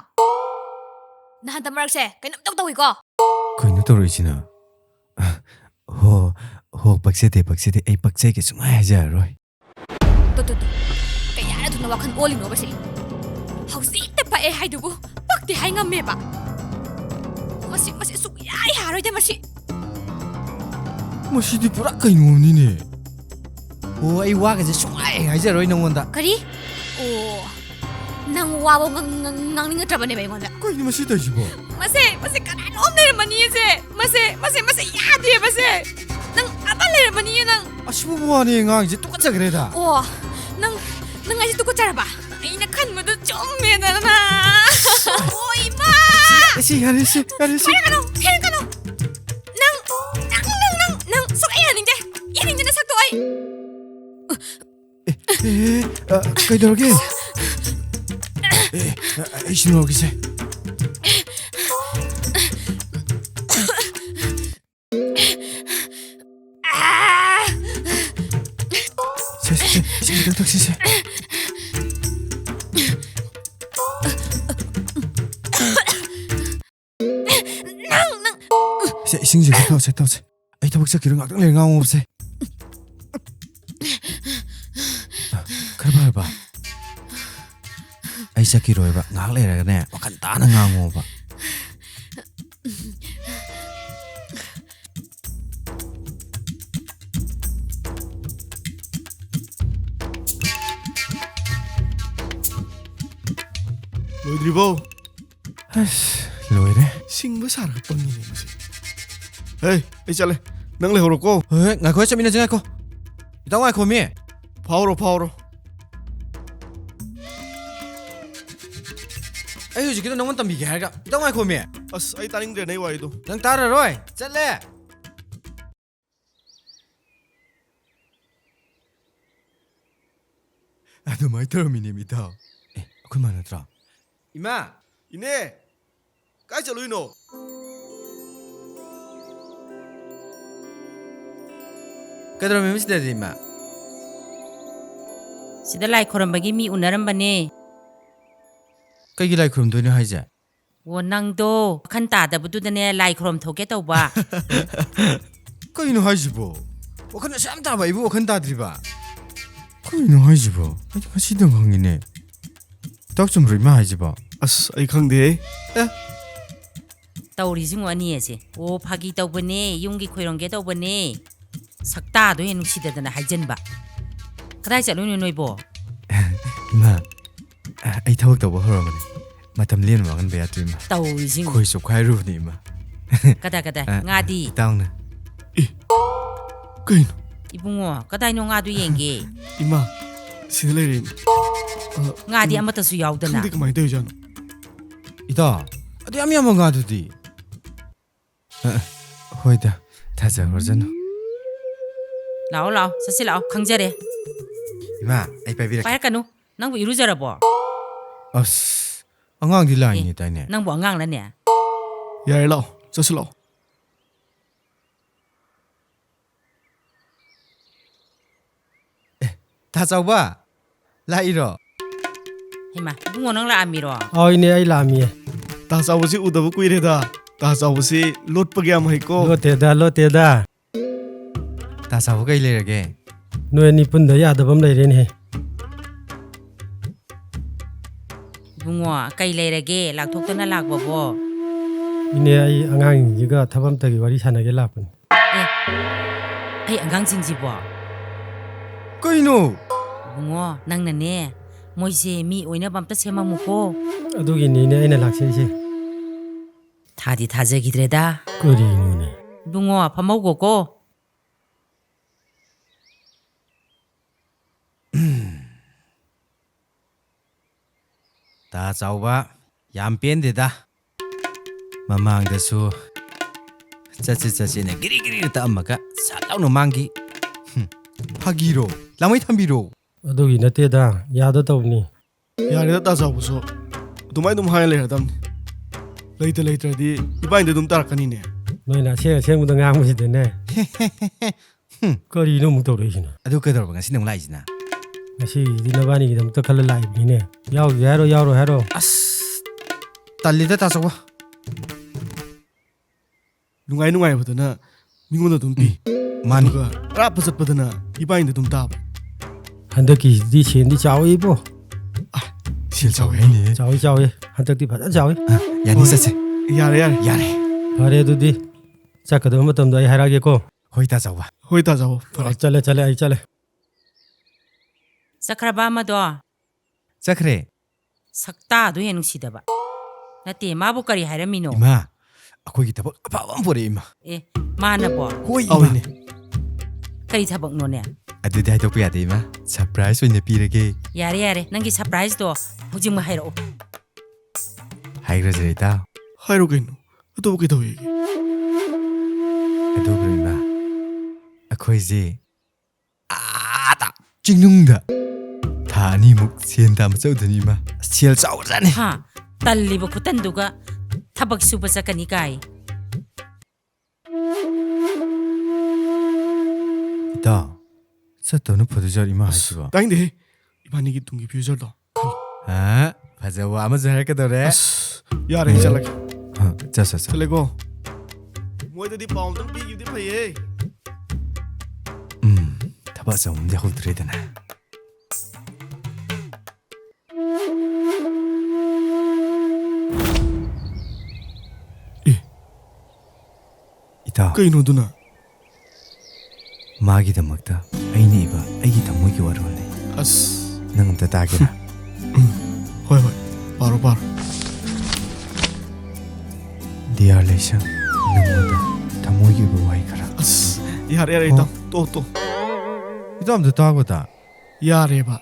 ꯅꯍꯥꯟꯇ ꯃꯔꯛꯁꯦ ꯀꯩꯅꯣꯝ ꯇꯧꯏꯀꯣ ꯀꯩꯅꯣ ꯇꯧꯔꯛꯏꯁꯤꯅ ꯍꯣ ꯄꯛꯆꯗꯦ ꯑꯩ ꯄꯛꯆꯩꯒ ꯁꯨꯡꯍꯥꯏ ꯍꯥꯏꯖꯔꯔꯣꯏ ꯇꯨ ꯀꯌꯥꯅ ꯊꯨꯅ ꯋꯥꯈꯜ ꯑꯣꯜꯂꯤꯅꯣꯕꯁꯦ ꯍꯧꯖꯤꯛꯇ ꯄꯛꯑꯦ ꯍꯥꯏꯗꯨꯕꯨ ꯄꯛꯇꯦ ꯍꯥꯏ ꯉꯝꯃꯦꯕ ꯃꯁꯤ ꯁꯨꯛꯌꯥ ꯌꯥꯔꯣꯏꯗ ꯃꯁꯤ ꯃꯁꯤꯗꯤ ꯄꯨꯔꯥ ꯀꯩꯅꯣꯅꯤꯅꯦ ꯑꯣ ꯑꯩ ꯋꯥꯒꯁꯦ ꯁꯨꯡꯍꯥꯏ ꯍꯥꯏꯖꯔꯣꯏ ꯅꯪꯉꯣꯟꯗ ꯀꯔꯤ ꯑꯣ ꯅꯪ ꯋꯥꯕ ꯉꯥꯡꯅꯤꯡꯉꯛꯇ꯭ꯔꯕꯅꯦꯕ ꯑꯩꯉꯣꯟꯗ ꯀꯩꯅꯣ ꯃꯁꯤ ꯇꯧꯏꯁꯤꯕꯣ ꯃꯁꯦ ꯀꯅꯥꯅꯣꯝ ꯂꯩꯔꯝꯃꯅꯤꯌꯦꯁꯦ ꯃꯁꯦ ꯌꯥꯗꯦꯕꯁꯦ ꯅꯪ ꯑꯃ ꯂꯩꯔꯝꯃꯅꯤꯌꯦ ꯅꯪ ꯑꯁꯤꯕꯨ ꯋꯥꯅꯤ ꯑꯉꯥꯡꯁꯦ ꯇꯨꯀꯠꯆꯈ꯭ꯔꯦꯗ ꯑꯣ ꯅꯪ ꯑꯩꯁꯦ ꯇꯨꯀꯠꯆꯔꯕ ꯑꯩꯅ ꯈꯟꯕꯗꯨ ꯆꯨꯝꯃꯦꯗꯅ ꯑꯣ ꯏꯃꯥ ꯁꯤ ꯌꯥꯔꯦ ꯊꯦꯡꯀꯅꯣ ꯅꯪ ꯁꯨꯛꯌꯥ ꯌꯥꯅꯤꯡꯗꯦ ꯅꯁꯛꯇꯣ ꯑꯩ ꯀꯩꯗꯧꯔꯒꯦ ꯑꯩ ꯁꯤꯟꯅꯔꯒꯦꯁꯦ 이singi 덕덕시세 이singi 덕덕시 아이 더벅서 기름 악당 내가 없애 그래 봐 아이 새끼로 해봐 나래라네 와칸 따는 강호 봐 ꯂꯣꯏꯗ꯭ꯔꯤꯕꯣ ꯑꯁ ꯂꯣꯏꯔꯦ ꯁꯤꯡꯕ ꯁꯥꯔꯒ ꯄꯪꯉꯤꯅꯦ ꯃꯁꯤ ꯍꯦ ꯑꯩ ꯆꯠꯂꯦ ꯅꯪ ꯂꯩꯍꯧꯔꯣꯀꯣ ꯍꯣꯏ ꯉꯥꯏꯈꯣ ꯆꯠꯃꯤꯟꯅꯁꯤ ꯉꯥꯏꯈꯣ 이따 ꯉꯥꯏꯈꯣ ꯃꯤ ꯐꯥꯎꯔꯣ ꯑꯩ ꯍꯧꯖꯤꯛꯀꯤꯗꯣ ꯅꯪꯉꯣꯟꯗ ꯇꯝꯕꯤꯒꯦ ꯍꯥꯏꯔꯒ ꯏꯇꯥꯎ ꯉꯥꯏꯈꯣ ꯃꯤ ꯑꯁ ꯑꯩ ꯇꯥꯅꯤꯡꯗ꯭ꯔꯦ ꯅꯪ ꯋꯥꯔꯤꯗꯣ ꯅꯪ ꯇꯥꯔꯔꯣꯏ ꯆꯠꯂꯦ ꯑꯗꯨꯃꯥꯏꯅ ꯇꯧꯔꯝꯃꯤꯅꯦ ꯏꯇꯥꯎ ꯑꯩꯈꯣꯏ ꯃꯥ ꯅꯠꯇ꯭ꯔꯣ ꯏꯃꯥ ꯏꯅꯦ ꯀꯥꯏ ꯆꯠꯂꯨꯏꯅꯣ ꯀꯩꯗꯧꯔꯝꯃꯤ ꯁꯤꯗꯗꯤ ꯏꯃꯥ ꯁꯤꯗ ꯂꯥꯏ ꯈꯣꯔꯝꯕꯒꯤ ꯃꯤ ꯎꯅꯔꯝꯕꯅꯦ ꯀꯩꯒꯤ ꯂꯥꯏ ꯈꯨꯔꯨꯝꯗꯣꯏꯅꯣ ꯍꯥꯏꯁꯦ ꯑꯣ ꯅꯪꯗꯣ ꯋꯥꯈꯟ ꯇꯥꯗꯕꯗꯨꯗꯅꯦ ꯂꯥꯏ ꯈꯣꯔꯝ ꯊꯣꯛꯀꯦ ꯇꯧꯕ ꯀꯩꯅꯣ ꯍꯥꯏꯁꯤꯕꯣ ꯋꯥꯈꯜ ꯑꯁꯨꯛ ꯌꯥꯝ ꯇꯥꯕ ꯑꯩꯕꯨ ꯋꯥꯈꯜ ꯇꯥꯗ꯭ꯔꯤꯕ ꯀꯩꯅꯣ ꯍꯥꯏꯁꯤꯕꯣ ꯑꯩꯗꯤ ꯉꯁꯤꯗꯪ ꯈꯪꯉꯤꯅꯦ ꯏꯇꯥꯎ ꯆꯨꯝꯕ꯭ꯔꯣ ꯏꯃꯥ ꯍꯥꯏꯁꯤꯕꯣ ꯑꯁ ꯑꯩ ꯈꯪꯗꯦꯍꯦ ꯇꯧꯔꯤꯁꯤꯡ ꯑꯅꯤꯁꯦ ꯑꯣ ꯐꯥꯒꯤ ꯇꯧꯕꯅꯦ ꯌꯨꯝꯒꯤ ꯈꯣꯏꯔꯝꯒꯦ ꯇꯧꯕꯅꯦ ꯁꯛꯇꯥꯗꯣ ꯍꯦꯟꯅ ꯅꯨꯡꯁꯤꯗꯗꯅ ꯍꯥꯏꯖꯟꯕ ꯀꯗꯥꯏ ꯆꯠꯂꯨꯏꯅꯣ ꯅꯣꯏꯕꯣ ꯏꯃꯥ ꯑꯩ ꯊꯕꯛ ꯇꯧꯕ ꯍꯧꯔꯕꯅꯦ ꯃꯇꯝ ꯂꯦꯟꯕ ꯃꯥꯡꯍꯟꯕ ꯌꯥꯗ꯭ꯔꯦ ꯏꯃꯥ ꯇꯧꯔꯤꯁꯤꯡ ꯈꯣꯏ ꯆꯣꯛꯈꯥꯏꯔꯨꯕꯅꯦ ꯏꯃꯥ ꯀꯗꯥꯏ ꯉꯥꯗꯤ ꯏꯇꯥꯎꯅ ꯀꯩꯅꯣ 이붕어 그다이노 nga도 yenge 이마 sida leire ngadi amatasu yaudana 근데 그만이 되잖아 이다 어디 아미 한번 가두디 호이다 다자 그러잖아 lao sasi lao 강제래 이마 아이 빠비라 빨까누 낭부 이루저라보 어스 엉앙디 라인이다네 낭부 엉앙라네 야이 lao 저스 lao 다 잡아 라이로 해마 붕어 낭라 아미로 어이네 아이 라미에 다 잡으시 우다부 꾸이레다 다 잡으시 롯빠게 함 하이고 로테다 다 잡아가 이래게 노에 니뿐다 야다밤 레이레네 붕어 까이 레이라게 락톡도나 락보보 이네 아이 앙앙이가 타밤따기 와리 사나게 라뿐 에이 앙강징지보 그이노 붕어 낭나네 모이세 미 오이나 밤따 세마무고 아두기 니네 아이나 락세세 다디 다저기드레다 거리 누네 붕어 밥 먹고고 다 잡아 얌 뺀데다 마망데수 짜찌짜찌네 기리기리 따엄마가 살라우노 망기 파기로 라마이 탐비로 아두기 나테다 야다 떠오니 야레다 다 잡으소 두마이 좀 하이 레라담니 레이트라디 이바인데 좀 따라가니네 너희나 생무도 앙무시되네 ꯀꯔꯤꯅꯣ ꯑꯃꯨꯛ ꯇꯧꯔꯛꯏꯁꯤꯅ ꯑꯗꯨ ꯀꯩꯗꯧꯔꯕ ꯉꯁꯤ ꯅꯪ ꯂꯥꯛꯏꯁꯤꯅ ꯉꯁꯤꯗꯤ ꯅꯕꯥꯅꯤꯒꯤꯗꯃꯛꯇ ꯈꯜꯂ ꯂꯥꯛꯏꯕꯅꯤꯅꯦ ꯌꯥꯎꯒꯦ ꯍꯥꯏꯔꯣ ꯌꯥꯎꯔꯣꯏ ꯍꯥꯏꯔꯣ ꯑꯁ ꯇꯜꯂꯤꯗ ꯇꯥꯆꯧꯕ ꯅꯨꯡꯉꯥꯏ ꯅꯨꯡꯉꯥꯏꯕꯗꯅ ꯃꯤꯉꯣꯟꯗ ꯑꯗꯨꯝ ꯄꯤ ꯃꯥꯅꯤ ꯑꯗꯨꯒ ꯑꯔꯥꯞꯄ ꯆꯠꯄꯗꯅ ꯏꯕꯥꯏꯅ ꯑꯗꯨꯝ ꯇꯥꯕ ꯍꯟꯗꯛꯀꯤꯁꯤꯗꯤ ꯁꯦꯟꯗꯤ ꯆꯥꯎꯏꯕꯣ ꯁꯦꯜ ꯆꯥꯎꯋꯦ ꯆꯥꯎꯏ ꯆꯥꯎꯏ ꯍꯟꯗꯛꯇꯤ ꯐꯖꯅ ꯆꯥꯎꯏ ꯌꯥꯅꯤ ꯆꯠꯁꯦ ꯌꯥꯔꯦ ꯌꯥꯔꯦ ꯌꯥꯔꯦ ꯐꯔꯦ ꯑꯗꯨꯗꯤ ꯆꯠꯀꯗꯕ ꯃꯇꯝꯗ ꯑꯩ ꯍꯥꯏꯔꯛꯑꯒꯦꯀꯣ ꯍꯣꯏ ꯇꯥꯆꯧꯕ ꯍꯣꯏ ꯇꯥꯖꯧ ꯐꯔꯦ ꯆꯠꯂꯦ ꯆꯠꯂꯦ ꯑꯩ ꯆꯠꯂꯦ ꯆꯠꯈ꯭ꯔꯕ ꯑꯃꯗꯣ ꯆꯠꯈ꯭ꯔꯦ ꯁꯛꯇꯥꯗꯣ ꯍꯦꯟꯅ ꯅꯨꯡꯁꯤꯗꯕ ꯅꯠꯇꯦ ꯃꯥꯕꯨ ꯀꯔꯤ ꯍꯥꯏꯔꯝꯃꯤꯅꯣ ꯏꯃꯥ ꯑꯩꯈꯣꯏꯒꯤ ꯊꯕꯛ ꯑꯐꯕ ꯑꯃ ꯄꯨꯔꯛꯑꯦ ꯏꯃꯥ ꯑꯦ ꯃꯥꯅꯕꯣ ꯍꯣꯏ ꯑꯧꯅꯦ ꯀꯔꯤ ꯊꯕꯛꯅꯣꯅꯦ ꯑꯗꯨꯗꯤ ꯍꯥꯏꯗꯣꯛꯄ ꯌꯥꯗꯦ ꯏꯃꯥ ꯁꯔꯄ꯭ꯔꯥꯏꯖ ꯑꯣꯏꯅ ꯄꯤꯔꯒꯦ ꯌꯥꯔꯦ ꯌꯥꯔꯦ ꯅꯪꯒꯤ ꯁꯔꯄ꯭ꯔꯥꯏꯖꯇꯣ ꯍꯧꯖꯤꯛꯃꯛ ꯍꯥꯏꯔꯛꯑꯣ ꯍꯥꯏꯈ꯭ꯔꯁꯤꯔ ꯏꯇꯥꯎ ꯍꯥꯏꯔꯣ ꯀꯩꯅꯣ ꯑꯇꯣꯞꯄ ꯀꯩꯗꯧꯋꯦꯒꯦ ꯑꯗꯨꯕꯨ ꯏꯃꯥ ꯑꯩꯈꯣꯏꯁꯦ ꯑꯥꯗ ꯆꯤꯡꯅꯨꯡꯗ ꯊꯥ ꯑꯅꯤꯃꯨꯛ ꯁꯦꯟ ꯇꯥꯟꯕ ꯆꯠꯎꯗꯣꯏꯅꯤ ꯏꯃꯥ ꯁꯦꯜ ꯆꯥꯎꯈ꯭ꯔꯖꯥꯠꯅꯤ ꯍꯥ ꯇꯜꯂꯤꯕ ꯈꯨꯇꯟꯗꯨꯒ ꯊꯕꯛ ꯁꯨꯕ ꯆꯠꯀꯅꯤ ꯀꯥꯏ ꯏꯇꯥꯎ ꯆꯠꯇꯧꯅ ꯐꯗꯣꯏꯖꯥꯠ ꯏꯃꯥ ꯍꯥꯏꯁꯤꯕꯣ ꯇꯥꯏꯡꯗꯦꯍꯦ ꯏꯕꯥꯅꯤꯒꯤ ꯇꯨꯡꯒꯤ ꯐ꯭ꯌꯨꯆꯔꯗꯣ ꯈꯜꯂꯣ ꯐꯖꯕ ꯑꯃꯁꯨ ꯍꯥꯏꯔꯛꯀꯗꯧꯔꯦ ꯑꯁ ꯌꯥꯔꯦ ꯑꯩ ꯆꯠꯂꯒꯦ ꯆꯠ ꯆꯠ ꯆꯠꯂꯦꯀꯣ ꯃꯣꯏꯗꯗꯤ ꯄꯥꯎ ꯑꯝꯇꯪ ꯄꯤꯈꯤꯕꯗꯤ ꯐꯩꯌꯦ ꯊꯕꯛ ꯑꯆꯧꯕ ꯑꯃꯗꯤ ꯍꯧꯗ꯭ꯔꯦꯗꯅ ꯏꯇꯥꯎ ꯀꯩꯅꯣꯗꯨꯅ ꯃꯥꯒꯤꯗꯃꯛꯇ ꯑꯩꯅ ꯏꯕ ꯑꯩꯒꯤ ꯊꯃꯣꯏꯒꯤ ꯋꯥꯔꯣꯜꯅꯤ ꯑꯁ ꯅꯪ ꯑꯝꯇ ꯇꯥꯒꯦꯔꯥ ꯍꯣꯏ ꯍꯣꯏ ꯄꯥꯔꯣ ꯄꯥꯔꯣ ꯗꯤꯌꯥꯔ ꯂꯩꯁꯪ ꯅꯪꯉꯣꯟꯗ ꯊꯃꯣꯏꯒꯤ ꯑꯣꯏꯕ ꯋꯥꯍꯩ ꯈꯔ ꯑꯁ ꯌꯥꯔꯦ ꯌꯥꯔꯦ ꯏꯇꯥꯎ ꯇꯣ ꯏꯇꯥꯎ ꯑꯝꯇ ꯇꯥꯒꯣꯗ ꯌꯥꯔꯦꯕ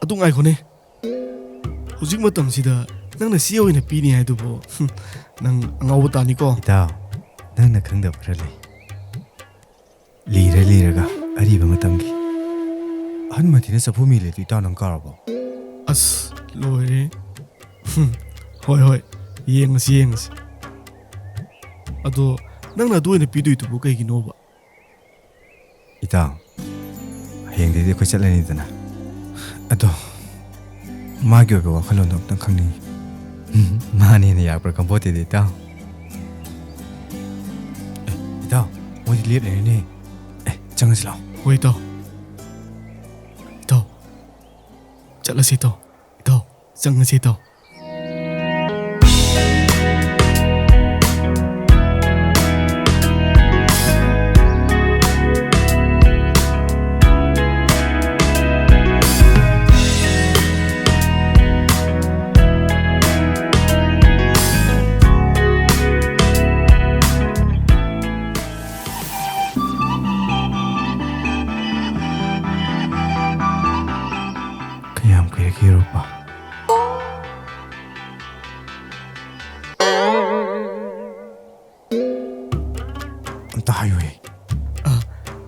ꯑꯗꯨ ꯉꯥꯏꯈꯣꯅꯦ ꯍꯧꯖꯤꯛ ꯃꯇꯝꯁꯤꯗ ꯅꯪꯅ ꯁꯤ ꯑꯣꯏꯅ ꯄꯤꯅꯤ ꯍꯥꯏꯗꯨꯕꯨ ꯅꯪ ꯑꯉꯥꯎꯕ ꯇꯥꯅꯤꯀꯣ ꯏꯇꯥꯎ ꯅꯪꯅ ꯈꯪꯗꯕ ꯈꯔ ꯂꯩ ꯂꯤꯔꯒ ꯑꯔꯤꯕ ꯃꯇꯝꯒꯤ ꯑꯍꯟ ꯃꯊꯤꯅ ꯆꯐꯨ ꯃꯤꯂꯦꯗꯨ ꯏꯇꯥꯎ ꯅꯪ ꯀꯥꯎꯔꯕꯣ ꯑꯁ ꯂꯣꯏꯔꯦ ꯍꯣꯏ ꯍꯣꯏ ꯌꯦꯡꯉꯁꯤ ꯑꯗꯣ ꯅꯪꯅ ꯑꯗꯨ ꯑꯣꯏꯅ ꯄꯤꯗꯣꯏꯗꯨꯕꯨ ꯀꯩꯒꯤꯅꯣꯕ ꯏꯇꯥꯎ ꯍꯌꯦꯡꯗꯩꯗꯤ ꯑꯩꯈꯣꯏ ꯆꯠꯂꯅꯤꯗꯅ ꯑꯗꯣ ꯃꯥꯒꯤ ꯑꯣꯏꯕ ꯋꯥꯈꯜꯂꯣꯟꯗꯣ ꯑꯝꯇꯪ ꯈꯪꯅꯤꯡꯉꯤ ꯃꯥꯅꯦꯅ ꯌꯥꯔꯛꯄ꯭ꯔꯥ ꯈꯪꯄꯣꯠꯇꯦꯗ ꯏꯇꯥꯎ ꯏꯇꯥꯎ ꯃꯣꯏꯗꯤ ꯂꯦꯞ ꯂꯩꯔꯅꯦ ꯆꯪꯉꯁꯤ ꯂꯥꯛꯑꯣ ꯍꯣꯏ ꯏꯇꯥꯎ ꯆꯠꯂꯁꯤ ꯏꯇꯥꯎ ꯆꯪꯉꯁꯤ ꯏꯇꯥꯎ ꯀꯌꯥꯝ ꯀꯨꯏꯔꯒꯦ ꯌꯧꯔꯛꯄ ꯑꯝꯇ ꯍꯥꯏꯌꯨꯍꯦ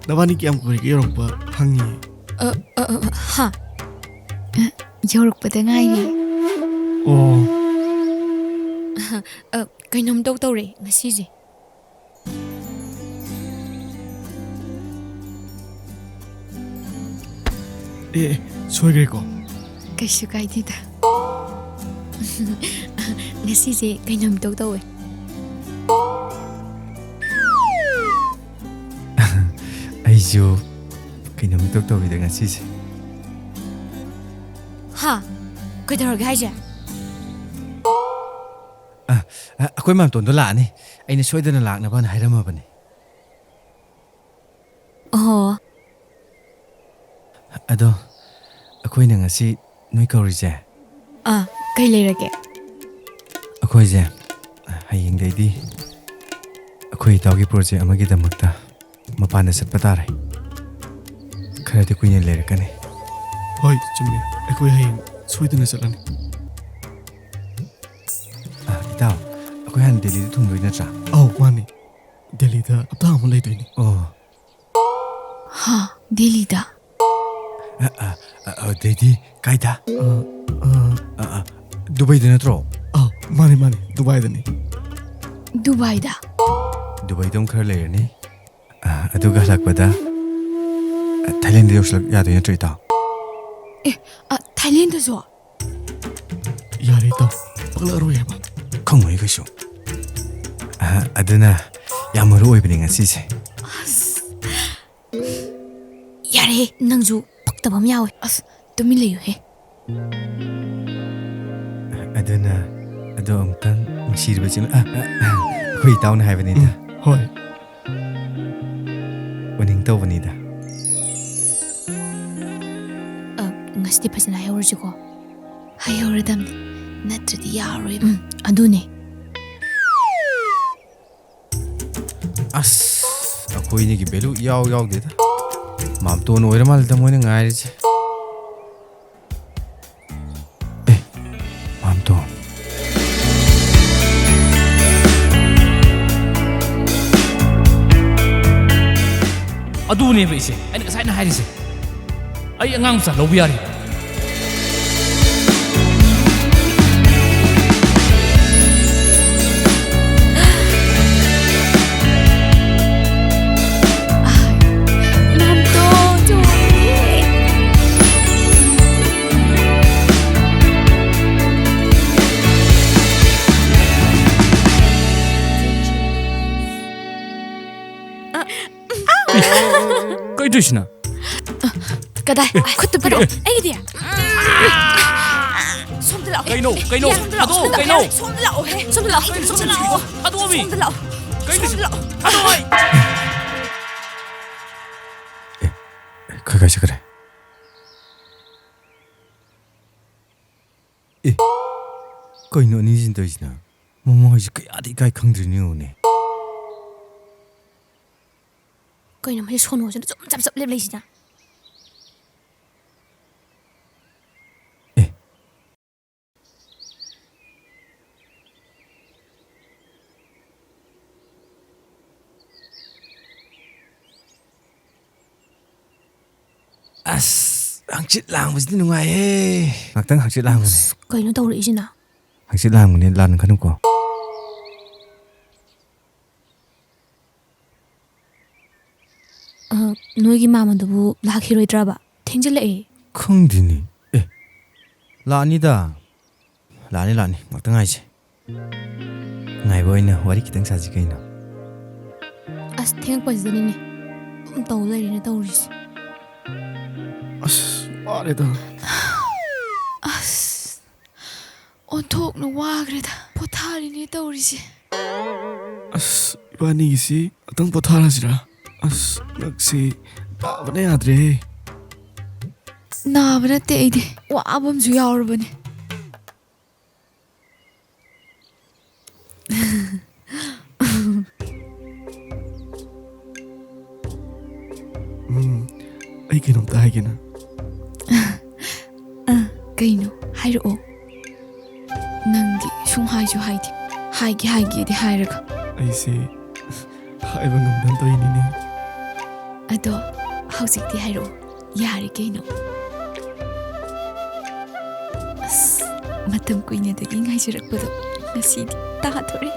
ꯅꯕꯥꯅꯤ ꯀꯌꯥꯝ ꯀꯨꯏꯔꯒꯦ ꯌꯧꯔꯛꯄ ꯍꯪꯉꯤ ꯍꯥ ꯌꯧꯔꯛꯄꯗ ꯉꯥꯏꯔꯤ ꯀꯩꯅꯣꯝ ꯇꯧꯔꯦ ꯉꯁꯤꯁꯦ ꯁꯣꯏꯈ꯭ꯔꯦꯀꯣ ꯀꯩꯁꯨ ꯀꯥꯏꯗꯦꯗ ꯉꯁꯤꯁꯦ ꯀꯩꯅꯣꯝ ꯇꯧꯋꯦ ꯑꯩꯁꯨ ꯀꯩꯅꯣꯝ ꯇꯧꯋꯤꯗ ꯉꯁꯤꯁꯦ ꯍꯥ ꯀꯩꯗꯧꯔꯒꯦ ꯍꯥꯏꯁꯦ ꯑꯩꯈꯣꯏ ꯃꯥꯝꯇꯣꯟꯗꯣ ꯂꯥꯛꯑꯅꯤ ꯑꯩꯅ ꯁꯣꯏꯗꯅ ꯂꯥꯛꯅꯕꯅ ꯍꯥꯏꯔꯝꯃꯕꯅꯤ ꯑꯣ ꯑꯗꯣ ꯑꯩꯈꯣꯏꯅ ꯉꯁꯤ ꯅꯣꯏ ꯀꯧꯔꯤꯁꯦ ꯀꯩ ꯂꯩꯔꯒꯦ ꯑꯩꯈꯣꯏꯁꯦ ꯍꯌꯦꯡꯗꯩꯗꯤ ꯑꯩꯈꯣꯏ ꯏꯇꯥꯎꯒꯤ ꯄ꯭ꯔꯣꯖꯦꯛ ꯑꯃꯒꯤꯗꯃꯛꯇ ꯃꯄꯥꯟꯗ ꯆꯠꯄ ꯇꯥꯔꯦ ꯈꯔꯗꯤ ꯀꯨꯏꯅ ꯂꯩꯔꯛꯀꯅꯤ ꯍꯣꯏ ꯆꯨꯝꯃꯦ ꯑꯩꯈꯣꯏ ꯍꯌꯦꯡ ꯁꯣꯏꯗꯅ ꯆꯠꯂꯅꯤ ꯏꯇꯥꯎ ꯑꯩꯈꯣꯏ ꯍꯥꯟꯅ ꯗꯦꯜꯂꯤꯗ ꯊꯨꯡꯗꯣꯏ ꯅꯠꯇ꯭ꯔꯥ ꯑꯧ ꯃꯥꯅꯤ ꯗꯦꯜꯂꯤꯗ ꯍꯞꯇꯥ ꯑꯃ ꯂꯩꯗꯣꯏꯅꯤ ꯍꯥ ꯗꯦꯜꯂꯤꯗ ꯑꯗꯩꯗꯤ ꯀꯥꯏꯗ ꯗꯨꯕꯩꯗ ꯅꯠꯇ꯭ꯔꯣ ꯃꯥꯅꯤ ꯗꯨꯕꯥꯏꯗꯅꯤ ꯗꯨꯕꯥꯏꯗ ꯗꯨꯕꯩꯗ ꯑꯃꯨꯛ ꯈꯔ ꯂꯩꯔꯅꯤ ꯑꯗꯨꯒ ꯍꯜꯂꯛꯄꯗ ꯊꯥꯏꯂꯦꯟꯗ ꯌꯧꯁꯤꯜꯂꯛ ꯌꯥꯗꯣꯏ ꯅꯠꯇ꯭ꯔꯣ ꯏꯇꯥꯎ? ꯊꯥꯏꯂꯦꯟꯗꯁꯨ ꯌꯥꯔꯦ ꯏꯇꯥꯎ ꯄꯛꯂꯛꯑꯔꯣꯏ ꯍꯥꯏꯕ. ꯈꯪꯉꯣꯏ ꯀꯩꯁꯨ. ꯑꯗꯨꯅ ꯌꯥꯝ ꯃꯔꯨ ꯑꯣꯏꯕꯅꯤ ꯉꯁꯤꯁꯦ. ꯌꯥꯔꯦ ꯅꯪꯁꯨ ꯄꯛꯇꯕ ꯑꯃ ꯌꯥꯎꯋꯦ. ꯑꯁ ꯇꯨꯃꯤꯟ ꯂꯩꯌꯨꯍꯦ. ꯑꯗꯨꯅ ꯑꯗꯣ ꯑꯃꯨꯛꯇꯪ ꯅꯨꯡꯁꯤꯔꯕ ꯆꯤꯡ ꯑꯩꯈꯣꯏ ꯏꯇꯥꯎꯅ ꯍꯥꯏꯕꯅꯤꯗ. ꯍꯣꯏ. ꯎꯅꯤꯡ ꯇꯧꯕꯅꯤꯗ. ꯉꯁꯤꯗꯤ ꯐꯖꯅ ꯍꯥꯏꯍꯧꯔꯁꯤꯀꯣ. ꯍꯥꯏꯍꯧꯔꯗꯝꯅꯤ ꯅꯠꯇ꯭ꯔꯗꯤ ꯌꯥꯔꯣꯏꯕ. ꯑꯗꯨꯅꯦ. ꯑꯁ ꯑꯩꯈꯣꯏꯅꯤꯒꯤ ꯚꯦꯂꯨ ꯏꯌꯥꯎ ꯌꯥꯎꯗꯦꯗ. ꯃꯥꯝꯇꯣꯟ ꯑꯣꯏꯔ ꯃꯥꯜꯂꯦꯗ ꯃꯣꯏꯅ ꯉꯥꯏꯔꯤꯁꯦ. ꯃꯥꯝꯇꯣꯟ. ꯑꯗꯨꯅꯦꯕ ꯏꯆꯦ ꯑꯩꯅ ꯉꯁꯥꯏꯅ ꯍꯥꯏꯔꯤꯁꯦ. ꯑꯩ ꯑꯉꯥꯡ ꯃꯆꯥ ꯂꯧꯕ ꯌꯥꯔꯦ. ꯀꯩꯗꯣꯏꯁꯤꯅ? ꯀꯗꯥꯏ ꯈꯨꯠꯇ ꯄꯤꯔꯛꯑꯣ ꯑꯩꯒꯤꯗꯤ. ꯁꯣꯝꯗ ꯂꯥꯛꯑꯣ. ꯀꯩꯅꯣ ꯊꯥꯗꯣꯛꯑꯣ ꯀꯩꯅꯣ. ꯁꯣꯝꯗ ꯂꯥꯛꯑꯣ. ꯁꯣꯝꯗ ꯂꯥꯛꯑꯣ. ꯁꯣꯝꯗ ꯂꯥꯛꯑꯣ. ꯊꯥꯗꯣꯛꯑꯃꯤ. ꯁꯣꯝꯗ ꯂꯥꯛꯑꯣ. ꯀꯩꯗꯣꯏꯁꯤꯅ? ꯊꯥꯗꯣꯛꯑꯣ. ꯀꯥꯏ ꯆꯠꯈ꯭ꯔꯦ? ꯀꯩꯅꯣ ꯑꯅꯤꯁꯤꯅ ꯇꯧꯔꯤꯁꯤꯅ? ꯃꯃꯥꯍꯣꯏꯁꯦ ꯀꯌꯥꯗꯤ ꯏꯀꯥꯏ ꯈꯪꯗ꯭ꯔꯤꯅꯤ ꯌꯦꯡꯉꯨꯅꯦ. ꯀꯩꯅꯣ ꯃꯁꯤ ꯁꯣꯅꯣꯁꯤꯅ ꯁꯨꯝ ꯆꯞ ꯂꯦꯞ ꯂꯩꯁꯤꯅ. ꯑꯁ ꯍꯪꯆꯤꯠ ꯂꯥꯡꯕꯁꯤꯗꯤ ꯅꯨꯡꯉꯥꯏꯍꯦ. ꯉꯥꯛꯇꯪ ꯍꯪꯆꯤꯠ ꯂꯥꯡꯕꯅꯦ. ꯀꯩꯅꯣ ꯇꯧꯔꯛꯏꯁꯤꯅ? ꯍꯪꯆꯤꯠ ꯂꯥꯡꯕꯅꯦ ꯂꯥꯟ ꯈꯟꯅꯨꯀꯣ. ꯅꯣꯏꯒꯤ ꯃꯥꯃꯗꯨꯕꯨ ꯂꯥꯛꯈꯤꯔꯣꯏꯗ꯭ꯔꯕ? ꯊꯦꯡꯖꯤꯜꯂꯛꯑꯦ. ꯈꯪꯗꯦꯅꯤ. ꯂꯥꯛꯑꯅꯤꯗ. ꯂꯥꯛꯑꯅꯤ ꯉꯥꯛꯇꯪ ꯉꯥꯏꯁꯦ. ꯉꯥꯏꯕ ꯑꯣꯏꯅ ꯋꯥꯔꯤ ꯈꯤꯇꯪ ꯁꯥꯁꯤ ꯀꯩꯅꯣ. ꯑꯁ ꯊꯦꯡꯉꯛꯄꯁꯤꯗꯅꯤꯅꯦ ꯑꯗꯨꯝ ꯇꯧ ꯂꯩꯔꯦꯅꯦ ꯇꯧꯔꯤꯁꯦ. ꯑꯁ ꯋꯥꯔꯦꯗ. ꯑꯁ ꯑꯣꯟꯊꯣꯛꯅ ꯋꯥꯈ꯭ꯔꯦꯗ. ꯄꯣꯊꯥꯔꯤꯅꯦ ꯇꯧꯔꯤꯁꯦ. ꯑꯁ 이바니기씨 어떤 포탈하시라. ꯑꯁ ꯉꯛꯁꯤ ꯅꯥꯕꯅ ꯌꯥꯗ꯭ꯔꯦ. ꯅꯥꯕ ꯅꯠꯇꯦ ꯑꯩꯗꯤ ꯋꯥꯕ ꯑꯃꯁꯨ ꯌꯥꯎꯔꯕꯅꯦ. ꯑꯩ ꯀꯩꯅꯣꯝꯇ ꯍꯥꯏꯒꯦꯅ. ꯀꯩꯅꯣ ꯍꯥꯏꯔꯛꯑꯣ. ꯅꯪꯗꯤ ꯁꯨꯡꯍꯥꯏꯁꯨ ꯍꯥꯏꯗꯦ. ꯍꯥꯏꯒꯦꯗꯤ ꯍꯥꯏꯔꯒ. ꯑꯩꯁꯦ ꯍꯥꯏꯕ ꯉꯝꯗꯅ ꯇꯧꯔꯤꯅꯤꯅꯦ. ꯑꯗꯣ ꯍꯧꯖꯤꯛꯇꯤ ꯍꯥꯏꯔꯛꯑꯣ. ꯌꯥꯔꯦ ꯀꯩꯅꯣ. ꯑꯁ ꯃꯇꯝ ꯀꯨꯏꯅꯗꯒꯤ ꯉꯥꯏꯖꯔꯛꯄꯗꯣ ꯉꯁꯤꯗꯤ ꯇꯥꯗꯣꯔꯦ.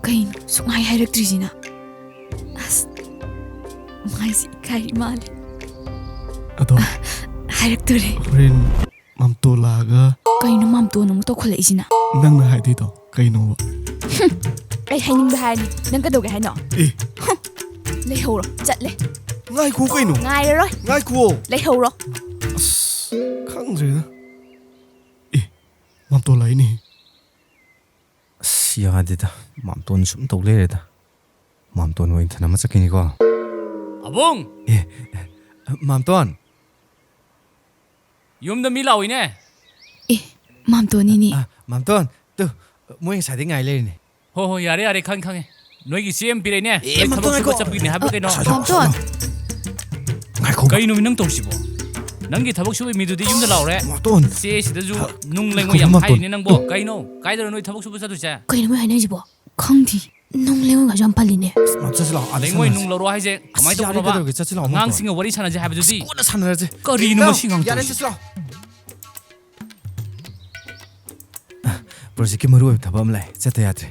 ꯀꯩꯅꯣ ꯁꯨꯡꯍꯥꯏ ꯍꯥꯏꯔꯛꯇ꯭ꯔꯤꯁꯤꯅ? ꯑꯁ ꯃꯥꯏꯁꯤ ꯏꯀꯥꯏꯔꯤ ꯃꯥꯜꯂꯦ. ꯑꯗꯣ ꯍꯥꯏꯔꯛꯇꯣꯔꯦ. ꯍꯣꯔꯦꯟ ꯃꯝꯇꯣ ꯂꯥꯛꯑꯒ. ꯀꯩꯅꯣ ꯃꯥꯝꯇꯣꯟ ꯑꯃꯨꯛ ꯇꯧꯈꯠꯂꯛꯏꯁꯤꯅ? ꯅꯪꯅ ꯍꯥꯏꯗꯣꯏꯗꯣ ꯀꯩꯅꯣꯕ? ꯑꯩ ꯍꯥꯏꯅꯤꯡꯕ ꯍꯥꯏꯔꯅꯤ. ꯅꯪ ꯀꯩꯗꯧꯒꯦ ꯍꯥꯏꯅꯣ? ꯂꯩꯍꯧꯔꯣ. ꯆꯠꯂꯦ. ꯉꯥꯏꯈꯣ ꯀꯩꯅꯣ? ꯉꯥꯏꯔꯔꯣꯏ. ꯉꯥꯏꯈꯣ. ꯂꯩꯍꯧꯔꯣ. ꯑꯁ ꯈꯪꯗ꯭ꯔꯦꯗ. ꯃꯝꯇꯣ ꯂꯥꯛꯏꯅꯦ. ꯑꯁ ꯌꯥꯗꯦꯗ. ꯃꯥꯝꯇꯣꯟ ꯁꯨꯝ ꯇꯧ ꯂꯩꯔꯦꯗ. ꯃꯥꯝꯇꯣꯟ ꯑꯣꯏꯅ ꯊꯅꯝꯃ ꯆꯠꯈꯤꯅꯤꯀꯣ. ꯑꯕꯨꯡ. ꯃꯥꯝꯇꯣꯟ. ꯌꯨꯝꯗ ꯃꯤ ꯂꯥꯛꯑꯣꯏꯅꯦ. ꯃꯥꯝꯇꯣꯟꯅꯤꯅꯦ. ꯃꯥꯝꯇꯣꯟ ꯇꯨ ꯃꯣꯏ ꯉꯁꯥꯏꯗꯩ ꯉꯥꯏ ꯂꯩꯔꯤꯅꯦ. ꯍꯣꯏ ꯌꯥꯔꯦ ꯈꯪꯉꯦ. ꯅꯣꯏꯒꯤ ꯆꯦ ꯑꯃ ꯄꯤꯔꯛꯏꯅꯦ. ꯅꯣꯏ ꯊꯕꯛ ꯁꯨꯕ ꯆꯠꯄꯒꯤꯅꯦ ꯍꯥꯏꯕ꯭ꯔꯥ ꯀꯩꯅꯣ? ꯃꯥꯝꯇꯣꯟ. ꯀꯩꯅꯣ ꯅꯪ ꯇꯧꯔꯤꯁꯤꯕꯣ? ꯅꯪꯒꯤ ꯊꯕꯛ ꯁꯨꯕ ꯃꯤꯗꯨꯗꯤ ꯌꯨꯝꯗ ꯂꯥꯎꯔꯦ. ꯃꯥꯝꯇꯣꯟ. ꯆꯦ ꯁꯤꯗꯁꯨ ꯅꯨꯡ ꯂꯩꯉꯣꯏ ꯌꯥꯝ ꯍꯥꯏꯔꯤꯅꯦ ꯅꯪꯕꯣ. ꯀꯩꯅꯣ? ꯀꯥꯏꯗꯔꯣ ꯅꯣꯏ ꯊꯕꯛ ꯁꯨꯕ ꯆꯠꯇꯣꯏꯁꯦ? ꯀꯩꯅꯣ ꯃꯣꯏ ꯍꯥꯏꯅꯩꯁꯤꯕꯣ? ꯈꯪꯗꯦ. ꯅꯨꯡ ꯂꯩꯉꯣꯏꯒꯁꯨ ꯌꯥꯝ ꯄꯜꯂꯤꯅꯦ. ꯂꯩꯉꯣꯏ ꯅꯨꯡ ꯂꯧꯔꯣ ꯍꯥꯏꯁꯦ ꯀꯃꯥꯏꯅ ꯇꯧꯕꯅꯣꯕ? ꯑꯉꯥꯡꯁꯤꯡꯒ ꯋꯥꯔꯤ ꯁꯥꯟꯅꯁꯦ ꯍꯥꯏꯕꯗꯨꯗꯤ. ꯀꯣꯟꯅ ꯁꯥꯟꯅꯔꯁꯦ. ꯀꯔꯤꯅꯣ ꯃꯁꯤ ꯉꯥꯡꯇꯣꯏꯁꯤ? ꯄ꯭ꯔꯣꯖꯦꯛꯀꯤ ꯃꯔꯨꯑꯣꯏꯕ ꯊꯕꯛ ꯑꯃ ꯂꯩ. ꯆꯠꯇ ꯌꯥꯗ꯭ꯔꯦ.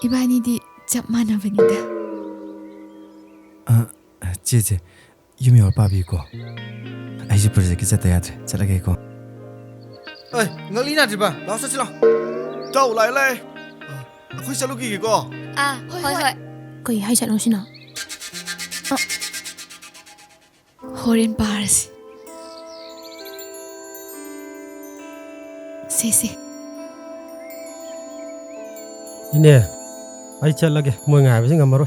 이바니디 짭 마나버니다. 제 유미 얼빠비고 아이지 프로젝트 짰다 야들 잘하게고. Ê, ngỡ lý nào thì bà, đó sao chứ nào? Đâu lại lại. Khôi sao lúc gì cơ? À, hơi. 거기 하이자 오시나? 호렌 바르시. 세세. 이네 아이 잘라게 뭐 ngài ngầm rồi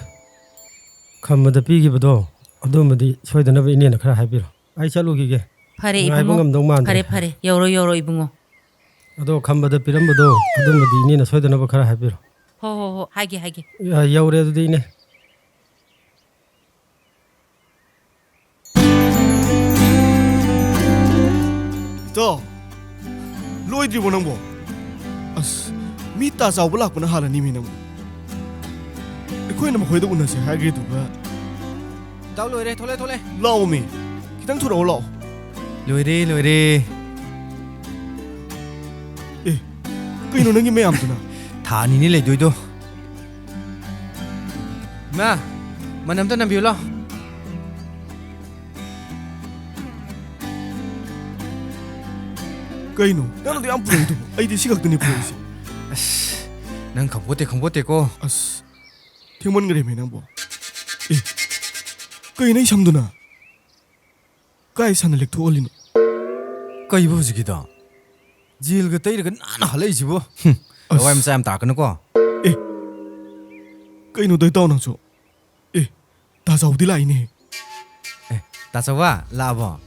감마다 삐기보다 어둠이 소이드나 이네나 그래 하비로 아이 잘로기게 파레 ngài 이붕어. ngầm 동만 파레. 여로 이붕어. 어도 감마다 삐람보다 어둠이 이네나 소이드나 그래 하비로 호호호 하게. 야 야우레도 이네 저 로이드리보 낭보. 아스 미타 자우블락 보나 하라니 미낭보. 이코이나 뭐해도 운나세 하게도가. Đâu lùi đây, thôi lên. 라오미. 기당 돌아올 라오. 로이리 그이노 능이 매 암드나. 다 니니 레도이도. 마 만남도 남비올라. 그이노 나는 안 부르도. 아이디 시각드니 부르시. 난 강보대고. 아스 태먼 그래 매낭보. 그이네 샴드나. 가이 산을 렉토 올리노. 까이 보지기다. 질가 때리가 나나 할래지보. 와임 쌈 따그는거. 그이노 더 떠나죠. 다 자우디 라이네. 따서와 라보.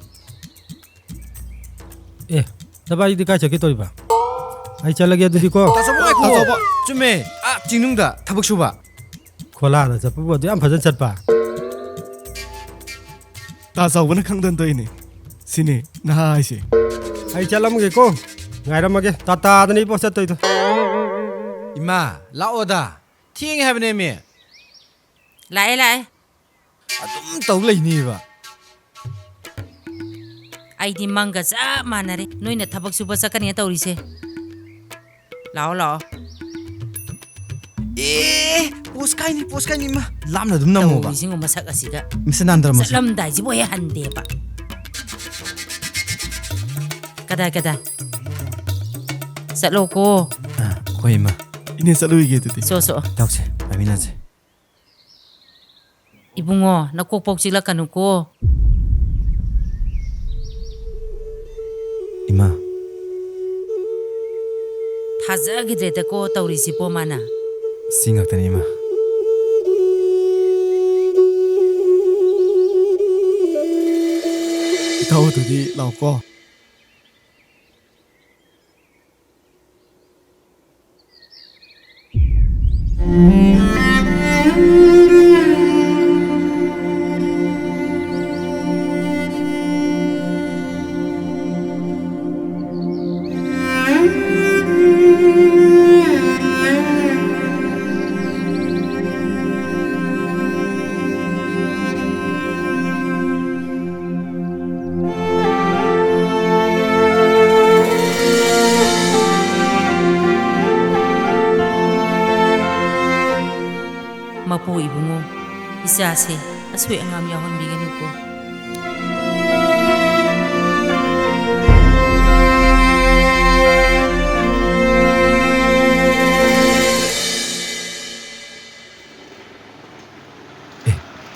에 나바이디 가져게 또이바 아이 잘라게 두디고 따서봐. 좀에 징능다 타박 쇼바. 콜라나 잡부도 안 파전 쳤바 다 자우나 강단 더이네. 시네 나하이시. 아이 잘라무게고 ngài 따따하더니 버섯 또이도 임마 라오다. 티행 해버네미. 라에. 좀 떠올리니봐. 아이디 망가 짜 마나래. 너희네 타박 수버 sakani tawrise. 라오. 보스카이니 임마. 람나 좀 넘어봐. 이싱어 마sak asiga. 미스 난다라 무슨. 살람다지 뭐해 한대 봐. 가다. 살로고. 거의 임마. 이네 살로이게 되대. 소소. 덕체 마미나지. 이붕어 나 꼭복 질라카누고. 임마. 타자기드레다고 tawrisi po mana. 싱각다니 임마. 타오더디 라오고. Mapu ibungo. Isase. Aswe angam yahon biganuko.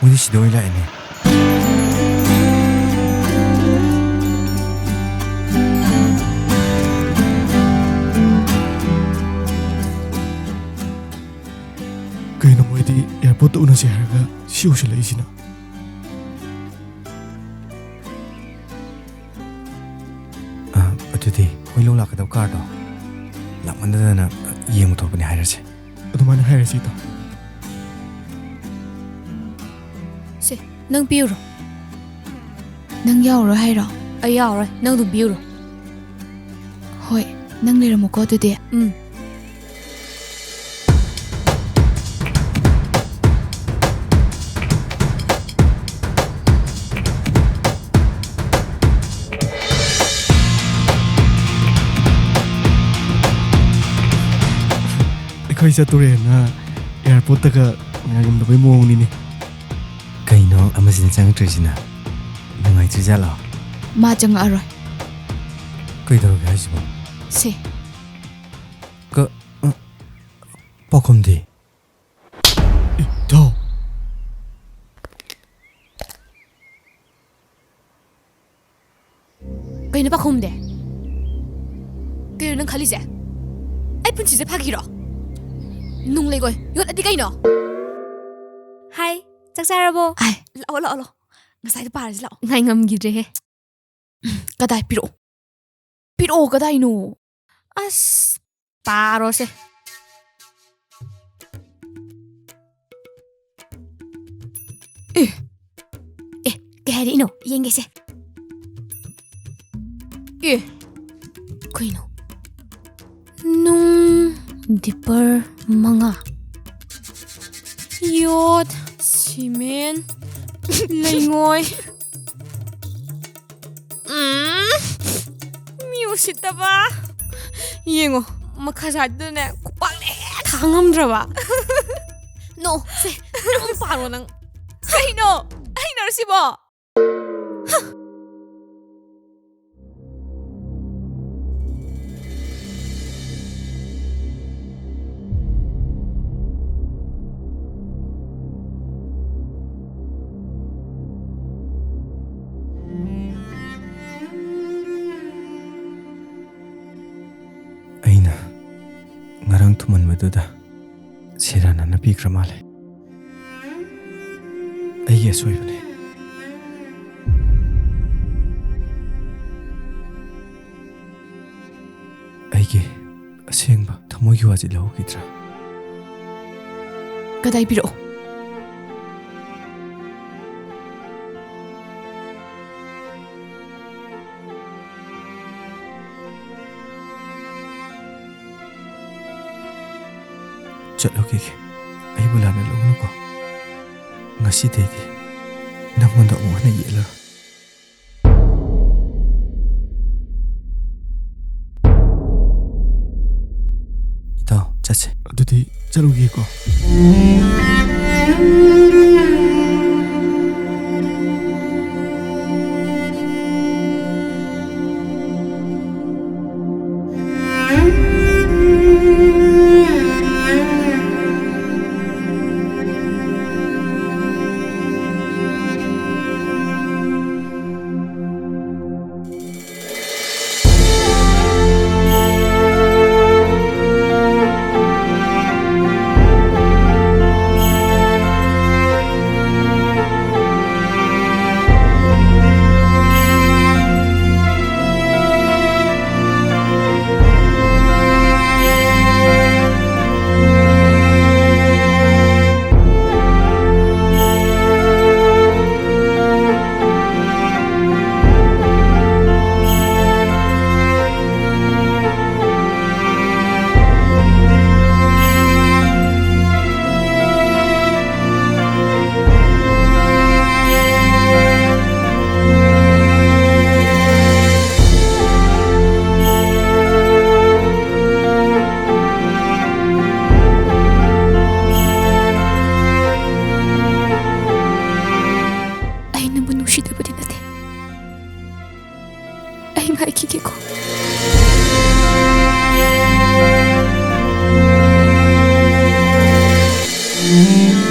오늘 시도이라 했네. 그이노 뭐이디 에어포트 우나시 하가 시오실라 이시나. 어쩌디 호일로 라카다 카도. 락만다나 이해못 돌보니 하려지. 어도만 하야지다. 세, 능 비우로. 능 야우로 하이로. 아이 야우로. 능도 비우로. 호이, 능 내려먹고 어두디. 거기서 또래나 ꯑꯦꯌꯥꯔꯄꯣꯔꯠꯇꯒ ꯉꯥꯏꯔꯝꯗꯕꯩ ꯃꯑꯣꯡꯅꯤꯅꯦ ꯀꯩꯅꯣ ꯑꯃꯁꯤꯅ ꯆꯪꯉꯛꯇ꯭ꯔꯤꯁꯤꯅ ꯅꯨꯡꯉꯥꯏꯇ꯭ꯔꯤꯖꯥꯠꯂꯣ ꯃꯥ ꯆꯪꯉꯛꯑꯔꯣꯏ ꯀꯩꯗꯧꯔꯒꯦ ꯍꯥꯏꯁꯤꯕꯣ ꯁꯦ ꯄꯥꯎꯈꯨꯝꯗꯤ ꯙꯥꯎ ꯀꯩꯅꯣ ꯄꯥꯈꯨꯝꯗꯦ ꯀꯩꯅꯣ ꯅꯪ ꯈꯜꯂꯤꯁꯦ ꯑꯩ ꯄꯨꯟꯁꯤꯁꯦ ꯐꯥꯒꯤꯔꯣ ꯅꯨꯡ ꯂꯩꯒꯣꯏ ꯌꯣꯠꯂꯗꯤ ꯀꯩꯅꯣ ꯍꯥꯏ ꯆꯥꯛ ꯆꯥꯔꯕꯣ ꯑꯥꯏ ꯂꯥꯛꯑꯣ ꯂꯥꯛꯑꯣ ꯂꯥꯛꯑꯣ ꯉꯁꯥꯏꯗꯣ ꯄꯥꯔꯁꯤ ꯂꯥꯛꯑꯣ ꯉꯥꯏ ꯉꯝꯈꯤꯗ꯭ꯔꯦꯍꯦ ꯀꯗꯥꯏ ꯄꯤꯔꯛꯑꯣ ꯄꯤꯔꯛꯑꯣ ꯀꯗꯥꯏꯅꯣ ꯑꯁ ꯄꯥꯔꯣꯁꯦ ꯀꯩ ꯍꯥꯏꯔꯛꯏꯅꯣ ꯌꯦꯡꯒꯦꯁꯦ ꯀꯩꯅꯣ ꯅꯨꯡ ꯗꯤꯄꯔ 5 ꯌꯣꯠ ꯁꯤꯃꯦꯟ ꯂꯩꯉꯣꯏ ꯃꯤ ꯎꯁꯤꯠꯇꯕ ꯌꯦꯡꯉꯣ ꯃꯈꯥꯁꯥꯏꯗꯨꯗꯅꯦ ꯈꯨꯄꯥꯛꯅ ꯍꯦꯛ ꯈꯥꯡꯉꯝꯗ꯭ꯔꯕ ꯅꯣ ꯁꯦ ꯅꯪ ꯄꯥꯔꯣ ꯅꯪ ꯀꯩꯅꯣ ꯑꯩꯅꯔ ꯁꯤꯕꯣ ꯑꯩꯅ ꯉꯔꯥꯡ ꯊꯨꯝꯍꯟꯕꯗꯨꯗ ꯁꯦꯔꯥꯟꯅꯅ ꯄꯤꯈ꯭ꯔ ꯃꯥꯜꯂꯦ ꯑꯩꯒꯤ ꯑꯁꯣꯏꯕꯅꯦ ꯑꯩꯒꯤ ꯑꯁꯦꯡꯕ ꯊꯃꯣꯏꯒꯤ ꯋꯥꯁꯤ ꯂꯧꯈꯤꯗ꯭ꯔꯥ ꯀꯗꯥꯏ ꯄꯤꯔꯛꯑꯣ ꯆꯠꯂꯨꯈꯤꯒꯦ ꯑꯩꯕꯨ ꯂꯥꯟꯅ ꯂꯧꯒꯅꯨꯀꯣ ꯉꯁꯤꯗꯩꯗꯤ ꯅꯪꯉꯣꯟꯗ ꯑꯃꯨꯛ ꯍꯟꯅ ꯌꯦꯠꯂꯔꯣꯏ ꯏꯇꯥꯎ ꯆꯠꯁꯦ ꯑꯗꯨꯗꯤ ꯆꯠꯂꯨꯒꯦꯀꯣ ꯉꯥꯏꯈꯤꯒꯦꯀꯣ 음.